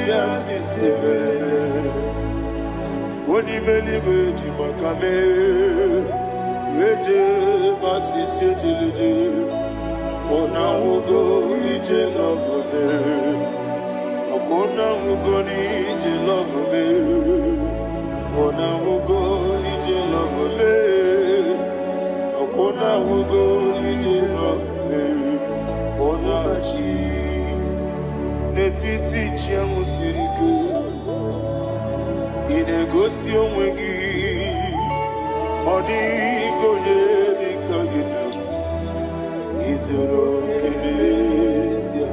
yasisi melele Oni meliwe jimakame Weje masisi jilije Ona ugo ije love me Akona ugo ni ije love me Ona ugo ije love me Akona ugo ije love me Ona chi Netiti chiamu sirike Inegosi onwegi Odigonye dikagidam Izoro kenesia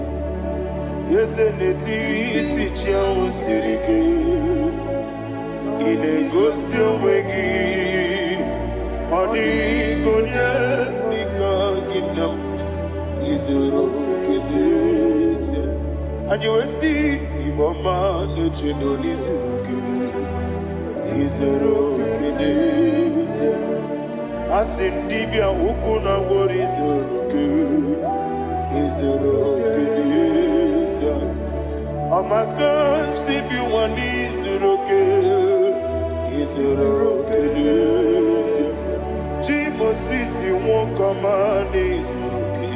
Yese netiti chiamu sirike Inegosi onwegi Odigonye dikagidam Izoro kenesia And you will see Imama nechino nizuruke Izoro kenesia Asindibia ukuna wori izuruke Izoro kenesia Amaka sibi wani izuruke Izoro kenesia Jimo sisi wakamani izuruke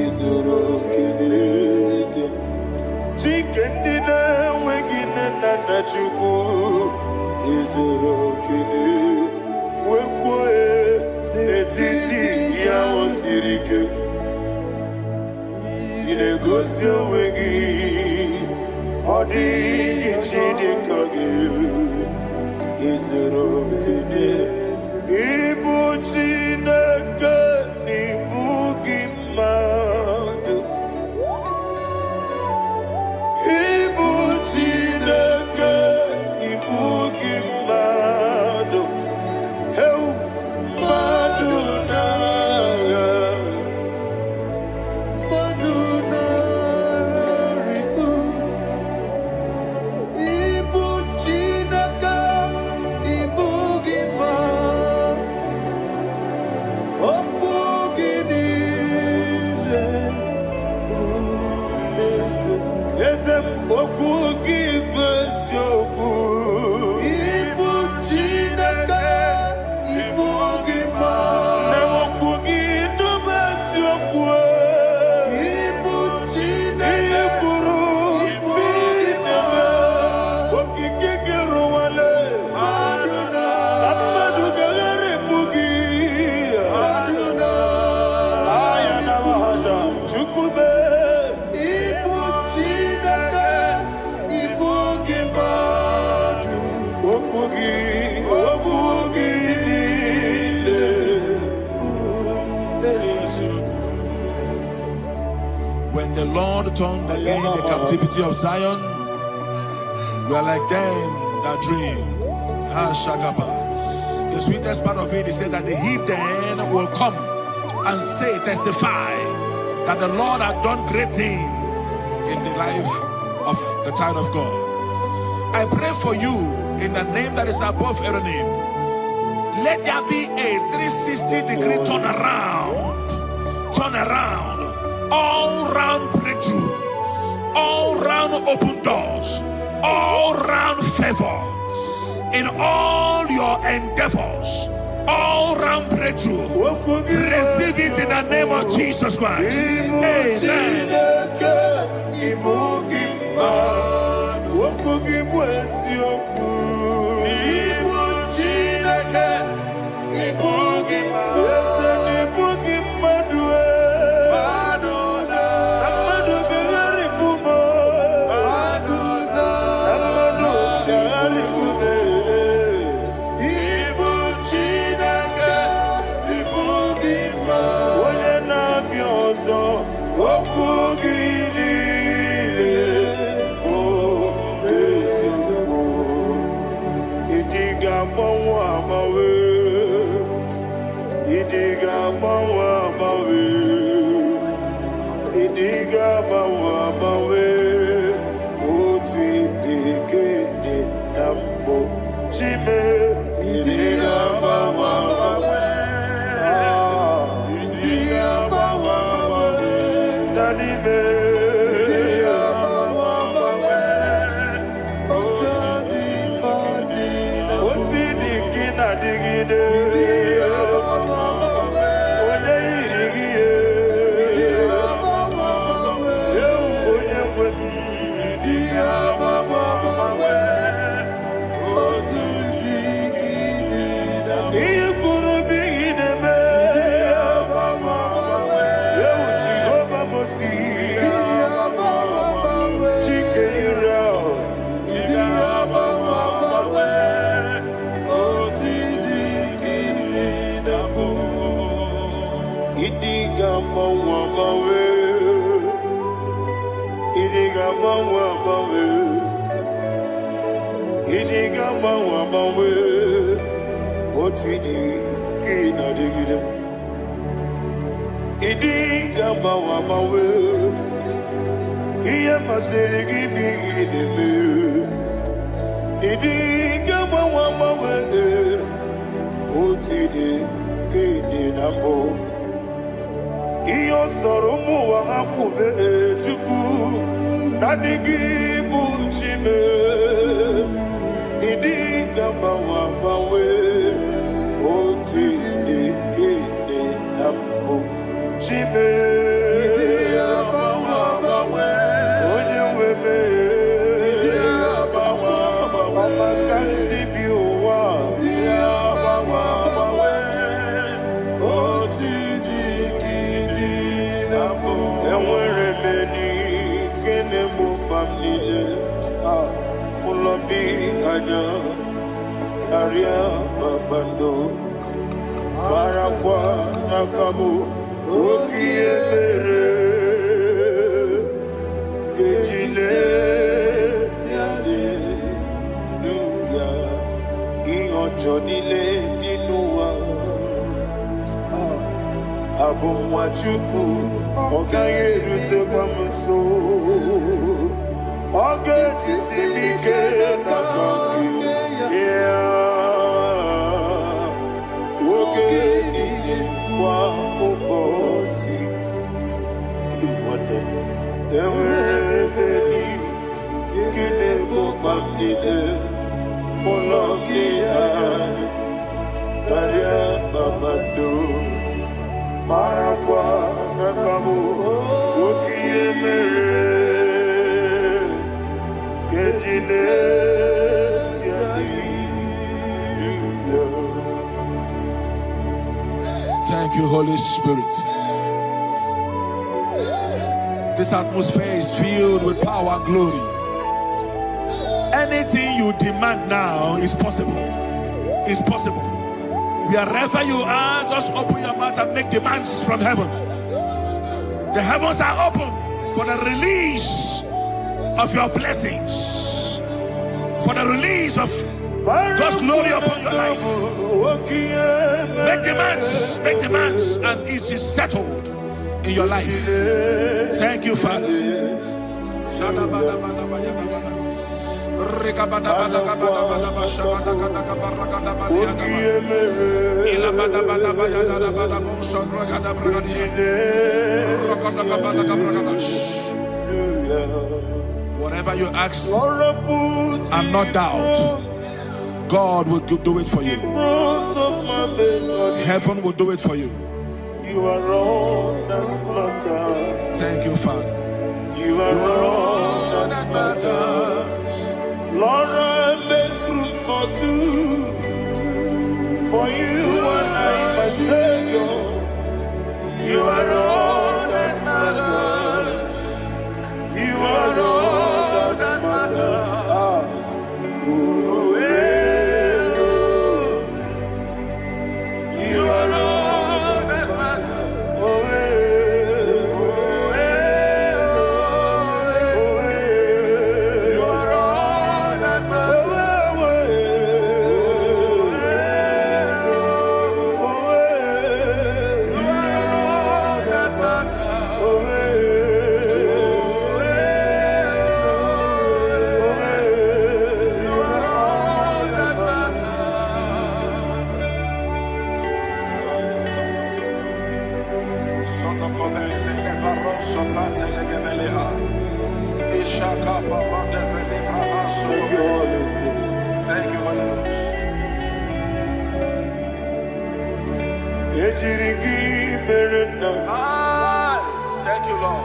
Izoro kenesia Chikendi na wegine na chukwu izuru kini wekwe netiti ya osirike inegosi wegi odi chidika gi izuru kini ibu chineke ibu gimadu ibu chineke ibu gimadu heu maduna ribu ibu chineke ibu gimadu obu ginile Ezem oku gibesioku ibu chineke ibu gima nemoku gidobesioku ibu chineke ikuru ibu gima okikigiro wale aduna amadu gagare bugi aduna ayana mahasha chukube When the Lord turned again the captivity of Zion, we are like them that dream. The sweetest part of it is that the heathen will come and say, testify that the Lord had done great things in the life of the child of God. I pray for you in the name that is above every name. Let there be a 360-degree turn around, all round breakthrough, all round open doors, all round favor in all your endeavors, all round breakthrough. Receive it in the name of Jesus Christ. Amen. Chime anya karịa kpakpando marakwa n'akabu oke ihe mere ejile ya ihe ọjọọ niile dị n'ụwa abụ nwa Chukwu ọ gaghị erutekwa m nso ọ ga-ejisi m ike n'aka gị ya oge niile kwa ụbọchị enwere ebe gị na-egbo mkpa m niile ụlọ gị anya karịa kpakpando marakwa n'akabu oke ihe mere ejile Thank you, Holy Spirit. This atmosphere is filled with power and glory. Anything you demand now is possible. It's possible. Wherever you are, just open your mouth and make demands from heaven. The heavens are open for the release of your blessings, for the release of God's glory upon your life. Make demands, and it is settled in your life. Thank you, Father. Whatever you ask and not doubt, God will do it for you. Heaven will do it for you. You are all that matters. Thank you, Father. You are all that matters. Lord, I make room for two. For you and I, my Savior. You are all that matters. You are all that matters. You are all that matters. You are all that Thank you, Holy Ghost. Thank you, Lord.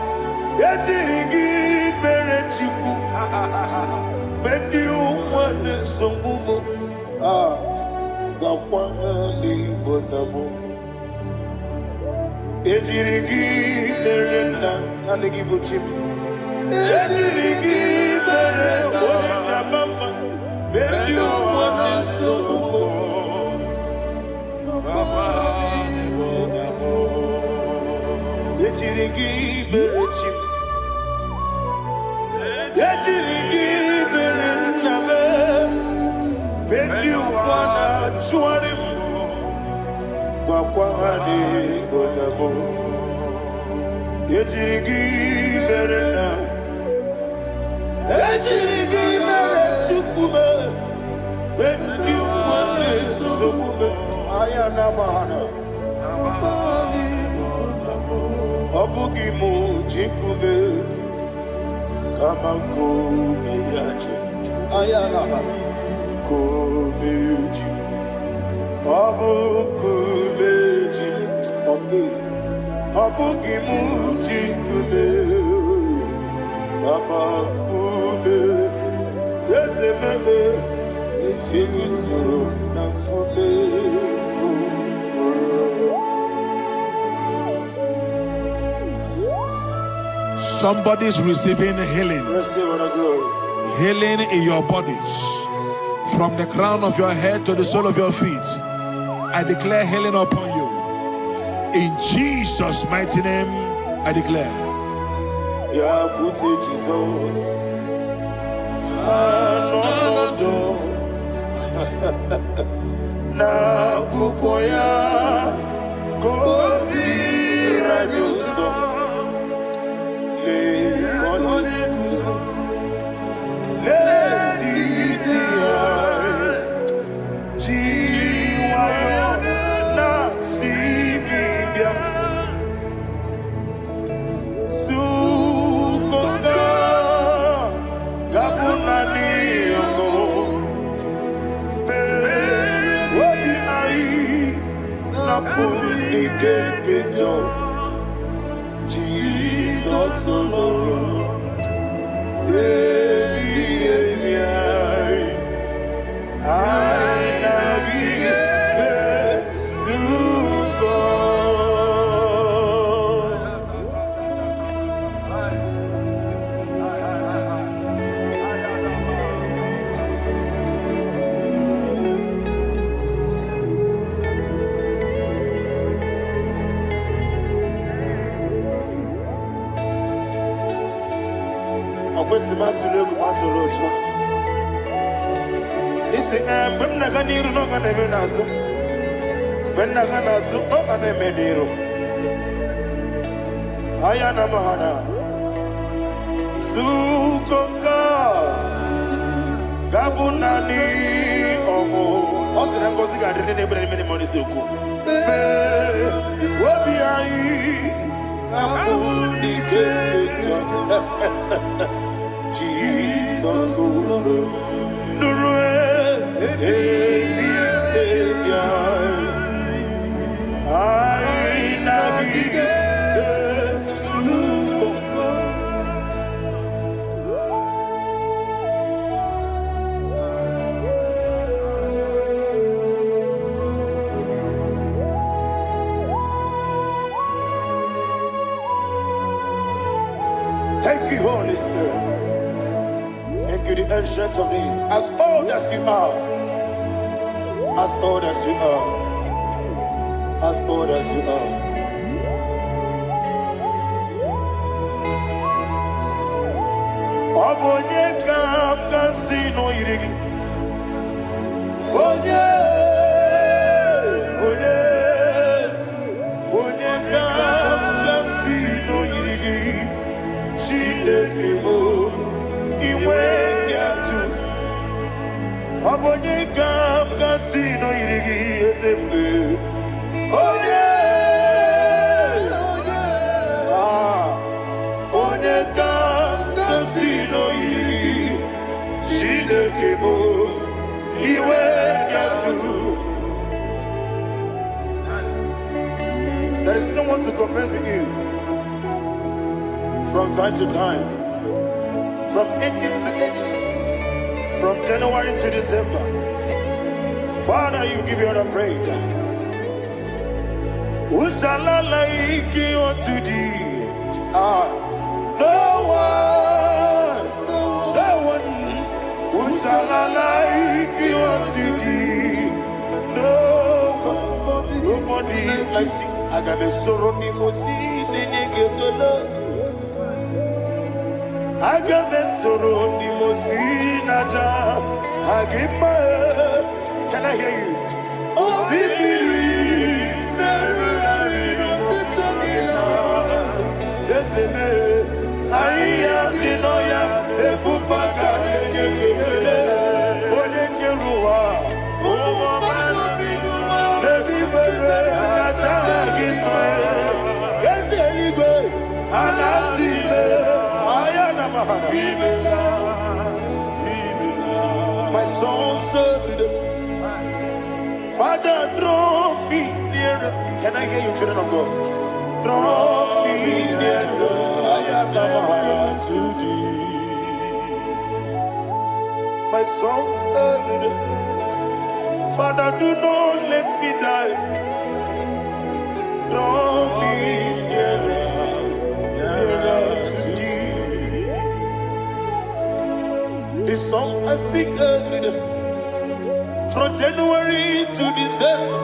Somebody's receiving healing. Healing in your bodies. From the crown of your head to the sole of your feet, I declare healing upon you. In Jesus' mighty name, I declare. Jesus. Na kukoya kozi radioso le konesu le titiar jiwayo na sigibia sukonga gabunani yongo Jesus alone. Isi when na ganiru no ganeme nasu. When na ganasu no ganeme niru. Ayana mahana. Sukonka Gabunani omo. Osina ngozi gadrini ne brene meni moni suku. Wobi ai Abuni kejo. Jesus Lord. Thank you, Holy Spirit. Thank you, the ancient of days. As old as you are, as old as you are, as old as you are. Obonye kam kasino irigi. Onye kam kasino irigi. Shindekimo iwe gatu. Obonye kam kasino irigi esefu. Onye kam kasino irigi. Shindekimo iwe gatu. There is no one to compare with you. From time to time, from ages to ages, from January to December. Father, you give you all the praise. Who shall I like you unto thee? No one. Who shall I like you unto thee? No one, nobody like you. I got a sorrow, Nimosi, Nenegetola. Agamesoro di Mosinaja Agima. Can I hear you? Osibiri Yeseme Aya Dinoya Efufaka Nekele Onekerua Rebi Bere Naja Agima Yeseligwe Anasime my soul served. Father, draw me nearer. Can I hear you, children of God? Draw me nearer. I am to thee. My soul served. Father, do not let me die. Draw me nearer. This song I sing every day. From January to December,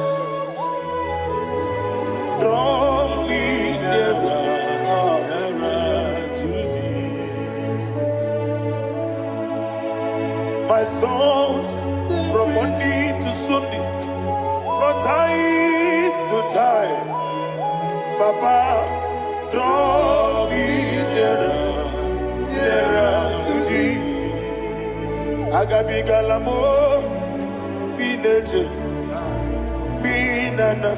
draw me nearer to thee. My songs from Monday to Sunday, from time to time, Papa, draw me nearer to thee. Agabi galamo, be nature, be nana.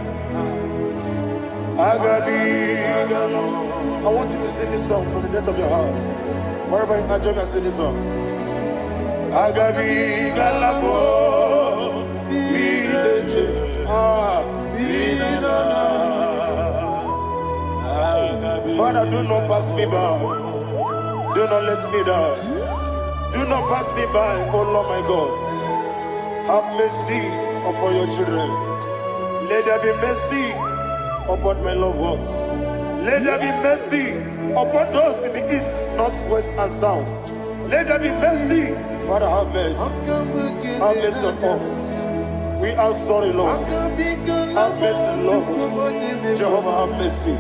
Agabi galamo. I want you to sing this song from the depth of your heart. Wherever you are, join me and sing this song. Agabi galamo, be nature, be nana. Father, do not pass me by. Do not let me down. Do not pass me by, oh Lord my God. Have mercy upon your children. Let there be mercy upon my loved ones. Let there be mercy upon those in the east, north, west, and south. Let there be mercy. Father, have mercy. Have mercy on us. We are sorry, Lord. Have mercy, Lord. Jehovah, have mercy.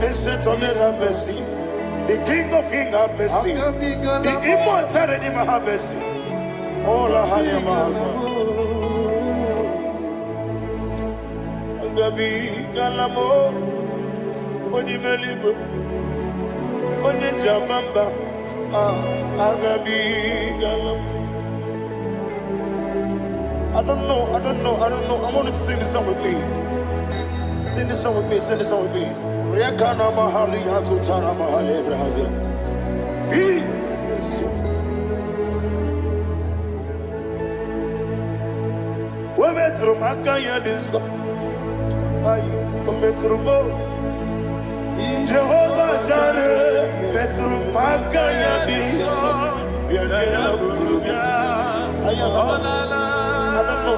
Ancient of days, have mercy. The King of Kings, have mercy. The immortal Redeemer, have mercy. Oh, la Hanyamaza. Agabi Galamo, Onimeligo, Onijabamba, Agabi Galamo. I don't know. I want you to sing this song with me. Sing this song with me. Rekana mahali asutana mahali Brazil. We metro makaya diso. Ayo, we metro mo. Jehovah Jireh, metro makaya diso.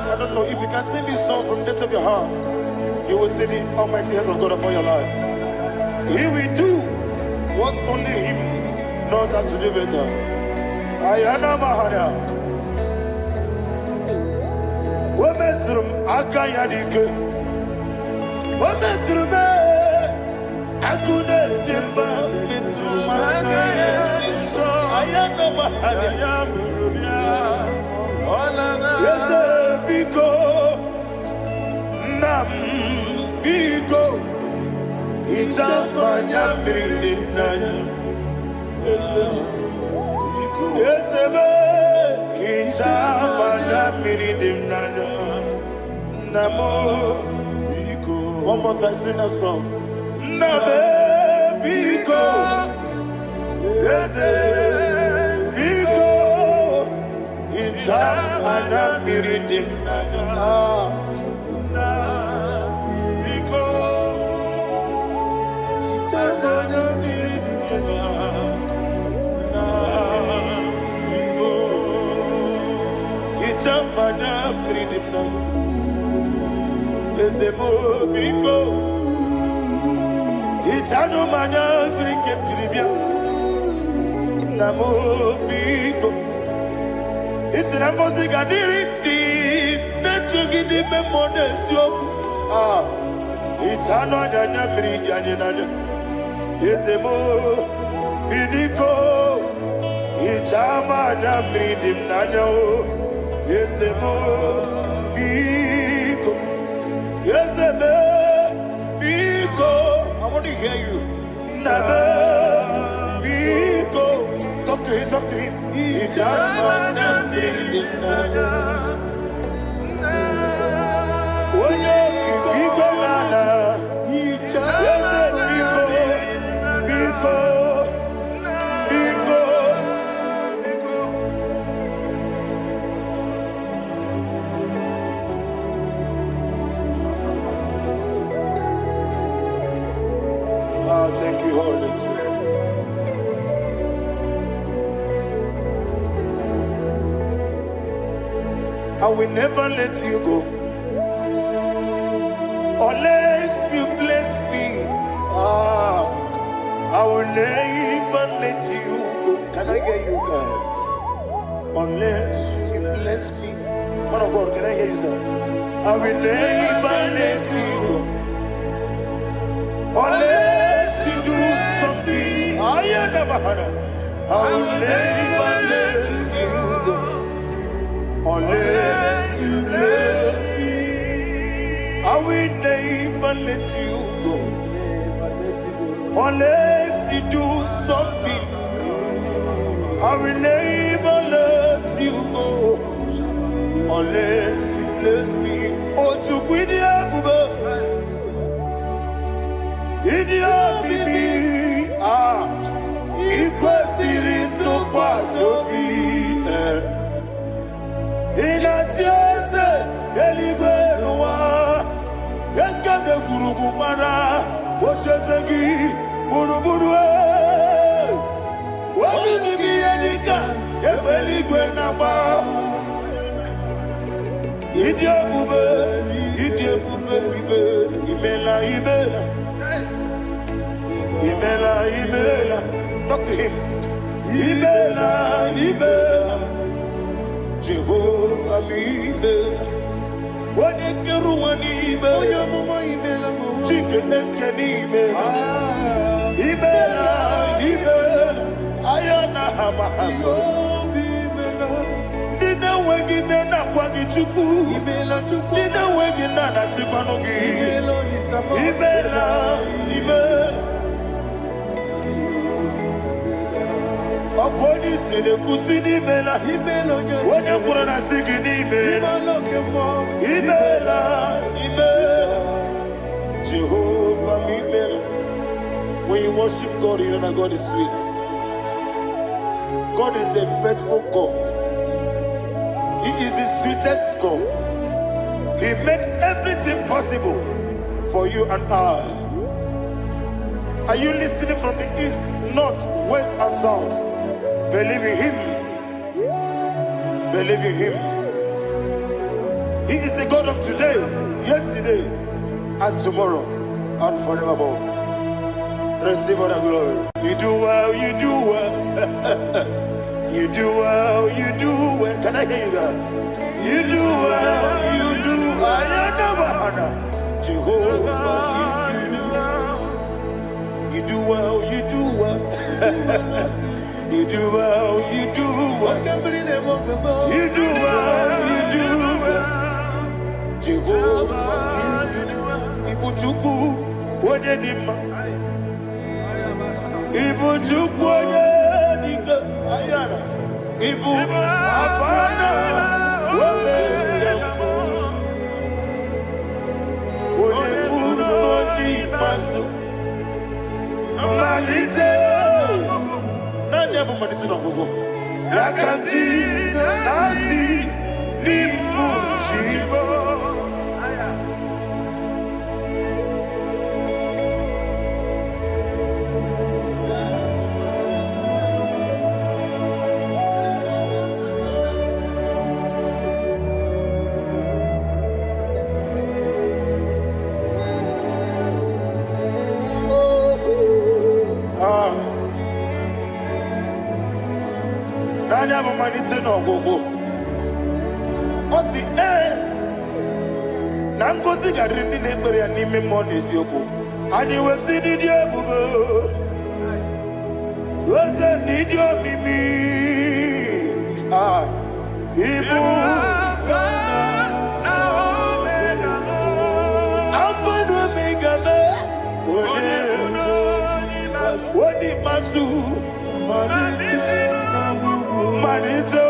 I don't know if you can sing this song from the depth of your heart. You will see the almighty hands of God upon your life. He will do what only Him knows how to do better. Ayana Mahana. Wometrum Akayadike. Wometrum Akune Jimba Mitrum Akayadike. Ayana Mahana. Yes, Biko Nam Biko. Ichamanya mirinaya, Yesebe, Ichamanya mirinaya, Namo, one more time, sing a song. Nabe Biko, Yesebe, Biko, Ichamanya mirinaya. Mana freedom now. Ezemo biko. Itano mana bring him to the bien. Namo biko. Isrambosi gadiri di. Nechugi di memodesio. Itano danya bring yanina. Ezemo bidiko. Ichama na bring him nanya. Yes, Biko. Yes, Biko. I want to hear you. Nabe Biko. Talk to him. Ijamana Bindinaya. Oye, Kibanana. Yes, Biko. Biko. Thank you, Holy Spirit. I will never let you go unless you bless me. I will never let you go. Can I get you guys? Unless you bless me. Man of God, can I hear you say? I will never let you go unless you do something. I never had. I will never let you go unless you bless me. I will never let you go unless you do something. I will never let you go unless you bless me. Oh, to quit the Abuba. Idia bibi. Ah. Ikwesiri to kwasopi. Inatiese. Eligwe noa. Ekade kurukubara. Ochezegi. Buruburu. Wabini biyedika. Ebeligwe naba. Idiabube bibe, imela. Talk to him. Imela, Jehovah imela. Wanekeru imela. Chike eskeni imela. Ayana hamahaso. Dina wegina na kwagi chuku. Dina wegina na sipanogi. Imela. Okoni sene kusini imela. Wone kurana sigini imela. Imela. Jehovah imela. When you worship God, you know that God is sweet. God is a faithful God. He is the sweetest God. He made everything possible for you and I. Are you listening from the east, north, west, and south? Believe in Him. He is the God of today, yesterday, and tomorrow, and forevermore. Receive all the glory. You do well. You do well. Can I hear you guys? You do well. Jehovah, you do well. You do well. Jehovah, Ibuchuku, Wodedima. Ibuchuku, Wodedika, Ayana. Ibu, Afana, Wodedima. Wodedima, Masu. Amalite. Nani abu maniti na gogo. Yakanti, Nasi, Nibu, Shibo. Nani abu maniti na gogo. Osi na ngozi garini n'ekpere ya n'ime mmụọ n'eziokwu. Anyị wesi n'ịdị ebube. Oze n'ịdị omimi. Ibu Alpha na Omega me. Odi masu. Manito.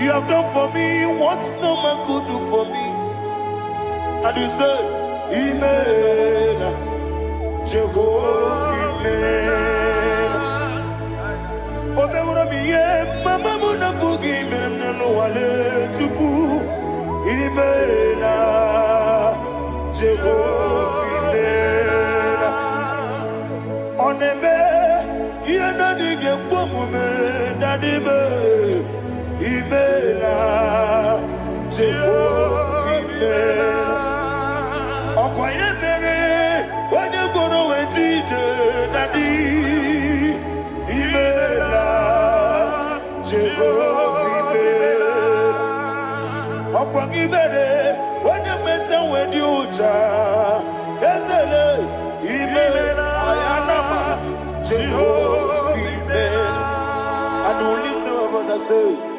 You have done for me what no man could do for me. And you say, Imela, Jehovah, Imela. Obewura miye, mama muna bugi, imela no wale tuku. Imela, Jehovah, Imela. Onebe, yena dige kwamume, nadime. Imela, Jehovah, Imela. Okoye mere, onye gboro we jije, nadi. Wagibere, when you met with you, Ezele, Imela, Ayanama, Jehovah, and only two of us are saying,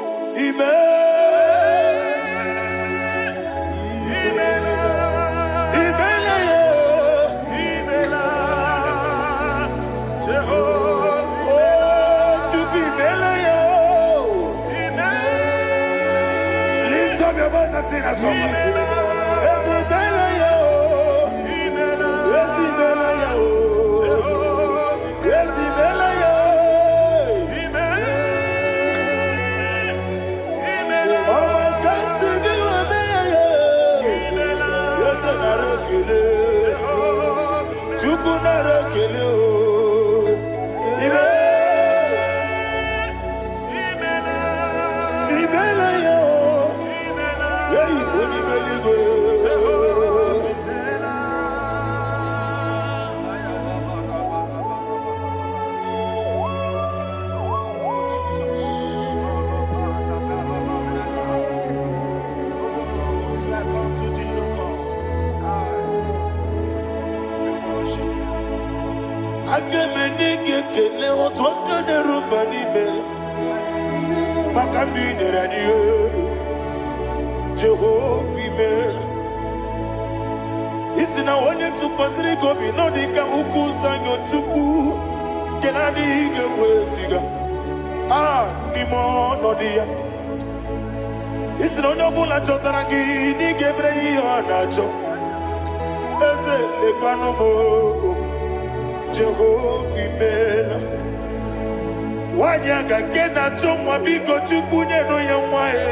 Wanyaga kena chomwa biko chukunye no yamwae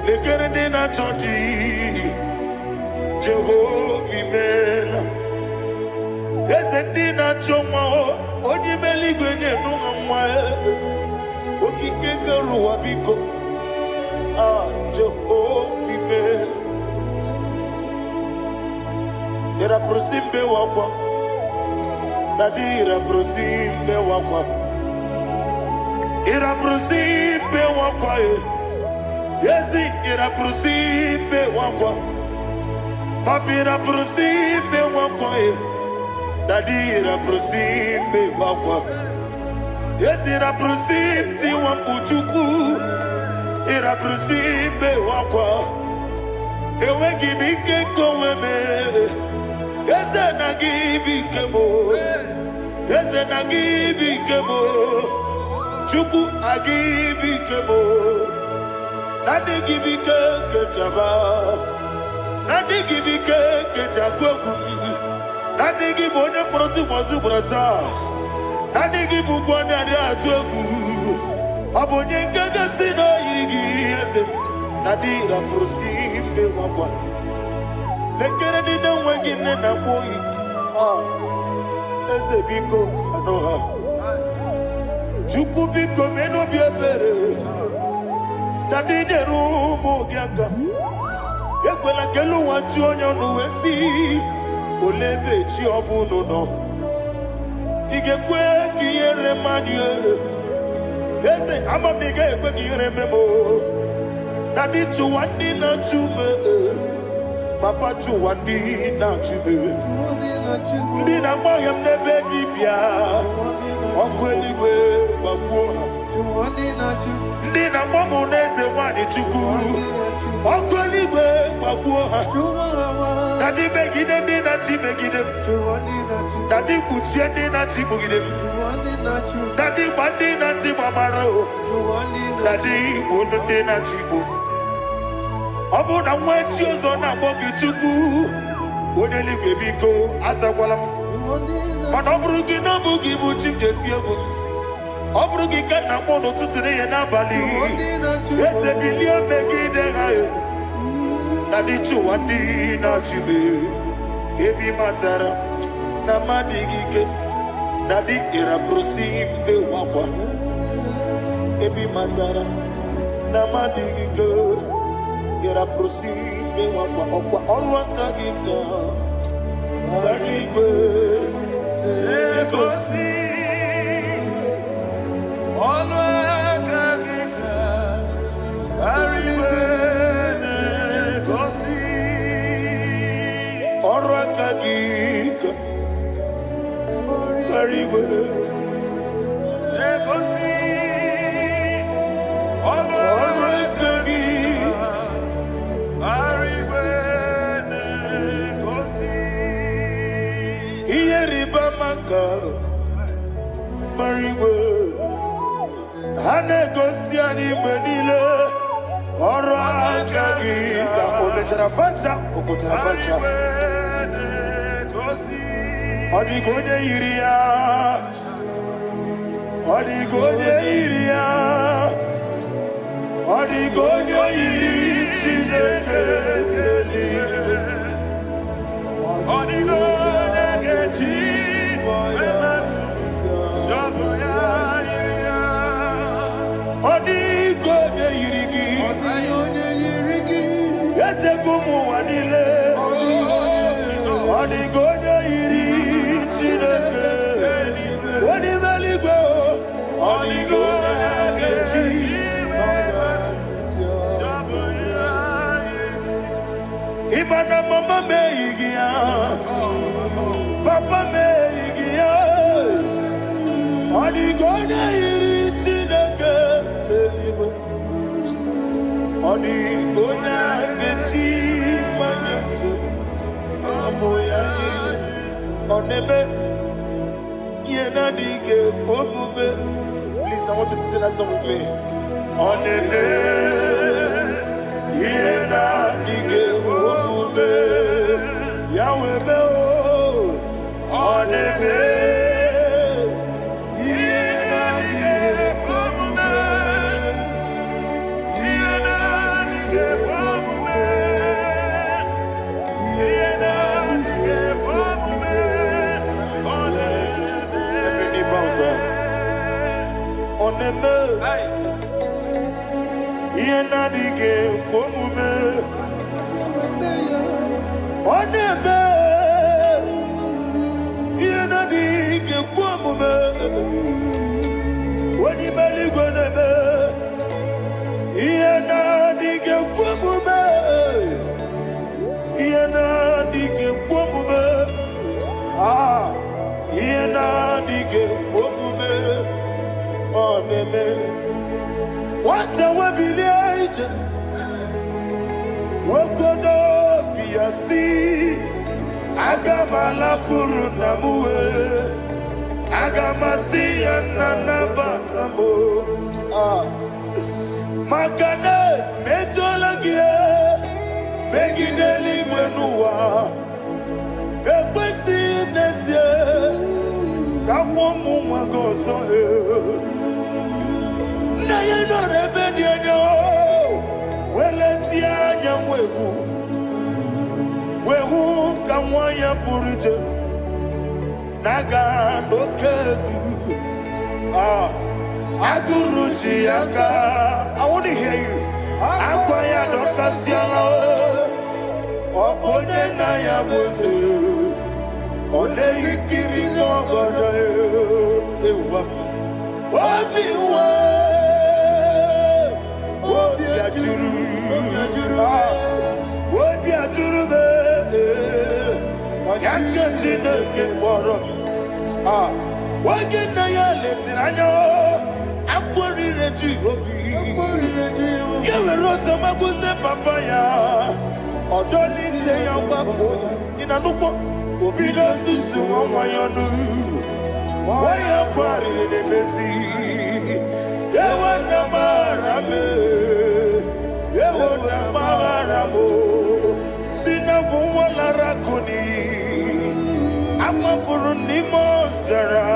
lekere de na chonti Jehovah mela Eze na chomwa oni meligwe ne no yamwae okike kero wa biko Jehovah mela Era prosimbe wakwa Dadira prosimbe wakwa Ira prosimbe wakwa Yesi ira prosimbe wakwa Papi ira prosimbe wakwa Dadira prosimbe wakwa Yesi ira prosimbe wakuchuku Ira prosimbe wakwa Ewe gibike koweme Eze na gibike mo Eze na gibike mo Chuku agibike mo Nadi gibike ketaba Nadi gibike ketakweku Nadi gibone proti mwazu brasa Nadi gibukwane ade atweku Abonye kega sino yirigi eze Nadi ra prosimbe wakwa Lekere ni na wengine na boyi Eze biko sanoha Chuku biko meno biebere Nadi nerumu gyaka Ekwela kelu wanchu onyo nuwesi Olebe chi obuno no Igekwe kiyere manye Eze ama miga ekwe kiyere memo Nadi chuwandi na chume Papa chuwandi na chume Ndi na moyam nebe dibia Okweligwe babuha Ndi na momu neze wani chuku Okweligwe babuha Dadi begide ndi na chi begide Dadi kuchie ndi na chi bugide Dadi bandi na chi mamaro Dadi bunu ndi na chi bu Obu na mwechi ozo na mogi chuku Oneligwe biko asakwala Mana oburu gị na bụ gị bụ chi m ga-eti egwu ọ bụrụ gị ka nna m n'ụtụtụ n'ihe n'abalị eze bilie megide ha na dị chụwa ndị na-achịbe ebe ị matara na mmadụ gị ike na dị ịrapụrụsi mbe wakwa ebe ị matara na mmadụ gị ike ịrapụrụsi mbe wakwa ọkwa ọrụ aka gị ka Dari igwe egosi ọnụ aka gị ka dari igwe Please, I want you to sing that song with me. What a webby Wokodo Piasi Agamala Kurunamue Agamasi Anana Batamo Makane Metolagie Begideli Benua Ekwesi Nesie Kamomu Magoso na ye no rebedi no weletia nyamwehu wehu kamwanya purije naga nokegu aguruji aka. I want to hear you. Akwaya dokasiala okonye na ya bozu ode ikiri no godo ewa obiwa Obi ajuru be yakatine ke boro wage na ya letiranya akwori reji obi yewe rosa magunte papa ya odoli te ya gbako ina nupo obi no susu ọmọ yanu waya kwari ne mesi yewa na marame yewo na maramo sina wala rakoni amafuru ni mozara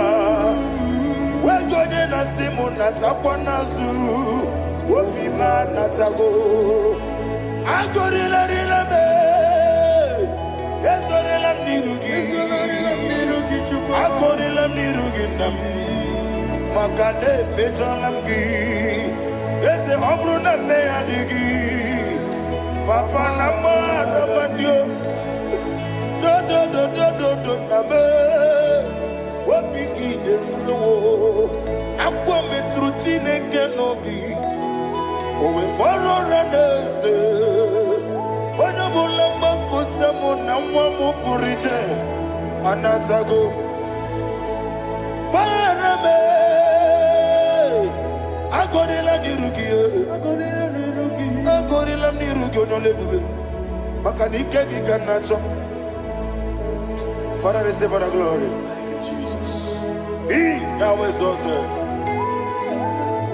wegode na simu na tapanazu opima na tago agorila rilame ezorila nirugi agorila nirugi nam makade bejolamgi ese obru na me adigi papa na mara mandio do na me opiki de lo akwa metru chineke nobi owe boro ranese ona bola makota mo na mwa mo purije anatago Father, receive the glory. Thank you, Jesus. Be thou exalted.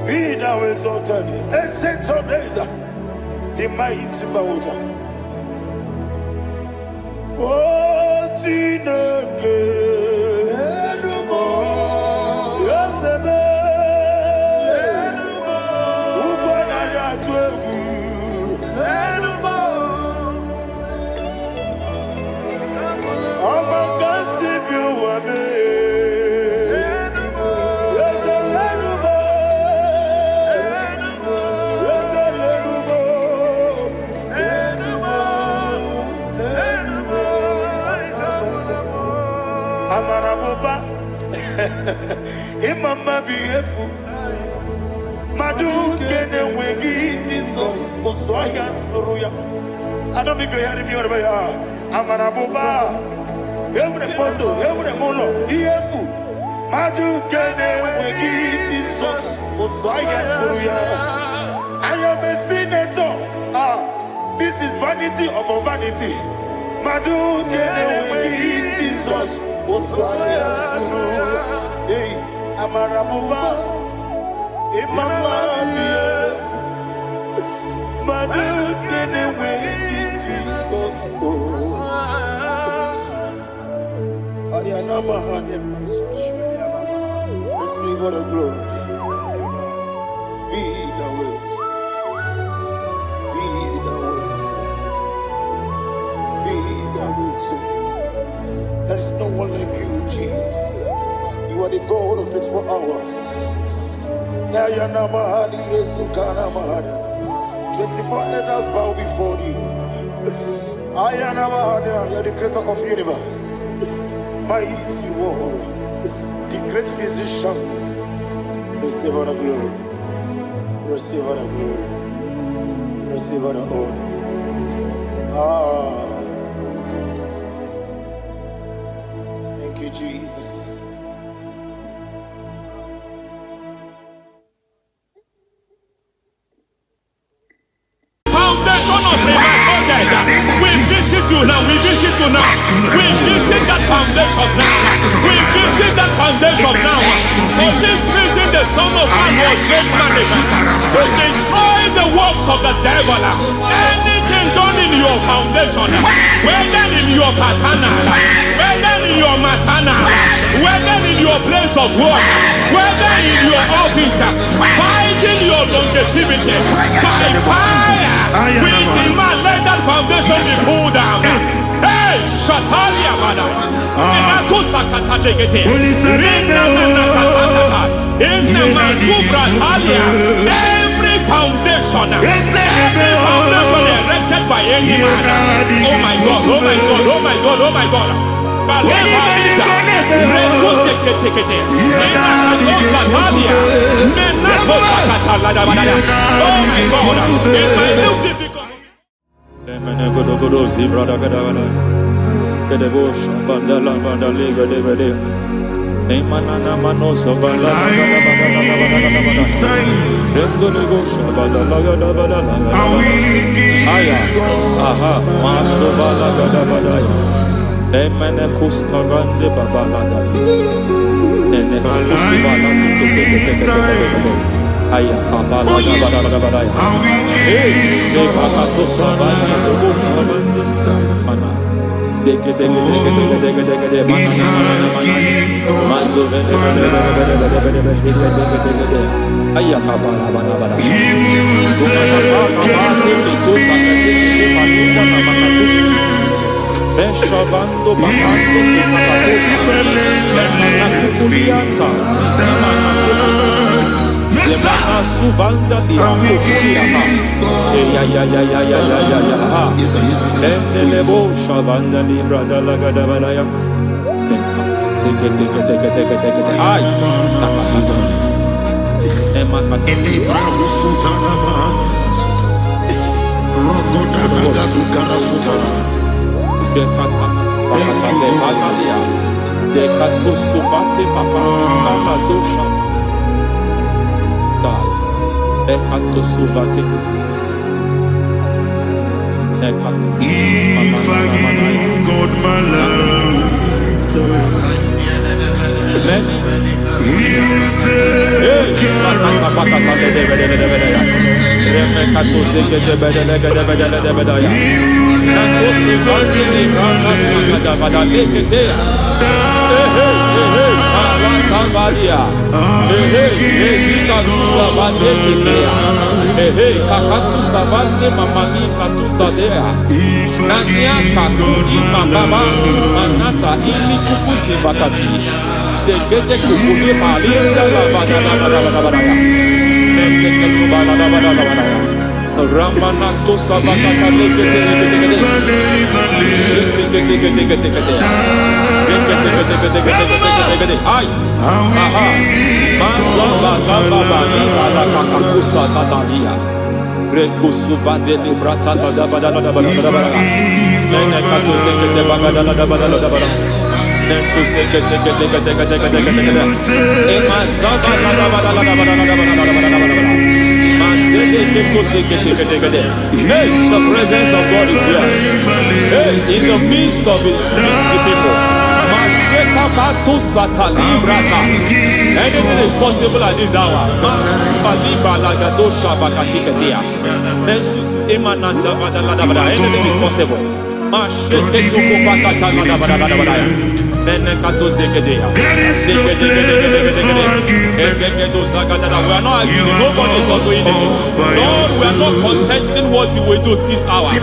Be thou exalted. Ancestral days, the mighty mountain. Oh, Chineke. Imama beautiful. Madu kene wengi Jesus Muswaya Suruya. I don't know if you're hearing me wherever you are. Amarabuba. Every photo, every molo. Beautiful. Madu kene wengi Jesus Muswaya Suruya. I am a senator. This is vanity of a vanity. Madu kene wengi Jesus Muswaya Suruya. Hey, Amarabuba, Imama, Madu, get away, Jesus. Ariana, receive all the glory. Be the way, be the way, be the way. There is no one like you, Jesus. You are the God of 24 hours. 24 elders bow before you. You are the creator of the universe. Mighty warrior, the great physician. Receive all the glory. Receive all the glory. Receive all the honor. Thank you, Jesus. We visit you now, we visit you now. We visit that foundation now. We visit that foundation now. For this reason, the Son of Man was made manifest to destroy the works of the devil. Anything done in your foundation, whether in your paternal, whether in your maternal, whether in your place of work, whether in your office, fighting your longevity by fire, we demand let that foundation be pulled down. Hey, Shatalia, madam. Every foundation erected by any man. Oh my God, oh my God, oh my God, oh my God. Oh my God, in my new difficult. Aya papa la da ba da ya. Hey, le papa to sabani do go sabani. Mana. Deke mana. Mazo vende. Aya papa la ba da. Go papa to sakati palinda na manakushi. Beshabando bakando papakosa. Mana kulianta. Mana Suvanda di Akuliaha. Ya. And the Lebo Shavanda Libra da Lagadabalaya. Take it. Ay, Emma Catalibra Sutana. Rogodana Garasutana. Bekata, Batalia. De Katosuvate Papa Amadosha. De Katosuvate. If I give God my love, He'll take care Ramanato Savakata Ay, aha, Mazaba Baba, Nibala Kakakusa Tatalia, Rekusuva de Librata, Nenekato Sekete Bagada, Nentu Sekete, Emazaba, Hey, the presence of God is here. Hey, in the midst of His people. Anything is possible at this hour. Anything is possible. We are not arguing, nobody is doing it. Lord, we are not contesting what you will do this hour. We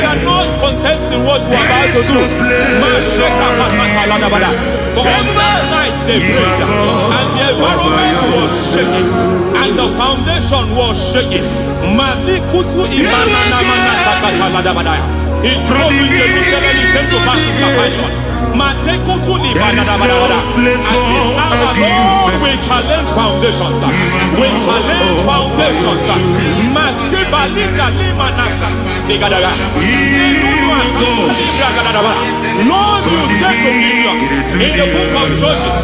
are not contesting what you are about to do. For on that night they prayed, and the environment was shaking, and the foundation was shaking. He spoke in Jerusalem, he came to pass in Capernaum. And this hour, Lord, we challenge foundations. We challenge foundations. Lord, you said to Gideon in the book of Judges,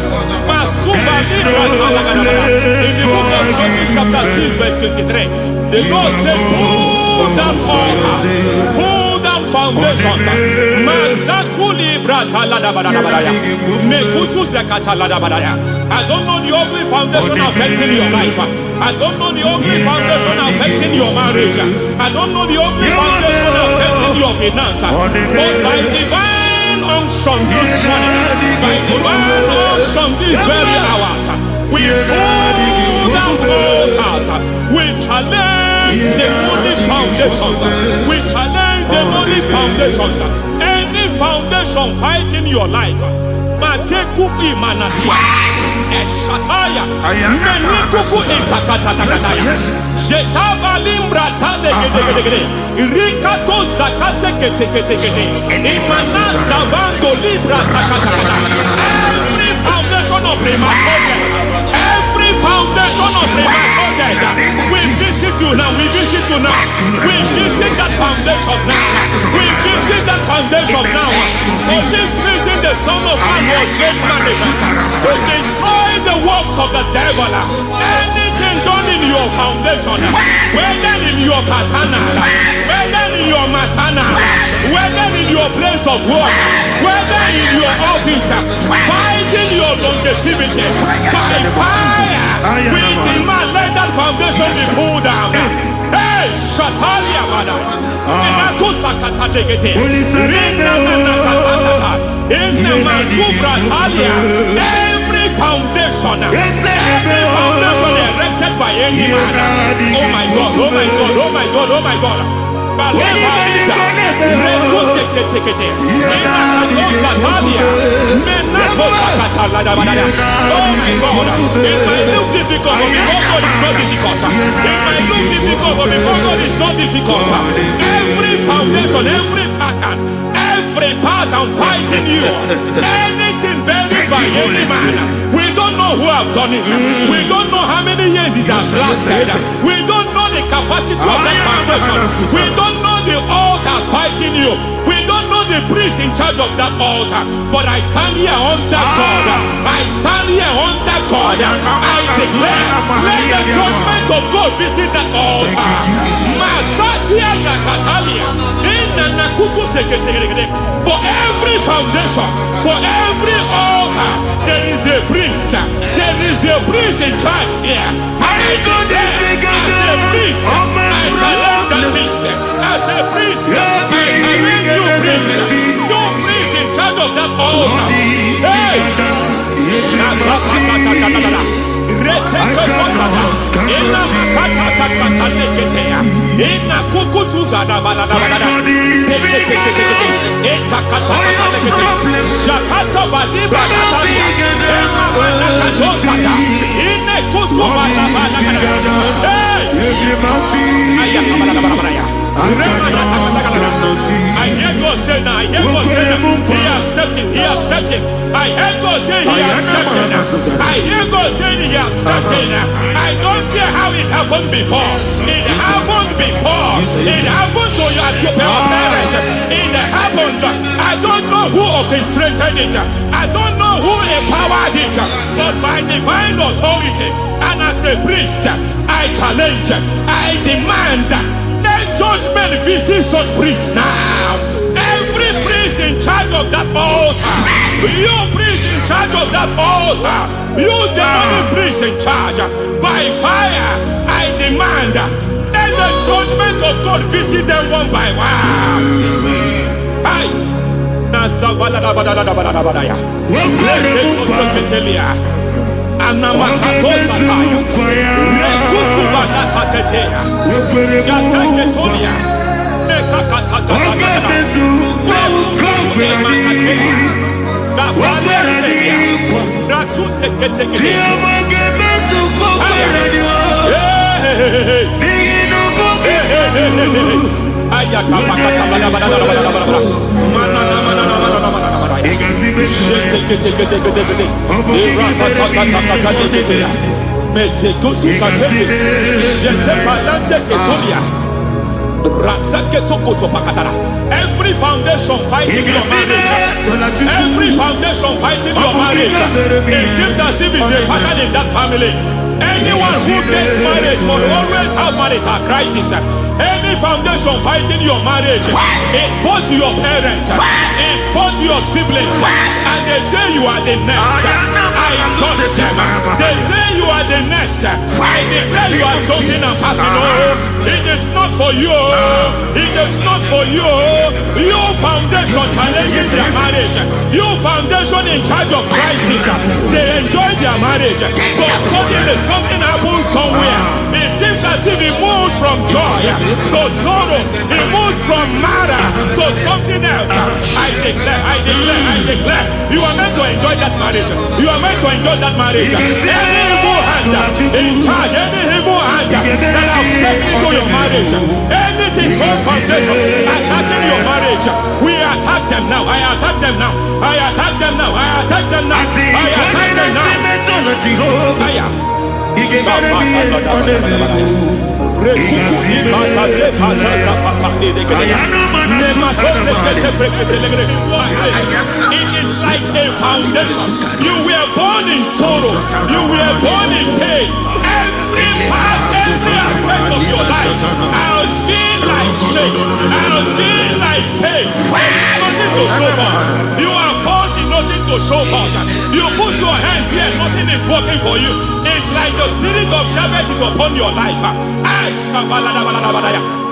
in the book of Judges chapter 6 verse 23, the Lord said, pull down altars, pull down foundations. I don't know the ugly foundation affecting your life. I don't know the ugly foundation affecting your marriage. I don't know the ugly foundation affecting your finance. But by divine unction this morning, by divine unction these very hours, we pull down altars. We challenge demonic foundations. We challenge demonic foundations. Any foundation fighting your life, Matekuki Manasia, Eshataya, Menikuku Itakataya, Jetabalim Tale, Rikato Zakate, Imana Zavando Libra Zakata. Every foundation of premature death, every foundation of premature death, we visit you now, we visit you now, we visit that foundation now, we visit that foundation now. For this reason, the Son of Man was made manifest to destroy the works of the devil. Anything done in your foundation, whether in your paternal, whether in your maternal, whether in your place of work, whether in your office, fighting your longevity by fire, we demand let that foundation be pulled down. Hey, Shatalia, madam. Every foundation erected by any man. Oh my God, oh my God, oh my God, oh my God. Oh my God, it might look difficult, but before God it's not difficult. It might look difficult, but before God it's not difficult. Every foundation, every pattern fighting you, anything buried by any man, we don't know who have done it. We don't know how many years it has lasted. We don't know the capacity of that foundation. We don't know the altars fighting you. We don't know the priest in charge of that altar. But I stand here under God. I stand here under God. I declare, let the judgment of God visit that altar. For every foundation, for every altar, there is a priest. There is a priest in charge here. I declare, as a priest, I challenge the priest. As a priest, I challenge you, priest. You priest in charge of that altar. Hey! I hear God say now, I hear God say now, he has stepped in, he has stepped in. I hear God say he has stepped in. I hear God saying he has stepped in. I don't care how it happened before. It happened before. It happened to your parents. It happened. I don't know who orchestrated it. I don't know who empowered it. But by divine authority and as a priest, I challenge, I demand, let judgment visit such priests now. Every priest in charge of that altar, you priest in charge of that altar, you demonic priest in charge, by fire, I demand, let the judgment of God visit them one by one. Aye. Every foundation fighting your marriage, every foundation fighting your marriage, it seems as if it's a pattern in that family. Anyone who gets married will always have marital crisis. Any foundation fighting your marriage, it fought your parents, it fought your siblings, and they say you are the next. I judge them. They say you are the next. I declare you are jumping and passing. Oh, it is not for you. It is not for you. You foundation challenges their marriage. You foundation in charge of crisis. They enjoy their marriage, but suddenly something happens somewhere. It seems as if it moves from joy to sorrow. It moves from matter to something else. I declare, you are meant to enjoy that marriage. You are meant to enjoy that marriage. Any evil hand in charge, any evil hand that have stepped into your marriage, anything called foundation attacking your marriage, we attack them now. I attack them now. I attack them now. I attack them now. I attack them now. It is like a foundation. You were born in sorrow. You were born in pain. Every part, every aspect of your life has been like shame. Has been like pain. Nothing to show for. You are faulty, nothing to show for. You put your hands here, nothing is working for you. It's like the spirit of Jabez is upon your life.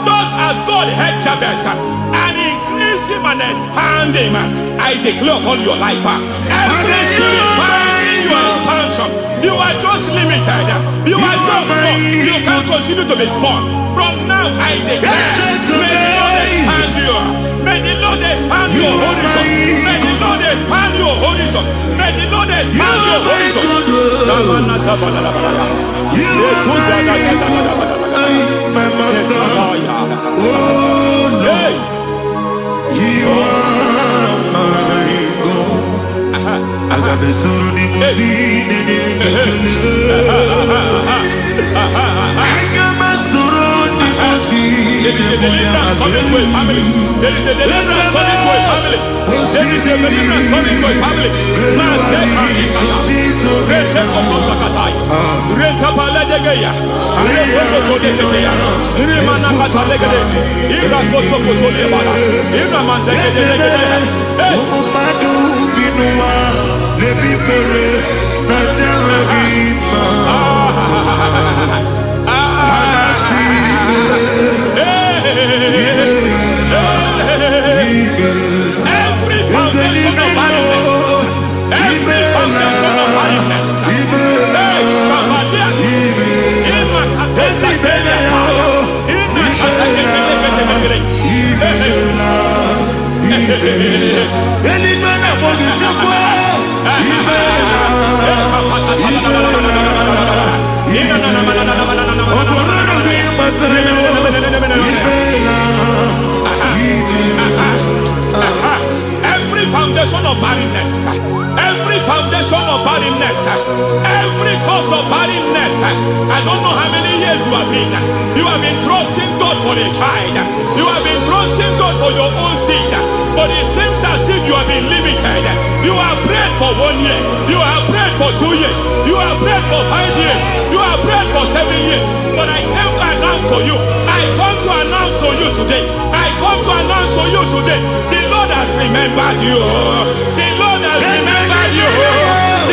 Just as God had Jabez and increased him and expand him, I declare upon your life. Every spirit finding your expansion, you are just limited. You are just small. You can't continue to be small. From now, I declare, may the Lord expand you. May the Lord expand your horizon. May the Lord expand your horizon. May the Lord expand your horizon. My master, oh Lord, you are my God. I got the soul in my feet. I got my soul in my feet. There is a deliverance coming to a family. There is a deliverance coming to a family. There is a deliverance coming to a family. Every foundation of barrenness, every foundation of barrenness, every foundation of barrenness, every foundation of barrenness, every cause of barrenness. I don't know how many years you have been trusting God for a child. You have been trusting God for your own seed, but it seems as if you have been limited. You have prayed for 1 year, you have prayed for 2 years, you have prayed for 5 years, you have prayed for 7 years. But I came to announce for you, I come to announce for you today, I come to announce for you today, the Lord has remembered you. The Lord has remembered you.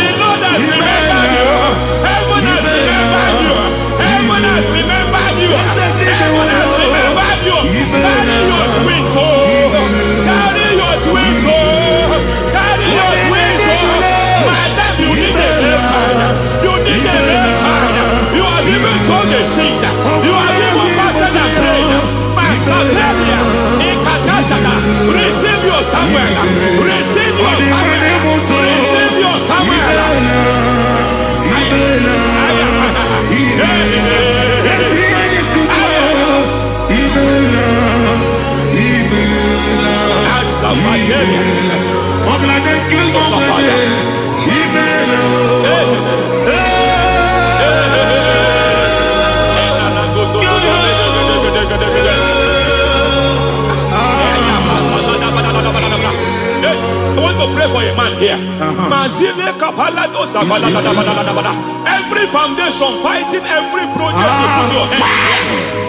The Lord has remembered you. Heaven has remembered you. Heaven has remembered you. Heaven has remembered you. Carry your twins, oh. Carry your twins, oh. Carry your twins, oh. Madam, you need a male child. You need a male child. You have even sown the seed. You have even fasted and prayed. Masaperia, Ikatasaka, receive your Samuel. Receive your Samuel. Receive your Samuel. I want to pray for a man here. Every foundation fighting every project you put your hands here.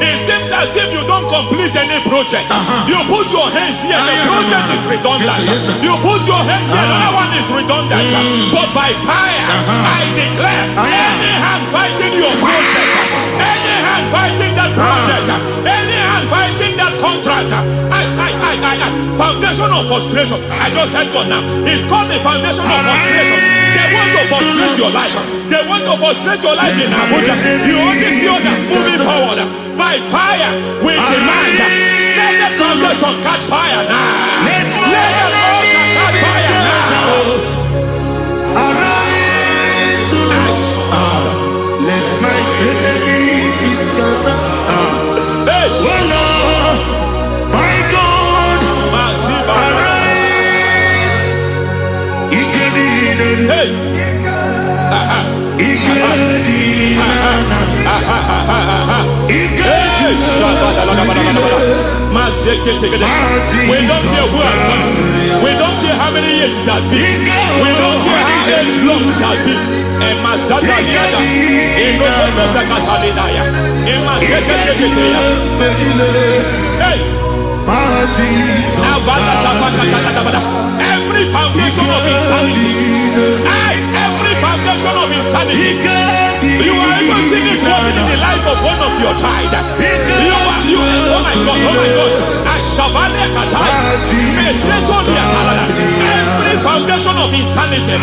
It seems as if you don't complete any project. You put your hands here, the project is redundant. You put your hand here, another one is redundant. But by fire, I declare, any hand fighting your project, any hand fighting that project, any hand fighting that contract, foundation of frustration. I just heard God now. It's called the foundation of frustration. They want to frustrate your life. They want to frustrate your life in Abuja. You only see others moving forward. By fire, we demand. Let the foundation catch fire now. Let the altar catch fire now. Arise, let my enemy be scattered. Hey, Lord, my God, arise. Hey. We don't care who has done it. We don't care how many years it has been. We don't care how long it has been. Every foundation of insanity, every foundation of insanity, you are even seeing it working in the life of one of your child. Oh my God, every foundation of insanity,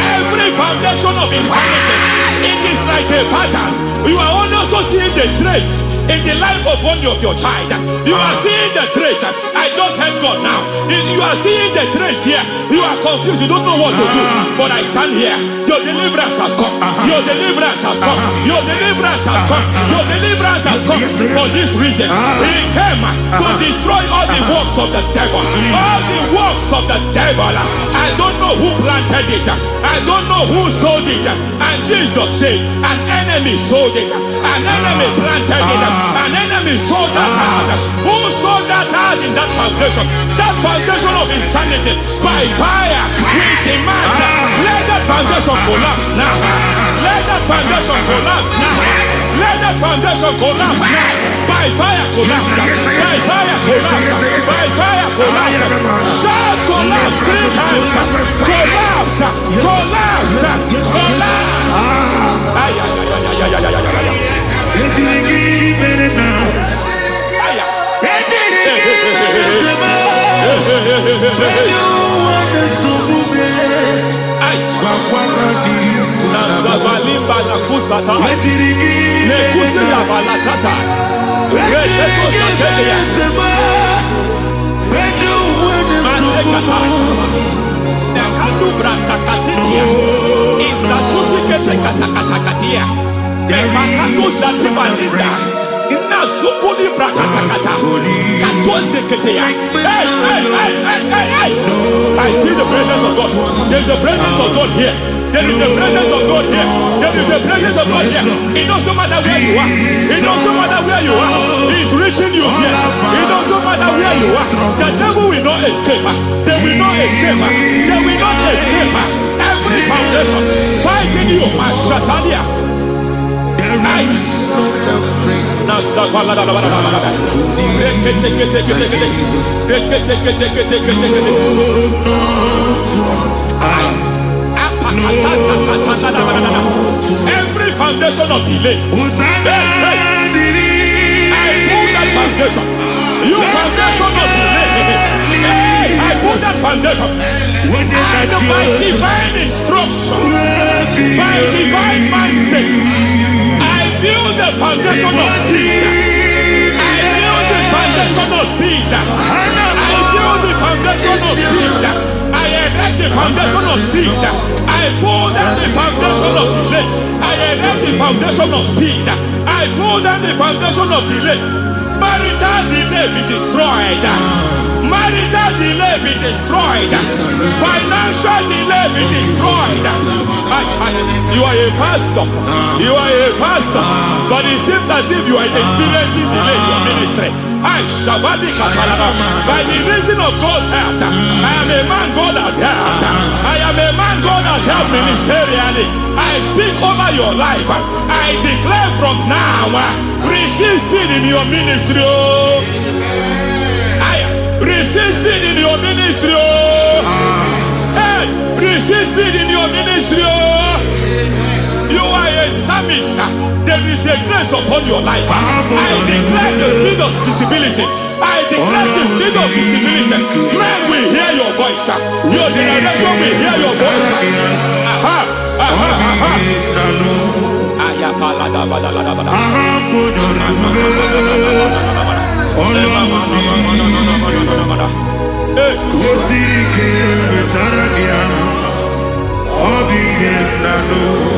every foundation of insanity, it is like a pattern. You are also seeing the trace in the life of one of your child. You are seeing the trace. I just heard God now. You are seeing the trace here. You are confused. You don't know what to do. But I stand here. Your deliverance has come. Your deliverance has come. Your deliverance has come. Your deliverance has come. For this reason, He came to destroy all the works of the devil. All the works of the devil. I don't know who planted it. I don't know who sold it. And Jesus said, an enemy sold it. An enemy planted it. An enemy man is sold that house. Who sold that house in that foundation? That foundation of insanity. By fire, we demand, let that foundation collapse now. Let that foundation collapse now. Let that foundation collapse now. By fire collapse. By fire collapse. By fire collapse. Shout collapse 3 times. Collapse. Collapse. Collapse. Ay, ay, ay, ay, ay, ay, ay, ay, ay. Nazabalimba la kusata, ne kusia balatata, reteto satelia, matekata, nekalu brakakatitia, istatusi kete katakatakatia, nebakatu satibalinda, ina sukuni brakatakata, katuose ketea. Hey! I see the presence of God. There's a presence of God here. There is a presence of God here. There is a presence of God here. It doesn't matter where you are. It doesn't matter where you are. He's reaching you here. It doesn't matter where you are. The devil will not escape. They will not escape. They will not escape. Every foundation fighting you. Shatalia. Every foundation of delay, I pull that foundation. You foundation of delay, I pull that foundation. And by divine instruction, by divine mandate, I build the foundation of speed. I build the foundation of speed. I build the foundation of speed. I erect the foundation of speed. I pull down the foundation of delay. I erect the foundation of speed. I pull down the foundation of delay. Marital delay be destroyed. Marital delay be destroyed. Financial delay be destroyed. You are a pastor. You are a pastor. But it seems as if you are experiencing delay in your ministry. By the reason of God's help, I am a man God has helped. I am a man God has helped ministerially. I speak over your life. I declare from now, receive speed in your ministry. Receive speed in your ministry. Hey, receive speed in your ministry. You are a psalmist. There is a grace upon your life. I declare the spirit of visibility. I declare the spirit of visibility. Men will hear your voice. Your generation will hear your voice.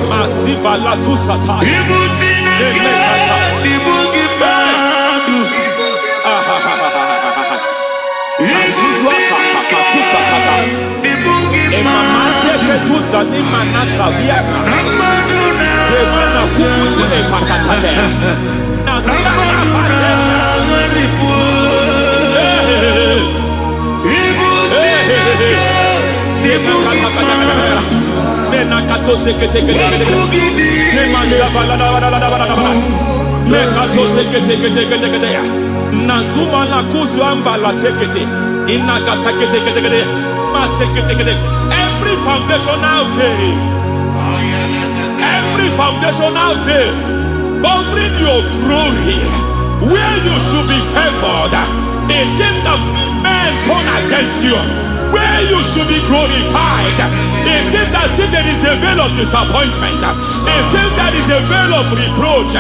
Masiva la tusata. Every foundational veil covering your glory, where you should be favored, it seems that men turn against you. Where you should be glorified, it seems as if there is a veil of disappointment. It seems there is a veil of reproach.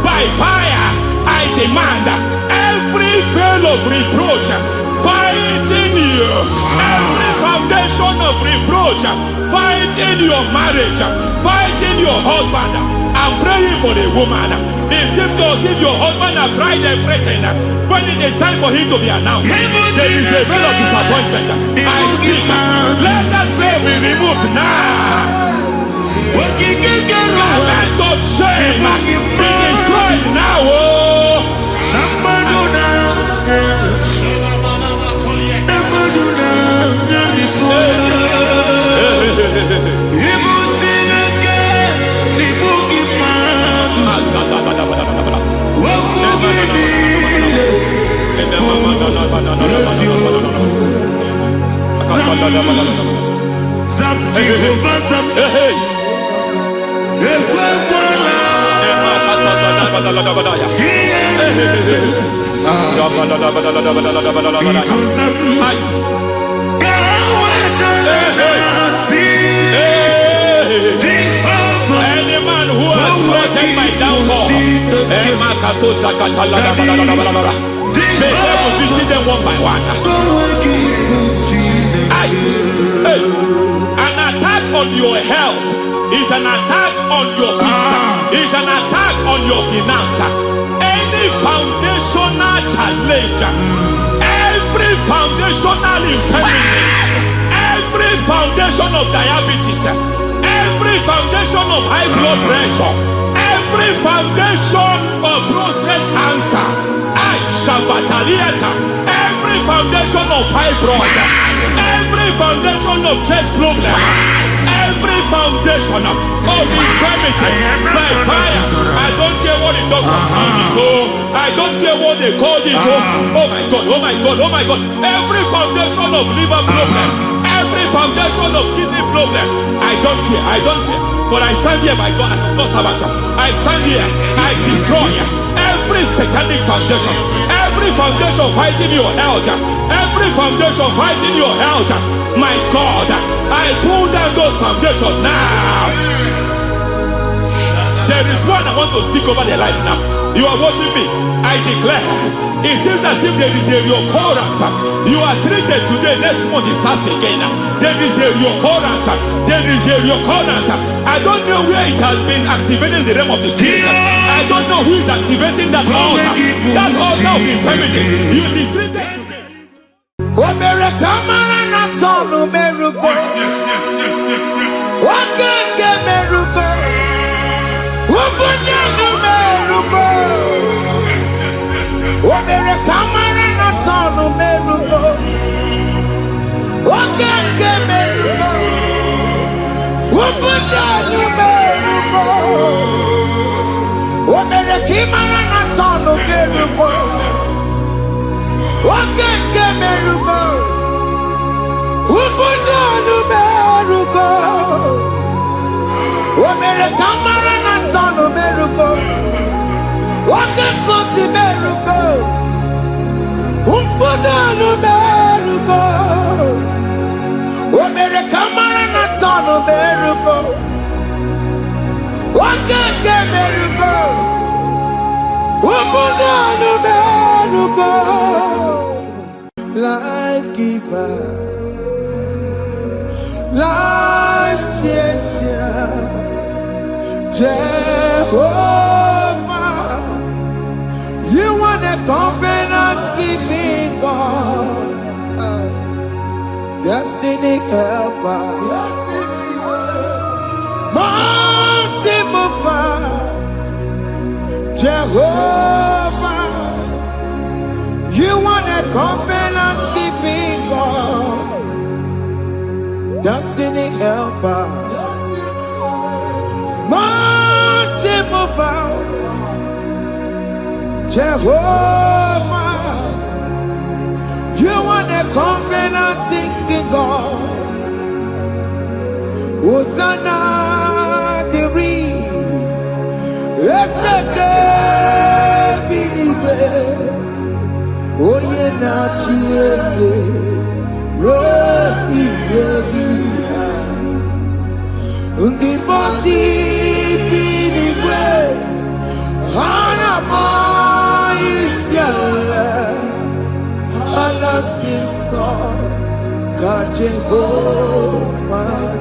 By fire, I demand every veil of reproach fighting you, every foundation of reproach fighting your marriage, fighting your husband. I'm praying for the woman. It seems as if your husband has tried everything. When it is time for him to be announced, there is a veil of disappointment. I speak. Let that veil be removed now. Garment of shame be destroyed now. Any man who has plotted my downfall, may heaven visit them one by one. An attack on your health is an attack on your business, is an attack on your finance. Any foundational challenge, every foundational infirmity, every foundation of diabetes, every foundation of high blood pressure, every foundation of prostate cancer, every foundation of fibroid, every foundation of chest problem, every foundation of infirmity, by fire. I don't care what the doctors call it, I don't care what they call it. Oh my God, oh my God, oh my God. Every foundation of liver problem, every foundation of kidney problem, I don't care, I don't care. But I stand here, my God, as God's servant. I stand here, I destroy every satanic foundation, every foundation fighting your health, every foundation fighting your health. My God, I pull down those foundations now. There is one I want to speak over their life now. You are watching me. I declare, it seems as if there is a reoccurrence. You are treated today, next month it starts again. There is a reoccurrence. There is a reoccurrence. I don't know where it has been activated in the realm of the spirit. I don't know who is activating that altar of infirmity. You is treated today. Life giver, life changer, Jehovah, you want a covenant keeping God, destiny helper, mountain mover, Jehovah, you want a covenant keeping God, destiny helper, mountain mover, Jehovah, you want a covenant keeping God. Hosanna the ring, let's believe. Oh yeah, na chiese, rohi yegi, undi bosi pinigwe, hana maisyala, alasinso, kajehovah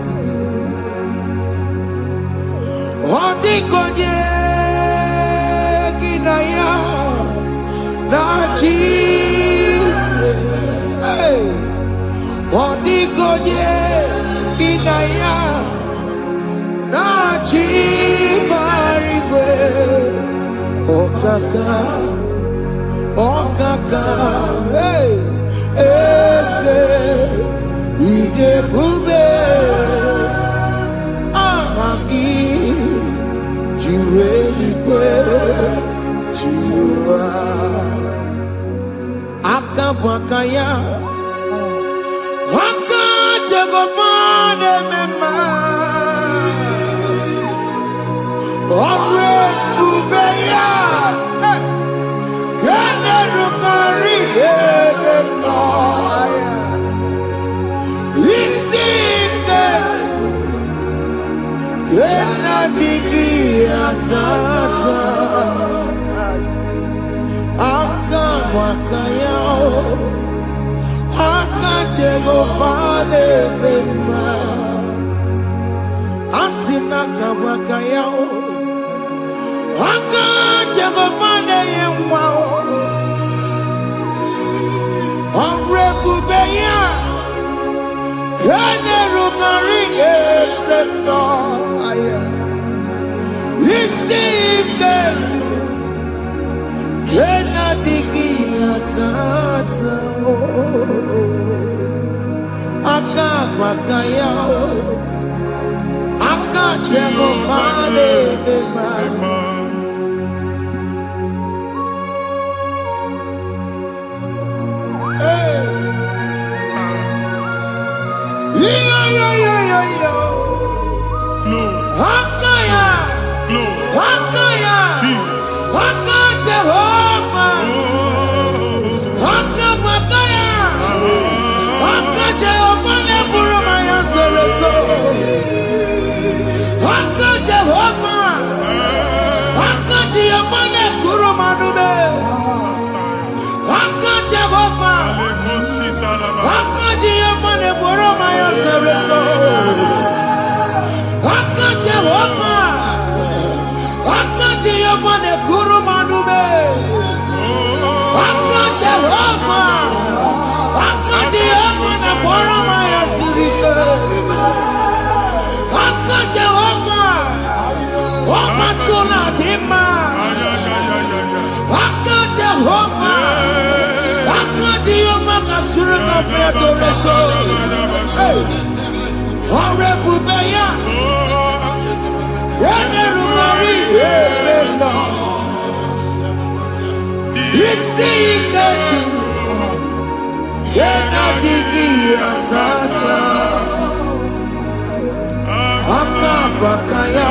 di, odi konye kinaya. Na Jesus, hey, Odigonye Kinaya, Na Chimarigwe, Okaka, hey, Ese, Ide Bube, Amaki, Jirelikwe, Jiwa. Akabwakaya Akajagofane mema Ore Ubeya Gane Rukari Elema Isinde Gena Digi Atata Akabwakaya Akajagofane mema Asina kabwakaya Akajagofane yemwa Onrebubeya Kene rugari ebeno aya Isikelu Kena digi atata Akabwakaya Akajagofane mema Akabwakaya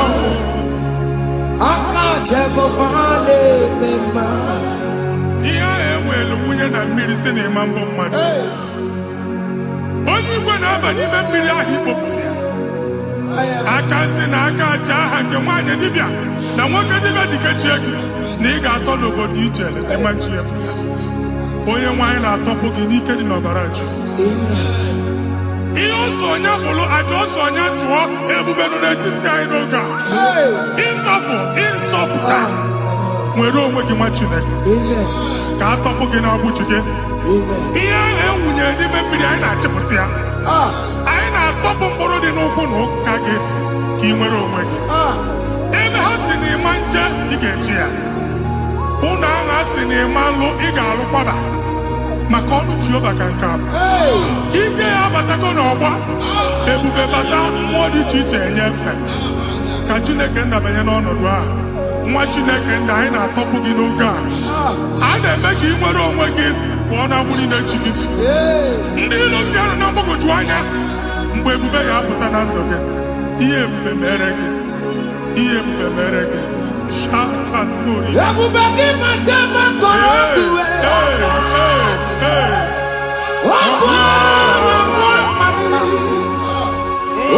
Akajagofane mema Iya ewelu nwunye na mmiri si na ịma mbọ mmadụ. Onye igwe na-aba n'ime mmiri ahụ ikpopụta ya. Aka si na aka aja aha nke nwaanyị dibịa na nwoke dibịa ji kechie gị na ị ga-atọ n'obodo ije eleta machi ya pụta. Onye nwaanyị na-atọpụ gị n'ike dị n'ọbara Jizọs. Ihe ọsọ onye bụrụ aja ọsọ onye chụọ ebube nọ n'etiti anyị n'oge a. Ịtọpụ ịsọpụta nwere onwe gị nwa Chineke ka atọpụ gị n'agbụchi gị. Ihe ahụ enwunye n'ime mmiri anyị na-achịpụta ya. Anyị na-atọpụ mkpụrụ dị n'ụkwụ na ụka gị ka ị nwere onwe gị. Ebe ha si na ịma nje ị ga-eji ya. Ụlọ ahụ ha si na ịma nlụ ị ga-alụkwaba maka ọnụ Jehova ka nke a bụ. Ike ya abatago n'ọgba ebube bata mmụọ dị iche iche enyefe ka Chineke ndabanye n'ọnọdụ a. Nwa Chineke ndị anyị na-atọpụ gị n'oge a. A na-eme ka ị nwere onwe gị pụọ na mgburi na-echi gị. Ndị ilo gị anọ na mgbagwoju anya mgbe ebube ya apụta na ndụ gị. Ihe ebube mere gị. Ihe ebube mere gị. Shakatori. Ebube gị mata makọrọ ọdụwe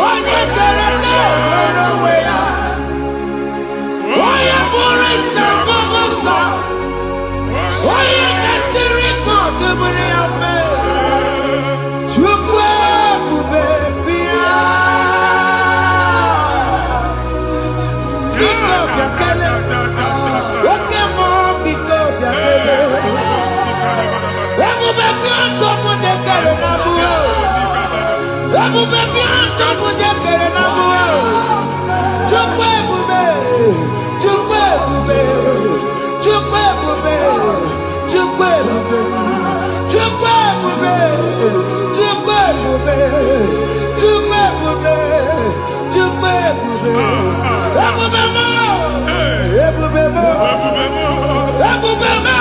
onye kere na-enwere onwe ya onye bụrụ isi ọgụgụ nsọ onye kesịrị ka ọdụbụrụ ya fe Chukwu ebube bịa biko bịakele oke mmụọ biko bịakele ebube bịa tọpụ dekere na mụọ ebube bịa tọpụ dekere na mụọ Chukwu ebube Chukwu ebube Chukwu ebube Chukwu ebube Chukwu ebube Chukwu ebube Chukwu ebube Chukwu ebube ebube mo ebube mo ebube mo ebube mo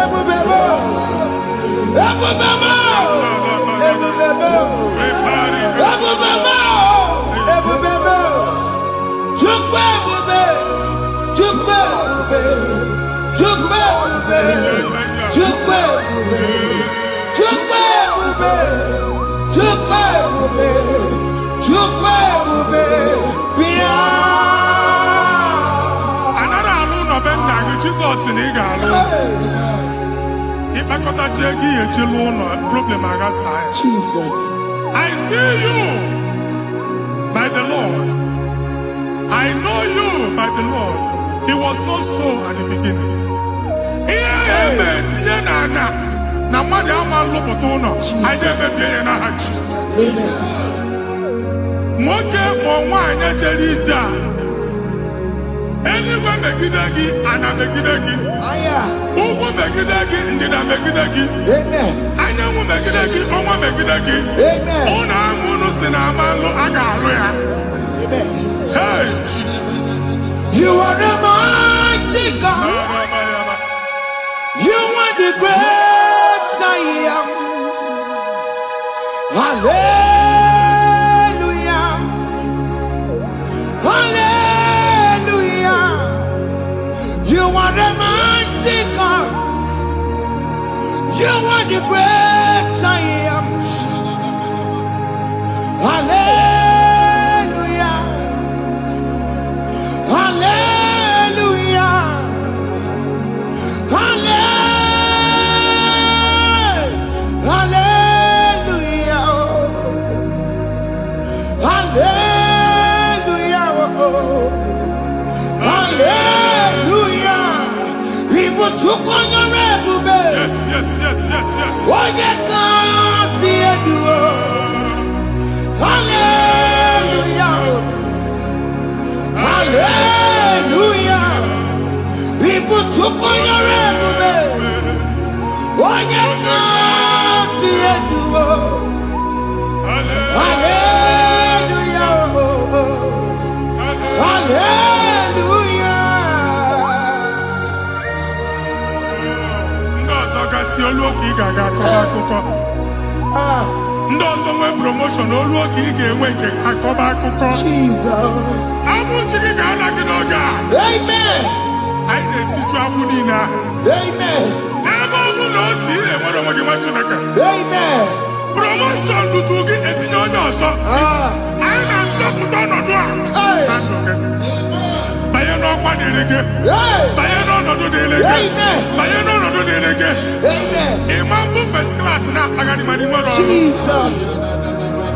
ebube mo Jesus in Igalo. Problem Jesus. I see you by the Lord. I know you by the Lord. It was not so at the beginning. Anywhere megidagi and a megidagi. Uwu megidagi ndida megidagi. Anyanwu megidagi onwa megidagi. Ona amunu sinamalo agalu ya. Hey Jesus. You are the mighty God. You are the great I am. Hallelujah. Hallelujah. You are the mighty God. You are the great I am. Hallelujah. Hallelujah. Hallelujah. Hallelujah. Hallelujah. People took on your red. Yes. What you can see it do. Hallelujah. Hallelujah. People took on your red. What you can see it do. Hallelujah. Hallelujah. Ndozo nwe promotion olu oge ị ga-enwe nke akọba akụkọ. Jesus. Abụ chi gị ga-ala gị n'oge a. Amen. Anyị na-etiju agbụ niile ahụ. Amen. Ebe ọ bụ na o si enwere onwe gị nwa Chineke. Amen. Promotion lutu gị etinye onye ọzọ. Anyị na-ndọpụta ọnọdụ a na ndụ gị. Banye n'ọkwa dịrị gị. Banye n'ọnọdụ dịrị gị. Banye n'ọnọdụ dịrị gị. Ịma mbụ first class na-akpagharị ma n'ime ọrụ. Jesus.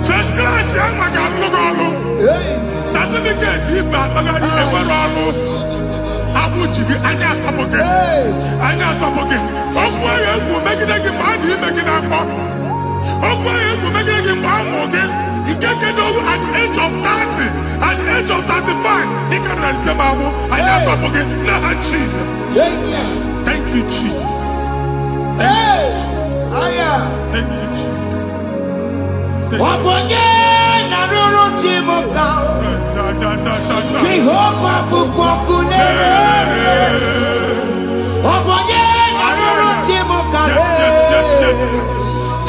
First class ya nwa ga-alụ gị ọrụ. Certificate ibu akpagharị enwere ọrụ. Abụ ji gị anya atọpụ gị. Anya atọpụ gị. Okwu ahụ egwu megide gị mgbe a dị ime gị n'afọ. Okwu ahụ egwu megide gị mgbe a mụrụ gị. Nke kedu at the age of 30, at the age of 35, he can receive Bible. I am talking now, Jesus. Thank you, Jesus. Thank you, Jesus. Thank you, Jesus. Jehovah bukokune. Yes.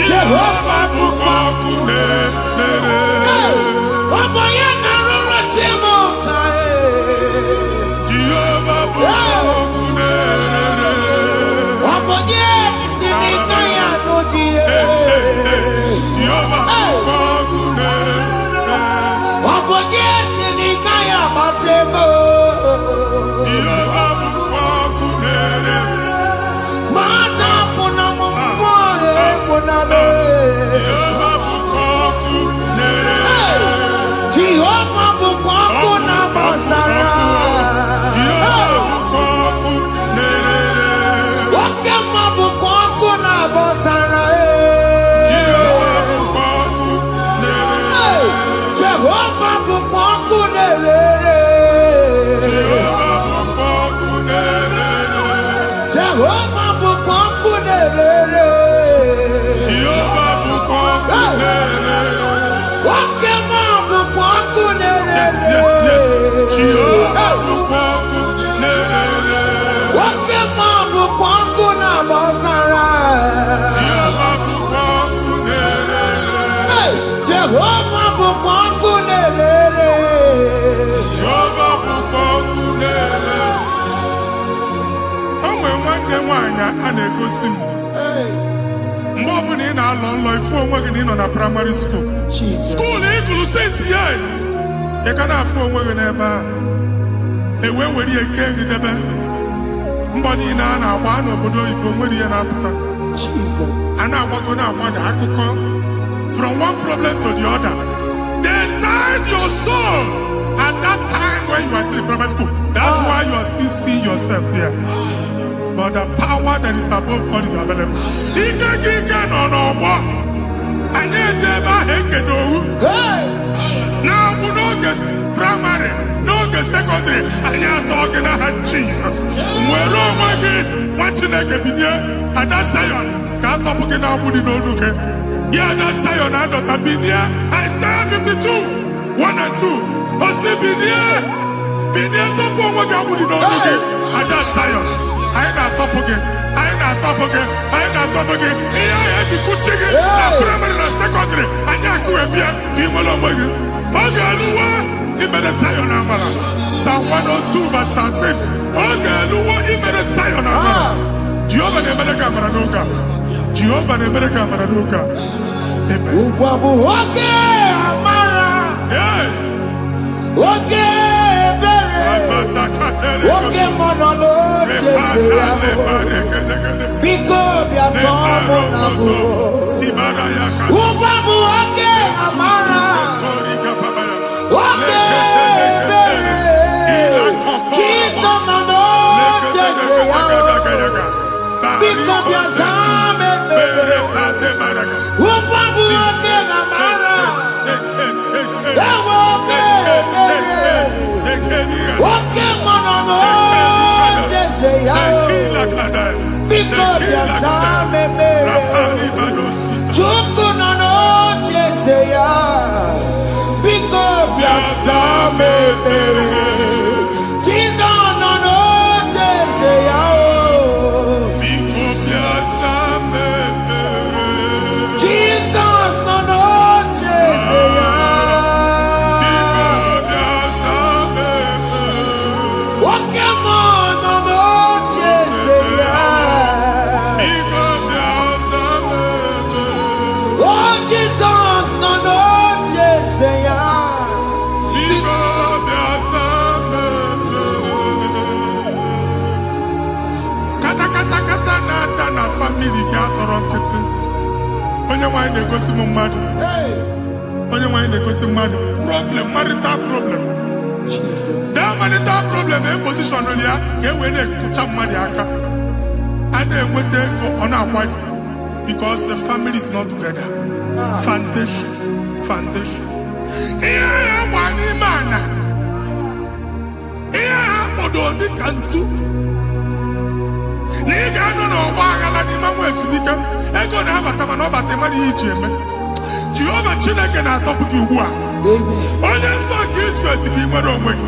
Jehovah bukokune. Primary school. School equal 6 years. You can have 4 women ever. A way where you can get Mboni na agba n'obodo oyibo nwere ihe na-apụta. Jesus. A na-agbago na-agbada akụkọ from one problem to the other. They tied your soul at that time when you are still in primary school. That's why you are still seeing yourself there. But the power that is above God is available. Ike no more. Anye jeba hekedowu. Now we no get primary, no get secondary. Anye talking about Jesus. Mwero mwagi wachineke binye ada Zion. Kanto puke na abudi no nuke. Ada Zion adota binye. Isaiah 52, 1 and 2. Osi binye topo mwagi abudi no nuke. Ada Zion. Aina topo ge. Iya yaji kuchige. Na primary na secondary. Anya kuwebia. Kimolo mwagi. Ogaluwa. Imere Zion amala. Psalm 102 verse 13. Ogaluwa imere Zion amala. Jehovah ne mereka maranuka. Jehovah ne mereka maranuka. Amen. Ukwabu oke amara. Oke bere. Oke monono chese yao. Biko bia tomo nabu. Ukwabu oke amara. Oke bere. Kiso mono chese yao. Biko bia zame bere. Ukwabu oke amara. Oke bere. Oke monono chese yao. Biko bia zame bere. Chuku nono chese yao. Biko bia zame bere. Chizo nono chese yao. Jesus nono chese yao. Oke monono chese yao. Oh Jesus nono chese yao. Kata na-ada na family gị atọrọ nkịtị. Onye nwanyị na-egosi m mmadụ. Onye nwanyị na-egosi mmadụ. Problem, marital problem. Jesus. That marital problem position ya ka e wee na-ekụcha mmadụ aka. A na-enweta ego ọ na-akwali because the family is not together. Foundation. Ihe ya gba n'ime ana. Ihe ha kpọdo dị ka ntu. Na ị ga-anọ n'ọgba aghara n'ime nwa ezumike. Ego na-abata mana ọ bata mmadụ ihe iji eme. Jehova Chineke na-atọpụ gị ugbu a. Onye nsọ nke Izrel si gị nwere onwe gị.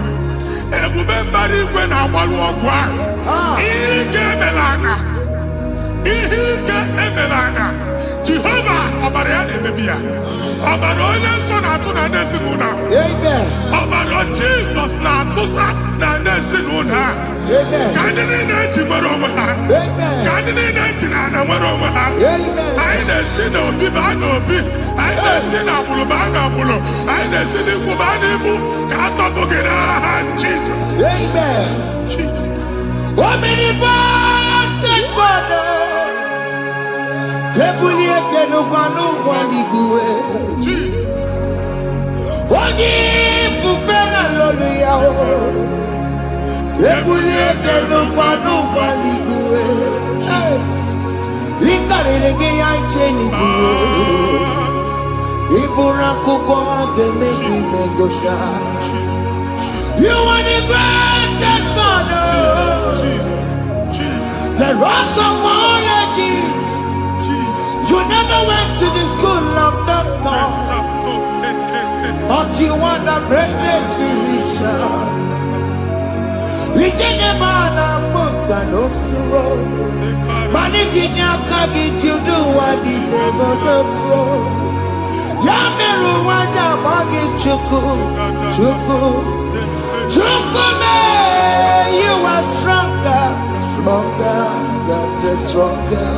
Ebube mbara igwe na-agbalụ ọgwụ ahụ. Ihe ike emela ana. Jehova ọbara ya na-emebi ya. Ọbara onye nsọ na-atụ na ndị ezinụlọ. Ọbara Jizọs na-atụsa na ndị ezinụlọ. Ka ndị niile ji nwere onwe ha. Ka ndị niile ji na ana nwere onwe ha. Anyị na-esi n'obi baa n'obi. Anyị na-esi n'agbụrụ baa n'agbụrụ. Anyị na-esi n'ikwu baa n'ikwu. Ka a tọpụ gị n'aha Jizọs. Jesus. Omnipotent God. Ebulie kenukwana ụgwọdiguwe. Jesus. Onye ifufe na lolu ya o. Ebulie kenukwana ụgwọdiguwe. Ikarịrị gị ya iche n'iguwe. Iburu akwụkwọ ga-eme gị megocha. You are the greatest God. The rock of all ages. You never went to the school of doctor, but you are the greatest physician. We didn't man a book and no slow. Managing your kagi to do what he never do. Yameru wanja bagi chuku. Me, you are stronger than the stronger.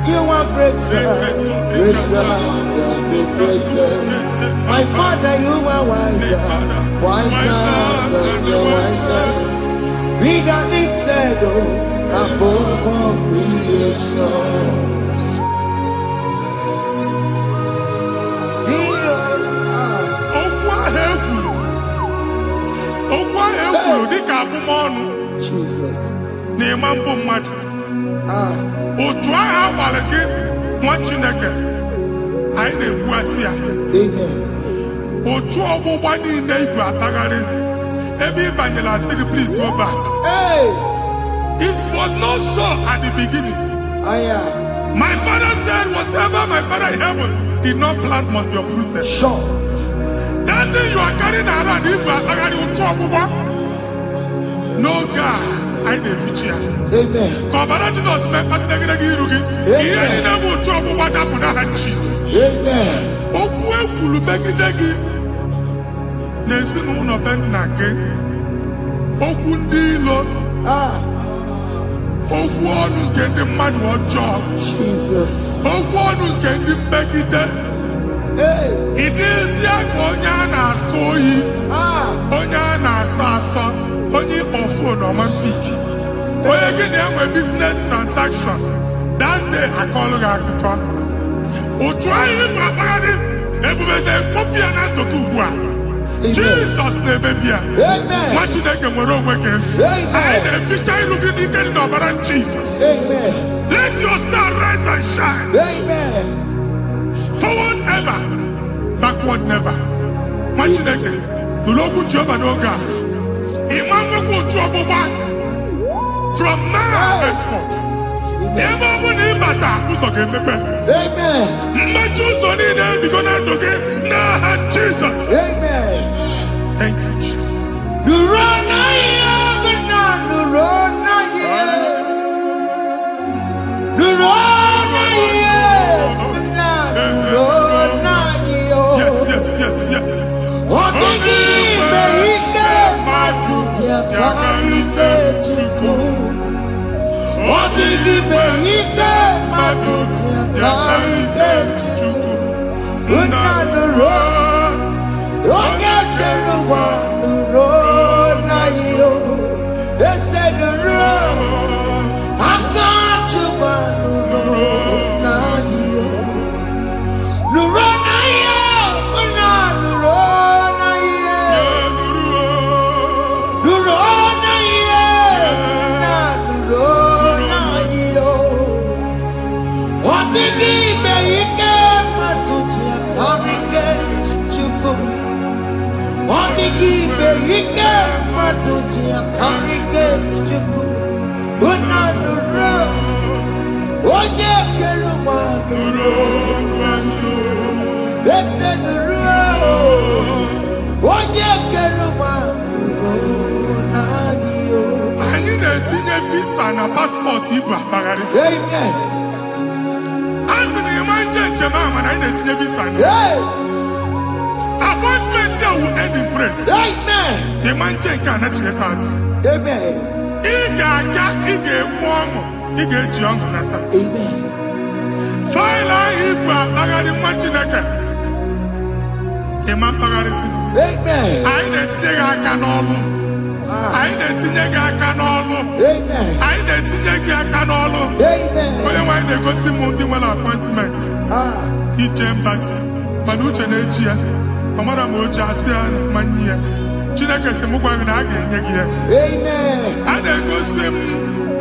You are greater than the greatest. My Father, you are wiser than the wisest. Be the lifted, above all creation. Jesus. N'ịmambu mmadụ. Otu ahụ agbalị gị nwa Chineke anyị na-egbu asị ya. Amen. Otu ọgbụgba niile igwe atagharị ebe ị banyere asị gị please go back. Hey. It was not so at the beginning. My father said whatever my father in heaven did not plant must be uprooted. Sure. That thing you are carrying around igwe atagharị otu ọgbụgba. No God, I didn't feature. Amen. Kọbara Jesus mee kpatị negidegi iru gị. Ihe niile bụ otu ọgbụgba dapụ n'aha Jesus. Amen. Okwu ekwulu megide gị n'ezinụlọ be nna gị. Okwu ndị ilo. Okwu ọnụ nke ndị mmadụ ọjọọ. Jesus. Okwu ọnụ nke ndị mmegide. Ịdịzi ka onye a na-asọ oyi. Onye a na-asọ asọ. Onye ịkpọ fon ọma mpiki. Onye gị na-enwe business transaction. That day akọlụ gị akụkọ. Otu anyị bụ akpagharị ebubeze mkpọpụ ya na ndụkọ ugbu a. Jesus na-emebi ya. Nwa Chineke nwere onwe gị. Anyị na-eficha ilu gị n'ike dị n'ọbara Jesus. Let your star rise and shine. Forward ever, backward never. Nwa Chineke nụrụ okwu Jehova n'oge a. From now henceforth, ebe ọ bụ na ịbata ụzọ ga-emepe. Mmechi ụzọ niile ebigo na ndụ gị n'aha Jesus. Thank you, Jesus. Yes, yes, yes, yes. Yakarike Chukwu. Odigi Benike Matuti Yakarike Chukwu. Unanuro Oge Keruwa Nuro Nayo Ese Nuro Akachuba Nuro Nayo Nuro Nayo Unanuro Anyị na-etinye visa na paspọtụ igwe akpagharị. Asị na ịma njem ahụ mana anyị na-etinye visa na. Appointment here will end in praise. Ịma njem nke a na-echeta azụ. Ị ga-aga, ị ga-ekwu ọṅụ, ị ga-eji ọṅụ nata. Faịlụ ahụ igwe akpagharị nwa Chineke. Ịma mkpagharịsị. Anyị na-etinye gị aka n'ọlụ. Anyị na-etinye gị aka n'ọlụ. Anyị na-etinye gị aka n'ọlụ. Onye nwe anyị na-egosi m ndị nwere appointment. Ije mbasi. Mana uche na-eji ya. Ọ mara ma o ji asị ya na mmanyi ya. Chineke sị m gwa gị na a ga-enye gị ya. A na-egosi m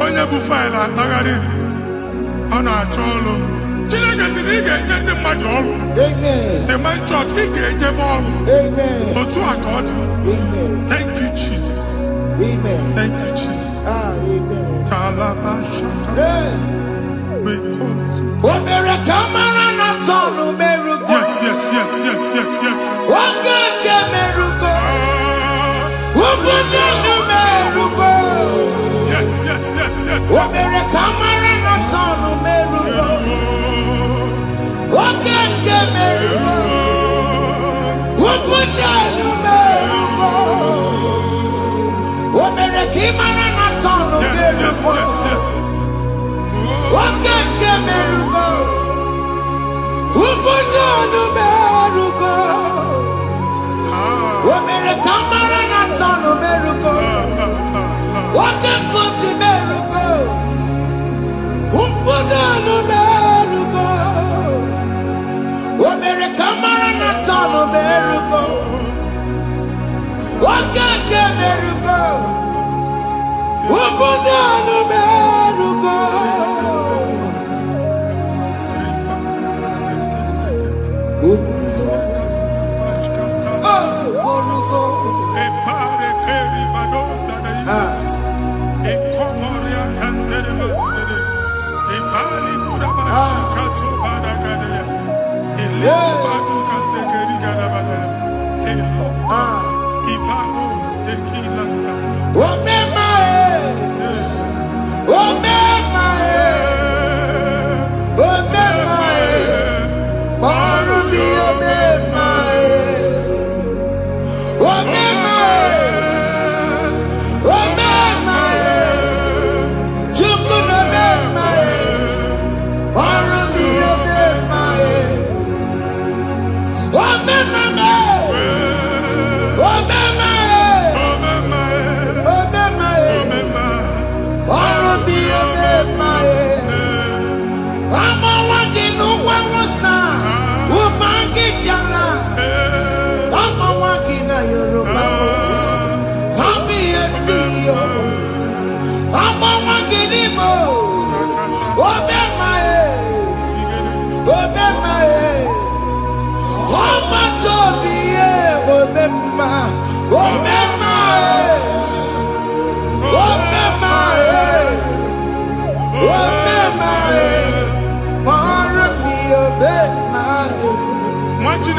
onye bụ faịlụ akpagharị. Ọ na-achọ ọlụ. Chineke sị na ị ga-enye ndị mmadụ ọrụ. Ịma chọọchị ị ga-enyebe ọrụ. Otu a ka ọ dị. Thank you, Jesus. Thank you, Jesus. Talaba Shatters. Yes, yes, yes, yes, yes, yes. Yes, yes, yes, yes, yes.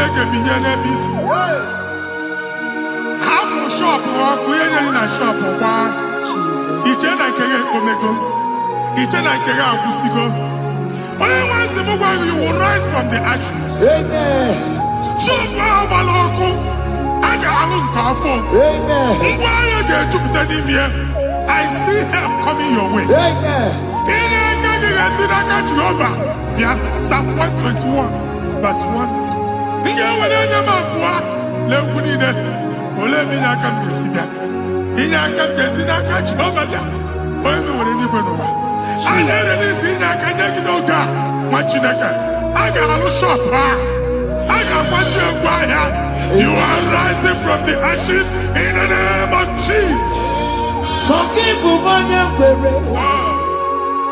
Chineke binye n'ebe itu. Hapụ shop ọkụ ihe na shop kwa. Iche na nke ya ekpomego. Iche na nke ya agwụsigo. Onye nwe nsị m gwa gị, you will rise from the ashes. Amen. Shop ahụ gbara ọkụ. A ga-alụ nke afọ. Amen. Ngwa ahịa ga-ejupụta n'ime ya. I see help coming your way. Amen. Ihe aka gị ga-esi n'aka Jehova bịa. Psalm 121 verse 1. Ị ga-ewere anya m abụọ lee ugwu niile. Olee ebe inye aka m ga-esi bịa? Inye aka m ga-esi n'aka Jehova bịa. Onye mewere n'igwe n'ụwa. A na-erelisi inye aka nye gị n'oge a, nwa Chineke. A ga-alụ shop a. A ga-agbaji egwu ahịa. You are rising from the ashes in the name of Jesus. Sọkịbụ onye kwere,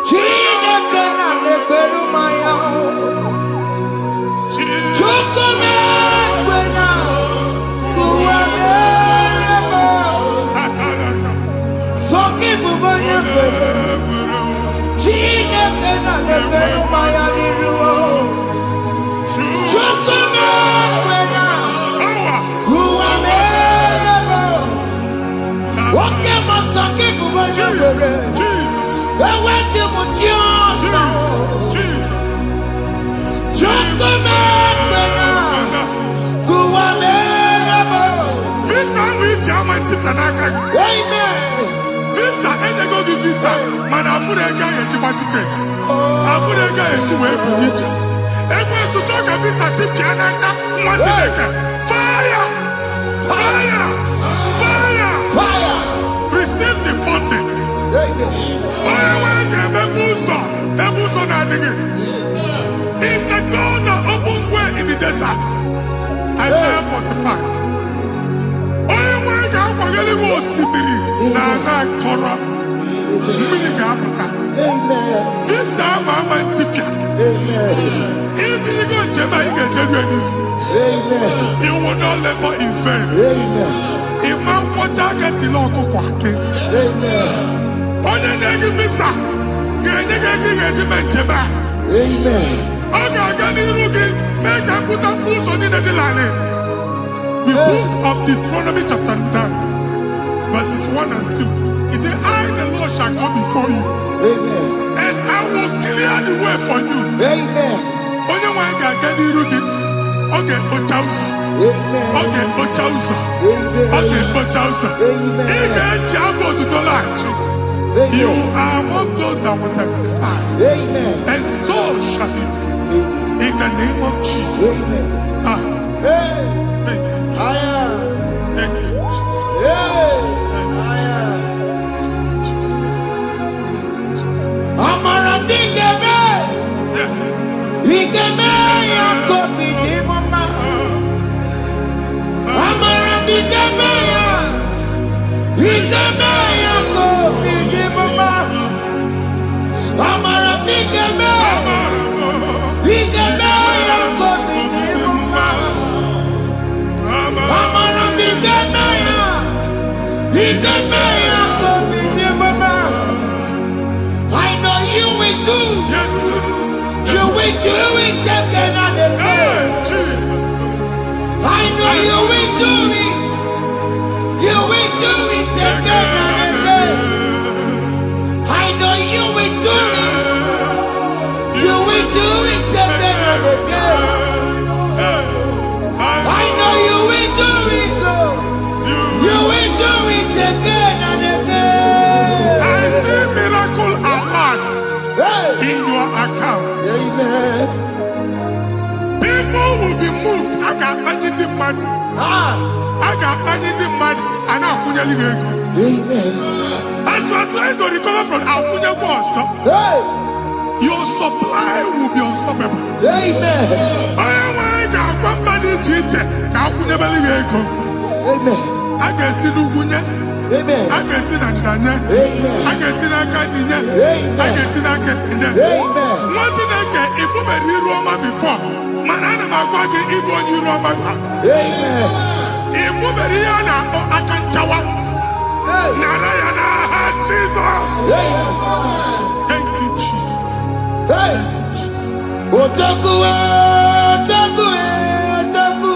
Chineke na-ekwere mmanya. Chukwu na-ekwe na ụwa na-eme. Sọkịbụ onye kwere, Chineke na-ekwere mmanya n'iru. Chukwu na-ekwe na ụwa na-eme. Oke masọkịbụ onye kwere, enweghị m chi ọzọ. Chukwu na-ekwe na ụwa na-eme. Visa ahụ iji ama ntịpụta n'aka gị. Amen. Visa enyego gị visa mana afụrụ ego ahụ ejikwa tiketi. Afụrụ ego ahụ eji wee buru ije. Ekwensu chọọ ka visa tipịa n'aka nwa Chineke. Fire! Fire! Fire! Fire. Receive the funding. Onye nwe ga-emepe ụzọ ebe ụzọ na-adịghị. It's a God that opens way in the desert. Isaiah 45. Onye nwe ga-akwanyere gị osimiri na ana akọrọ. Mmiri ga-apụta. Visa ama ama ntịpịa. Ibigo njem anyị ga-ejeru ya n'isi. You will not labor in vain. Ịma nkwọcha aka tili ọkụkọ akị. Onye na-enye visa ga-enye gị ego ị ga-eji mee njem a. Ọ ga-aga n'iru gị mee ka mpụta mkpụ ụzọ niile dị larịị. The book of Deuteronomy chapter 9 verses 1 and 2. He said, I the Lord shall go before you. And I will clear the way for you. Onye nwe anyị ga-aga n'iru gị. Ọ ga-ekpocha ụzọ. Ọ ga-ekpocha ụzọ. Ọ ga-ekpocha ụzọ. Ị ga-eji abụ otuto laghachi. You are among those that will testify. And so shall it be. In the name of Jesus. Thank you. Thank you, Jesus. Amara ndị ga-eme. Yes. Ị ga-eme ya ka obi dị m mma. Amara ndị ga-eme ya. Ị ga-eme ya ka obi dị m mma. Amara ndị ga-eme. Ị ga-eme ya ka obi dị m mma. Amara ndị ga-eme ya. Ị ga-eme ya ka obi dị m mma. I know you will do. Yes. You will do it again and again. Jesus. I know you will do it. You will do it again and again. I know you will do it. You will do it again and again. I know you will do it, Lord. You will do it again and again. I see miracle alert in your account. People will be moved. I got money in the mud. I got money in the mud. And I'm going to go. As you are trying to recover from Abuja Boss, your supply will be unstoppable. I am one body teacher. Abuja Beliego. I can see Lugunya. I can see Nadanya. I can see Nakaninya. I can see Nakaninya. If you were Roma before, Manana Magwagi, Ibo Roma. If you were Rihanna or Akanchawa, Narayana, Jesus. Thank you, Jesus. Thank you, Jesus. Otaku, Otaku, Otaku.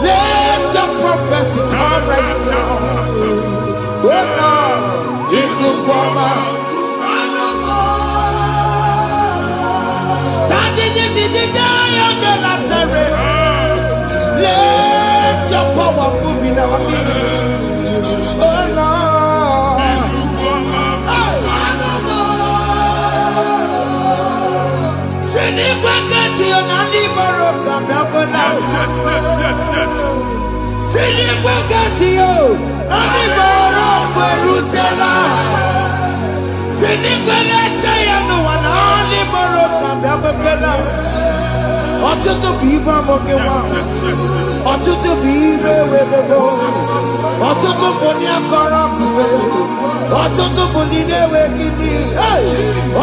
Let your prophecy come right now. Oh Lord, it could come out. Let your power move in our midst. Oh Lord. Send it back at you. Ọtụtụ bụ ibe amụghị nwa, ọtụtụ bụ ibe ewegego, ọtụtụ bụ ndị akọrọ ọkụwe, ọtụtụ bụ ndị na-enweghị nne,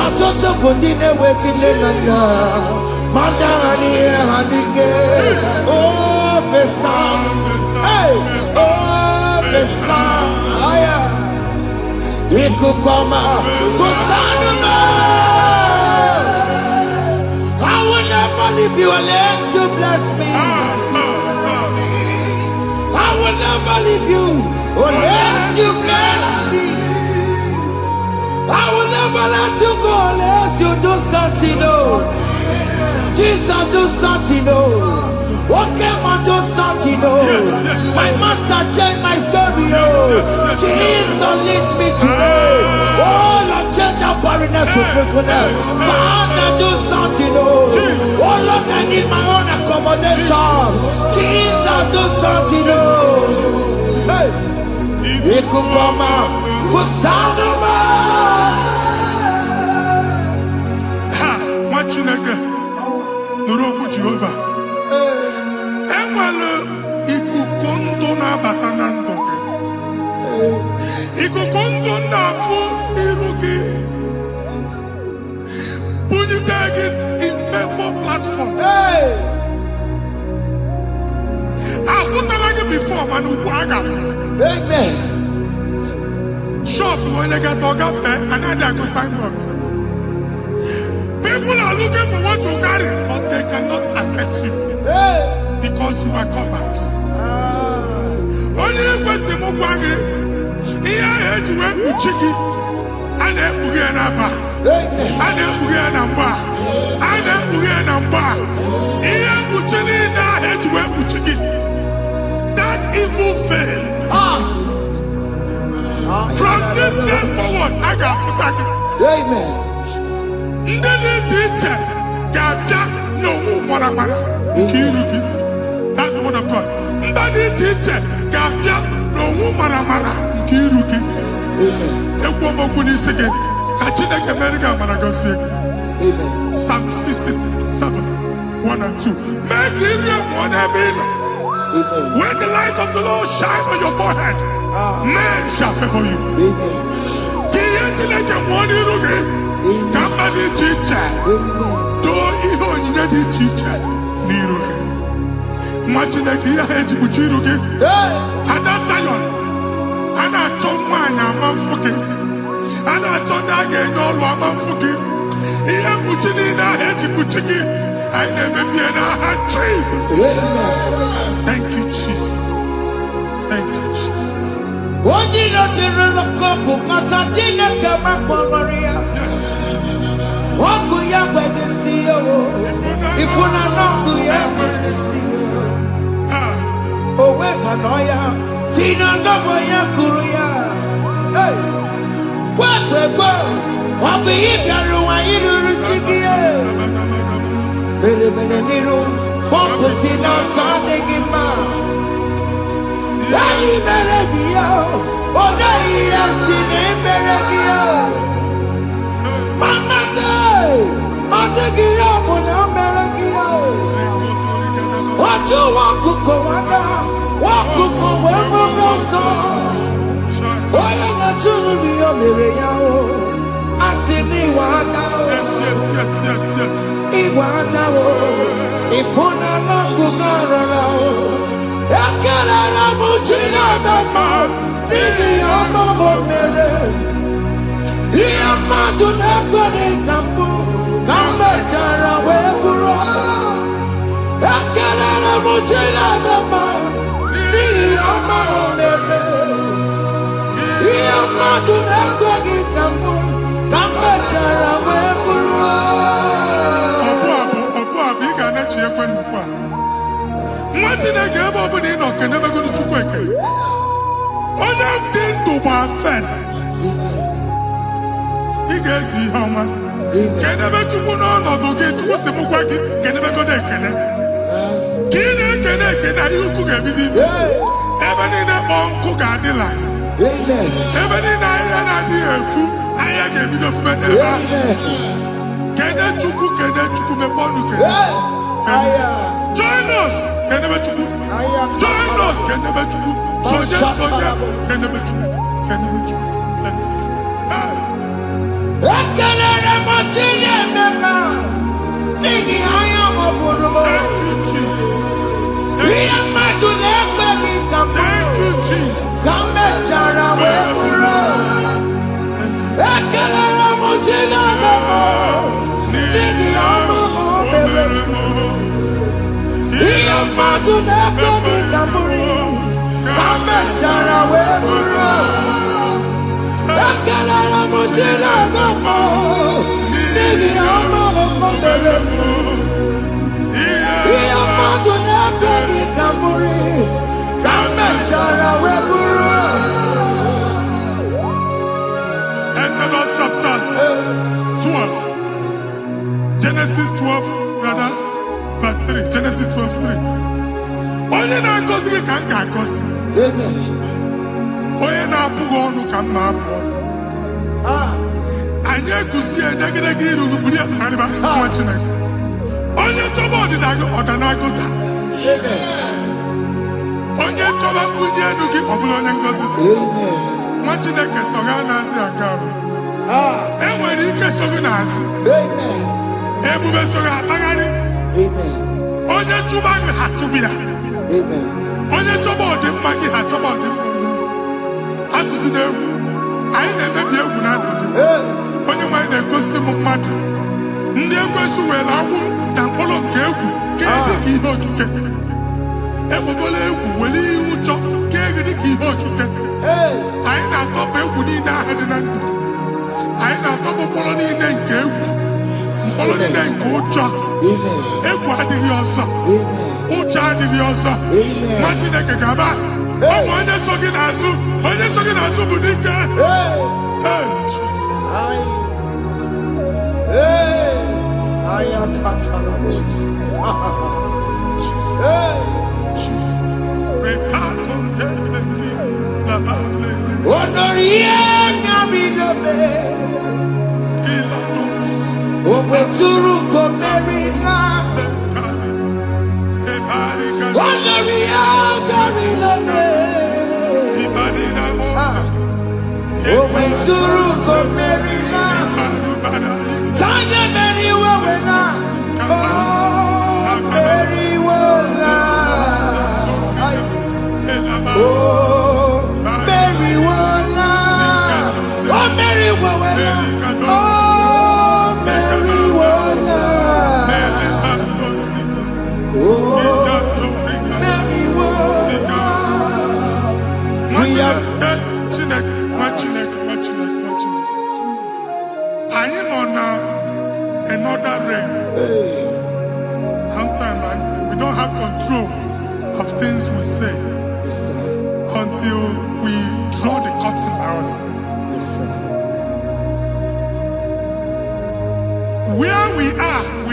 ọtụtụ bụ ndị na-enweghị nne na nna, ma ndị agha n'ihe ha n'ike. Ofesa, ofesa, aya, ikuku ọma, kụsanụ m. I will never leave you unless you bless me. I will never leave you unless you bless me. I will never let you go unless you do something new. Jesus, do something new. What came and do something new? My master changed my story. Jesus lead me today. Oh, Lord, change that barrenness to fruitfulness. Father, do something new. Oh, Lord, I need my own accommodation. Jesus, do something new. Hey, he could come out. Kusanuma. Ha, what you nigga? Nurobu Jehovah. Enwale ikuku ndụ na-abata na ndụ gị. Ikuku ndụ na-afụ iru gị. Bunyite gị in favor platform. Afụtara gị before mana ugbu a ga-afụta. Amen. Shop onye ga-atọ gafee anaghị agụ signboard. People are looking for what you carry, but they cannot access you because you are covered. Onye ekwesị m gwa gị ihe ahụ eji wee kpuchi gị, a na-ekpughe ya n'aba, a na-ekpughe ya na mgba, a na-ekpughe ya na mgba. Ihe mkpuchi niile ahụ eji wee kpuchi gị, that evil veil, from this day forward, a ga-afụta gị. Amen. Ndị dị iche iche ga-abịa n'onwe maramara nke iru gị. That's the word of God. Ndị dị iche iche ga-abịa n'onwe maramara nke iru gị. Ekwu okwu n'isi gị ka Chineke mere gị amara gozie gị. Psalm 67, 1 and 2. Mee ka iru enwụọ n'ebe ị nọ. When the light of the Lord shine on your forehead, men shall favor you. Ka ihe Chineke nwụọ n'iru gị. Ka mba dị iche iche doo ihe onyinye dị iche iche n'iru gị. Nwa Chineke ihe ha eji kpuchi iru gị. Ada Zion, a na-achọ nwaanyị ama mfụ gị, a na-achọ ndị a ga-enye ọlụ ama mfụ gị. Ihe mkpuchi niile ahụ eji kpuchi gị, anyị na-emebi ya n'aha Jesus. Thank you, Jesus. Thank you, Jesus. Onye nọchiri n'ọkụ mata Chineke makpọrọ ya. Ọkụ ya gbedesi ya o. Ifuna n'ọkụ ya gbedesi ya. O wepụnọ ya. Si na ndọbọ ya kụrụ ya. Gbegbe ọ bụ ihe bịara ụwa iruru chi gị ya. Mere n'iru pọmpụti n'ọsọ adịghị mma. Anyị mere gị ya. Ọ naghị ya si na emere gị ya. Mama day, ọ dịghị ya bụ na o mere gị ya. Otu nwakuku nwada, nwakuku wee bụrụ ọsọ. Onye na-achụrụ m ya mere ya o. Asị na iwe ada o. Iwe ada o. Ịfụna n'ọgụgụ ọrụra o. Ekelere m Chineke mma n'ihi ọma o mere. Ihe mmadụ na-ekwere ka mbụ ka m mechara wee bụrụ. Ekelere m Chineke mma n'ihi ọma o mere. Ihe mmadụ na-ekweghị ka mbụ ka m mechara wee bụrụ. Ọbụ abụ ị ga-anachi ekwe n'ukwu a. Nwa Chineke ebe ọ bụla ị nọ kenebegoro Chukwu ekele. Onye dị ndụ gba fes. Ị ga-ezi ihe ọma. Kenebe chukwu n'ọnọdụ gị, chukwu si mụ gwa gị, kenebe godo ekene. Ka ị na-ekene ekene, ihe ukwu ga-ebido ime. Ebe niile kpọọ nkụ ga-adịla. Ebe niile ahịhịa na-adịghị efu, ahịhịa ga-ebido fube n'ebe ahụ. Kene chukwu mepe ọnụ kene. Join us, kenebe chukwu. Join us, kenebe chukwu. Soja, kenebe chukwu. Kenebe chukwu. Kenebe chukwu. Thank you, Jesus. Thank you, Jesus. Exodus chapter 12. Genesis 12, rather, verse 3. Genesis 12:3. Onye na-agọzi gị ka m ga-agọzi. Onye na-abụghị ọnụ ka m na-abụ ọnụ. Anyị eguzi edegedege iru buru ya karịba nwa Chineke. Onye chọba ọdịda gị ọdanagụta. Onye chọba mbunye elu gị ọ bụla onye ngọzi dị. Nwa Chineke so gị na-azị aga arụ. Enwere ike so gị n'azụ. Ebube so gị akpagharị. Onye chụba gị ha chụbụ ya. Onye chọba ọdịmma gị ha chọba ọdịmma onye. Atụzi n'egwu. Anyị na-emebi egwu na ndụ gị. Onye nwanyị na-egosi m mmadụ. Ndị ekwensu were agwụ na mkpọrọ nke egwu kee dị ka ihe okike. Ekwebola egwu were ihe ụjọ kee gị dị ka ihe okike. Anyị na-atọpụ egwu niile ahụ dị na ndụ gị. Anyị na-atọpụ mkpọrọ niile nke egwu, mkpọrọ niile nke ụjọ. Egwu adịghị ọzọ, ụjọ adịghị ọzọ. Nwa Chineke ga-aba. Ọ bụ onye so gị n'azụ, onye so gị n'azụ bụ dike. Another realm. Sometimes we don't have control of things we say until we draw the curtain by ourselves. Where we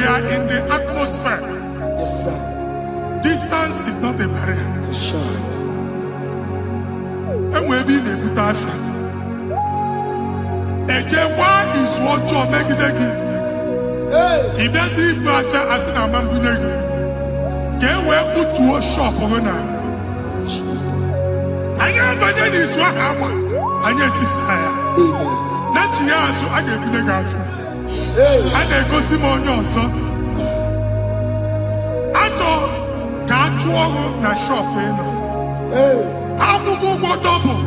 are in the atmosphere. Distance is not a barrier. And we'll be in a butafia. Ejewa is what you make it. If there's a butafia as an amambuneg, can we put to a shop or not? I am by this one. I get desire. Not you, so I get the girlfriend. And then go see more your son. I thought, can't you na shop, you know? How to go double?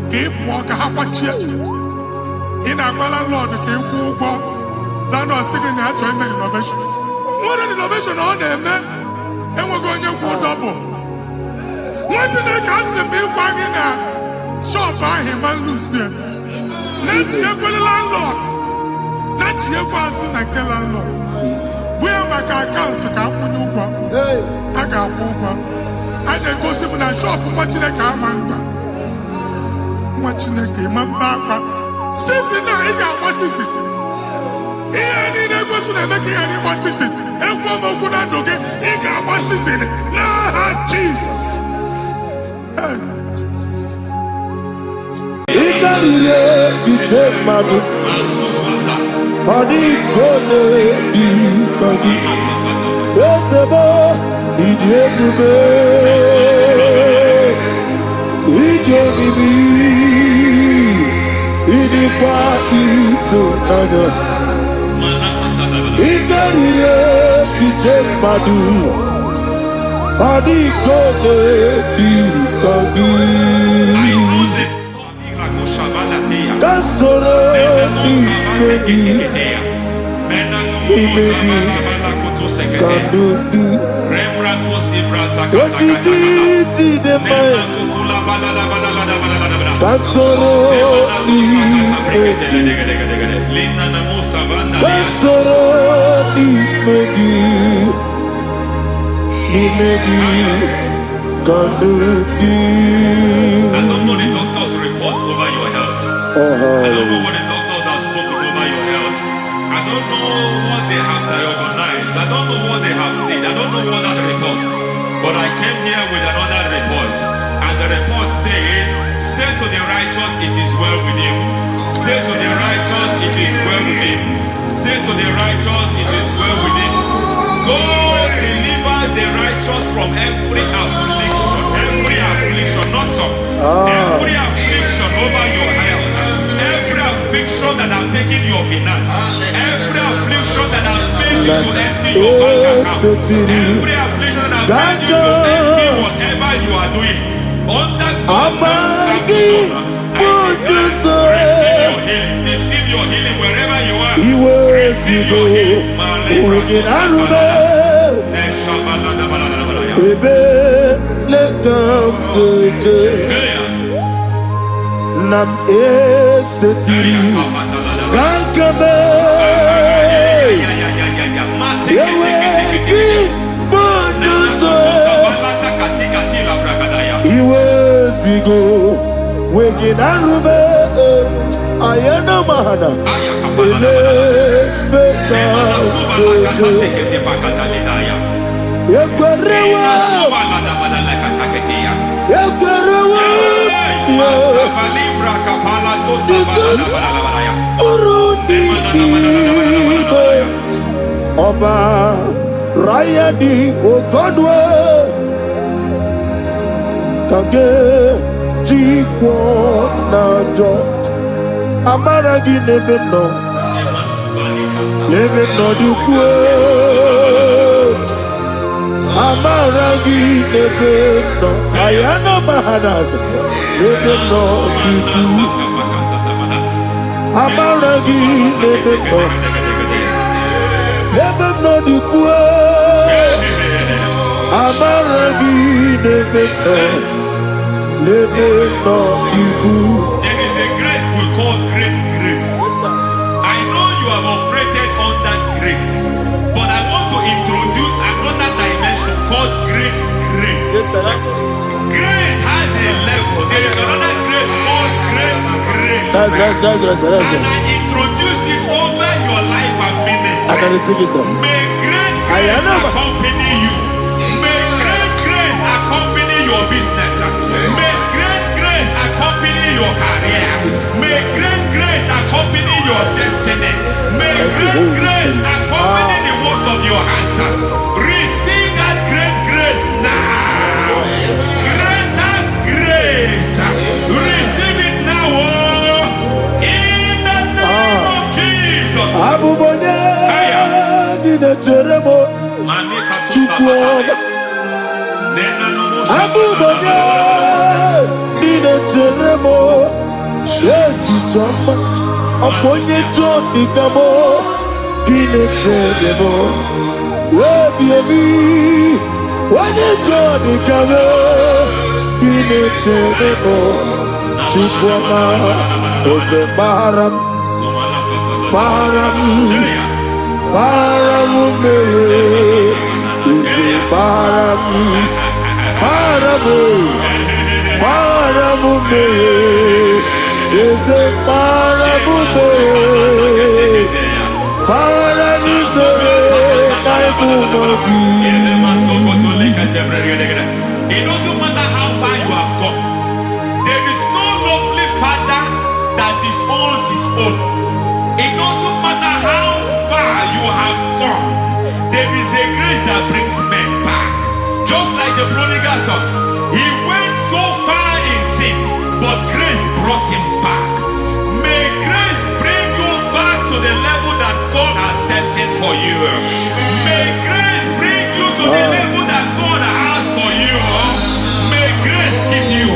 Keep walk a watch in a Lord, keep walk. Land or second enjoyment innovation. What an innovation on them, man. And we're going to go double. What's in the castle be wagging a shop by him and Lucia? Let you go the landlord. Let you go and tell landlord. We are my account to come with you. I got over. And then go see when I shop watching a car man. Watching a game, man. Since I got what's this? Jesus. I don't know the doctor's report over your health. I don't know what the doctors have spoken over your health. I don't know what they have diagnosed. I don't know what they have said. I don't know what that report. But I came here with another report. And the report said, say to the righteous, it is well with him. Say to the righteous, it is well with him. Say to the righteous, it is well with him. God delivers the righteous from every affliction. Every affliction, not some. Every affliction over your health. Every affliction that have taken your finance. Every affliction that have made you to empty your bank account. Every affliction that have made you to empty whatever you are doing. Under God's receive your healing. Receive your healing wherever you are. Receive your healing. Nam eseti gankame yeweki bonuso iwe sigo wegin arube ayana mahana ele beka yekwerewa Ọba Rayadi Ogodwe Kage Jikwo Najo Amaragi Nebeno Nebeno Dukwe Amaragi Nebeno Ayana Mahanas Nebeno Dukwe Amaragi Nebeno Nebeno Dukwe Amaragi Nebeno Nebeno Dukwe. There is a grace we call great grace. I know you have operated under grace, but I want to introduce another dimension called great grace. Grace has a level. There is another grace called great grace. That's and I introduce it over your life and ministry. I can receive it, sir. May great grace accompany you. May great grace accompany your business. May great grace accompany your career. May great grace accompany your destiny. May great grace accompany the works of your hands. Receive that great grace now. Greater grace. Receive it now. In the name of Jesus. Abubonye Nina Teremo Chukwu Abubonye Nina Teremo Etichoma Aponye Johnny Kamo Kine Teremo Webi Wane Johnny Kamo Kine Teremo Chukwu Ose Maharam Param It doesn't matter how far you have gone. There is no lovely father that disowns his own. It doesn't matter how far you have gone. There is a grace that brings men back. Just like the prodigal son. He went so far in sin, but grace brought him back. May grace bring you back to the level that God has destined for you. May grace bring you to the level that God has for you. May grace give you.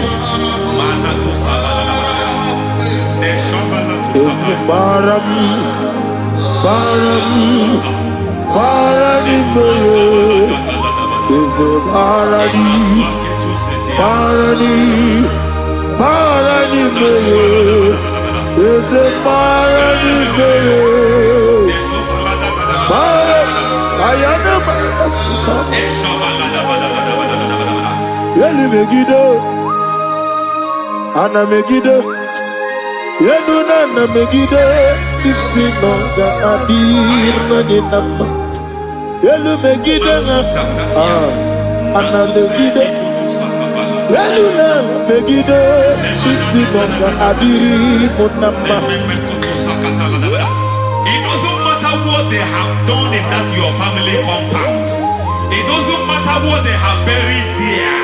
Ana Megiddo, Yenuna Megiddo, Isinoga Adir Maninama, Yelu Megiddo, Ana Megiddo, Yenuna Megiddo, Isinoga Adir Munama. It doesn't matter what they have done in that your family compound. It doesn't matter what they have buried there.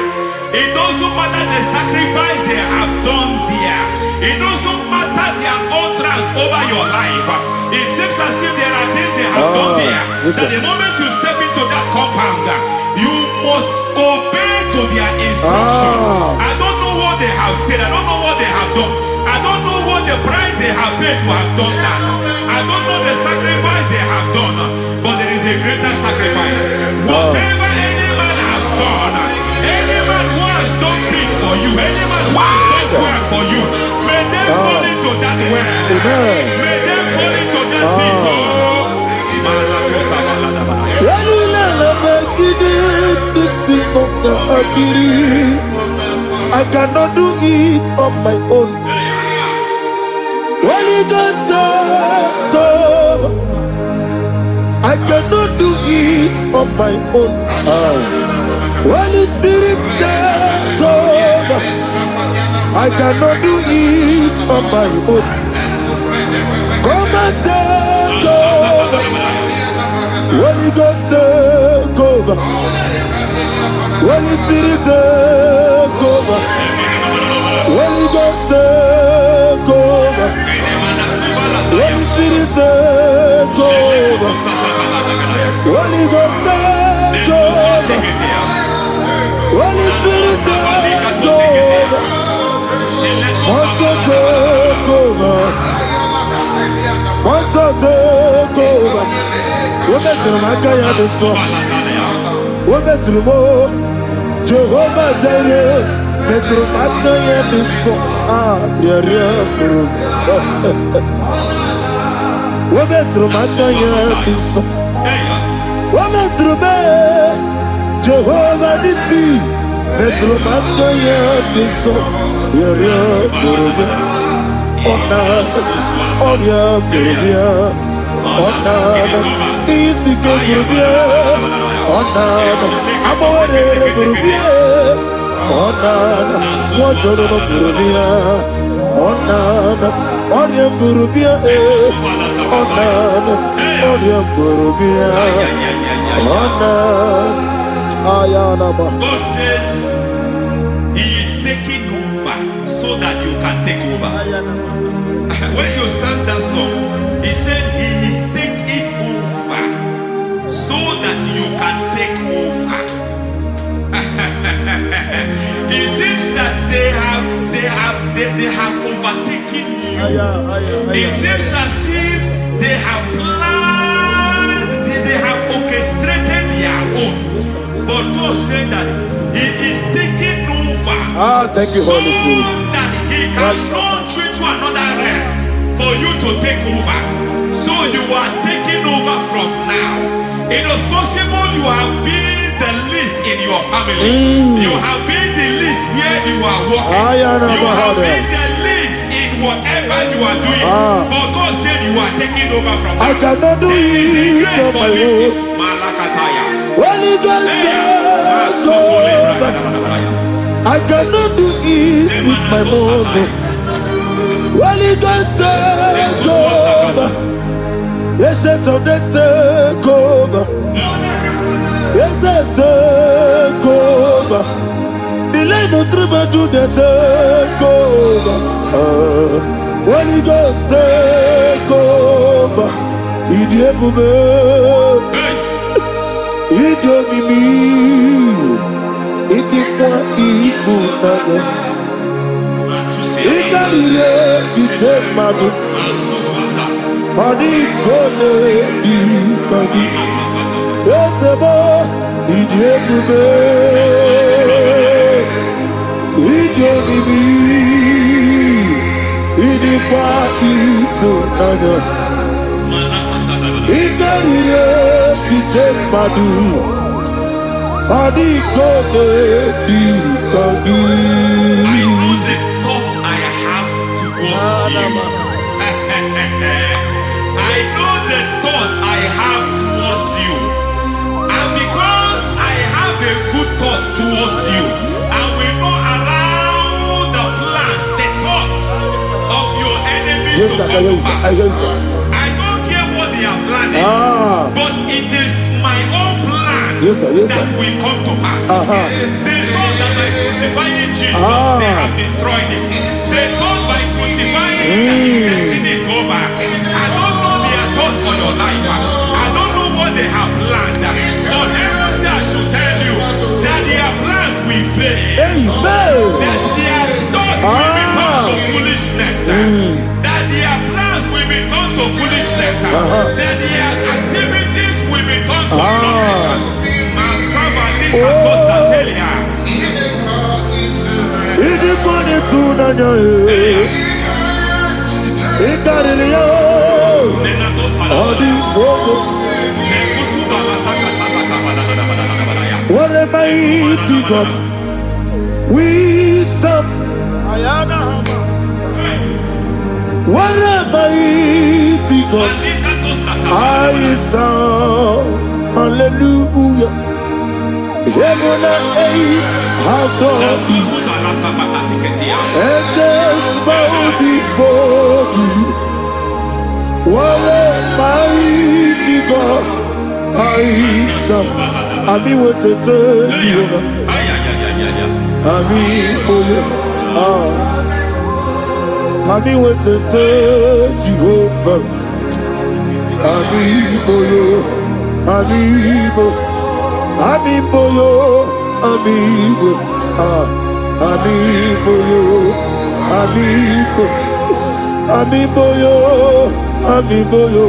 It doesn't matter the sacrifice they have done there. It doesn't matter their utterance over your life. It seems as if there are things they have done there. That the moment you step into that compound, you must obey to their instruction. I don't know what they have said. I don't know what they have done. I don't know what the price they have paid to have done that. I don't know the sacrifice they have done. But there is a greater sacrifice. Whatever any man has done, any man who has done things for you, any man who has done work for you, may they fall into that work. May they fall into that thing. I cannot do it on my own. Holy Ghost, I cannot do it on my own. Holy Spirit, take over. I cannot do it on my own. Come and take over. Holy Ghost, take over. Holy Spirit, take over. Holy Ghost, take over. Holy Spirit, take over. Holy Ghost, take over. Holy Spirit, take over. Also take over. Also take over. We're better than I can do so. We're better than more. Jehovah Jireh. Better than I can do so. Yeah. We're better than I can do so. We're better than Jehovah Nissi. Better than I can do so. God says He is taking over so that you can take over. When you sang that song, He said He is taking over so that you can take over. It seems that they have overtaken you. It seems as if they have planned, they have orchestrated their own. But God said that He is taking over. Thank you, Holy Spirit. So that He can launch you to another realm for you to take over. So you are taking over from now. It is possible you have been the least in your family. You have been the least where you are working. You have been the least in whatever you are doing, but God said you are taking over from I cannot do it on my own. Holy Ghost, take over. I cannot do it with my muscle. Holy Ghost, take over. Yes, of this take over. Yes, take over. Delay no trouble to the take over. Holy Ghost, take over. Idiebube, Idiomimi, Idikwa Ifunana, Ikarire Titemadu, Adikone Dikadi, Esebo, Idiebube, Idiomimi, Idikwa Ifunana, Ikarire Titemadu, Adikone Dikadi. I know the thoughts I have towards you. I know the thoughts I have towards you. And because I have a good thought towards you, I will not allow the plans, the thoughts of your enemies to come to pass. I don't care what they are planning, but it is my own plan that will come to pass. They thought that by crucifying Jesus, they have destroyed him. They thought by crucifying him that his destiny is over. I don't know their thoughts for your life. I don't know what they have planned. But heaven I should tell you that their plans will fail. That their thoughts will become to foolishness. That their plans will become to foolishness. That their activities will become to nothing. What a mighty God we serve. What a mighty God I serve. Hallelujah. Heaven and earth adore thee, angels bow before thee. What a mighty God I serve. I mean, what a Jehovah. I mean, I mean, what a Jehovah. I mean, amigo, amigo yo, amigo, amigo yo, amigo, amigo yo, amigo yo,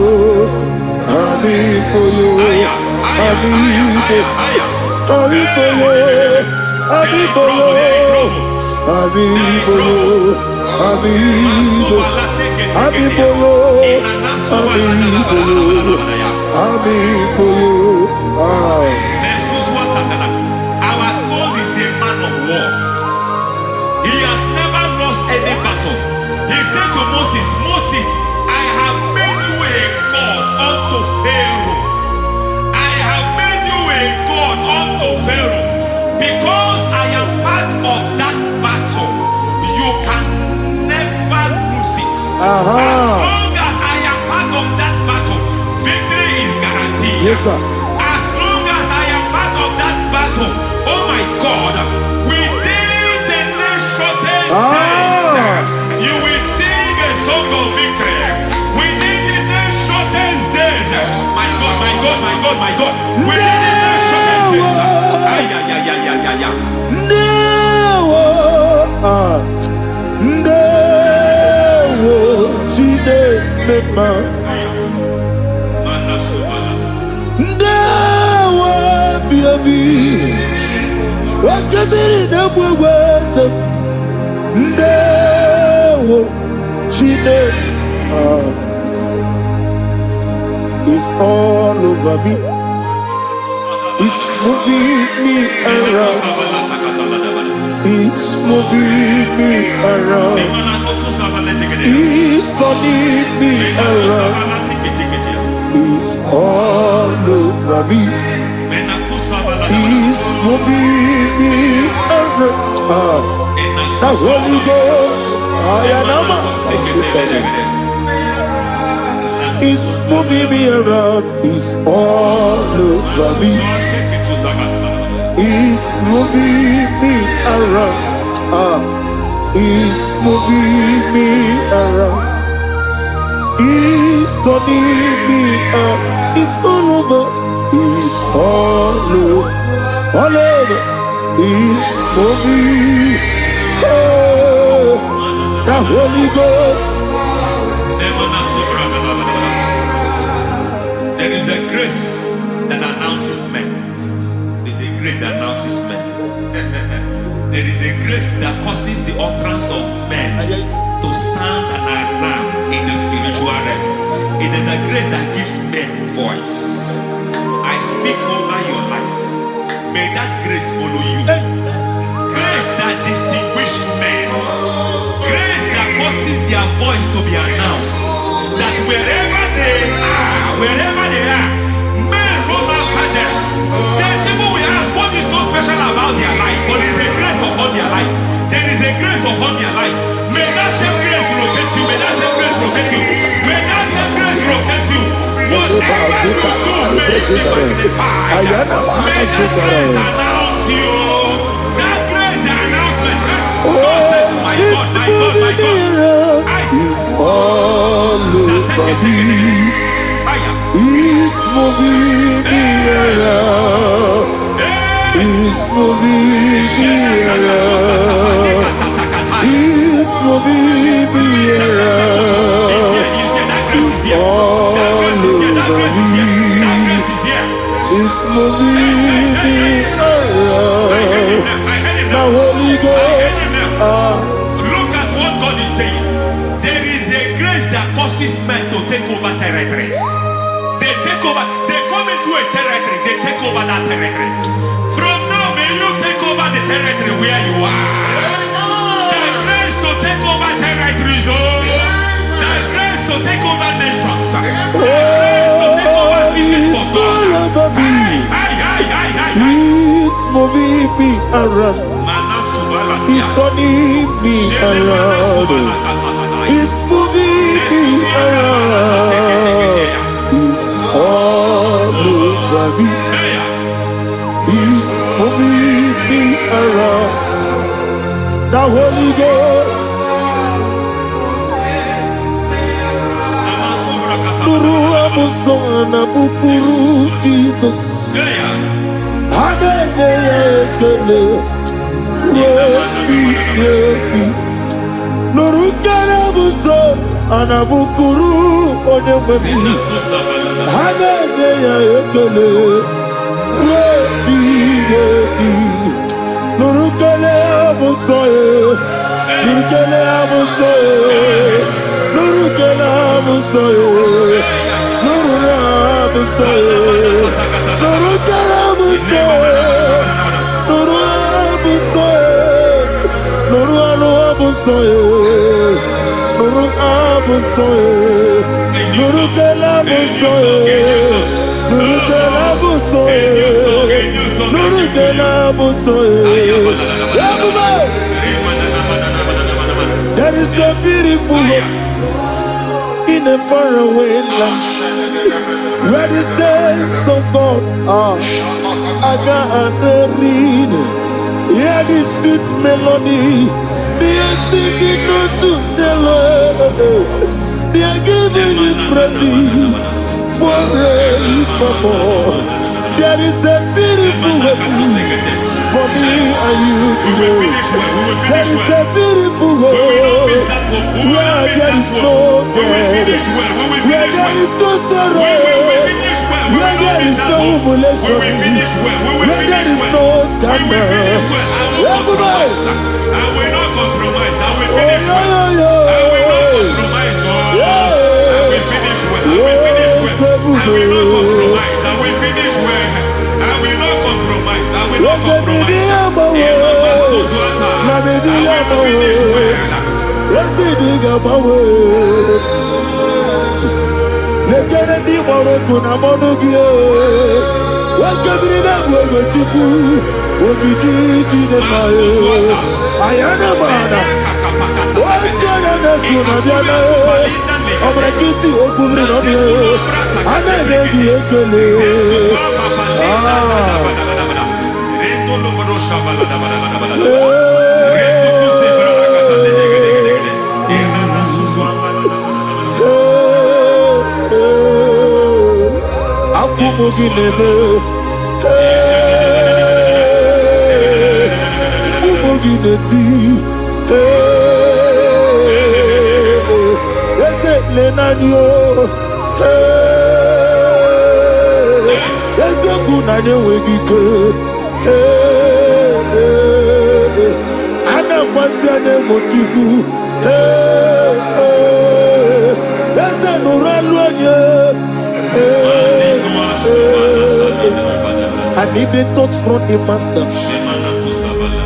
amigo yo, amigo, amigo yo, amigo yo, amigo yo, amigo, amigo yo, amigo yo. Our God is a man of war. He has never lost any battle. He said to Moses, Moses, I have made you a God unto Pharaoh. I have made you a God unto Pharaoh. Because I am part of that battle, you can never lose it. As long as I am part of that battle, victory is guaranteed. Yes, sir. As long as I am part of that battle, oh my God, within the next shortest days, you will sing a song of victory. Within the next shortest days, my God, my God, my God, my God. Within the next shortest days. Ndawa biabi wakabiri na bweweze ndawo chide it's all over me. It's moving me around. It's moving me around. He's turning me around. He's all over me. He's moving me around. The Holy Ghost, He's moving me around. He's all over me. He's moving me around. He's moving me around. He's turning me up. He's all over. He's all over. All over. He's moving. Oh, the Holy Ghost. There is a grace that announces men. There's a grace that announces men. There is a grace that causes the utterance of men to sound an alarm in the spiritual realm. It is a grace that gives men voice. I speak over your life. May that grace follow you. Grace that distinguishes men. Grace that causes their voice to be announced. That wherever they are, men hold out Shatters. Then people will ask what is so special about their life. But there is a grace upon their life. There is a grace upon their life. May that same grace rotate you. May that same grace rotate you. May that same grace rotate you. Whatever you do, may it be magnified. May that grace announce you. That grace announcement. God says, my God, my God, my God. He's all over me. He's moving me around. He's moving me around. He's moving me around. He's all over me. He's moving me around. The Holy Ghost. Look at what God is saying. There is a grace that causes men to take over territory. They take over. They come into a territory. They take over that territory. From now, may you take over the territory where you are. The grace to take over territories. The grace to take over nations. The grace to take over cities for God. He's moving me around. He's turning me around. He's moving me around. He's all over me. He's moving me around. The Holy Ghost. Nuru amusona bukuru Jesus. Amene ekele. Nurukana buso anabukuru onememi hanene ya ekele nurukana buso nurukana buso nurukana buso nurukana buso nurukana buso Nuru abusoye, nuru abusoye, nuru kelabusoye, nuru kelabusoye, nuru kelabusoye. There is a beautiful hope in a faraway land where the saints of God are. I got a read. Hear the sweet melody. They are singing unto the Lord. They are giving you praise forevermore. There is a beautiful hope for me and you today. There is a beautiful hope where there is no death, where there is no sorrow, where there is no humiliation, where there is no scandal. Everybody, I will not compromise. I will finish well. I will not compromise. I will finish well. I will finish well. I will not compromise. I will finish well. I will not compromise. I will not compromise. I will finish well. Yes, it is a power. Legere di Morocco na Monogia. Welcome in that way to you. Ojiji de Mayo. Ayana Mana. Wajana na Sunabiana. Obrakiti okubri no yo. Ana neji ekele. Akumoginebe. Umugineti. Ese lenanyo. Ese kunanye wegike. Ana kwasiane motugu. Ese nuralwanye. I need a touch from the master.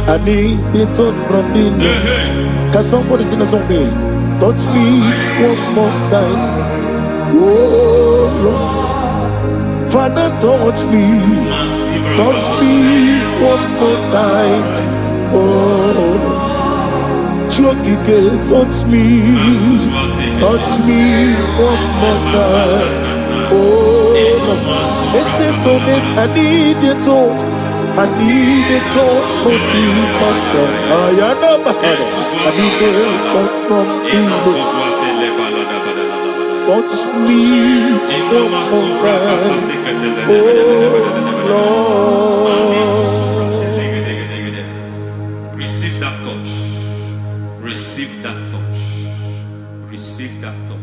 I need a touch from the Lord. Can somebody sing a song there? Touch me one more time. Oh Lord, Father, touch me. Touch me one more time. Oh, Chokike, touch me. Touch me one more time. Oh Lord, except on this, I need a touch. I need a touch from the master. I need a touch from the Lord. Touch me one more time. Oh Lord. Receive that touch. Receive that touch. Receive that touch.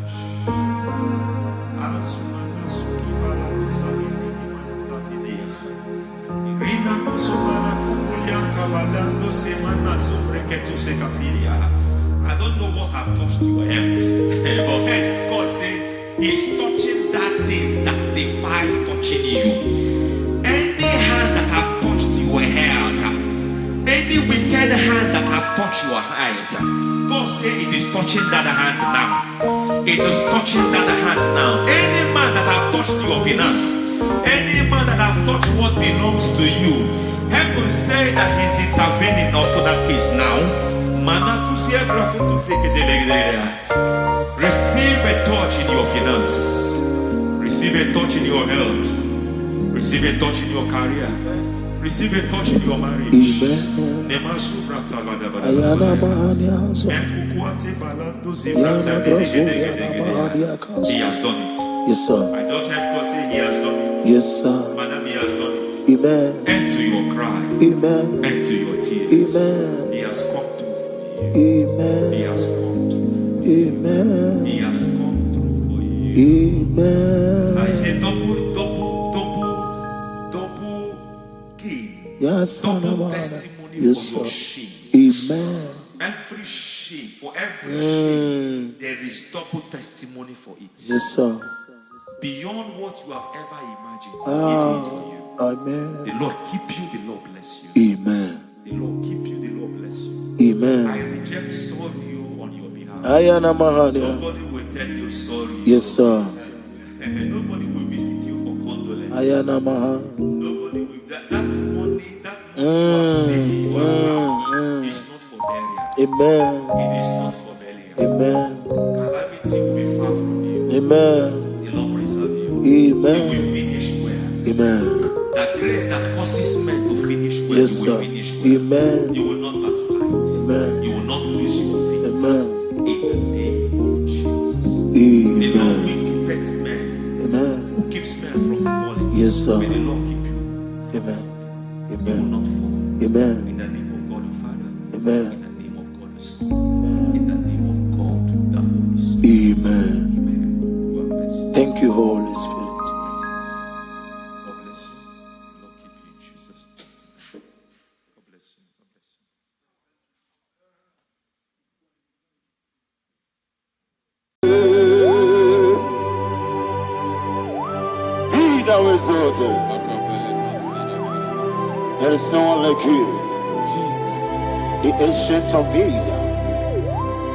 I don't know what I've touched your health, but hence God said He's touching that thing that defied touching you. Any hand that have touched your health, any wicked hand that have touched your health, God said it is touching that hand now. It is touching that hand now. Any man that have touched your finance, any man that have touched what belongs to you, heaven said that He's intervening after that case now. Receive a touch in your finance. Receive a touch in your health. Receive a touch in your career. Receive a touch in your marriage. He has done it. Yes, sir. I just heard God say He has done it. Yes, sir. Madam, He has done it. Amen. End to your cry. Amen. End to your tears. Amen. He has come through for you. Amen. He has come through for you. Amen. He has come through for you. Amen. I say double gain. Yes, Double testimony yes, for your sir. shame. Amen. Every shame, for every shame, there is double testimony for it. Yes, sir. Beyond what you have ever imagined, He did it for you. Amen. The Lord keep you, the Lord bless you. Amen. The Lord keep you, the Lord bless you. Amen. I reject sorry on your behalf. Ayana Mahania. Nobody will tell you sorry. Yes, sir. Nobody will visit you for condolence. Ayana Mahania. Nobody will. That money you have seen in your account is not for burial. Amen. It is not for burial. Amen. Calamity will be far from you. Amen. The Lord preserve you. Amen. You will finish well. Amen. That grace that causes men to finish well, Yes, you will sir. finish well. Amen. You will not backslide. Amen. You will not lose your faith. Amen. In the name of Jesus. The Lord Amen. will keep men. Amen. Who keeps men from falling? Yes, sir. May the Lord keep you. Amen. You will Amen. not fall. Amen. In the name of God the Father. Amen. In the name of God the Son. In the name of God the Holy Spirit. Amen. Amen. You are blessed. Thank you, Holy Spirit. God bless you. The Lord keep you in Jesus' name. God bless you. God bless you. Be thou exalted. There is no one like you. The ancient of days,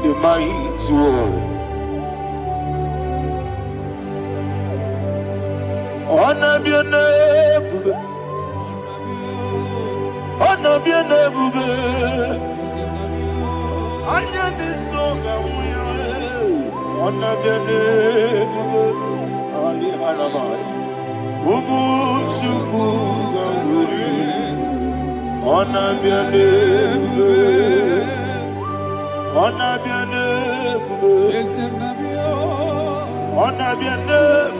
the mighty one. Honor be your name, honor be your name, Anya ni soga muya, honor be your name, Ali Hanabai, Ubu Shuku Gamburi, honor be your name, honor be your name, honor be your name.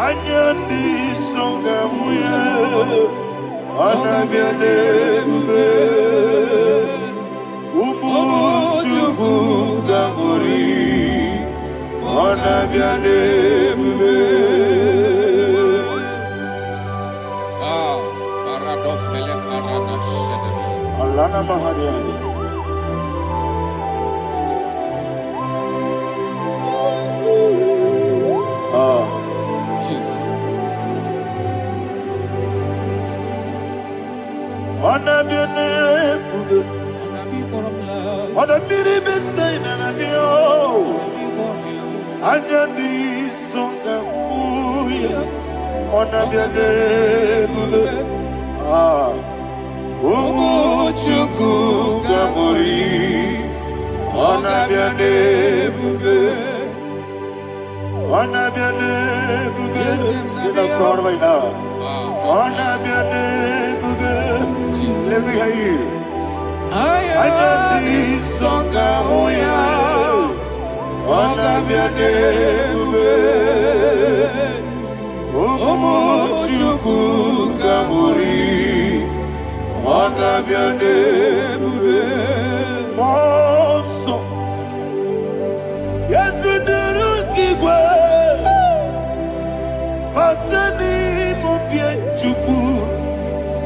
Anya ni songa muya, honor be your name, Ubu Shuku Gamburi, honor be your name. Paradofele karana shedebe. Alana Mahadiazi. Jesus. Honor be your name, honor be the best sign and be oh. Anya ni songa muya, honor be your name. Ubu Chuku Gamburi, honor be your name. Honor be your name. Sing a song right now. Honor be your name. Let me hear you. Anya ni songa muya, honor be your name. Ubu Chuku Gamburi, honor be your name. Monso, yes you do kigwe, Matani mubye chuku,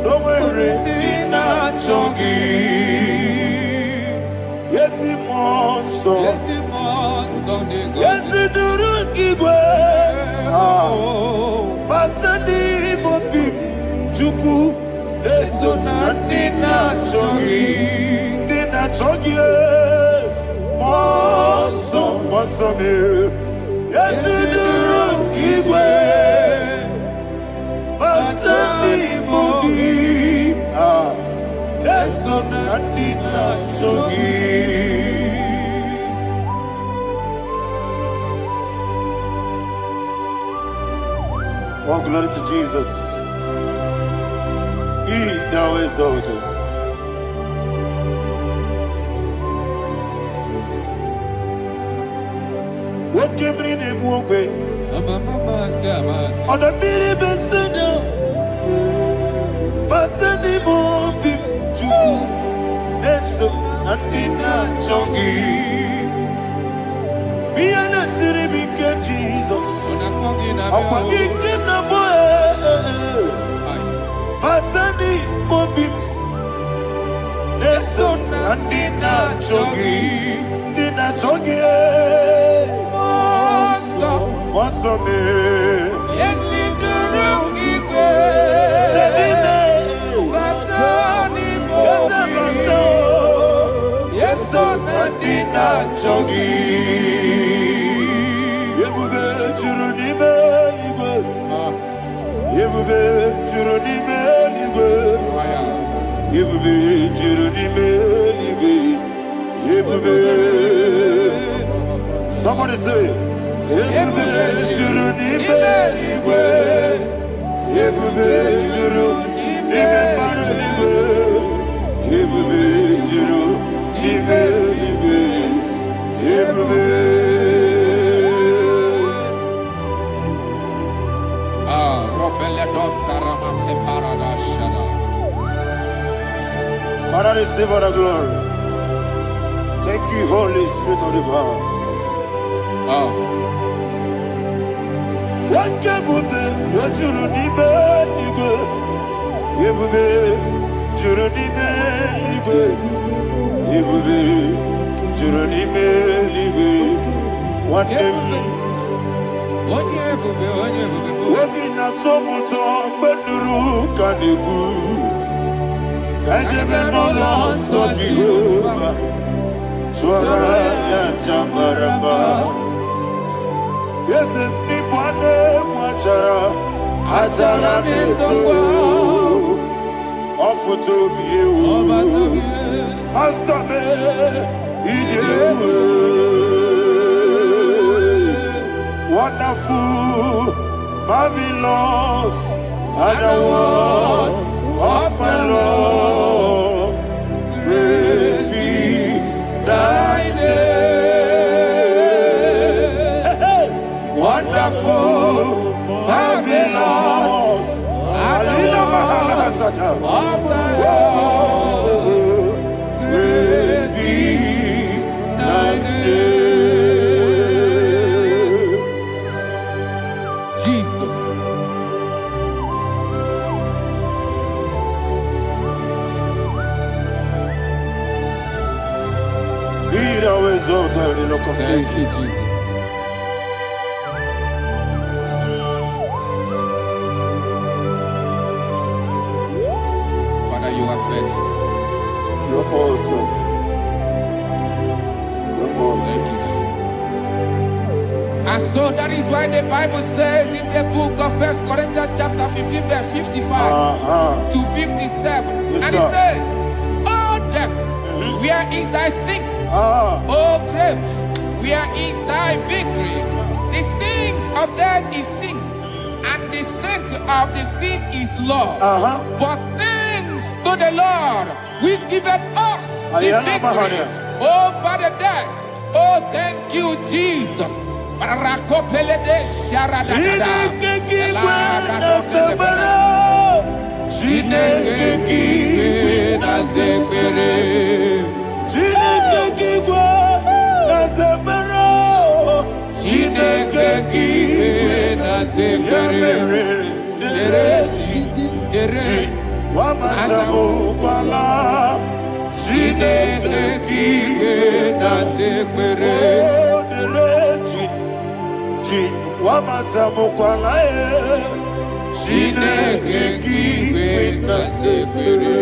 Domere dina chongi. Yes you monso, yes you do kigwe, Matani mubye chuku, Eso na dina chongi, Moso, moso me, yes you do kigwe, Matani mubi, eso na dina chongi. Oh, glory to Jesus. He now exalted. What came in and walk away? On the mini besena, but any more bim juku, Neso, and Dina Chongi. Be an city became Jesus. I'm forgetting the boy, but any more bim, Neso, and Dina Chongi, Dina Chongi. What's up, man? Yes, you do rocky way. Batani Mobi. Yes, so Nadina Chogi. Yebube Juruni Beligo. Yebube Juruni Beligo. Yebube Juruni Beligo. Yebube. Somebody say. Yebube Juruni Beligo. Yebube Juruni Beligo. Yebube Juruni Beligo. Yebube. Father, receive all the glory. Thank you, Holy Spirit of the power. What can we do? What you need, nigga? You will be, you need me, nigga. You will be, you need me, nigga. What can we? Working at so much, but the rook and the good. Ejebe no loso Jehovah. Swara ya jambaraba. Yes, ni bwane mwachara. Achara neto. Ofu tobi ewu. Master me. Ijewe. Wonderful. Marvelous. And the words of my Lord. Praise be thy name. Wonderful, marvelous, and the words of my Lord. Praise be thy name. Jesus. Be thou exalted in the rock of Thank ages. you, Jesus. Father, you are faithful. You're awesome. You're awesome. Thank you, Jesus. And so that is why the Bible says in the book of 1 Corinthians chapter 15 verse 55 to 57. Yes, And sir. it says, "Oh death, where is thy stings? Oh grave, where is thy victory? The stings of death is sin, and the strength of the sin is law. But thanks to the Lord, which giveth us the victory over the death. Oh, thank you, Jesus." Barakopele de sharadadada. Chineke kiwe na zekere. Chineke kiwe na zekere. Dere Wamazamu kwala. Chineke kiwe na zekere. Wamazamu kwala. Chineke kiwe na zekere.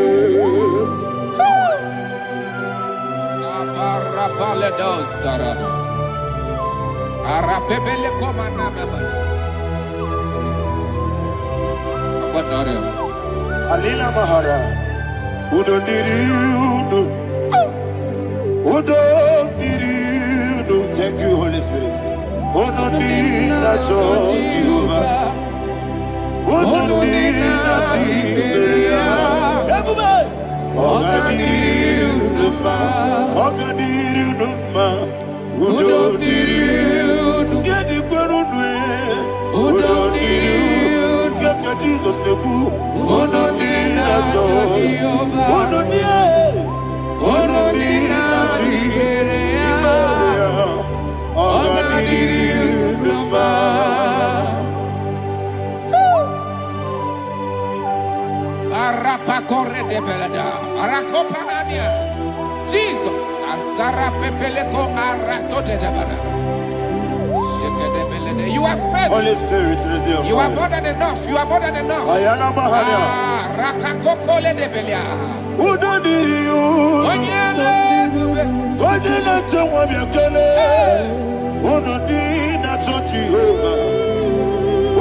Aparapale dosara. Arapebele komanana bana. Abadare. Alina Mahara. Udo diri udo. Udo diri udo. Thank you, Holy Spirit. Udo diri na Jehovah. Udo diri na Tiberia. Everybody. Oga diri udo ma. Oga diri udo ma. Udo diri udo. Gedi kweru nwe. Udo diri udo. Gedi Jesus neku. Udo diri na Jehovah. Udo diri. Udo diri na Tiberia. Oga diri udo ma. Arapa corre de belada. Arakopa ania. Jesus. Azara pepeleko arato de dabara. Sheke de belede. You are faithful. Holy Spirit, resume. You are more than enough. You are more than enough. Ayana Mahara. Rakakokole de belia. Udo diri udo. Onyele. Onye na-eche nwa bịa kelee. Unu dị na-achọ Jehova.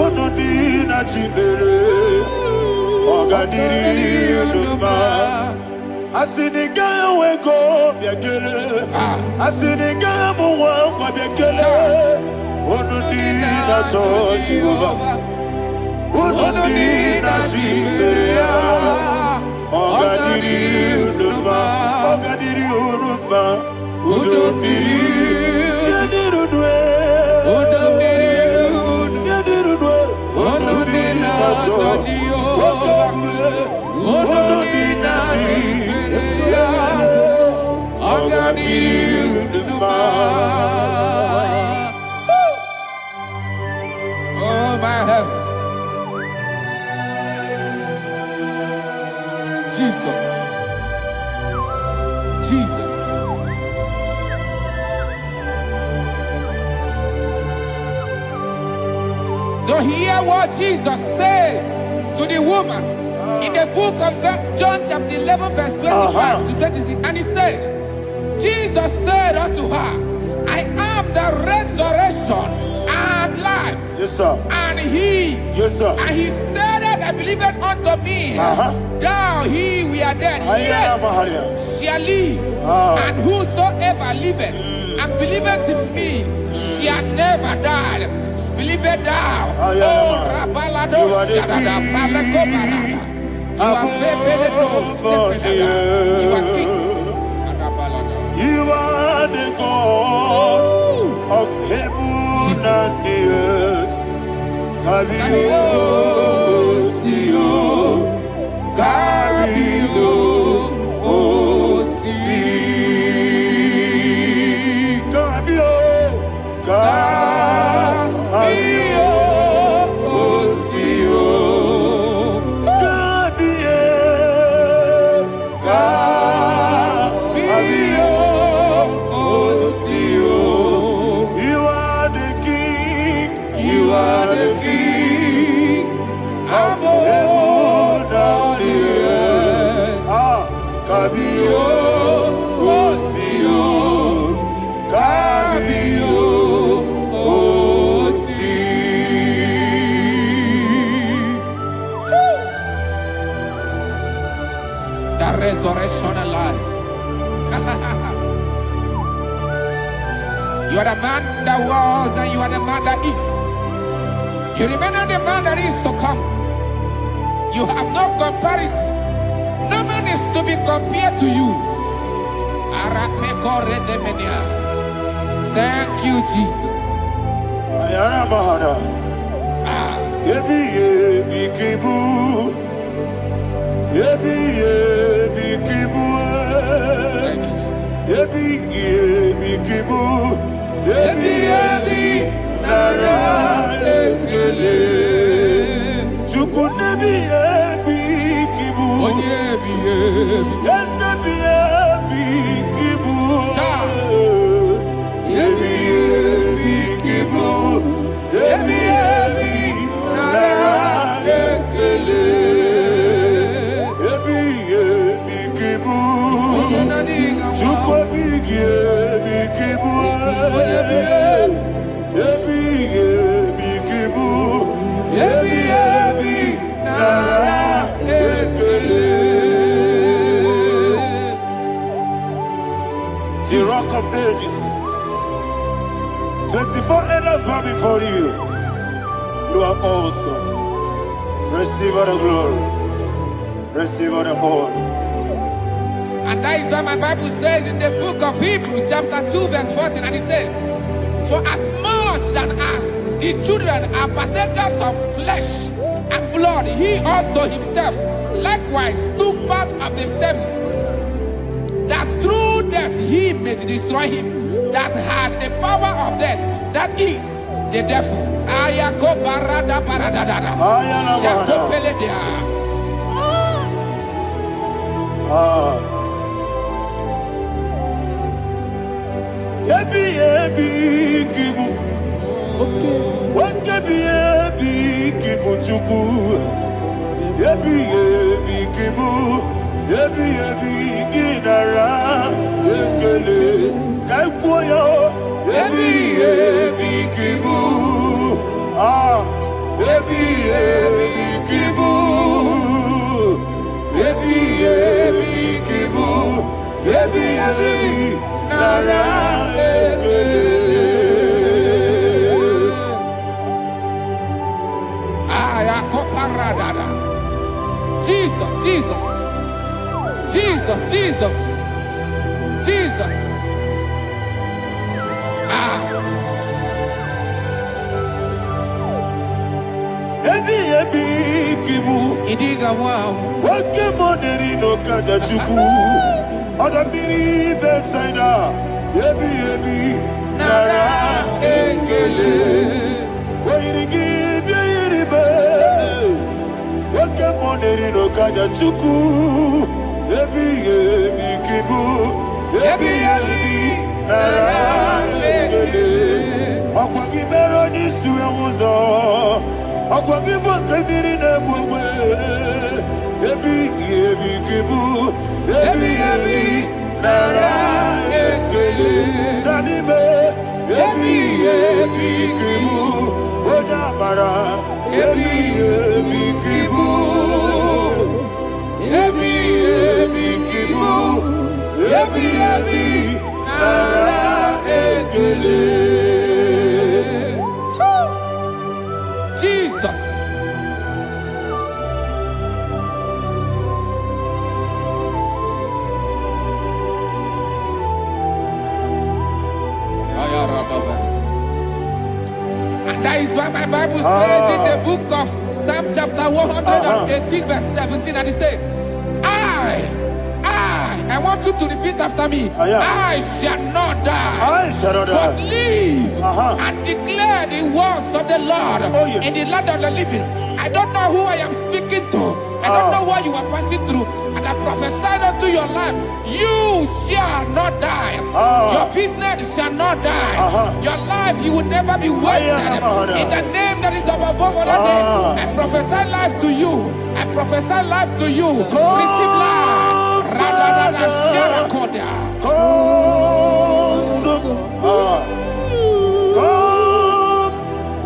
Unu dị na-achị ikpere. Ọ ga-adịrị unu mma. Asị na ị gaghị enwe ego bịa kelee. Asị na ị gaghị amụ nwa ngwa bịa kelee. Unu dị na-achọ Jehova. Unu dị na-achị ikpere ya. Ọ ga-adịrị unu mma. Ọ ga-adịrị unu mma. Udo mmiri. Yadirudwe. Udo mmiri. Yadirudwe. Udo dị na-achọ Jehova. Udo dị na-achị ikpere ya. Ọ ga-adịrị unu mma. Oh my heaven. Jesus. Jesus. So hear what Jesus said to the woman In the book of John chapter 11 verse 25 to 26, and he said, Jesus said unto her, I am the resurrection and life. Yes, sir. And he, Yes, sir. and he said that I believed unto me, thou he we are dead, yet shall live, and whosoever liveth and believeth in me shall never die. Believeth thou, oh Rabalado Shadada Palako Barada. You are you are king. You are the God of heaven and the earth. Kabio, Kabio, Kabio, resurrection and life. You are the man that was and you are the man that is. You remain the man that is to come. You have no comparison. No man is to be compared to you. Thank you, Jesus. Thank the rock of ages. 24 elders bow before you. You are awesome. Receive all the glory. Receive all the honor. And that is what my Bible says in the book of Hebrews chapter 2 verse 14. And it said, for as much than us, his children are partakers of flesh and blood, he also himself likewise took part of the same, that through death he may destroy him that had the power of death, that is the devil. Jesus, Jesus, Jesus, Jesus, Jesus. Idiga wow. Wakemoderi no kajachuku. Odamiri besaida. Yebi nara ekele. Wairigi biiribe. Wakemoderi no kajachuku. Yebi kibu. Yebi nara ekele. Okwagibero nisuwe muzo. Okwagibon kebiri ne bwewe. nara ekele. Danibe, ebi kibu, odabara, ebi kibu, ebi kibu, ebi nara ekele. Jesus. And that is why my Bible says in the book of Psalm chapter 118 verse 17, and it says, I want you to repeat after me. I shall not die, but live and declare the words of the Lord in the land of the living. I don't know who I am speaking to. I don't know what you are passing through. And I prophesy unto your life, you shall not die. Your business shall not die. Your life, you will never be wasted. In the name that is above all other name, I prophesy life to you. I prophesy life to you. Receive life.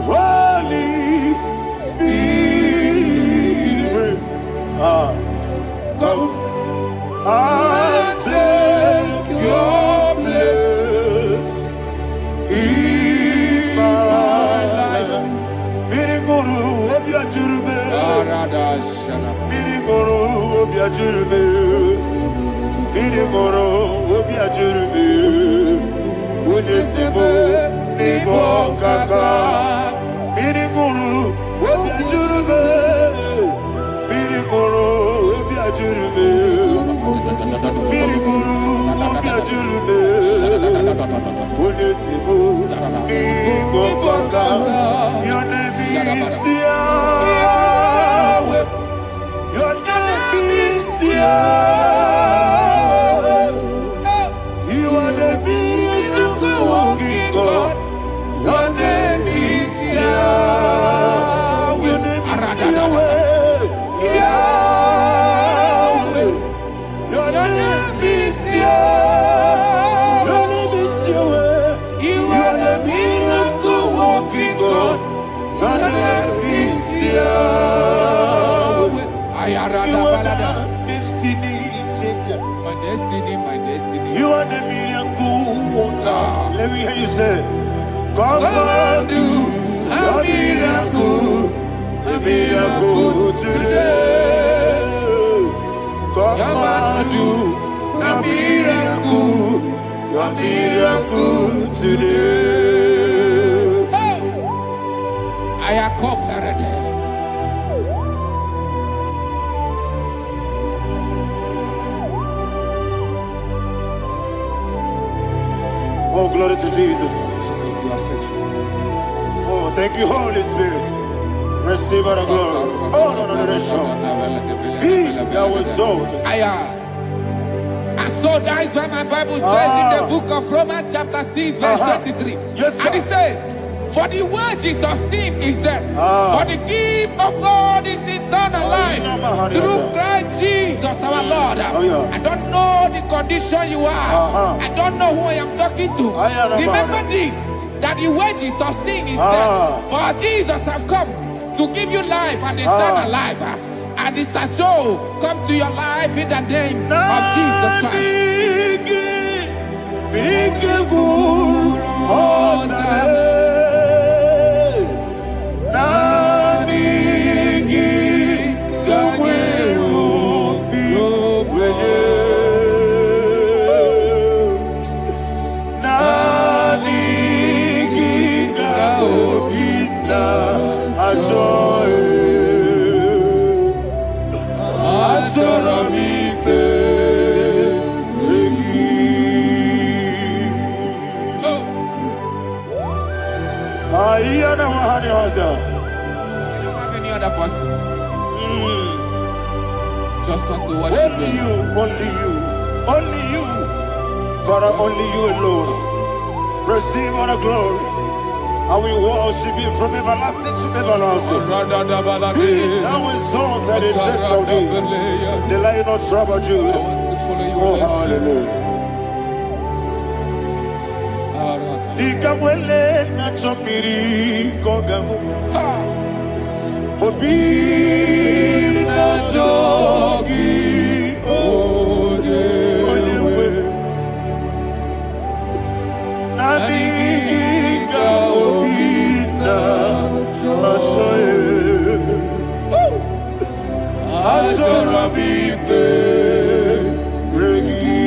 Holy Spirit, come and take your place in my life. Miriguru obiajurube, miriguru obiajurube, miriguru obiajurube, udesibo nibo kaka, miriguru obiajurube, miriguru obiajurube, miriguru obiajurube, udesibo nibo kaka. Your name is Yahweh. Your name is Yahweh. You are the miracle working God. Your name is Yahweh. Your name is Yahweh. Yahweh. Your name is Yahweh. Your name is Yahweh. You are the miracle working God. Your name is Yahweh. You are the destiny changer. My destiny. You are the miracle worker. Let me hear you say, come and do a miracle today. Come and do a miracle today. I am cooperative. Oh, glory to Jesus. Jesus, you are faithful. Oh, thank you, Holy Spirit. Receive all the glory. Oh, no, Be thou exalted. And so that is why my Bible says in the book of Romans chapter 6 verse 23. Yes, sir. And it says, for the wages of sin is death, but the gift of God is eternal life through Christ Jesus our Lord. I don't know the condition you are. I don't know who I am talking to. Remember this, that the wages of sin is death, but Jesus has come to give you life and eternal life. And this shall show come to your life in the name of Jesus Christ. I don't have any other person. Just want to worship only you, only you, Father, only you alone. Receive all the glory. And we worship you from everlasting to everlasting. Be thou exalted and set on thee, the Lion of Judah. Oh, hallelujah. Ikamwele na chomiri kogamu. Obi na jogi odewe. Nabika obi na jogi. Atorabike regi.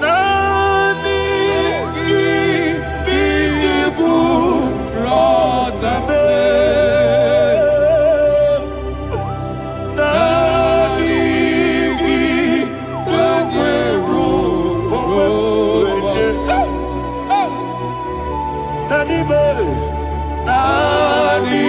Nani biku rotabe. Nani biku Nani be. Nani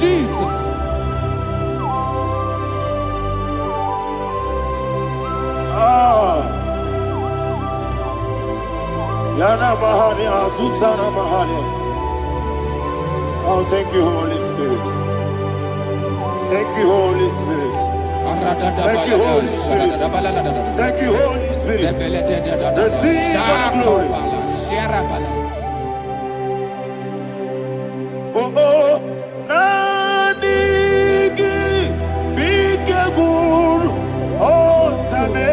Jesus. Yana Mahani Azutana Mahani. Oh, thank you, Holy Spirit. Thank you, Holy Spirit. Thank you, Holy Spirit. Thank you, Holy Spirit. Receive the glory. Oh, oh, Nadigi, Bikagur, oh, Tabe.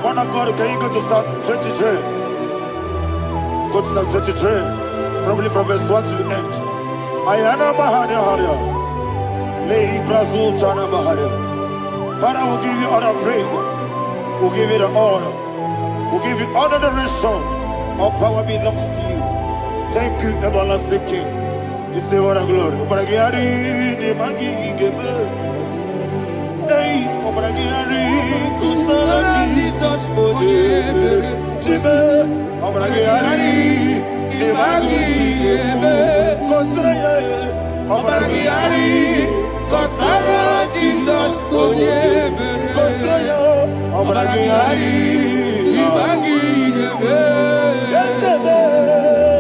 Man of God, can you go to Psalm 23? Go to Psalm 23, probably from verse 1 to the end. Ayana Bahania Haria. Lehi Brazil Chana Bahania. Father, we'll give you all the praise. We'll give you the honor. We'll give you all the adoration. All power belongs to you. Thank you, everlasting King. You say what a glory. Obragiari, the Magi, Gebe. Hey, Obragiari, Kusara, Jesus, for you. Jibe, Obragiari, the Magi, Gebe. Kusara, Obragiari, Kusara, Jesus, for you. Obaragihari, Ibagi Gebe,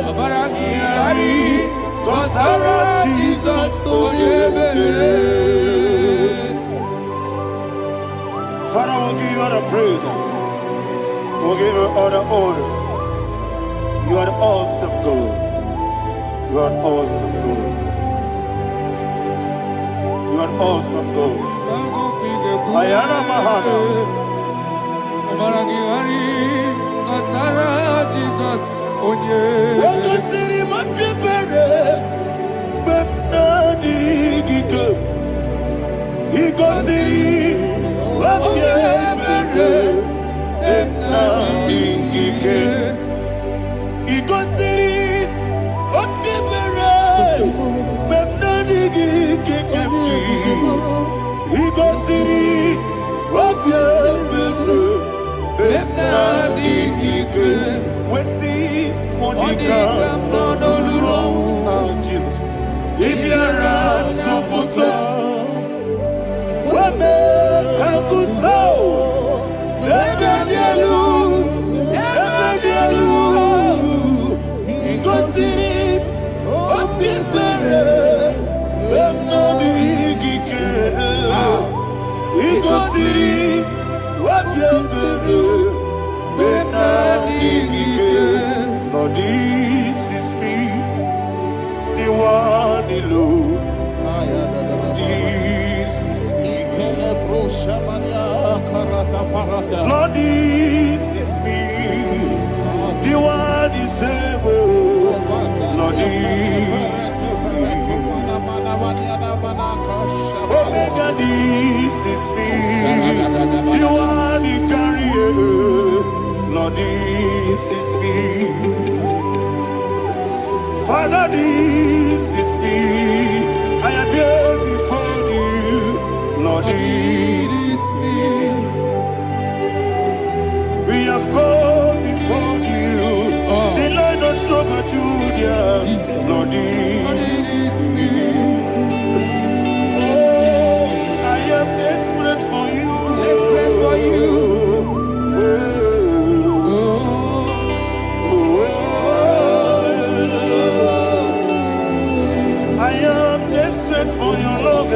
Obaragihari, Kosara Jesus Oyebe. Father, we'll give you all the praise. We'll give you all the honor. You are awesome God. You are awesome God. You are awesome God. Ayana Mahana. Obaragihari, Kosara Jesus Oyebe. Wakasiri mapibere, bepnadi gike. Ikasiri mapibere, bepnadi gike. Ikasiri mapibere, bepnadi gike. Ikasiri mapibere, bepnadi gike. We see Monica, oh Jesus. Ibiara Soputo, Weme Kakuso, Ebedielu, Igosiri, Opipere, Bemnodi Gike, Igosiri, Opipere, Bemnodi Gike. Lord, this is me, the one alone. This is me. Lord, this is me, the one is able. Lord, this is me. Omega, this is me, the one you carry. Lord, this is me. Father, this is me. I am here before you. Lord, this is me. We have come before you. The Lord not so much Judah. Lord, this is me. Oh, I am desperate for you. Desperate for you. I am desperate for your love.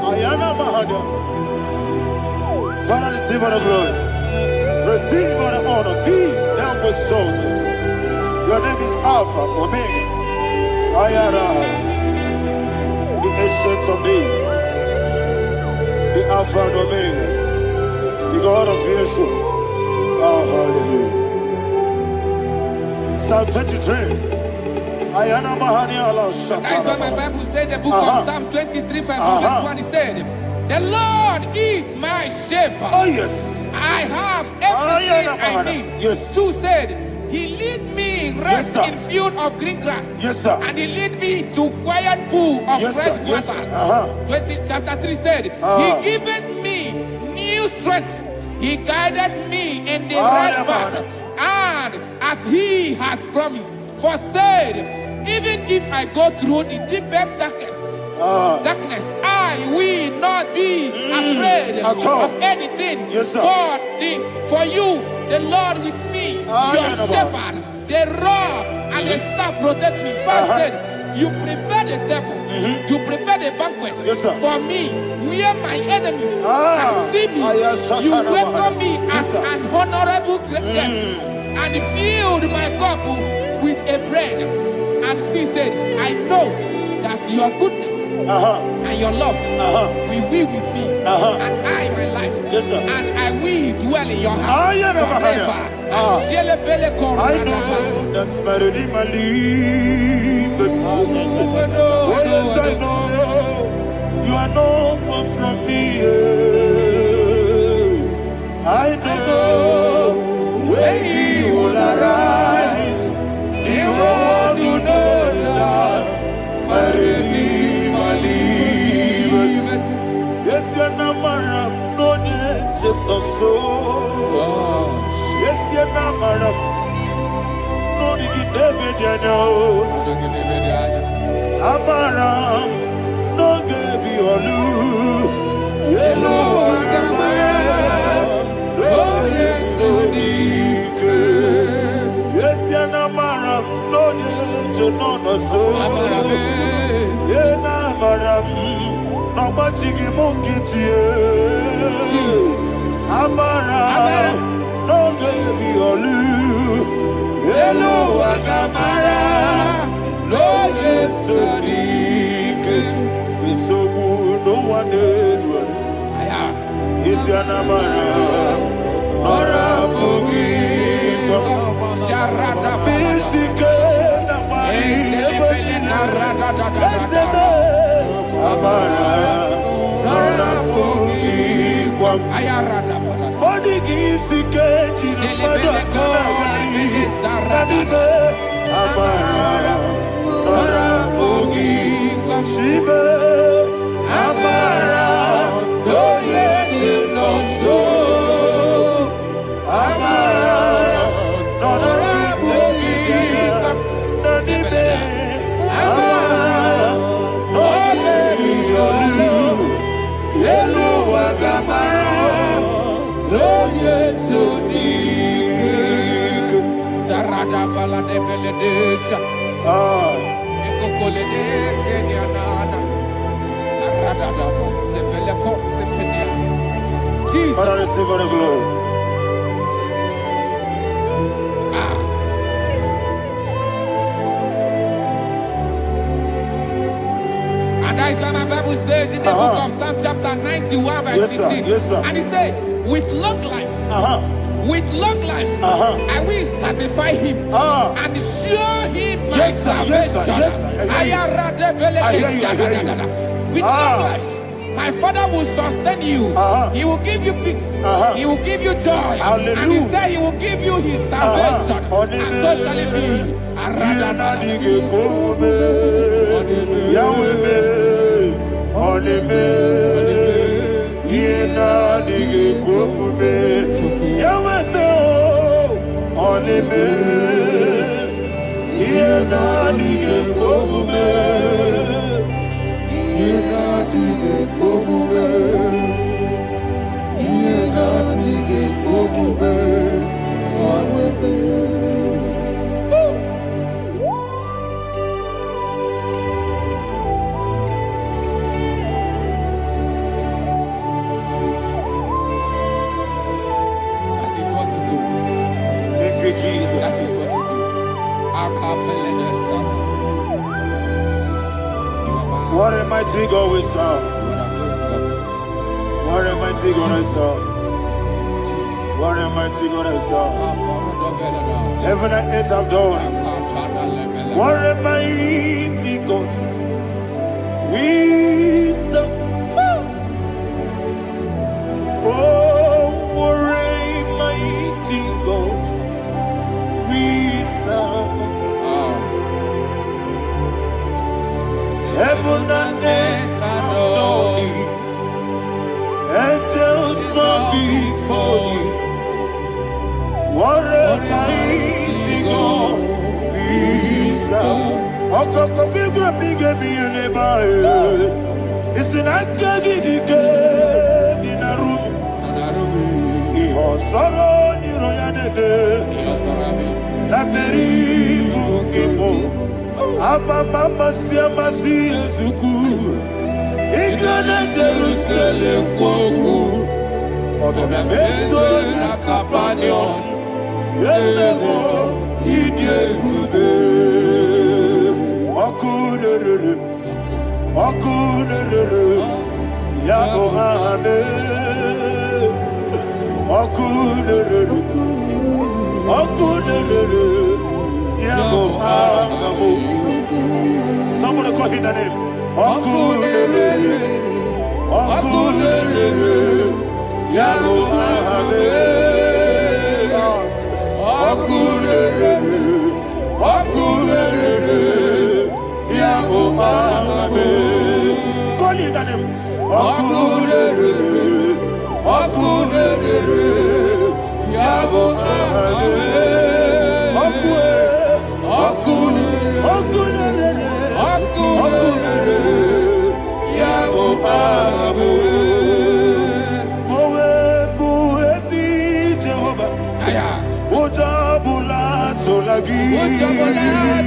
Ayana Mahada. Father, receive all the glory. Receive all the honor. Be thou exalted. Your name is Alpha, Omega. Ayana. The ancient of days. The Alpha and Omega. The God of Yeshua. Oh, hallelujah. Psalm 23. Ayana Mahani Allah Shatters. That's what my Bible said, the book of Psalm 23, verse 1. It said, the Lord is my shepherd. Oh, yes. I have everything I need. Yes. 2 said, he lead me rest Yes, in field of green grass. Yes, sir. And he lead me to quiet pool of Yes, fresh sir. Yes, waters. sir. Chapter 3 said, he giveth me new strength. He guided me in the right path. And as he has promised, for said, even if I go through the deepest darkness, I will not be afraid of anything. Yes, sir. For you, the Lord with me, your shepherd, the rod and the staff protect me. First said, you prepare the table, you prepare the banquet for me, where my enemies can see me. You welcome me as an honorable guest, and filled my cup with a bread. And she said, I know that your goodness and your love will be with me, and I, my life, and I will dwell in your house forever. I know that's better than my leave. Oh, yes, I know you are not far from me. I know when he will arise, the world will know that my Redeemer liveth. Yes, you're not my no name of soul. Yes, you're not my no digi debe jano. Amaram no gebi olu. Yelo agamara no yesodike. Yes yanamaram no yejo no no so. Yena amaram no machigi mukiti. Amaram no gebi olu. Yelo agamara no yesodike. Bisobu no one did. Is yanamara nora bugi sharada bisike namari esebe amara nora bugi kwam ayarada body gisike jinamada kanagari nadibe amara nora bugi kwam shibe amara doye loso amara nora bugi nadibe amara doye yolu yelu agamara doye sodik sarada bala de beledesha ekokole de seniana radada sepeleko sepenia Jesus Father receive all the glory. And that is why my Bible says in the book of Psalm chapter 91 verse 16. Yes, sir. And he said, with long life, I will satisfy him and show him my salvation. With long life, my Father will sustain you. He will give you peace. He will give you joy. Hallelujah. And he said he will give you his salvation. And so shall it be. That is what to do. Thank you, Jesus. That is what to do. What a mighty God we serve. What a mighty God I serve. What a mighty God I serve. Heaven and earth have done it. What a mighty God we serve. Oh, what a mighty God we serve. Heaven and earth have done it. Angels bow before you. What a mighty God we serve. Okoko bigro bige biyene bae. Isinaka gidike dinarubi. Iho soro niroyanebe. La peri bukibo. Ababa siamasi ezuku. Igrana Jerusalem kwoku. Odobe meso na kapanion. Yesebo idie gube. Okunere. Yabo hame. Okunere. Yabo hame. Somebody call him the name. Okunere. Yabo hame. Okunere. Yabo hame. Call him the name. Okunere. Yabo hame.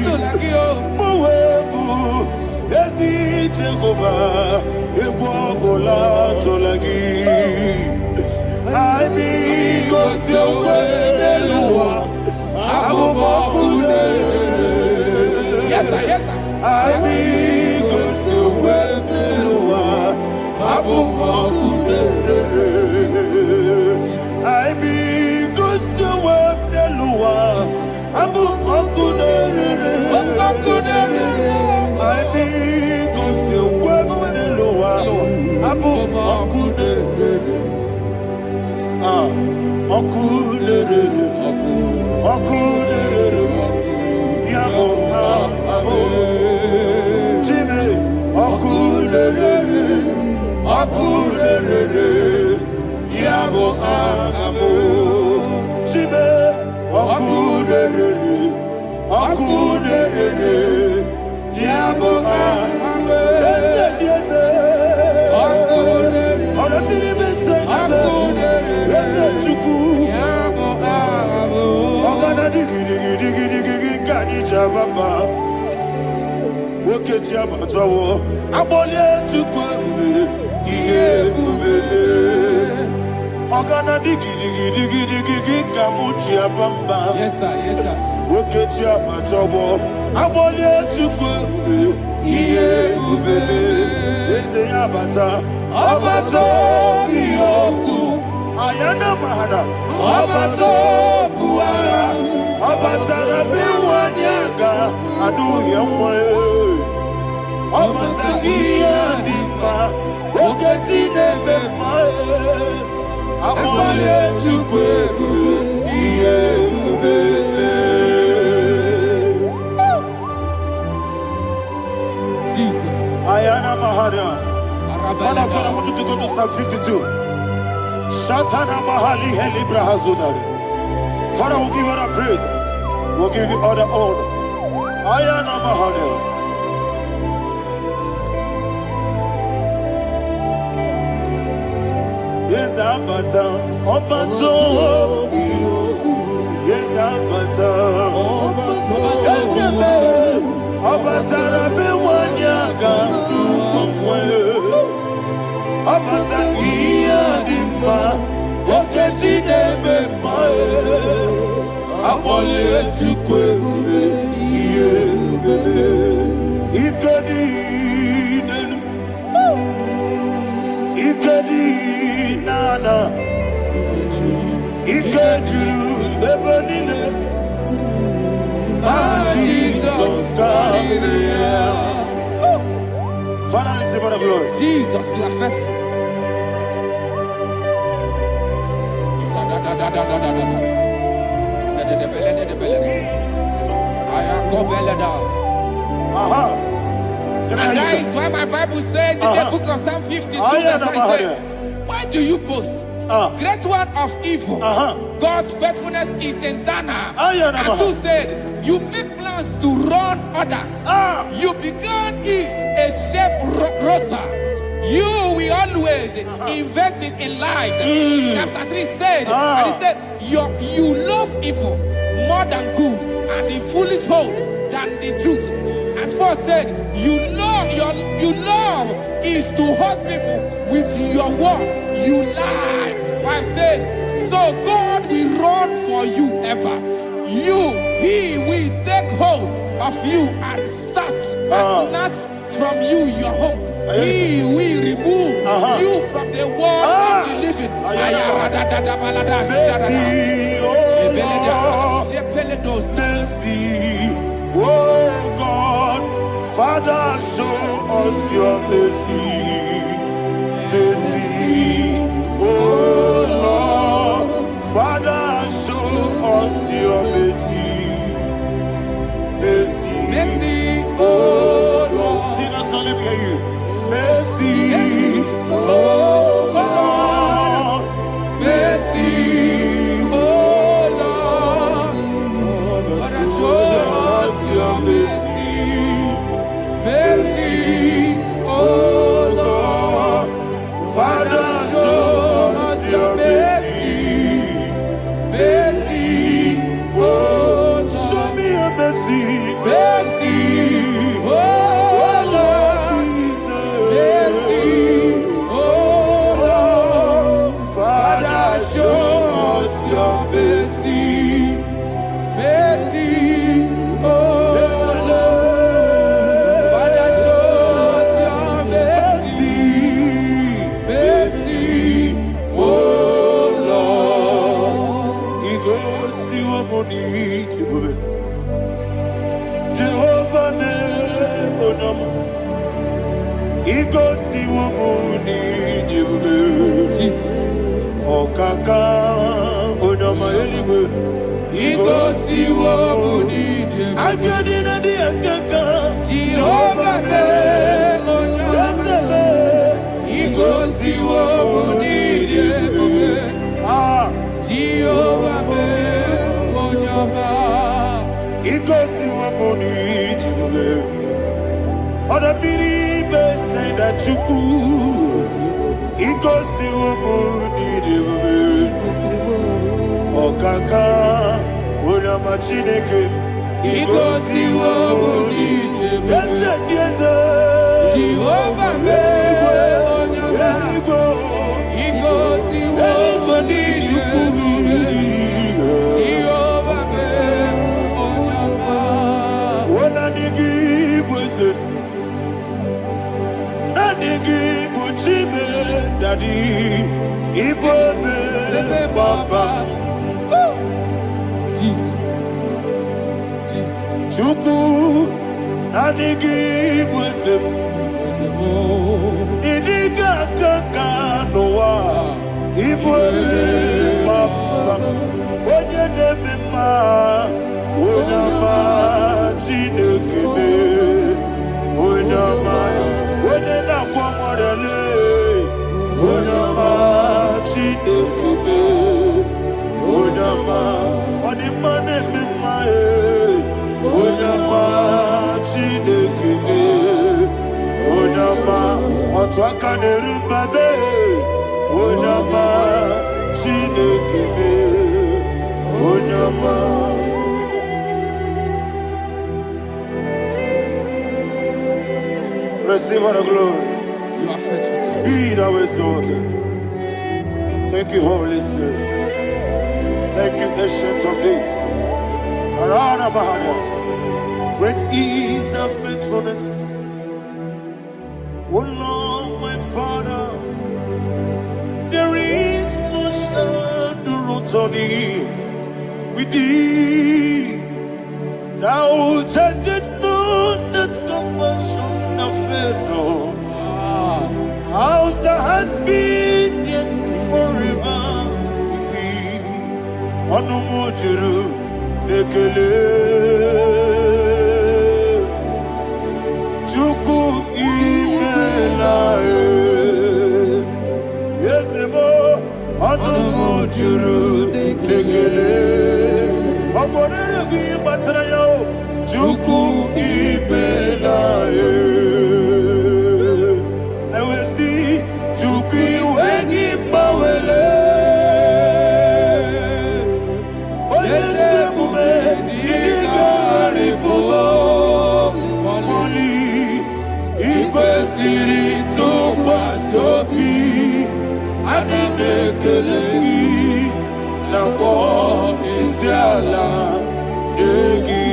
tolagi. Muwebu, Ezi Jehovah, Egwogola tolagi. Amigos Yoweluwa, Abubakune. Yes, sir, yes, sir. Amigos Yoweluwa, Abubakune. Amigos Yoweluwa, Abubakune. Amigos Yoweluwa, Abubakune. Okulere, Yabo Abo, Jimmy, Okulere, Yabo Abo, Jimmy, Okulere, Yabo Abo, yes, Baba, woke Jabatawo, Abolia to Kwabu, Yebube, Ogana digi, Kamuchia Bamba. Yes, sir, yes, sir. Woke Jabatawo, Abolia to Kwabu, Yebube, Abata, Abato, Yoku, Ayana Mahana, Abato, Puara. Abatara biwanyaga adu yamwe Abatagia dipa Oketi nebema Amole tukwebu Iye ubebe Jesus. Ayana Mahana. Arabala. I want you to go to Psalm 52. Shatana Mahali Helibra Hazudari. Father, we'll give you all the praise. We'll give you all the honor. Ayana Mahana. Yes, Abata. Obato. Yes, Abata. Yes, Abata. Rabe wanyaga. Abata iya dimba. Oketi nebe mae. Abole tukwe ube. Iye ube. Ikedi nenu. Ikedi nana. Ikediru lebenine. Jesus God. Father, receive all the glory. Jesus, you are faithful. And that is why my Bible says in the book of Psalm 52, verse 3 says, why do you boast? Great one of evil. God's faithfulness is eternal. And 2 said, you make plans to run others. You began is a shape rosa. You will always invent it in lies. Chapter 3 said, and he said, you love evil more than good, and the foolish hold than the truth. And 4 said, you love is to hurt people with your word. You lie. 5 said, so God will run for you ever. He will take hold of you and snatch from you your home. He will remove you from the world of the living. Oh God, Father, show us your mercy. Mercy, oh Lord, Father, show us your mercy. Mercy, Mercy, oh Lord, sinners only hear you. Mercy, oh Lord, mercy, oh Lord, Father, show us your mercy. Mercy, oh Lord, Father, show us your womuni jibube. Jehovah me onama. Igosi womuni jibube. Jesus. Okaka onama eligwe. Igosi womuni jibube. Akadina di akaka. Jehovah me onama. Igosi womuni jibube. Jehovah me onama. Igosi womuni jibube. Oda biribe say that you could. Igosi womuni jibube. Okaka onama chineke. Igosi womuni jibube. Yes, Jehovah me onama. Igosi womuni jibube. Jehovah me onama. When I dig was it, Nadigi Buchime, Daddy, Ibobe, Baba, Jesus. Jesus. Chuku, Nadigi was it, Idiga Kaka Noa, Ibobe, Baba, Oye Nebima, Onama, Chinekebe, Onama, Onena Kwamorele, Onama, Chinekebe, Onama, Onimane Mimae, Onama, Chinekebe, Onama, Otwakane Rumbabe, Onama, Chinekebe, Onama. Receive all the glory. You are faithful, Jesus. Be thou exalted. Thank you, Holy Spirit. Thank you, Ancient of Days. Arana Bahana. Great is thy faithfulness. O Lord, my Father, there is much endurance on thee. With thee, thou judgest not that compassion of faith not. Ours that has been yet forever with thee. Onomojuru nekele. Chuku imelae. Yesemo onomojuru nekele. Oborere bi batrayo. Chuku imelae. I will see Chuku wengi mawele. Oyesebume ikaribu moli. Ikwesiri tukwa sobi. Adinekelehi nabo isiala egi.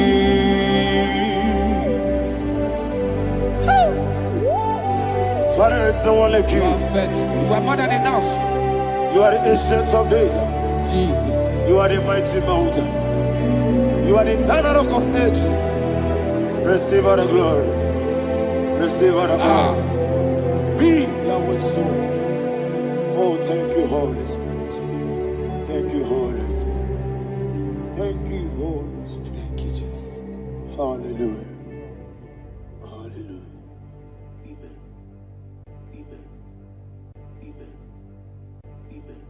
Father, there is no one like You you. are faithful. You are more than enough. You are the ancient of days. Jesus. You are the mighty mountain. You are the eternal rock of ages. Receive all the glory. Receive all the honor. Be thou exalted. Oh, thank you, Holy Spirit. Thank you, Holy Spirit. Thank you, Holy Spirit. Thank you, Jesus. Hallelujah. Hallelujah. Amen. Amen. Amen. Amen.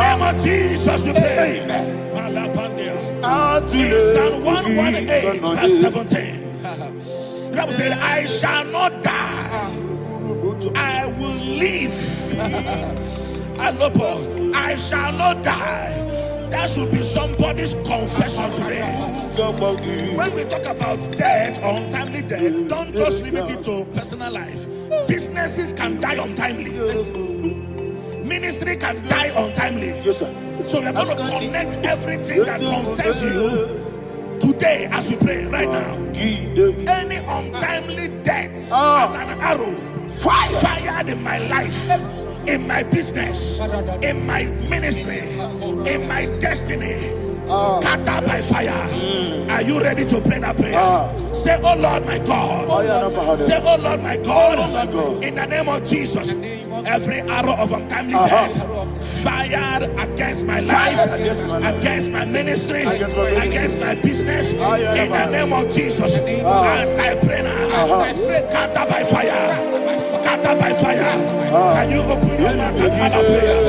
name of Jesus we pray. In Psalm 118 verse 17. The Bible said, I shall not die, I will live. I shall not die. That should be somebody's confession today. When we talk about death or untimely death, don't just limit it to personal life. Businesses can die untimely. Ministry can die untimely. So we're going to connect everything that concerns you today as we pray right now. Any untimely death as an arrow fired in my life, in my business, in my ministry, in my destiny, scattered by fire. Are you ready to pray that prayer? Say, oh Lord my God. Say, oh Lord my God. In the name of Jesus, every arrow of untimely death fired against my life, against my ministry, against my business, in the name of Jesus, as I pray now, scattered by fire, scattered by fire. Can you open your mouth and have a prayer?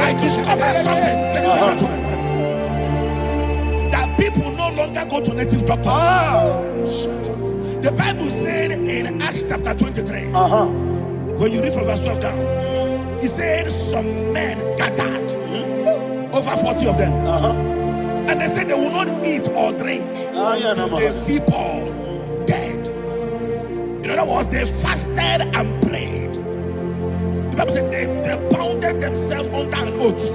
I discovered something, ladies and gentlemen, that people no longer go to native doctors. The Bible said in Acts chapter 23, when you read from verse 12 down, it said some men gathered, over 40 of them, and they said they will not eat or drink until they see Paul dead. In other words, they fasted and prayed. The Bible said they bounded themselves under an oath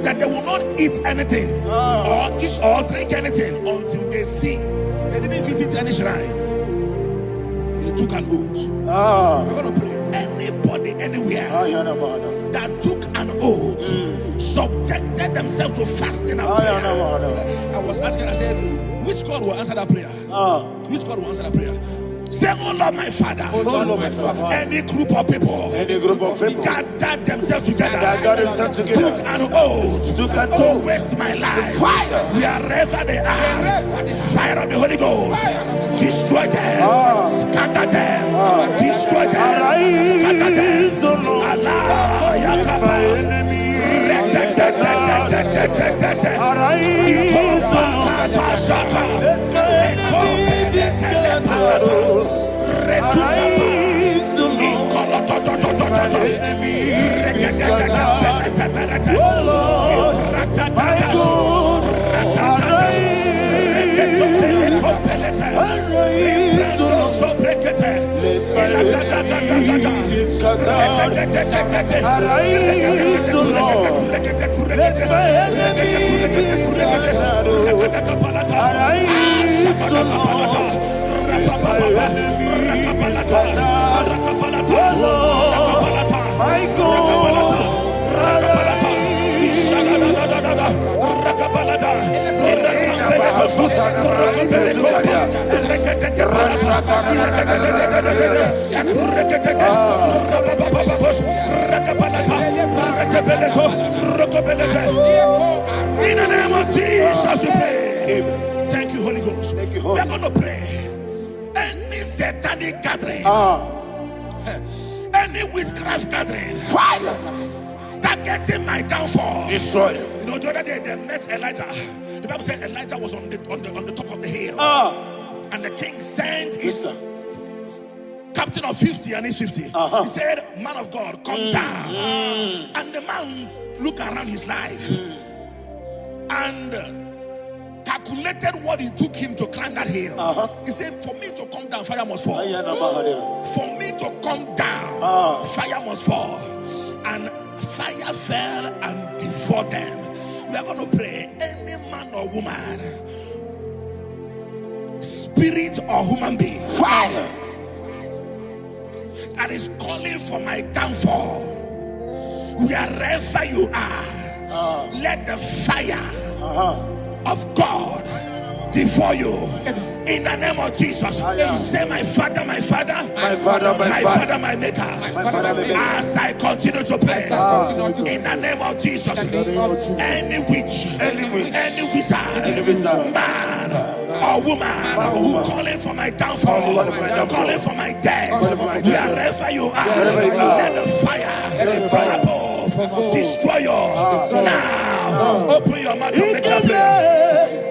that they will not eat anything or eat or drink anything until they see. They didn't visit any shrine. They took an oath. We're going to pray. Anybody, anywhere that took an oath, subjected themselves to fasting and prayer. I was asking, I said, which God will answer that prayer? Which God will answer that prayer? Say, oh Lord my Father, any group of people, gathered themselves together, took an oath to waste my life, wherever they are, fire of the Holy Ghost, destroy them, scatter them, destroy them, scatter them, Allah, Yakaba, In the name of Jesus, we pray. Thank you, Holy Ghost. We're going to pray. Any satanic gathering, any witchcraft gathering, targeting my downfall, destroy them. You know, the other day they met Elijah. The Bible said Elijah was on the top of the hill, and the king sent his captain of 50 and his 50. He said, man of God, come down. And the man looked around his life and calculated what it took him to climb that hill. He said, for me to come down, fire must fall. For me to come down, fire must fall. and fire fell and devoured them. We are going to pray. Any man or woman, spirit or human being, that is calling for my downfall, wherever you are, let the fire of God devour you in the name of Jesus. Say, my Father, my Father, My Father, my Father, my Maker. As I continue to pray in the name of Jesus, any witch, any wizard, man or woman calling for my downfall, calling for my death, wherever you are, let the fire from above destroy you now. Open your mouth and make a prayer.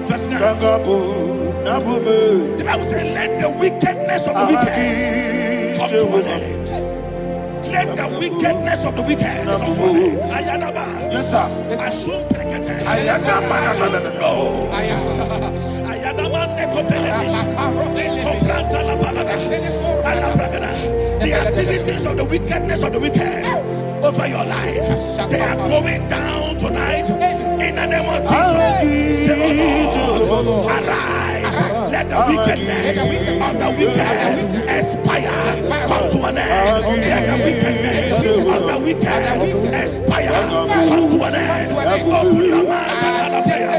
Verse 9. The Bible says, let the wickedness of the wicked come to an end. Let the wickedness of the wicked come to an end. Ayadaba. Yes, sir. Assume prekete. Ayadaba. No. Ayadaba nekopeletis. Ekopranta la balada. Alabragada. The activities of the wickedness of the wicked over your life, they are going down tonight in the name of Jesus. Say, oh Lord, arise. Let the wickedness of the wicked expire, come to an end. Let the wickedness of the wicked expire, come to an end. Open your mouth and have a prayer.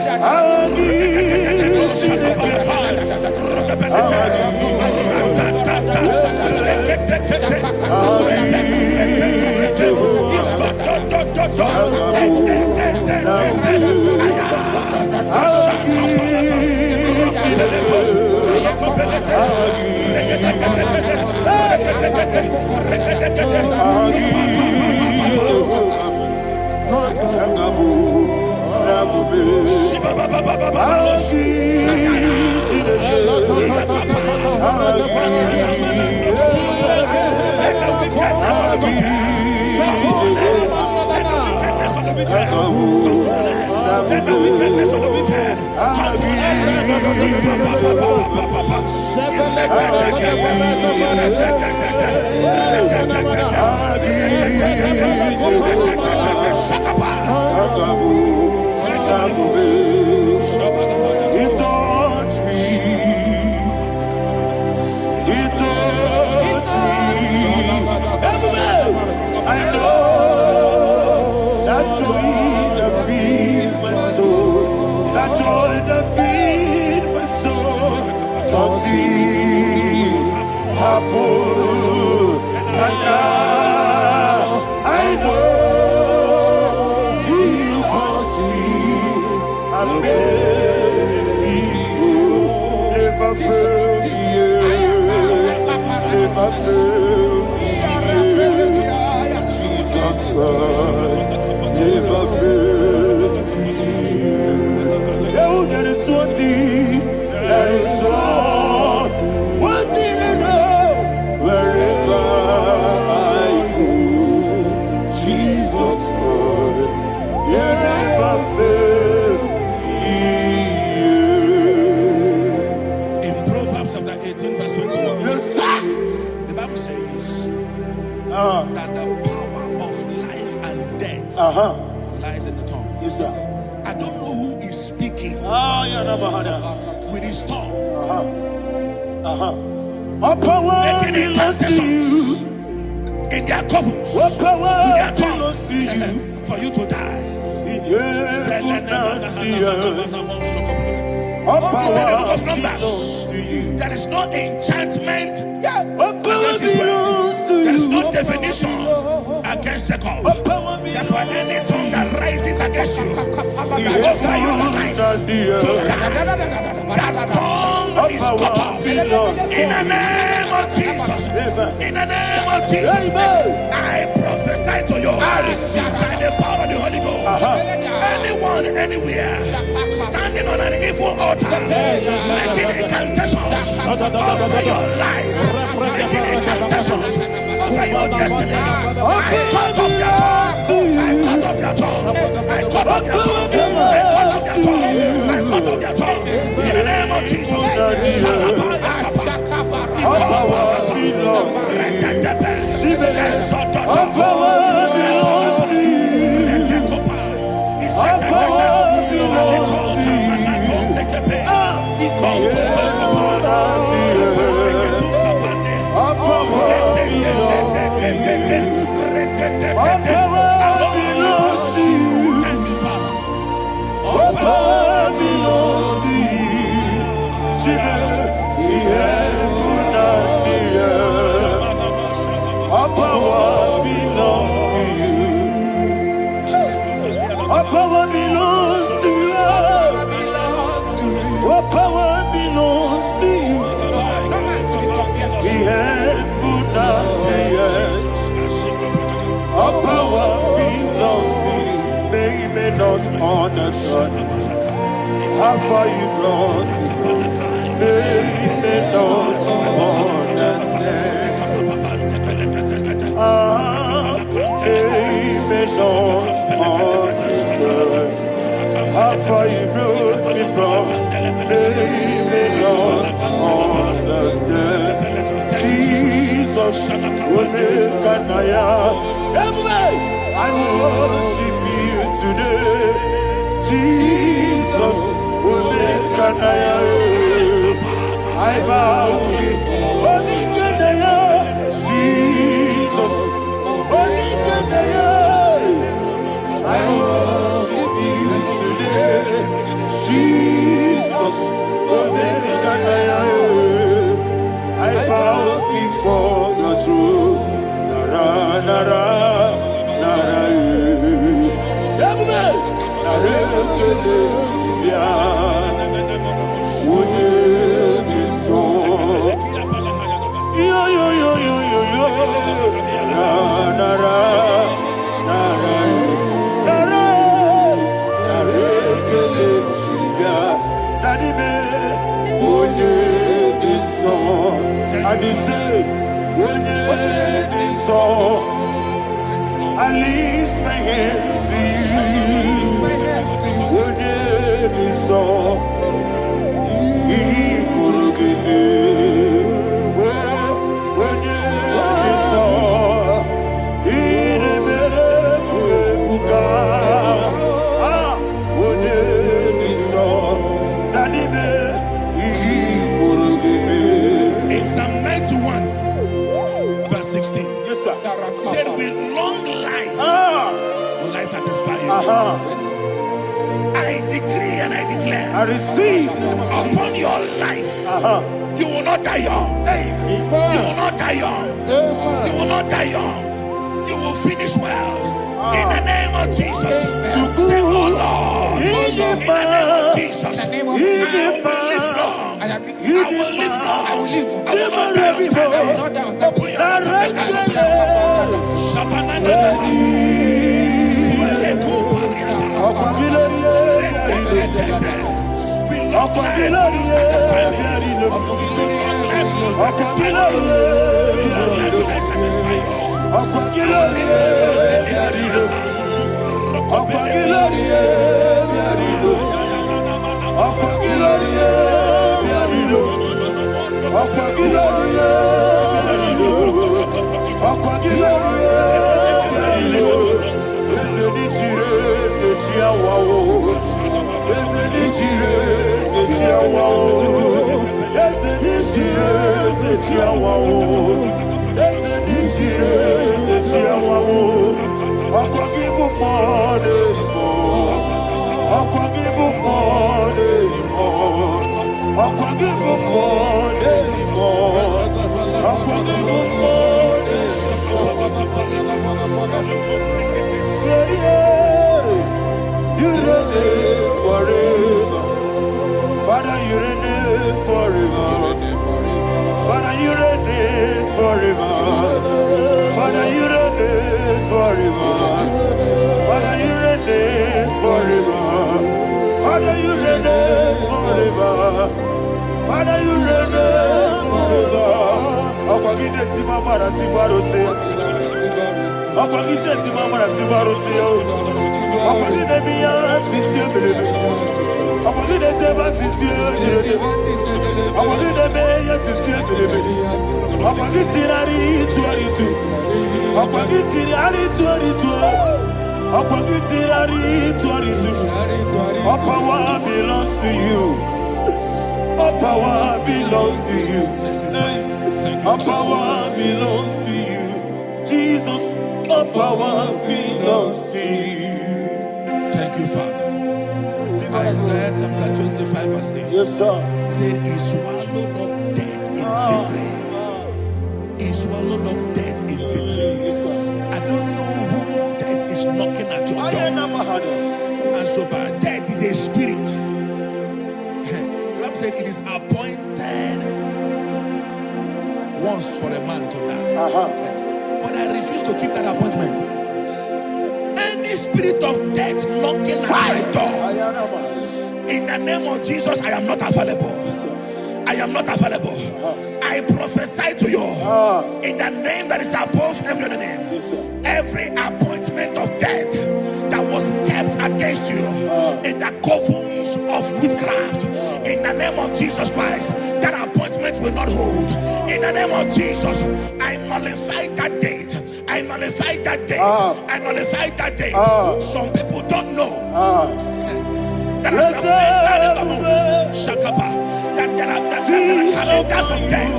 That the power of life and death lies in the tongue. Yes, sir. I don't know who is speaking with his tongue. Making incantations in their covens with their tongue for you to die. He said in the book of Numbers, there is no enchantment against Israel. There is no definition against Jacob. Therefore, any tongue that rises against you over your life, that tongue is cut off. In the name of Jesus. In the name of Jesus. I prophesy to you by the power of the Holy Ghost. Anyone, anywhere, standing on an evil altar, making incantations over your life, making incantations over your destiny, I cut off their tongue. I cut off their tongue. I cut off their tongue. I cut off their tongue. I cut off their tongue. In the name of Jesus. Thank you, Father. Understand how far you brought me, they may not understand. They may not understand how far you brought me from. They may not understand. Jesus, will make a naya. I worship you today. Jesus, will make a I bow before Jesus, I worship you today. Jesus, will make I bow before your throne. Nara, nara, nara, I lift my hands to you. When it is all, he could give me. When it is all, he never will come. When it is all, that he could give me. In Psalm 91, verse 16. Yes, sir. He said, with long life will I satisfy you. I decree and I declare, I receive upon your life, you will not die young. You will not die young. You will not die young. You will finish well. In the name of Jesus. Say, oh Lord, in the name of Jesus, I will live long. I will live long. I will not die young. Open your I you reign forever. Father, you reign forever. Okwagide timamara tibarose. Okwagide timamara tibarose. Okwagide biya sisi ebelebe. Okwagide teba sisi ebelebe. Okwagide beya sisi ebelebe. Okwagide rari tuaritu. Okwagide rari tuaritu. Okwagide rari tuaritu. All power belongs to you. All power belongs to you. All power belongs to you. Jesus, all power belongs to you. Thank you, Father. Isaiah chapter 25 verse 8. Yes, sir. Said he swallowed up death in victory. He swallowed up death in victory. I don't know who death is knocking at your door. And so by death is a spirit. God said it is appointed once for a man to die. But I refuse to keep that appointment. Any spirit of death knocking at my door, in the name of Jesus, I am not available. I am not available. I prophesy to you in the name that is above every other name. Every appointment of death that was kept against you in the covens of witchcraft, in the name of Jesus Christ, that appointment will not hold. In the name of Jesus, I nullify that date. I nullify that date. I nullify that date. Some people don't know that as of entered in the month, Shakapa, that there are calendars of death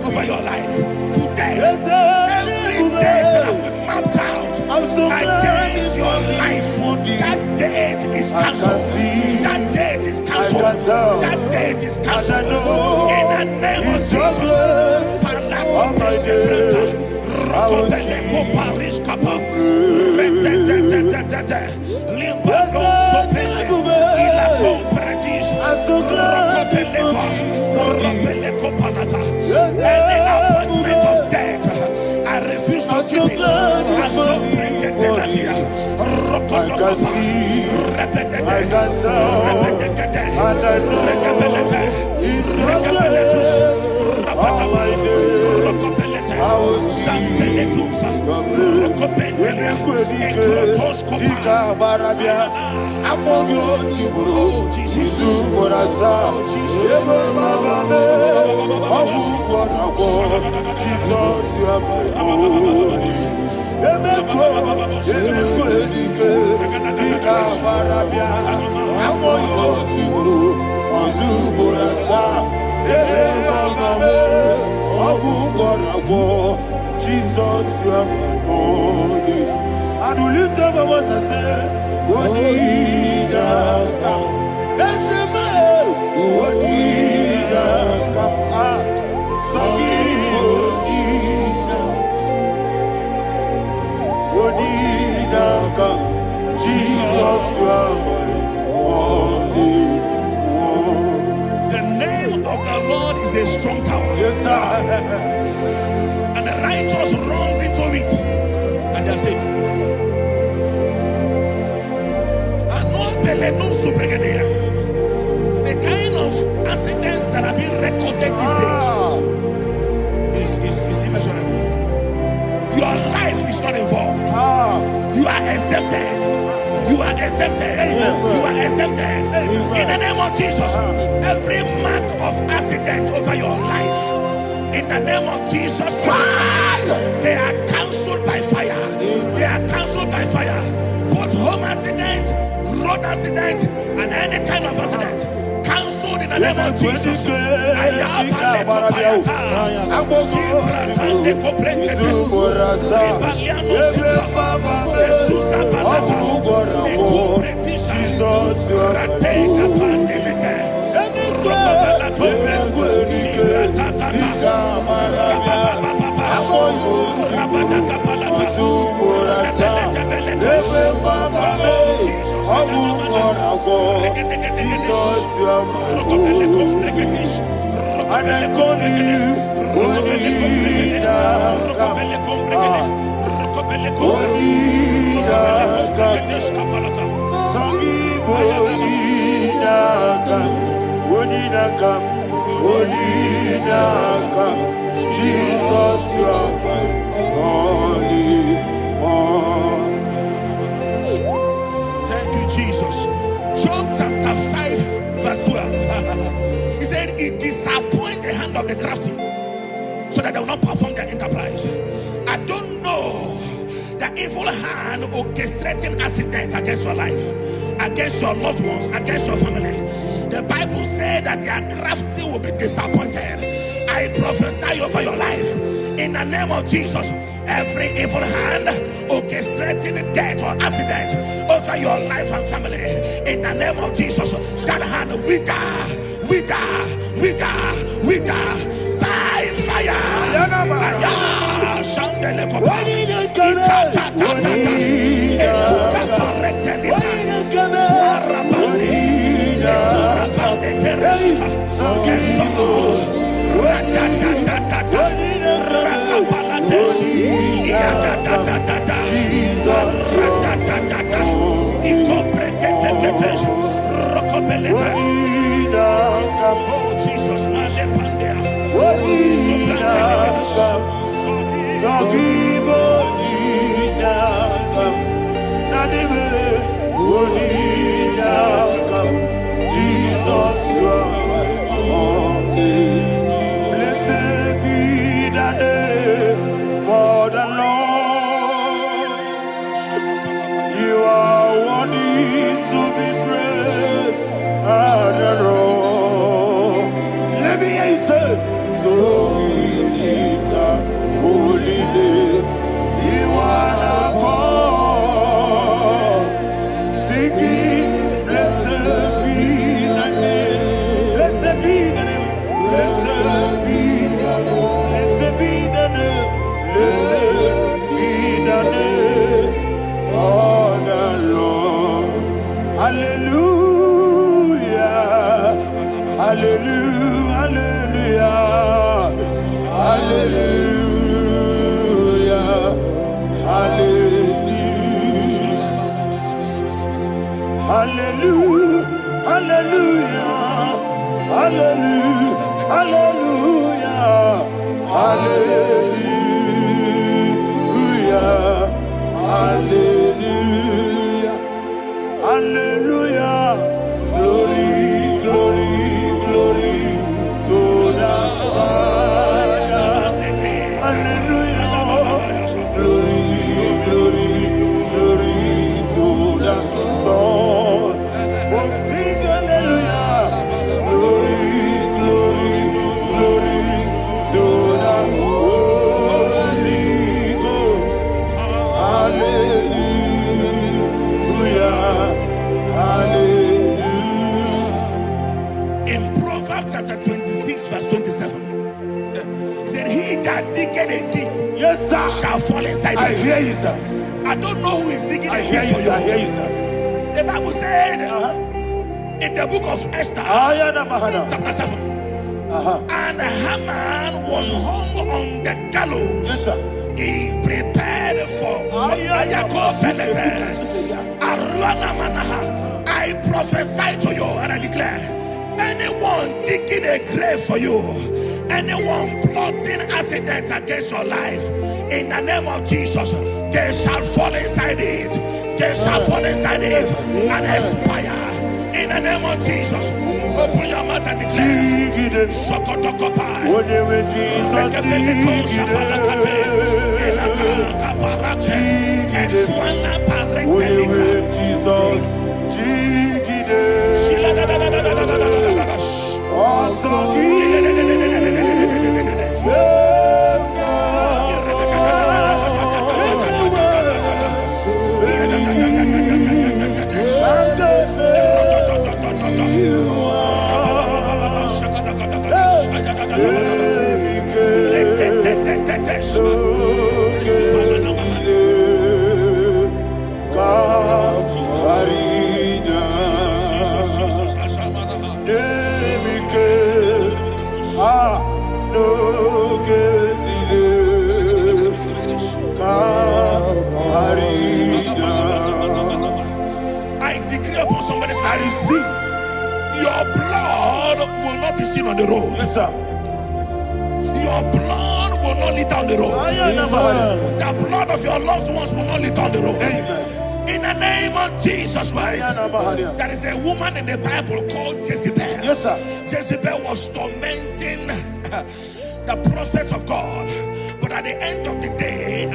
over your life. Today, every date that I've mapped out against your life, that date is cancelled. That date is cancelled. That date is cancelled. In the name of Jesus. Any appointment of death, I refuse to keep it. I shall bring it in here. Jesus, you are my holy. And we lift up our voice and say, Wonida, that's the man. Wonida, come out. Wonida, come. Jesus, you are my holy. The name of the Lord is a strong tower. Yes, sir. And the righteous runs into it and they're safe. The kind of accidents that are being recorded these days is immeasurable. Your life is not involved. You are exempted. You are exempted. You are exempted. In the name of Jesus, every mark of accident over your life, in the name of Jesus Christ, they are cancelled by fire. They are cancelled by fire. Both home accident, road accident, and any kind of accident, cancelled in the name of Jesus. Jesus, you are holy one. Thank you, Jesus. Job chapter 5, verse 12. He said, it disappoints the hand of the crafty, so that they will not perform their enterprise. I don't know the evil hand orchestrating accident against your life, against your loved ones, against your family. The Bible said that their crafty will be disappointed. I prophesy over your life in the name of Jesus. Every evil hand orchestrating death or accident over your life and family, in the name of Jesus, that hand wither by fire. Shandele kopa. Ekuka pareteli ba. Suarabande. Ekurabande kereshika. Eso. Radadadadada. Rakapalateshi. Iadadadadada. Radadadada. Ikopreketeketesh. Rokopelete. Oh Jesus, malepandea. Jesus, you are holy. Blessed be the name of the Lord. You are worthy to be praised and adored. Let me hear you say, so we lift up holy name. You are the God. Singing, blessed be the name. Blessed be the name. Blessed be the name. Blessed be the name. Blessed be the name of the Lord. Hallelujah. Hallelujah. Hallelujah. Hallelujah. Hallelujah. Hallelujah. Hallelujah. Hallelujah. Hallelujah. Hallelujah. Glory, glory, glory to the Father. Hallelujah. Glory, glory, glory to the Son. Oh, sing hallelujah. Glory, glory, glory to the Holy Ghost. Hallelujah. Hallelujah. In Proverbs chapter 26, verse 27, he said, he that diggeth a deep, Yes, sir. shall fall inside I it. hear you, sir. I don't know who is digging I a hear deep you, for sir. I you. hear you, sir. The Bible said in the book of Esther, Ayana Mahana. chapter 7, and Haman was hung on the gallows. Yes, sir. He prepared for Ayako Pelete. Aruana Manaha. I prophesy to you and I declare, anyone digging a grave for you, anyone plotting accidents against your life, in the name of Jesus, they shall fall inside it. They shall fall inside it and expire. In the name of Jesus, open your mouth and declare. Shokotokopai. I decree upon somebody's life your blood will not be seen on the road. Yes, sir. Your blood will not lead down the road. The blood of your loved ones will not lead down the road. Amen. In the name of Jesus Christ. There is a woman in the Bible called Jezebel. Yes, sir. Jezebel was tormenting the prophets of God. But at the end of the day,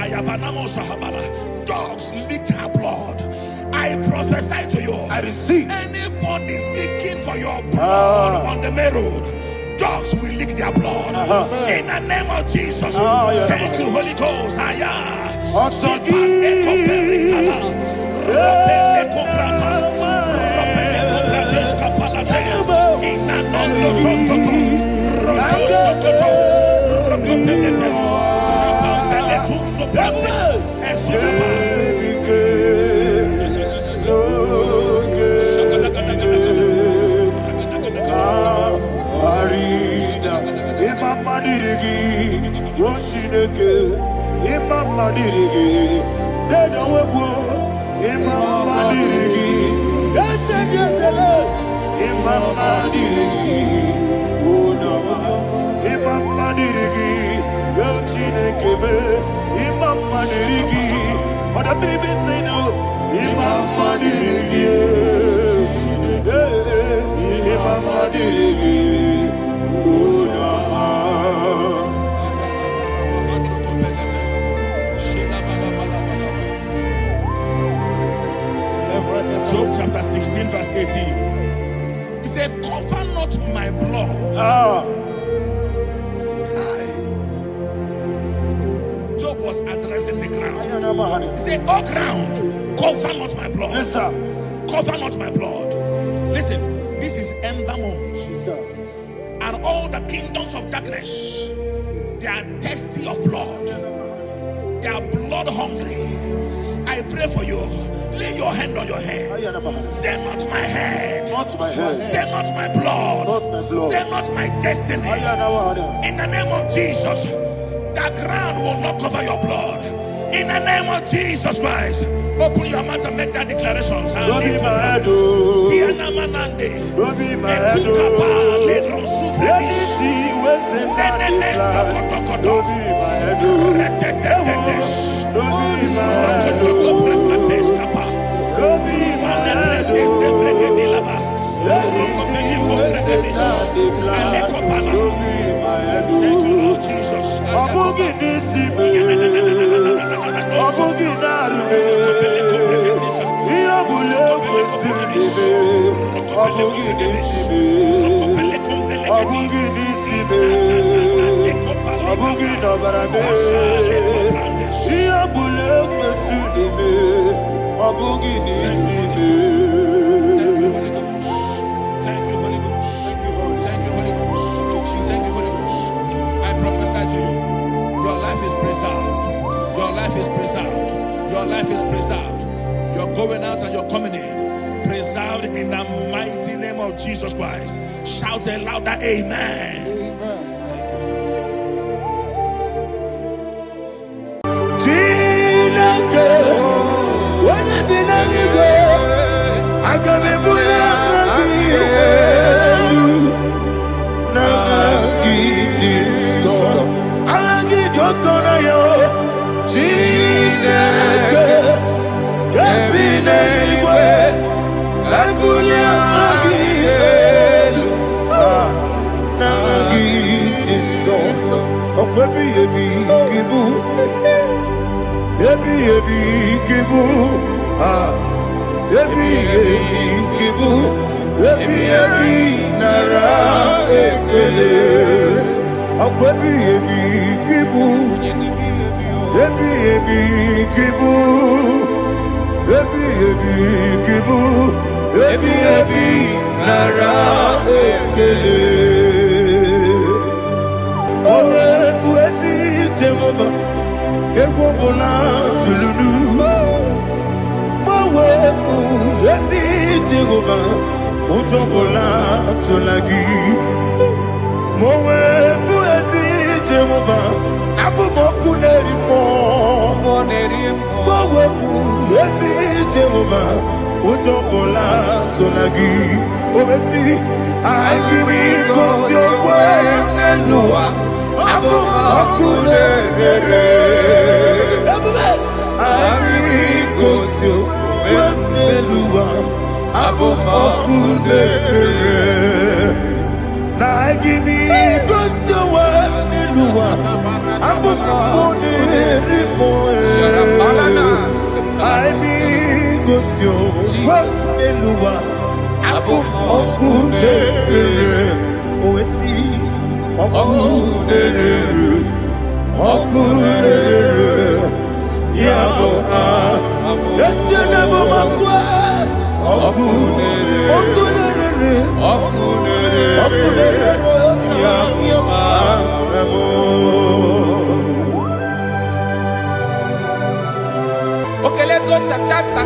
dogs licked her blood. I prophesy to you. I receive. Anybody seeking for your blood on the main road, dogs will lick their blood. In the name of Jesus. Thank you, Holy Ghost. Job chapter 16 verse 18. He said, cover not my blood. Job was addressing the ground. He said, oh ground, cover not my blood. Yes, sir. Cover not my blood. Listen, this is ember month. Yes, sir. And all the kingdoms of darkness, they are thirsty of blood. They are blood hungry. I pray for you. Lay your hand on your head. Say not my head. Not my head. Say not my blood. Not my blood. Say not my destiny. In the name of Jesus, the ground will not cover your blood. In the name of Jesus Christ, open your mouth and make that declaration. Don't be my head. Don't be my head. Don't be my head. Thank you, Lord Jesus. Going out and you're coming in, preserved in the mighty name of Jesus Christ. Shout a louder amen. Thank you, Ujokola Tonagi, Obesi, I give me cause your way, Nenua, Abu Makune, I give me cause your way, Nenua, Abu Makune, I give me cause your way, Nenua, Abu Makune, I be Gosio, Waselua, Abu Okune, Oesi, Okune, Yabo, Yasanabo Makwa, Okune, Okay, let's go to chapter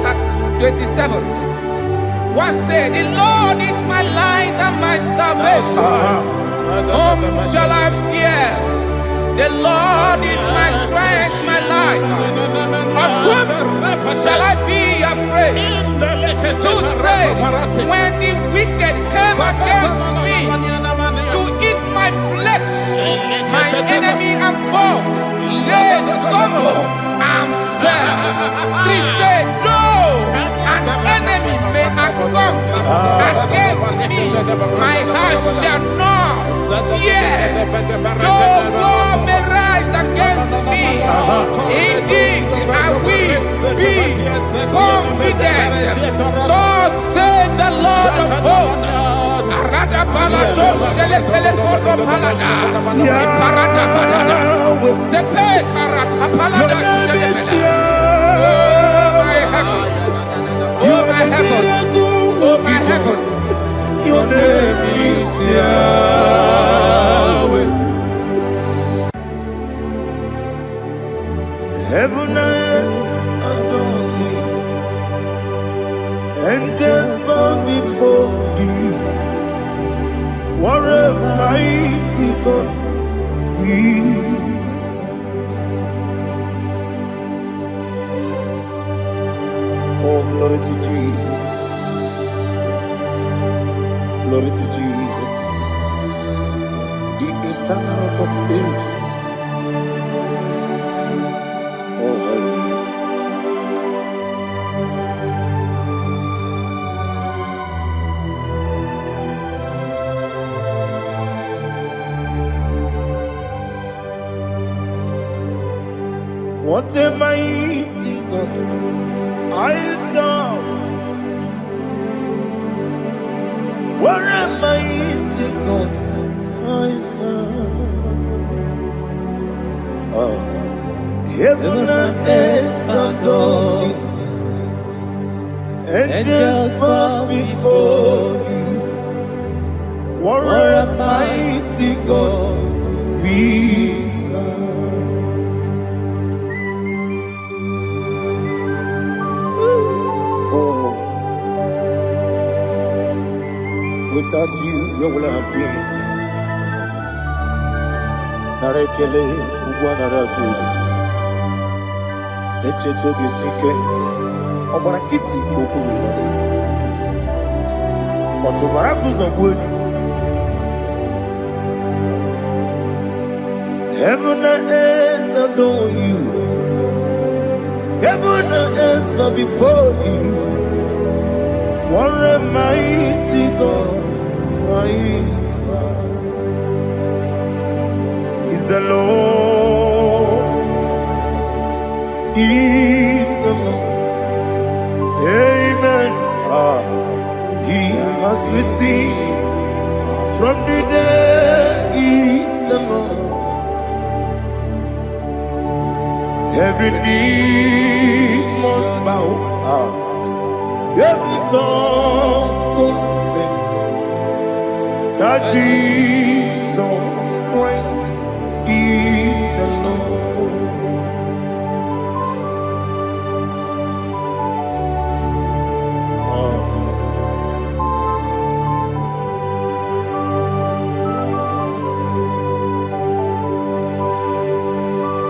27. What said, the Lord is my light and my salvation. Whom shall I fear? The Lord is my strength, my life. Of whom shall I be afraid? To say, when the wicked came against me to eat my flesh, my enemy and foe, they stumble and fell. Three said, no, an enemy may have come against me, my heart shall not fear. No war may rise against me. Indeed, I will be confident. Thus says the Lord of hosts. Arada palado shele pele kodo palada. Iparada palada. Sepe karata palada shele pele. Oh my heavens. Oh my heavens. Oh my heavens. Your name is Yahweh. Heaven and earth adore me, angels bow before you. What a mighty God we serve. Oh, glory to Jesus. Glory to Jesus. The eternal rock of ages. Oh, hallelujah. What a mighty God I serve. What a mighty God I serve. Oh. Heaven and earth adore it. Angels bow before you. What a mighty God we serve. Oh, without you, where would I have been? Narekele, Uguanaratu. Echetoge sike, ọgbara kiti kokuru nade. Ọtụbara guzo gwenu. Heaven and earth adore you. Heaven and earth bow before you. What a mighty God I serve. Is the Lord. Is the Lord. Amen. He has received from the dead. Is the Lord. Every knee must bow. Every tongue confess that Jesus Christ is the Lord.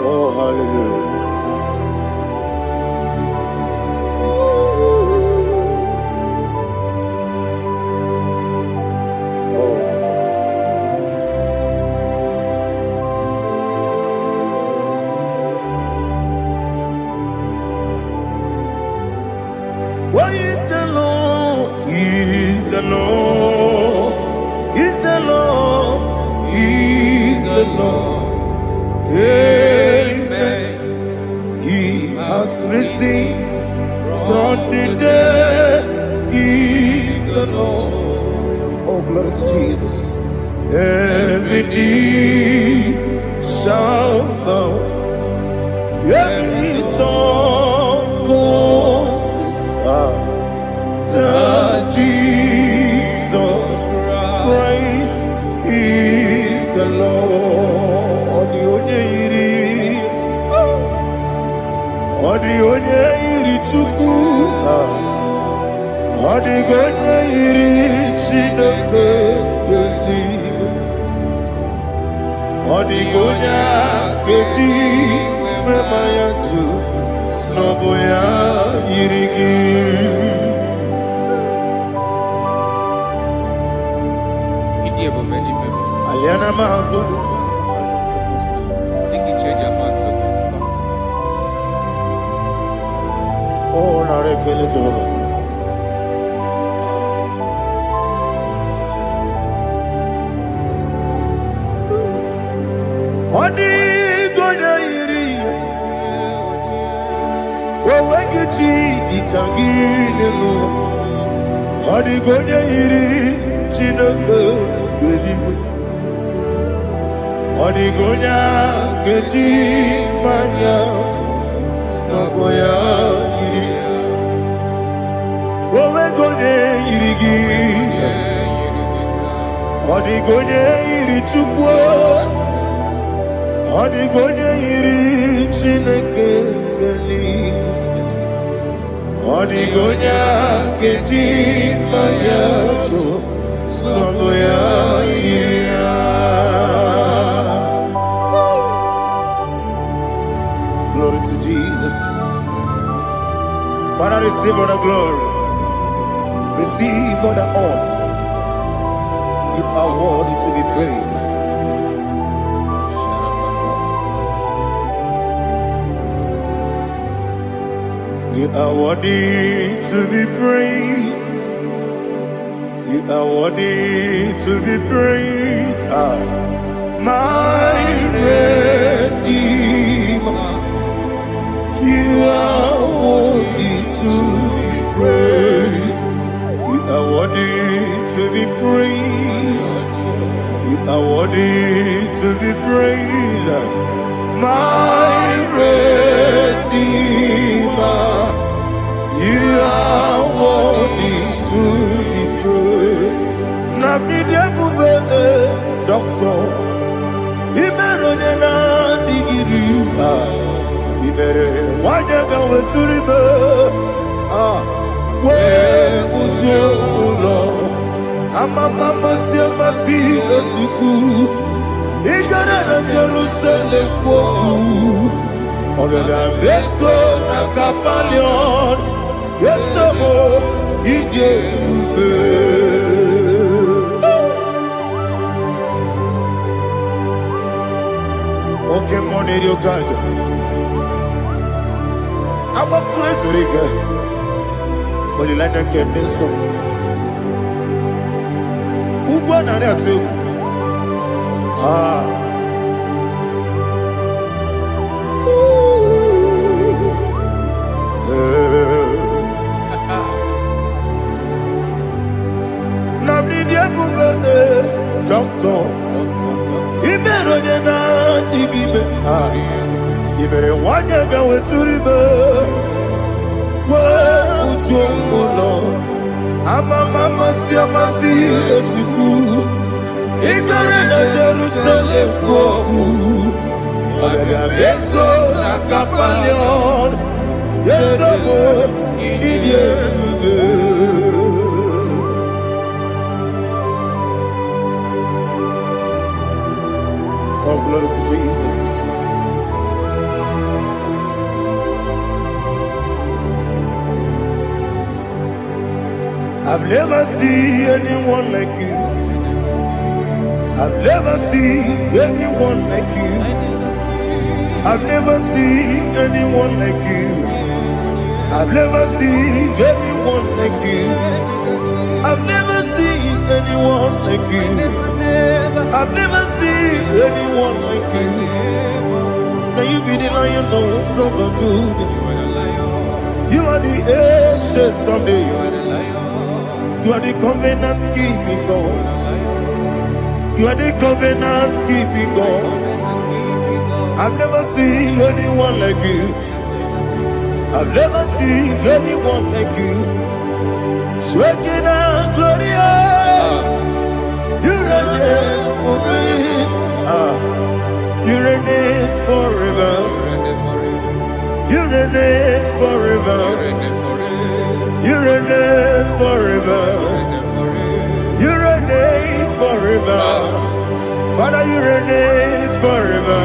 Oh, hallelujah. the Lord. Amen. He has risen from the dead. He is the Lord. Oh, glory to Jesus. Every knee shall bow, every tongue confess that Jesus Christ is the Lord. Odi onye iri Chukwu, odi onye iri Chineke eluigwe, odi onye ga-eji mema ya tu n'ọbụ ya yiri gị. Aliana Mahazo. Oh, narekele Jehovah. Odi gonya iri, owegichi ditangile mo. Odi gonya iri, Chineke eluigwe. Odi gonya geji manya, snagoya iri. Owe gonya iri gi, odi gonya iri Chukwu. Odi gonya iri Chineke eluigwe. Odi gonya geji manya, snagoya iri. Glory to Jesus. Father, receive all the glory. Receive all the honor. You are worthy to be praised. You are worthy to be praised. You are worthy to be praised. My Redeemer. You are worthy to be praised. You are worthy to be praised. You are worthy to be praised. My Redeemer. You are worthy to be praised. Nabidebube, Doctor. Imeronena digiri. Ibere wanyaga weturibe we uje ulo amama masi esuku igara na Jerusalem kwoku ogada beso na kapalion yesemo ije ube oke moneri okaja I'm a crazy rigger. Only like that can be so. Who won that too? Namni dia kuga doctor. Ibero dia na digibe. Ibere wanyaga weturibe. Ujongulo amama masi esuku igare na Jerusalem kwoku ogada beso na kapalion yesomo idie buge. Oh, glory to Jesus. I've never seen anyone like you. I've never seen anyone like you. I've never seen anyone like you. I've never seen anyone like you. I've never seen anyone like you. I've never seen anyone like you. Now you be the lion from the Judah. You are the ancient of days. You are the covenant keeping God. You are the covenant keeping God. I've never seen anyone like you. I've never seen anyone like you. Shaking and glorious. You reign forever. You reign forever. You reign forever. You reign forever. You reign forever. Father, you reign forever.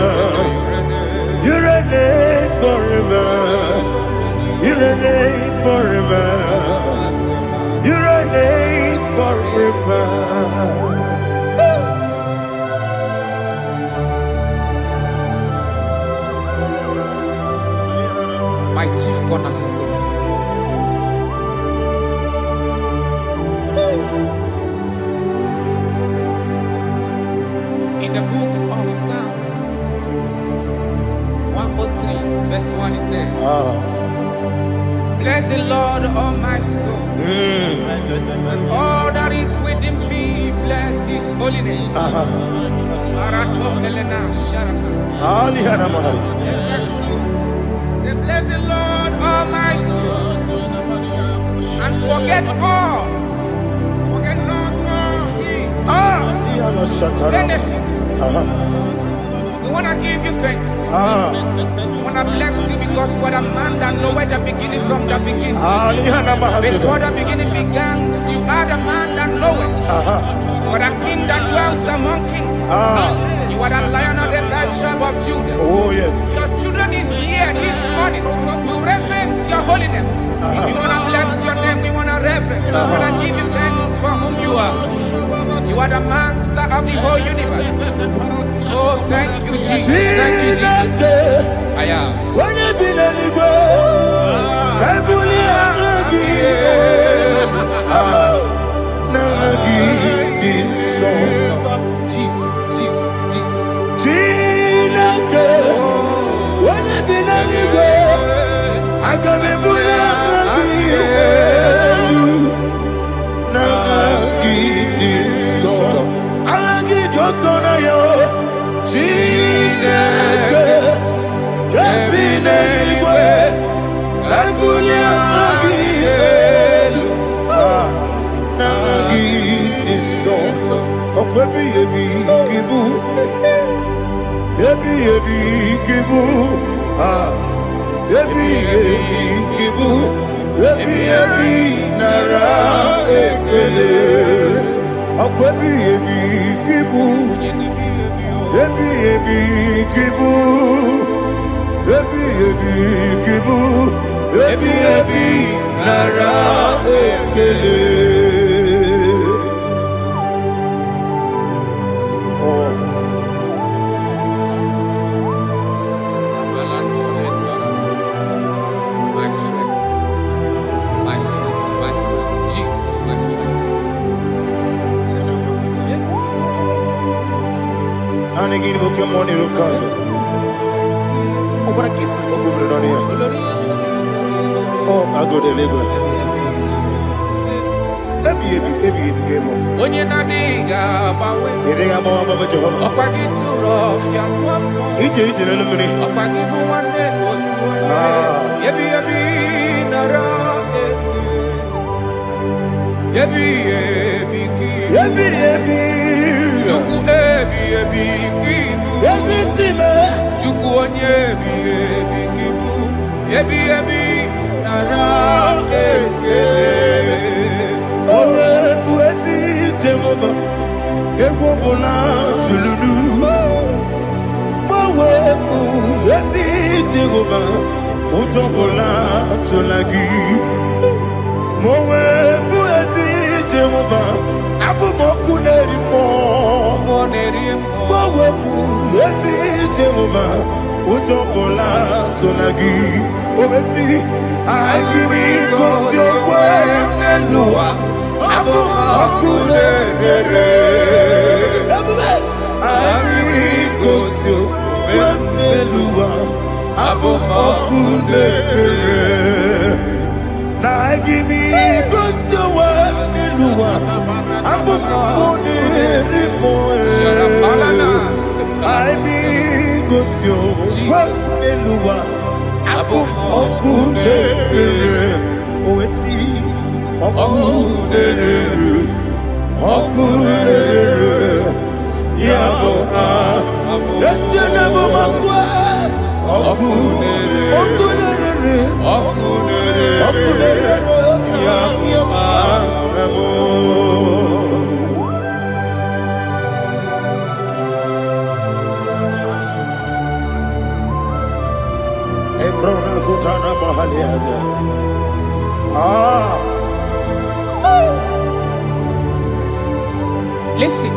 You reign forever. You reign forever. You reign forever. My chief cornerstone. In the book of Psalms 103, verse 1, it says, bless the Lord, all my soul, and all that is within me, bless his holy name. Bless the Lord, all my soul, and forget not all his benefits. We want to give you thanks. We want to bless you because what a man that knoweth the beginning from the beginning. Before the beginning began, you are the man that knoweth. You are the king that dwells among kings. You are the lion of the tribe of Judah. Oh yes. Your children is here this morning to reverence your holiness. We want to bless your name. We want to reverence. We want to give you thanks for whom you are. You are the master of the whole universe. Oh, thank you, Jesus. Thank you, Jesus. I am. When you be the Igbo, Jesus, Jesus, Jesus. When you be the Igbo, I can be My strength, my strength, my strength. Jesus, my strength. Oh, I go to Lagos. When you're not digging, I gosio wemelua abomokune na gimi gosio wemelua abomokune rimoe aibi gosio wemelua abomokune oesi okune okune yabo yesene bomakwa okune okune okune yabo amo ebrona zutana mahaliaza Listen,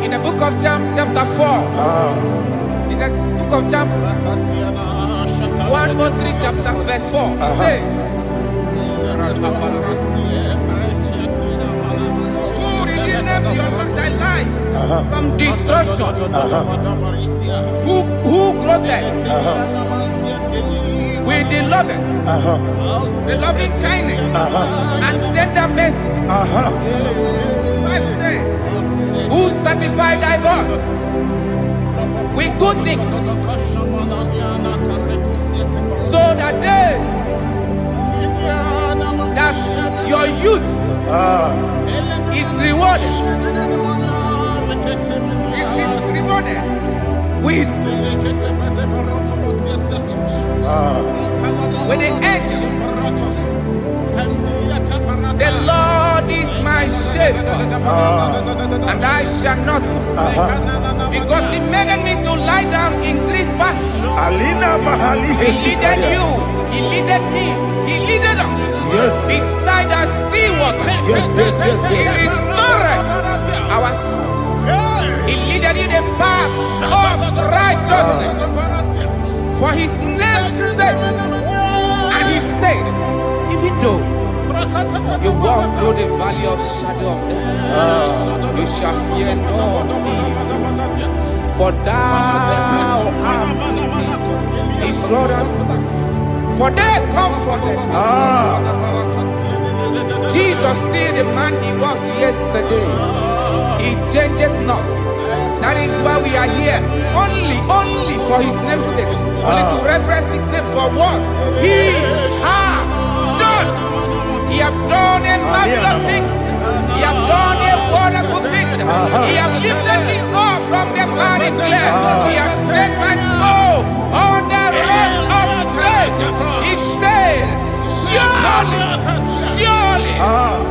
in the book of John, chapter 4, in the book of John 1:3, chapter verse 4, it says, who redeemed thy life from destruction? Who groweth with the loving kindness and tender mercies? Who sanctified thy body with good things, so that your youth is rewarded with the angels. The Lord is my shepherd, and I shall not want, because He made me to lie down in green pastures. He leaded you, He leaded me, He leaded us beside the still waters. He restored our soul. He leaded you the path of righteousness for His name's sake. And He said, even though you walk through the valley of shadow of death, you shall fear no evil, for thou art with me. His rod and staff, for they comforted. Jesus still the man He was yesterday. He changed not. That is why we are here. Only for His name's sake. Only to reverence His name for what He has done. He have done a marvelous things. He have done a wonderful thing. He have lifted me up from the miry clay. He has set my soul on the rock of faith. He said, surely,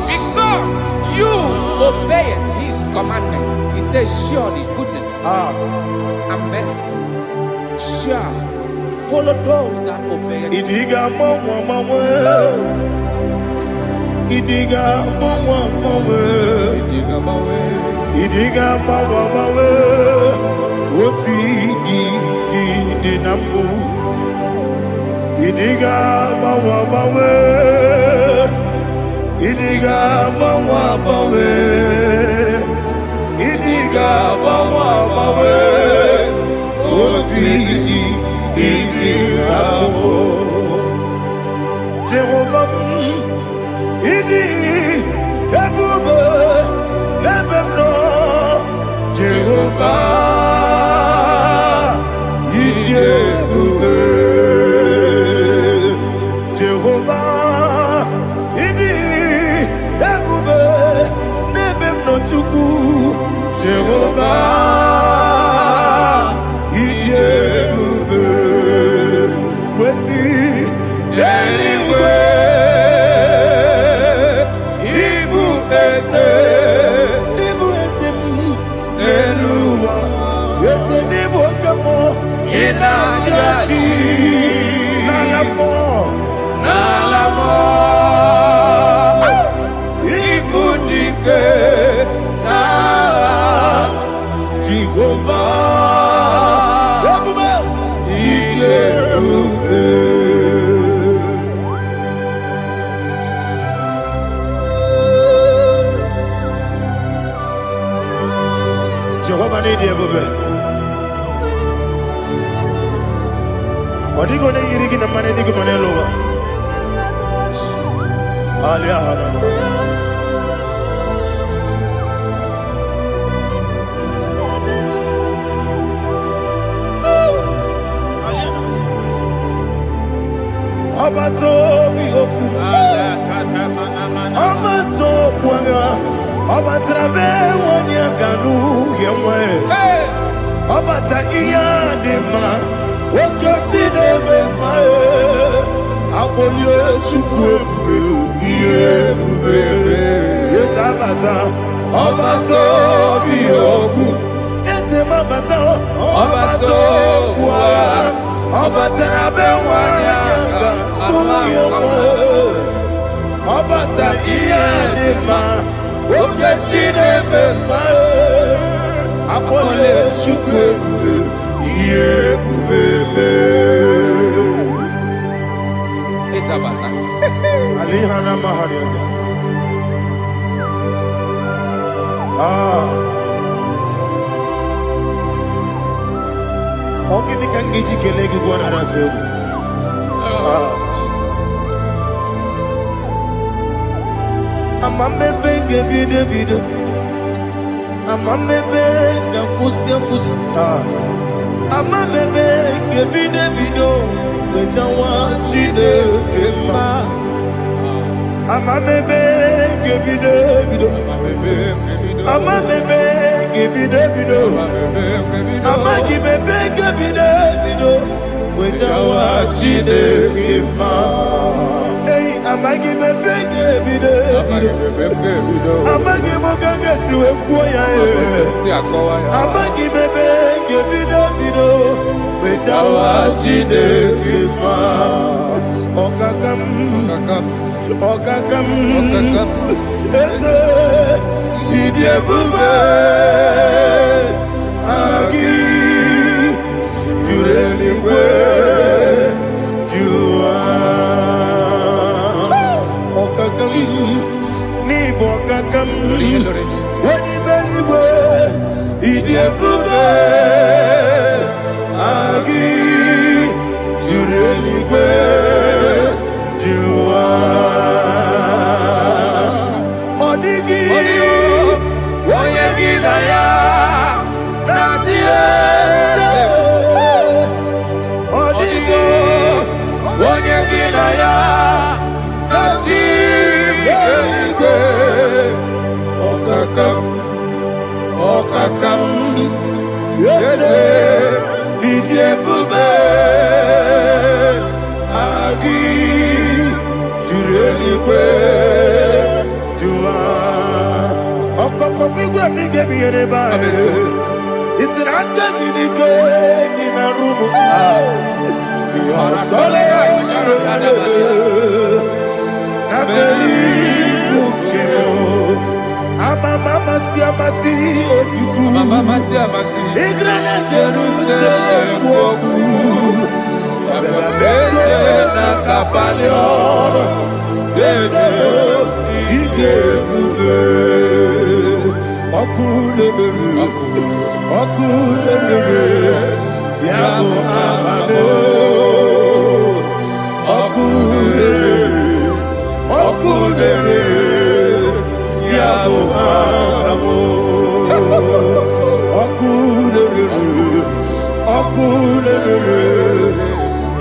because you obeyed His commandment. He says, surely goodness and mercy shall follow those that obey Him. Idiga mawa mawe, idiga mawa mawe, woti di nambu. Idiga mawa mawe, idiga mawa mawe, idiga mawa mawe, woti di nambu. Jehovah. Idi ebube lebemno Jehovah. Idi ebube Jehovah. Idi ebube lebemno Chukwu Jehovah. Idi ebube kwesi anyway. Nalamo, ibudike na Jehovah, Jehovah need you, Odigo ne yirigi na mane digo manelowa. Aliahana. Abato biyoku. Abato kwanga. Abatrabe wanya ganu yemwe. Abata iya dema. Okoti deme mae. Abolio chukwe iye bubebe. Yes abata. Abato biyoku. Ese mabata. Abato kwa. Abatrabe wanya ganu yemwe. Abata iya dema. Okoti deme mae. Apole chukwe iye bubebe. Isabata. Alihana mahariya. Ogini kangiji kelegi gwana ratobu. Jesus. Amame benge bide. Amame benge kusi. Amame benge bide. Wejawa chide kema. Amame benge bide. Amame benge bide. Amagi benge bide. Wejawa chide kema. Hey, amagi benge bide. Amagi mokanga siwe kuya. Amagi benge bide. Wejawa chide kema. Okakam. Eze idiebube agi jureligwe jua okakam ni bokakam wani beligwe idiebube agi jureligwe jua odigi oyegi na ya natie odigi oyegi na ya natie okakam yede idiebube agi jureligwe jua okoko kigura nige biyereba isiraka gidike nina rumu yosole nabeli ukeo mama siamasi ofiku igrana Jerusalem woku bebe na kapaleon eze idiebube Okulere yabo amado Okulere yabo amado Okulere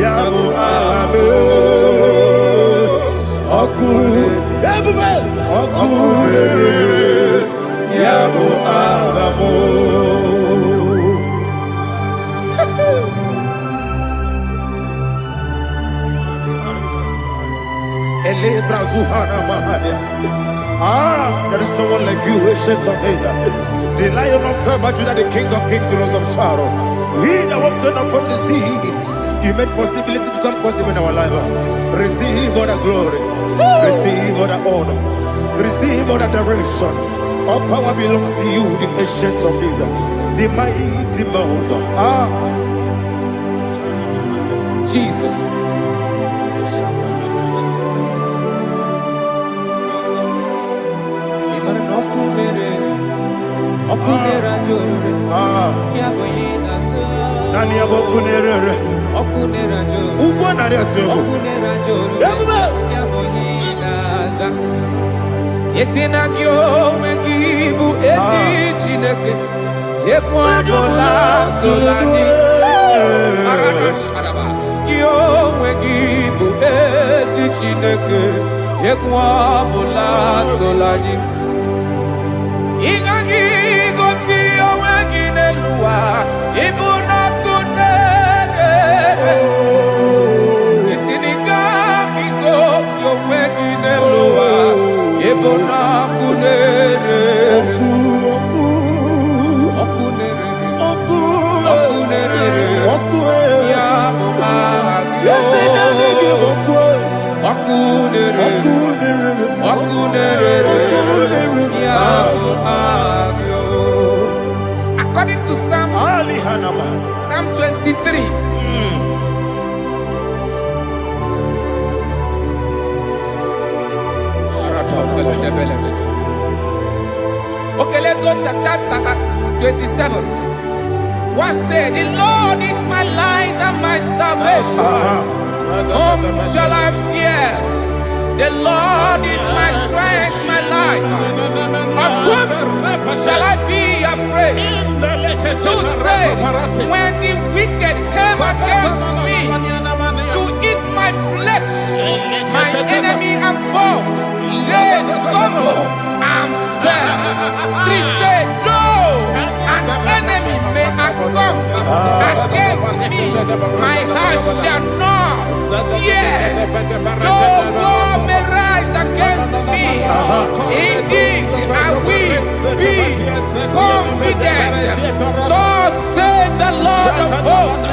yabo amado Okulere yabo amado there is no one like you, ancient of days. The Lion of tribe of Judah, the King of kings, the Rose of Sharon. He that walked upon the sea, He made possibility to come possible in our life. Receive all the glory, receive all the honor, receive all the direction. All power belongs to you, the ancient of days, the mighty mountain. Jesus. Nani abokunerere. Ugwo nari atuego. Ebube. Yesinagyo wegibu ezi Chineke. Yekwabola tolani. Yo wegibu ezi Chineke. Yekwabola tolani. Ingagi gosi oweginelua. Ibuna kunere. Isiniga gosi oweginelua. Ibuna kunere. According to Psalm 23. Okay, let's go to chapter 27. What said? The Lord is my light and my salvation. Whom shall I fear? The Lord is my strength, my life. Of whom shall I be afraid? To say, when the wicked came against me to eat my flesh, my enemy and foe, they stumble and fell. Three said, no, an enemy may have come against me, my heart shall not fear. No war may rise against me. Indeed, I will be confident. Thus says the Lord of hosts.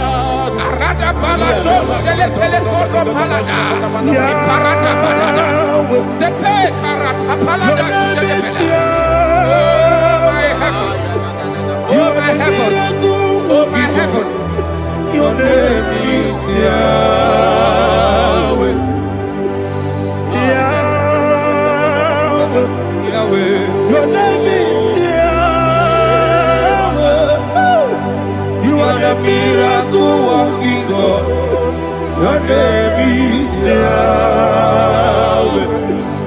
Arada balado shele pele kodo palada. Iparada balada. Sepe karata palada shele pele. Oh my heavens. Oh my heavens. Oh my heavens. Your name is Yahweh. Yahweh. Your name is Yahweh. You are the miracle working God. Your name is Yahweh.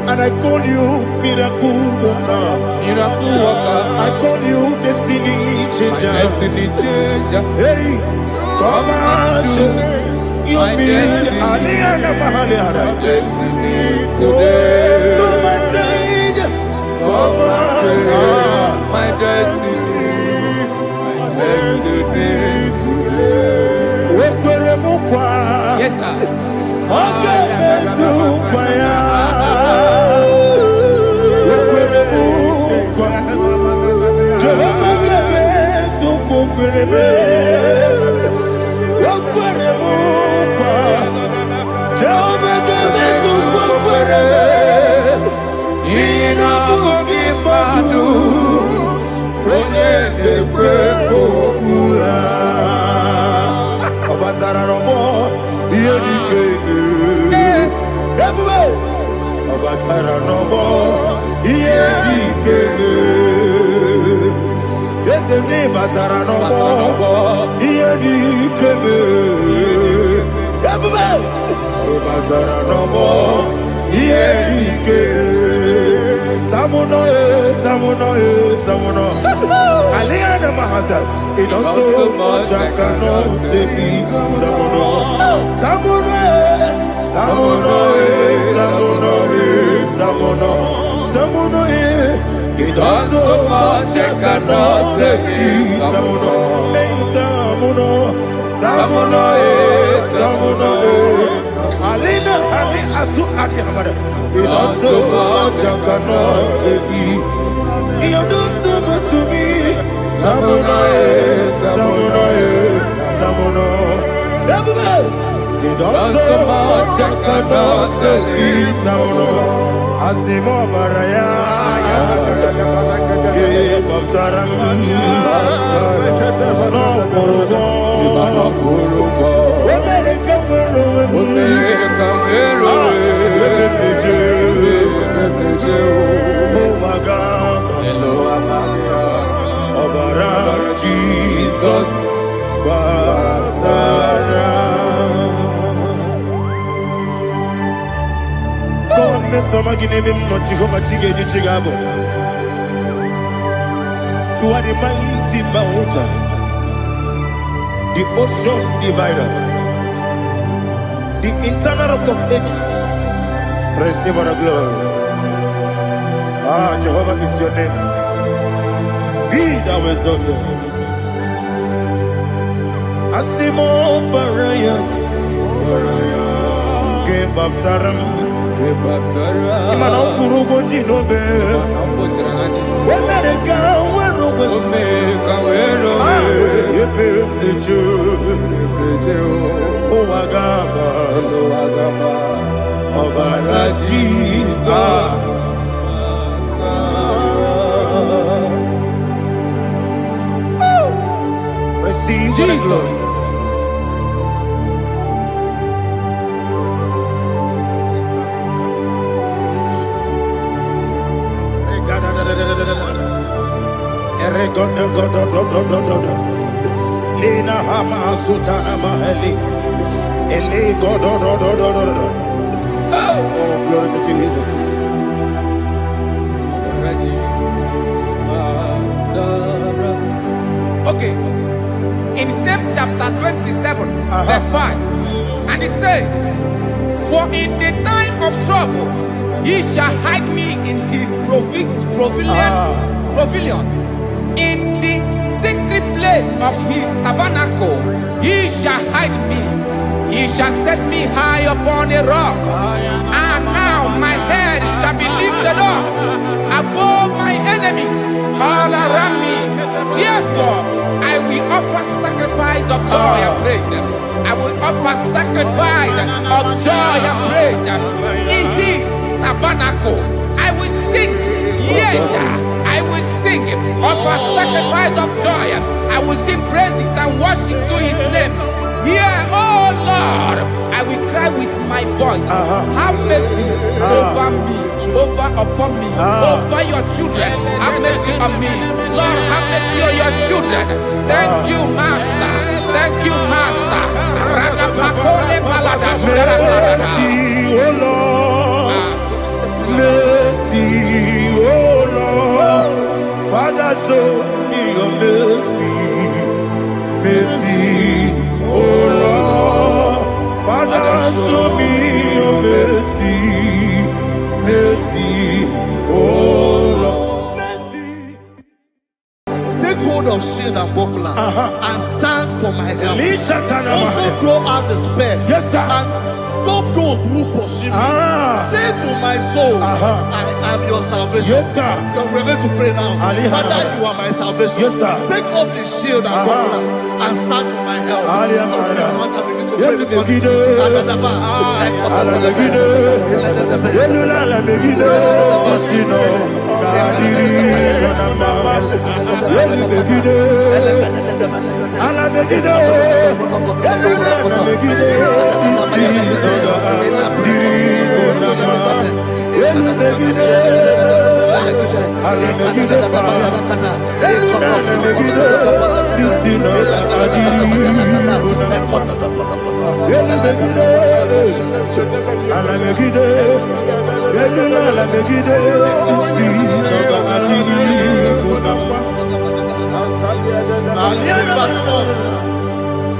And I call you miracle worker. Miracle worker. I call you destiny changer. My destiny changer. Hey, come on, your destiny. My destiny today. Come and change. Come on, my destiny. My destiny today. Yes, sir. Okay, It also much I cannot say. It also much I cannot say. Alina Ali Asu Adi Hamada. It also much I cannot say. You do so much to me. Tamuno. It also much I cannot say. Tamuno. Asimo Baraya. Give up Taramani. No Korobo. Jesus, Batara. God mess some again him not Jehovah Chige Chigabo. You are the mighty mountain, the ocean divider, the internal rock of ages. Receive our glory. Ah, Jehovah is your name. Be thou exalted. Asimo Baraya, Gebaptaram, Imana Kuruboji Nobe, Wenareka, Wagaba, Obara Jesus. Receive Jesus. Lena Hama Sutana Maheli. Ele God. Oh, glory to Jesus. Okay. In same chapter 27, verse 5, and it says, "For in the time of trouble, he shall hide me in his pavilion. In the secret place of his tabernacle, he shall hide me. He shall set me high upon a rock. And now my head shall be lifted up above my enemies all around me. Therefore, I will offer sacrifice of joy and praise. I will offer sacrifice of joy and praise. In his tabernacle, I will sing. Yes, I will sing. Offer sacrifice of joy. I will sing praises and worship to his name. Here, oh Lord, I will cry with my voice. Have mercy over me, upon me, over your children. Have mercy on me. Lord, have mercy on your children. Thank you, Master. Thank you, Master. Mercy, oh Lord. Mercy, oh Lord. Father, show me your mercy. Mercy, oh Lord. Father, show me your mercy. Mercy, oh Lord. Mercy. Take hold of shield and buckler and stand for my help. Also throw out despair. Yes, sir. And stop those who pursue me. Say to my soul, I am your salvation. Yes, sir. We're going to pray now. Father, you are my salvation. Yes, sir. Take off the shield and buckler and stand for my help.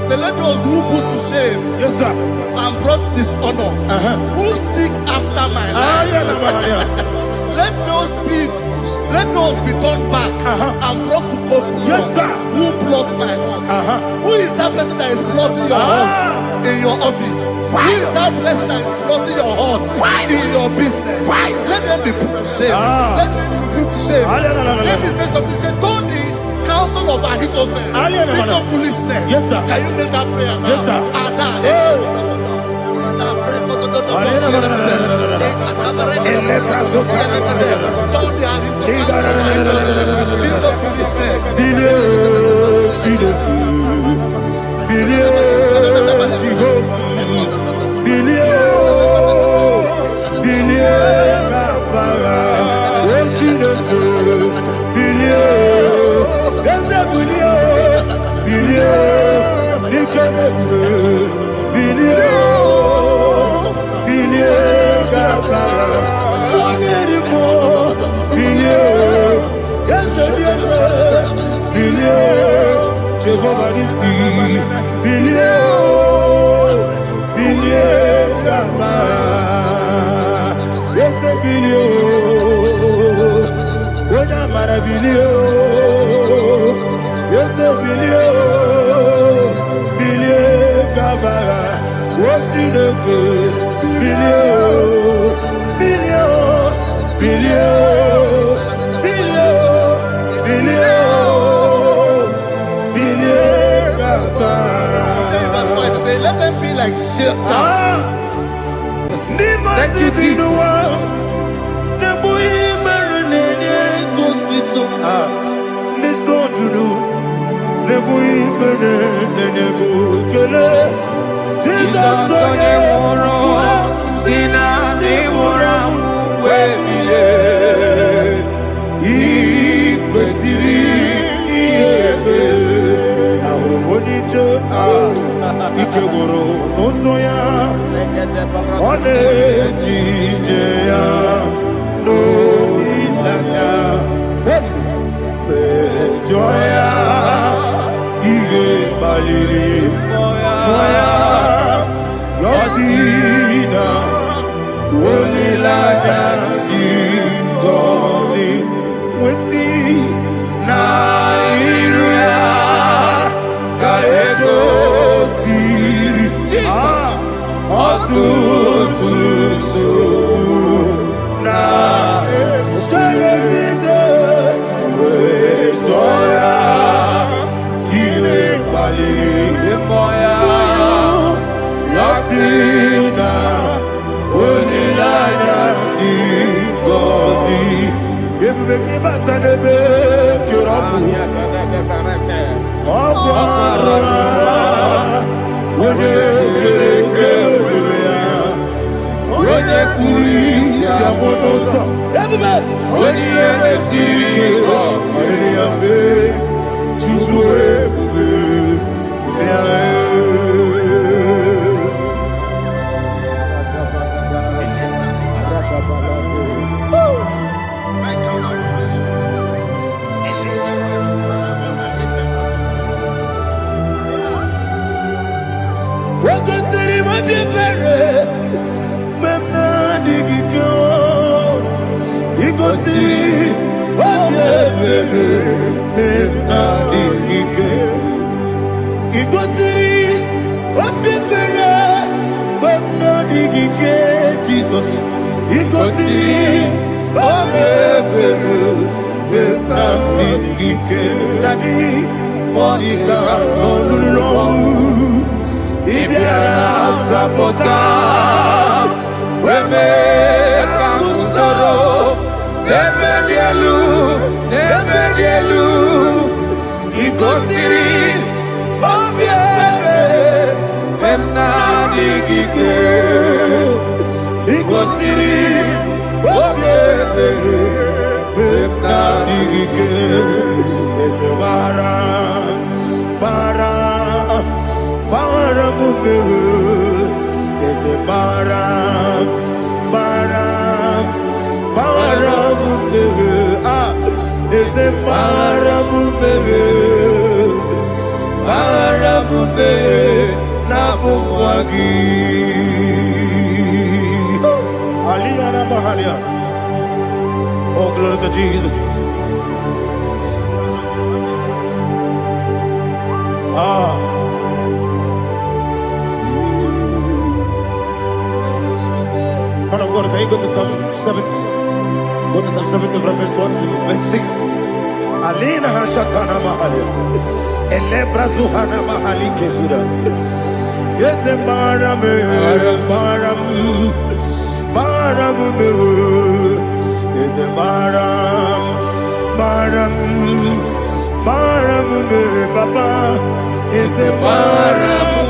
So let those who put to shame, yes, sir, and brought dishonor, who seek after my life, let those be turned back and brought to confusion. Yes, sir. Who plot my heart? Who is that person that is plotting your heart in your office? Who is that person that is plotting your heart in your business? Let them be put to shame. Let them be put to shame. Let me say something. Say, don't the counsel of Ahithophel think of foolishness. Yes, sir. Can you make that prayer now? Yes, sir. Billion, Let them be like Shatters. Thank you, Jesus. This one to do. Jesus, Oh, glory to Jesus. Man of God, can you go to Psalm 70? Go to Psalm 70 from verse 1 to verse 6. Alina Hashatana Mahalia. Elebra Zuhana Mahali Kesuda. Yes, the Baram, yes, the Baram, Papa, yes, the Baram,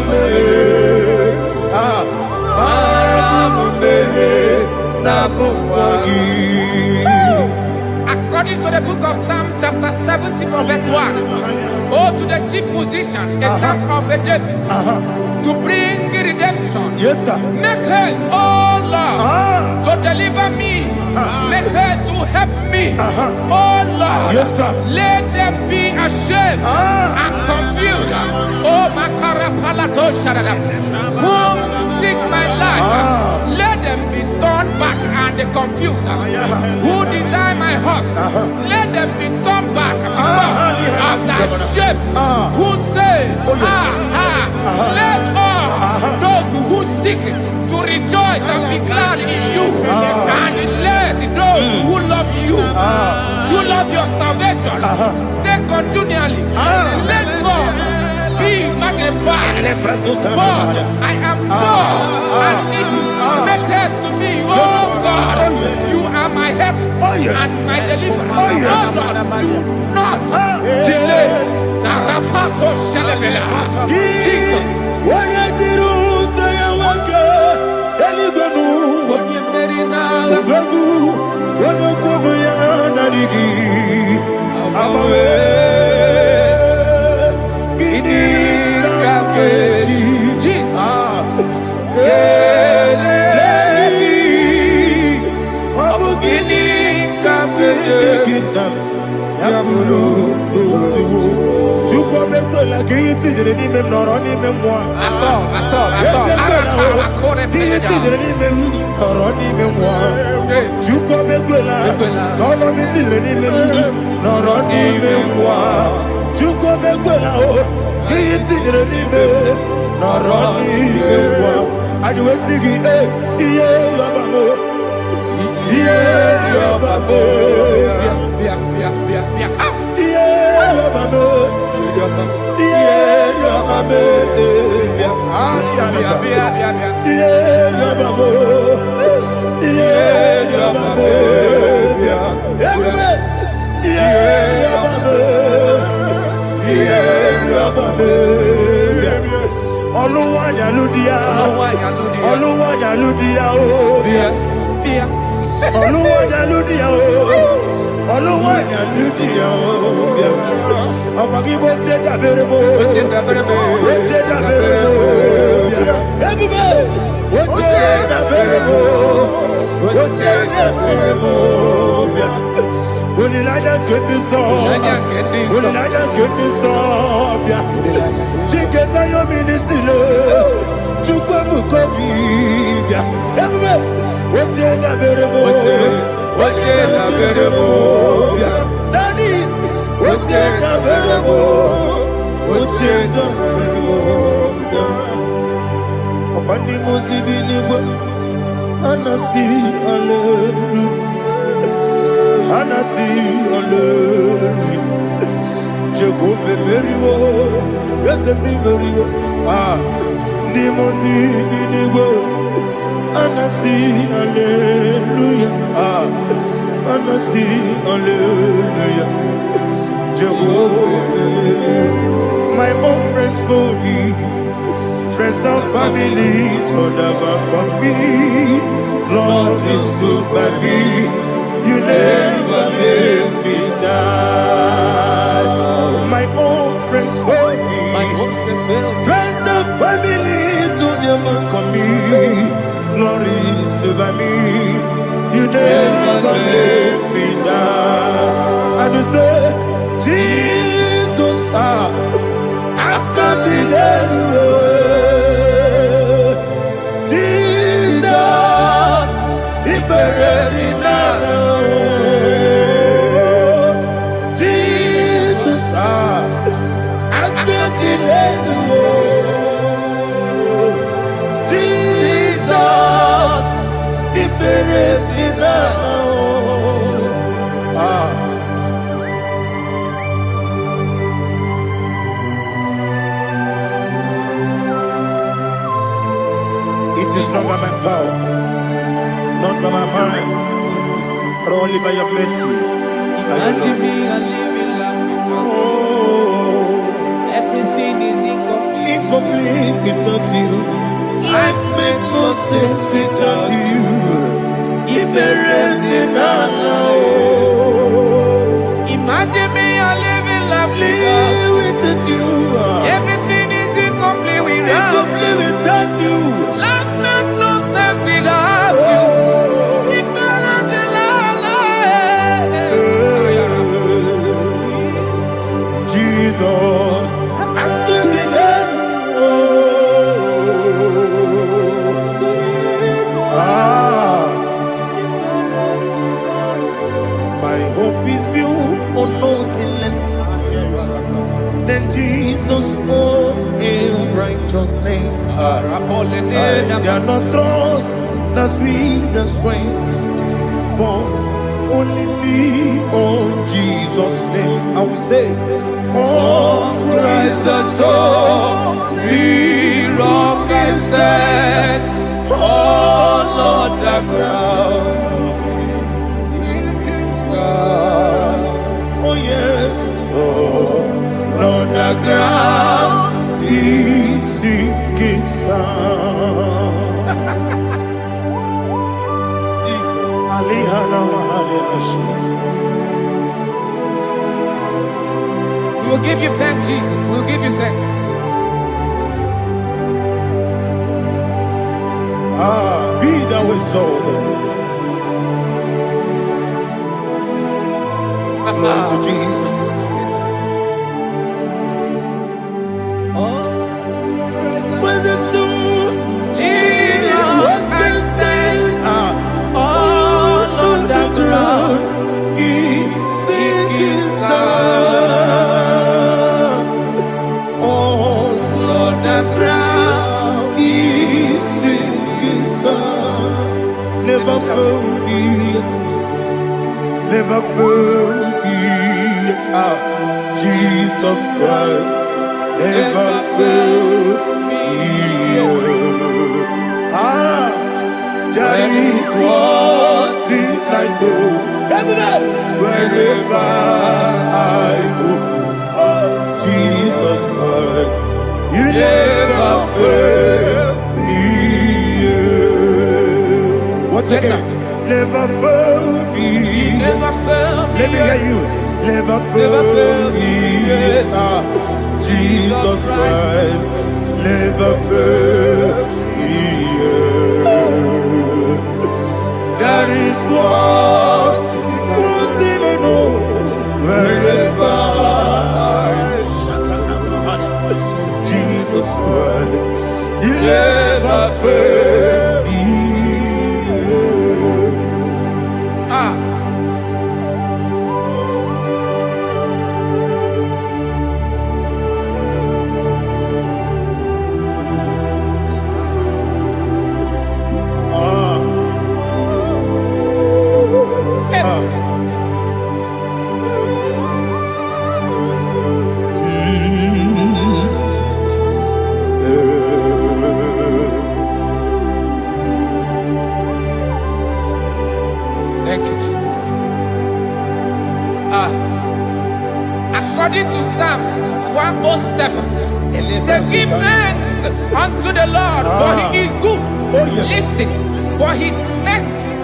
According to the book of Psalm chapter 70 from verse 1, Oh, to the chief musician, a son of a David, to bring redemption. Yes, sir. Make haste, oh Lord, to deliver me. Make haste to help me. Oh Lord, Yes, sir. let them be ashamed and confused. Oh, Makarapalato Shadada, whom seek my life, let them be turned back and confused. Who desire my heart, let them be turned back because of that shape. Who say, let all those who seek to rejoice and be glad in you, and let those who love you, who love your salvation, say continually, let God be magnified. God, I am poor and needy. Make haste to me, oh God. You are my help and my deliverer. Oh Lord, do not delay. Tarapato Shalabela. Jesus. My own friends for me, friends and family told never come me. Lord is good by me, you never let me die. My own friends for me, friends and family told never come me. Lord is good by me, you never let me die. And you say, Jesus, I can't believe you. Jesus, He buried in Jesus, I can't believe you. Jesus, He buried in It is not by my power, not by my mind, but only by your mercy. Imagine me a living life. Oh, Everything is incomplete. incomplete without you. Life makes no sense without you. Imagine me a living life. Live with Jesus, oh, in righteousness, I cannot trust the sweetest strength, but only lean on Jesus' name. I will say, oh, Christ the solid rock and stand. Oh, Lord, the ground is sinking sand. Oh, yes, oh, Lord, the ground is sinking sand. Jesus, We will give you thanks, Jesus. We will give you thanks. Be thou exalted. Glory to Jesus. When the soul can stand, all on the ground is sinking sand. All on the ground is sinking sand. Never forget, never forget, Jesus Christ. Never fail me. There is one thing I know. Wherever I go, oh, Jesus Christ, you never fail me. What's the name? Never fail me. Never fail me. Let me hear you. Never fail me. Jesus Christ, never fail me. There is one thing I know. Wherever Jesus Christ, you never fail me. Thank you, Jesus. According to Psalm 107, they give thanks unto the Lord, for he is good. Listen, for his mercies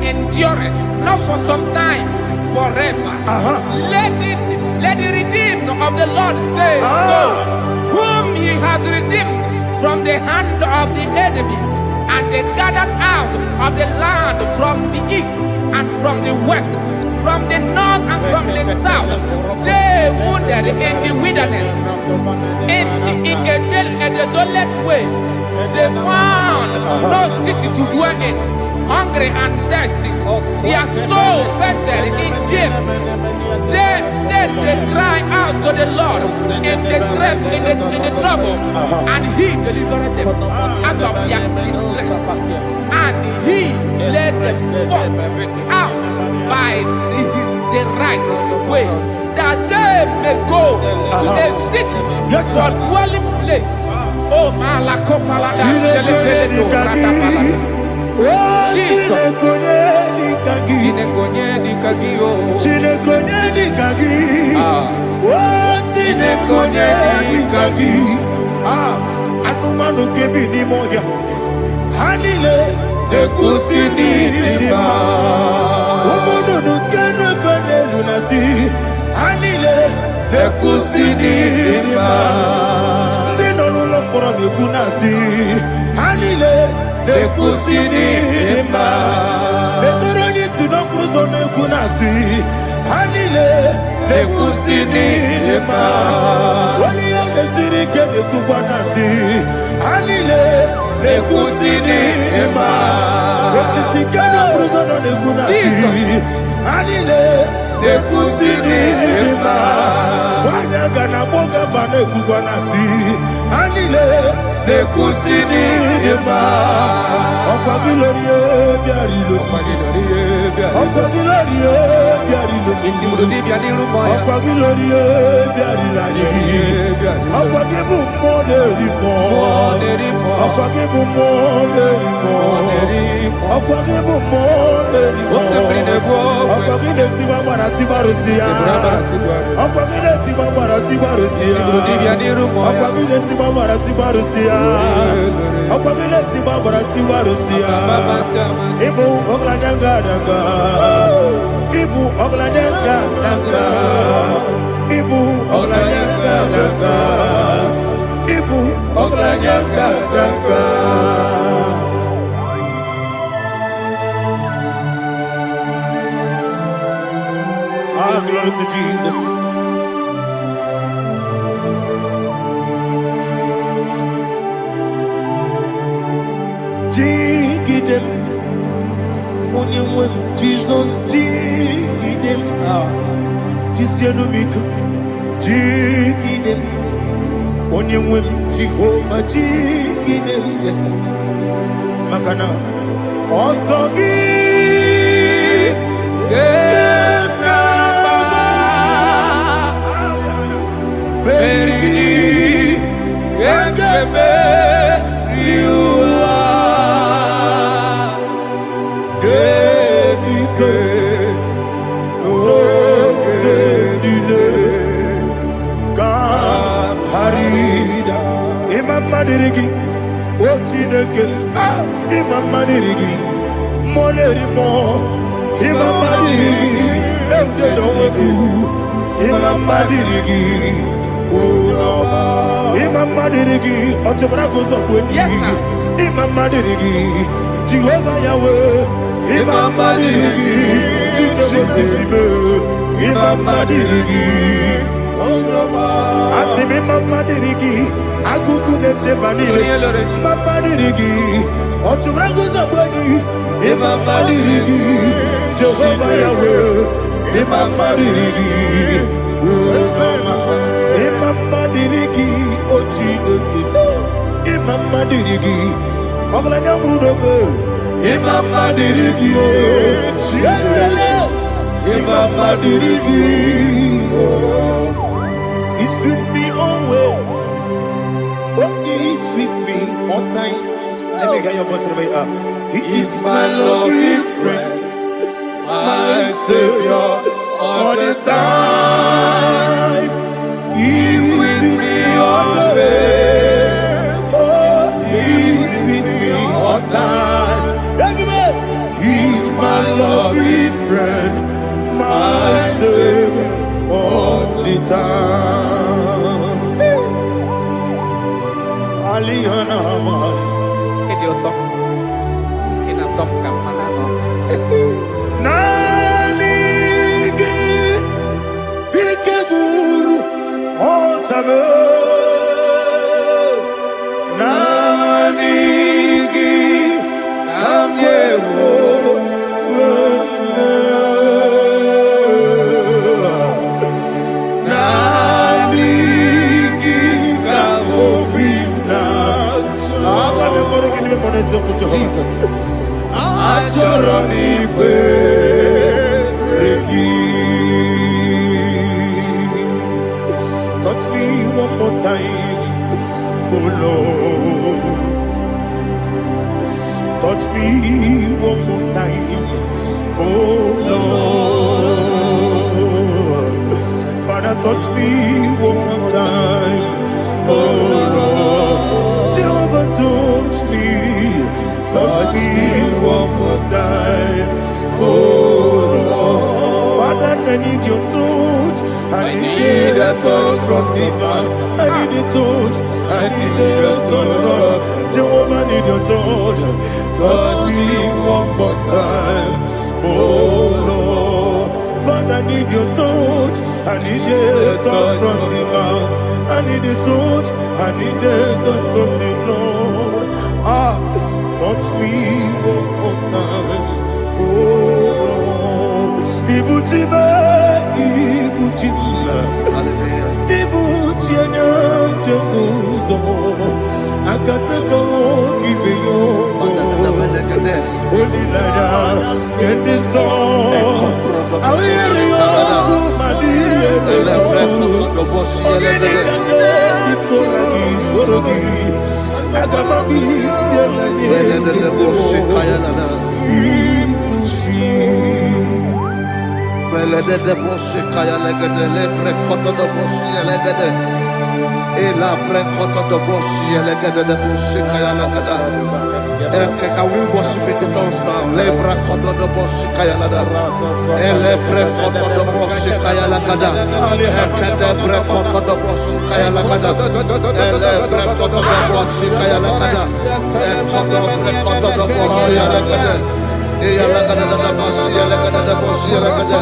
endureth, not for some time, forever. Let the redeemed of the Lord say so, whom he has redeemed from the hand of the enemy, and they gathered out of the land from the east and from the west, from the north and from the south. They wandered in the wilderness, in a desolate way. They found no city to dwell in, hungry and thirsty. Their soul fainted in deep. Then they cry out to the Lord in the trouble, and he delivered them out of their distress. And he led them forth out by the right way, that they may go to a city for dwelling place. Oh, Malakopalada, Jesus. Anumanu kebi ni moja Hanile Nekusini lima Umudu nukene fene lunasi Hanile Nekusini lima Nino nulokura nikunasi Hanile Nekusini lima Netoroni sinokruzo nekunasi Hanile Nekusini lima Wali yange sirike nekubanasi Hanile Nekusini lima Wesisikana bruzo nekunasi Hanile Nekusini lima Wana aga na boga bana kugwa na si anile ne kusini dema okwa glorie biarilo okwa glorie biarilo Intimudo di biadilu moya. okwa glorie biarilani okwa gibu moderi mo okwa gibu moderi mo okwa gibu moderi mo okwa gide tiwa mara tibarusia okwa gide tiwa mara tibarusia okwa gide tiwa mara tibarusia okwa gide tiwa mara tibarusia ibu oglanyanga danga ibu oglanyanga danga ibu oglanyanga danga ibu oglanyanga danga. Ah, glory to Jesus. Jigidem, onye Jesus, jigidem, jisienumiko, jigidem, onye Jehovah, jigidem, yes, makana, osogi, Madirigi, Ochineke, Imam Madirigi, Monerimo, Imam Madirigi, Eudedobu, Imam Madirigi, Imam Madirigi, Otobracos of Winnie, Imam Madirigi, Jehovah Yahweh, Imam Madirigi, Imam Madirigi, Asimi Mama Dirigi, Akuku Nete Banile, Mama Dirigi, Otubrago Zabani, Mama Dirigi, Jehovah Yahweh, Mama Dirigi, Mama Dirigi, Ochineke, Mama Dirigi, Oglanya Brudobe, Mama Dirigi, Mama Dirigi. He's with me always. Oh, he's with me all time. Let me hear your voice from here. He is my loving friend, my Savior all the time. He's with me always. Oh, he's with me all time. Everybody, he's my loving friend, my Savior all the time. Aliana Mari. Idioto. Inatom kamanano. Nanigi Ikeguru Otame. Nanigi Kamyewo. Jesus. Touch me one more time, oh Lord. Touch me one more time, oh Lord. Father, touch me one more time, oh Lord. Jehovah, touch me. Touch me one more time, oh Lord. Father, I need your touch. I need a touch from the Master. I need a touch. I need a touch from Jehovah. I need your touch. Touch me one more time, oh Lord. Father, I need your touch. I need a touch from the Master. I need a touch. I need a touch from the Lord. Touch me one more time, oh Lord. Ibu Jima, Ibu Jima, Ibu Akateko kibiyo. Olilaya in this song. Awiriyo kumadiye. Ogeni kange titoragi sorogi. Agamabi sielani Can we worship in the tongues now? Lebra kodo do boshi kaya lada. Ele bre kodo do boshi kaya lada. Ekede bre kodo do boshi kaya lada. Ele bre kodo do boshi kaya lada. Ekodo bre kodo do boshi lada. Eya lada da boshi lada da boshi lada.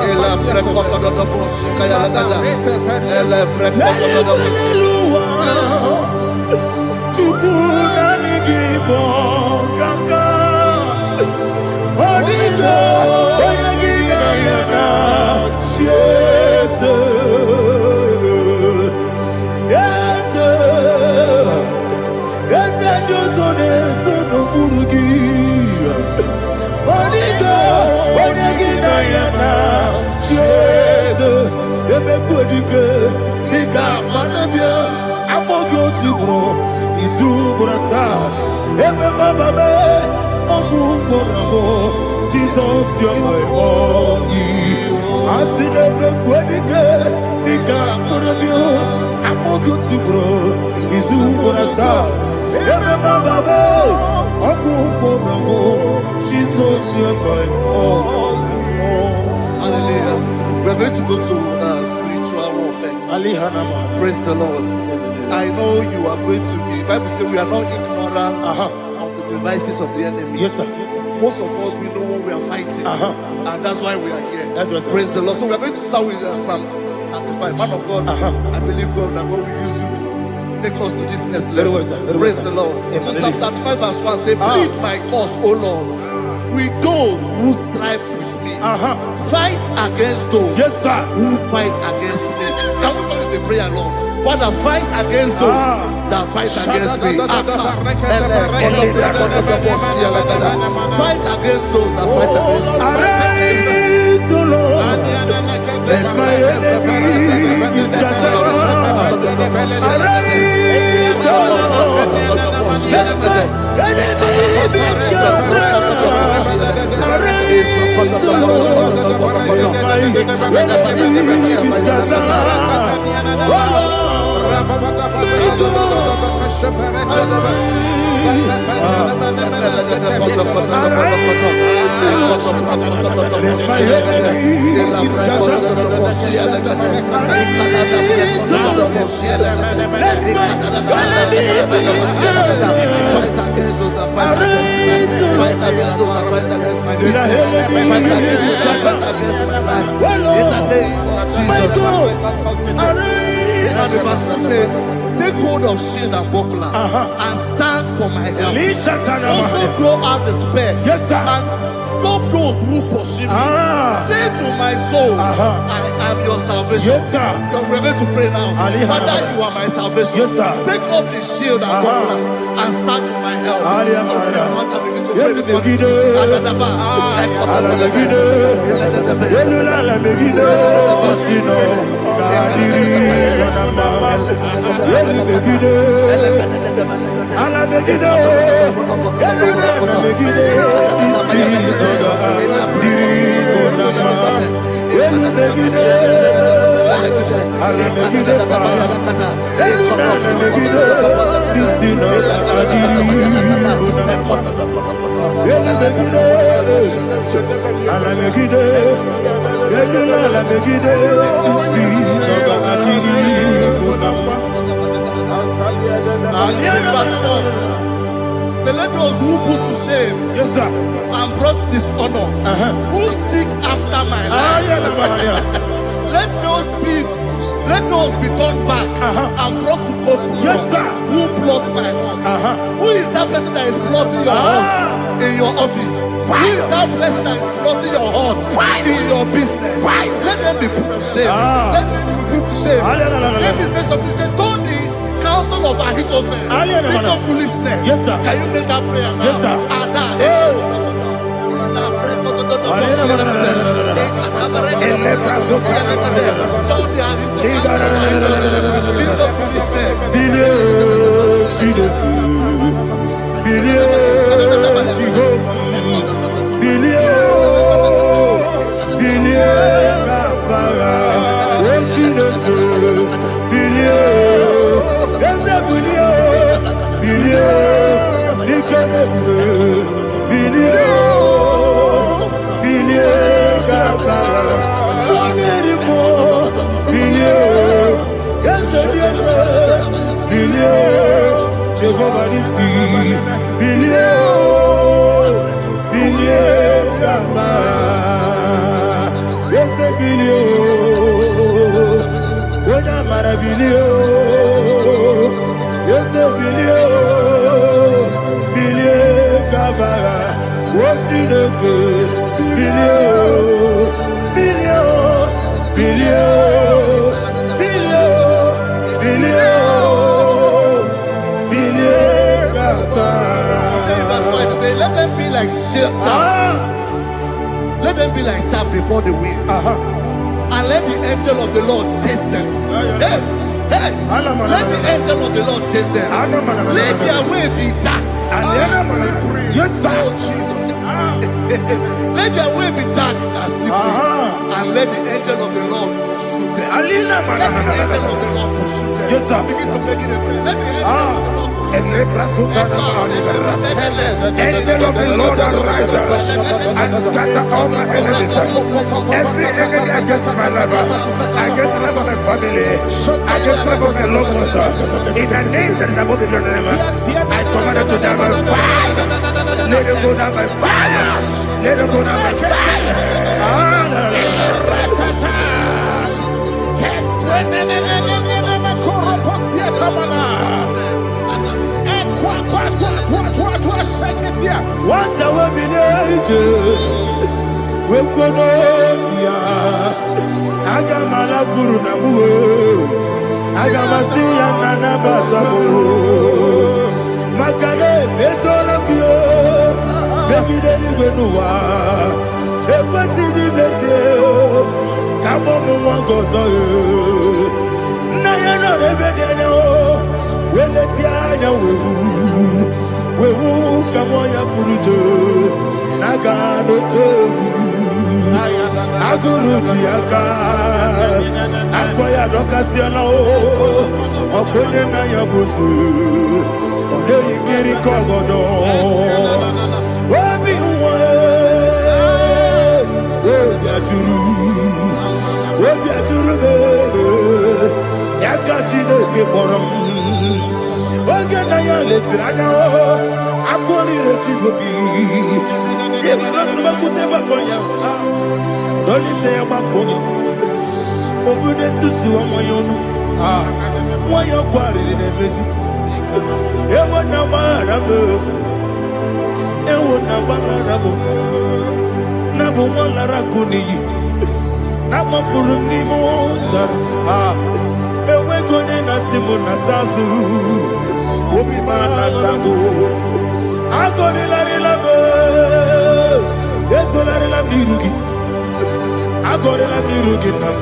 Ele bre kodo do boshi kaya lada. Ele bre kodo do boshi. Kaka Onigo Oyagina Yana Jesus Yes Yes Josone Sono Burugi Onigo Oyagina Yana Jesus Ebe Kodike Nika Manabia Amogo Tibro Isu Burasa Ebe Bababe Ogu Borabo Jesus you're my only Asinebe Kwedike Nika Burabio Amogo Tibro Isu Burasa Ebe Bababe Ogu Borabo Jesus you're my only. Hallelujah. We're going to go to spiritual warfare. Praise the Lord. I know you are going to be. Bible says we are not ignorant of the devices of the enemy. Yes, sir. Most of us we know what we are fighting, and that's why we are here. That's right, sir. Praise the Lord. So we are going to start with Psalm 35. Man of God, I believe God that God will use you to take us to this next level. Very well, sir. Very Praise well, the sir. Lord. Amen. So Psalm 35 verse 1 say, "Plead my cause, O Lord, with those who strive with me. Fight against those Yes, sir. who fight against me." Can we call it a prayer, Lord? Father, fight against those that fight against me. Fight against those that fight against me. Arise, O Lord. Let my enemy be scattered. Arise, O Lord. Let my enemy be scattered. Arise, O Lord. Let my enemy be scattered. Oh Lord. Now the Bible says, take hold of shield and buckler and stand for my help. Also throw out the spear Yes, sir. and stop those who pursue me. Say to my soul, I am your salvation. Yes, sir. We're going to pray now. Father, you are my salvation. Yes, sir. Take up the shield and buckler and stand for my help. So let those who put to shame, Yes, sir. and brought dishonor, who seek after my life, let those be turned back and brought to confusion. Yes, sir. Who plot my hurt? Who is that person that is plotting your hurt in your office? Who is that person that is plotting your hurt in your business? Let them be put to shame. Let them be put to shame. Let me say something. Say, turn the counsel of Ahithophel. Think of foolishness. Yes, sir. Can you make that prayer now? Yes, sir. Let them be like chaff. Let them be like chaff before the wind. And let the angel of the Lord chase them. Hey, hey. Let the angel of the Lord chase them. Let their way be dark. Yes, sir. Let their way be dark and slippery. And let the angel of the Lord pursue them. Let the angel of the Lord pursue them. Yes, sir. Begin to make it a prayer. Let the angel of the Lord pursue them. Angel of the Lord arise and scatter all my enemies. Every enemy against my life, against the life of my family, against the life of my loved ones. In the name that is above the name, I command it to them by fire. Let it go down by fire. Let it go down by fire. What I will be we could Agamala Guru Namu Agamasia Nana Batamu Makale Betolakio Begideni Benua Epasizi Mesio Kabomu Wangozo Nayana Rebedeno Weletiana Wewu Kamoya Purujo Nagano Tebu Aguru Diaka Akoya Dokasiana Okone Nayabusu Ode Ikiri Kogodo Obi Uwe Obi Aturu Yakachine Keporam Oge Nayale Tirana Akori Rechivobi Yebarasubakute Bakoya Dolite Yabakoya Obude Susu Amoyono Moyo Kwari Nemesi Ewo Nabarabo Ewo Nabarabo Nabu Molara Kuni Nama Furuni Mosa Ewe Kone Nasimu Natazu Obi Mana Tago Agori Larilabe Yesolari la mirugi Agori la mirugi nam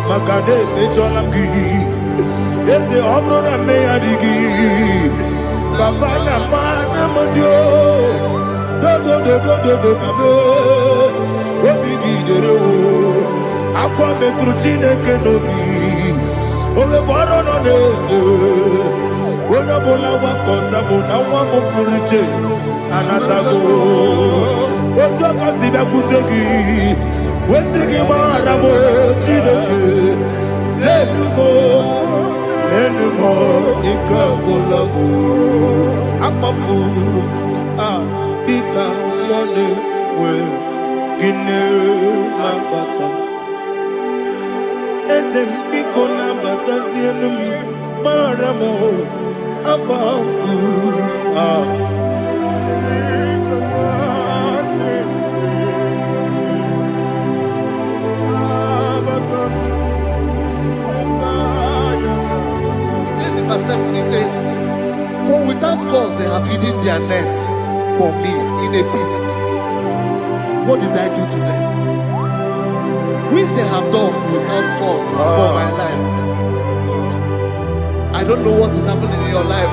Makade mejola ki Yese obro na meyadigi Papa na mana modio Do na me Obi gidere o Akwa metrutine kenobi Owe boro no neze Ona bola wakota mona wamo puriche Anatago Ojo kasiba kutegi Wesigi maramo Chineke Lenumo Nika kolabo Akmafuru Pika Mone We Gine Nambata Ezem Piko Nambata Zienum Maramo Abafu verse 7, he says, for without cause they have hidden their net for me in a pit. What did I do to them? Which they have done without cause for my life. I don't know what is happening in your life.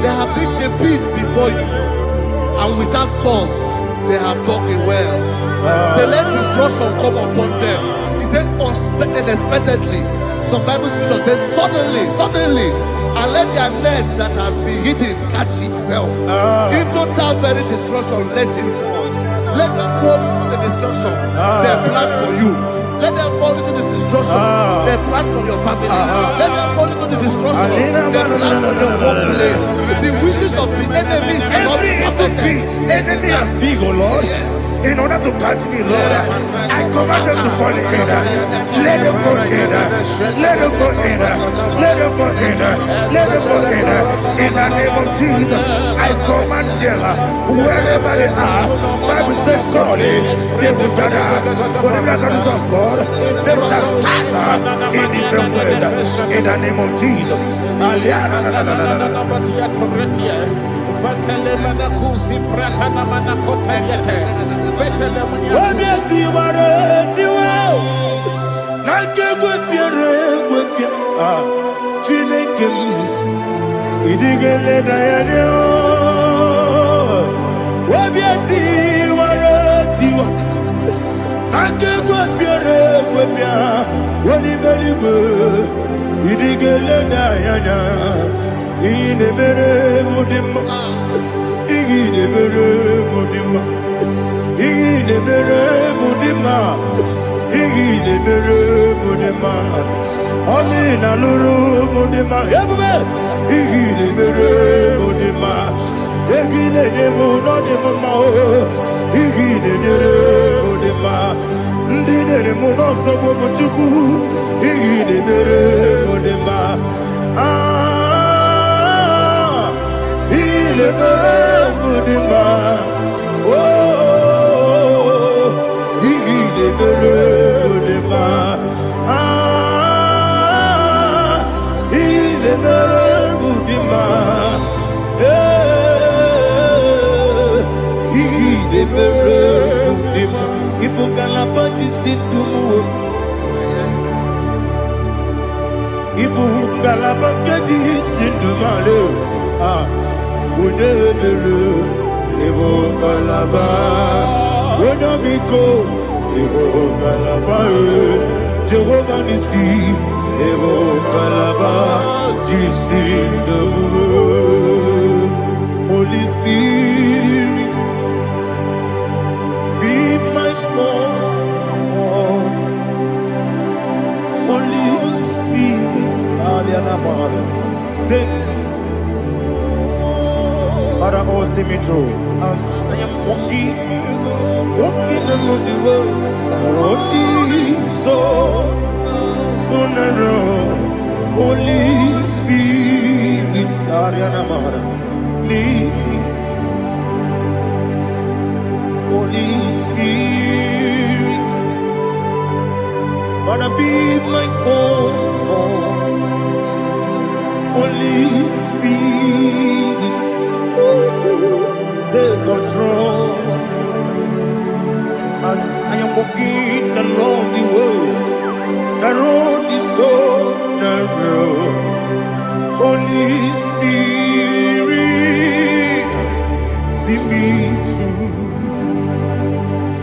They have digged a pit before you, and without cause they have dug a well. Say, let destruction come upon them. He said, unexpectedly. Some Bible scripture says, suddenly, and let their net that has been hidden catch itself. Into that very destruction, let it fall. Let them fall into the destruction they plan for you. Let them fall into the destruction they plan for your family. Let them fall into the destruction they plan for your workplace. The wishes of the enemy shall not be perfected. Enemy and dig, oh Lord. Yes. In order to catch me, Lord, I command them to fall in. Let them fall in. Let them fall in. Let them fall in. Let them fall in. In the name of Jesus, I command them wherever they are. Bible says, surely they will gather. Whatever the God of God, they shall scatter in different ways. In the name of Jesus. Holy Spirit, be my God. Holy Spirit, take Father, oh, see me through. As I am walking along the road, the road is so narrow. Holy Spirit, lead me. Holy Spirit, Father, be my comfort. Holy Spirit, take control. As I am walking along the road is so narrow. Holy Spirit, see me through.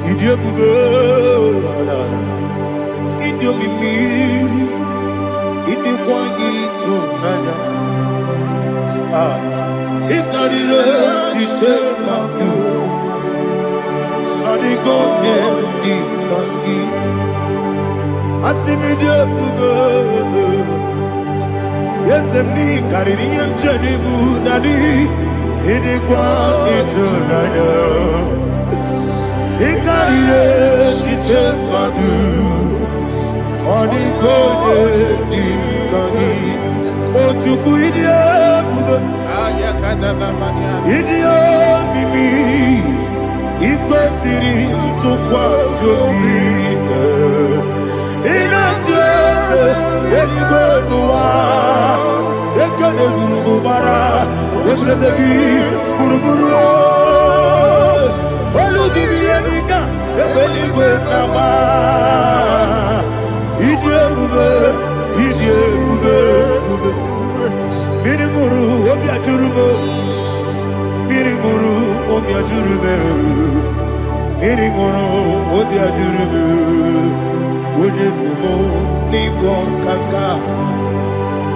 Idio bugo, idio mimi, idio kwa ito nana. Ikarire tite madu, adigo ne ikangi. Asimi dio bugo. Yes, me carry and Jenny Budadi, he kwa itunana. He carry she take madu, or the code di kagi. Oh, to kuidia budo, idia mimi, ikosiri to kwa jovina. Ina jese, eni go noa. de guru bara etrezeki buruburu olu dibiyenika ebeligwe nama idie bube miringuru obia jurume miringuru obia jurume miringuru obia jurume wodesimo nigo kaka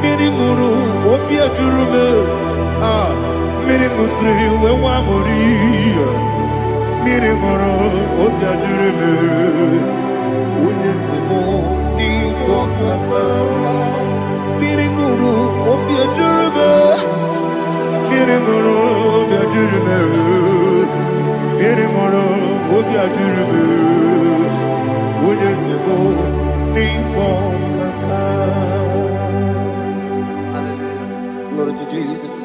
miringuru obia jurume miringusri wewa mori miringuru obia jurume wodesimo nigo kaka miringuru obia jurume miringuru obia jurume miringuru obia jurume wodesimo nigo kaka. Glory to Jesus.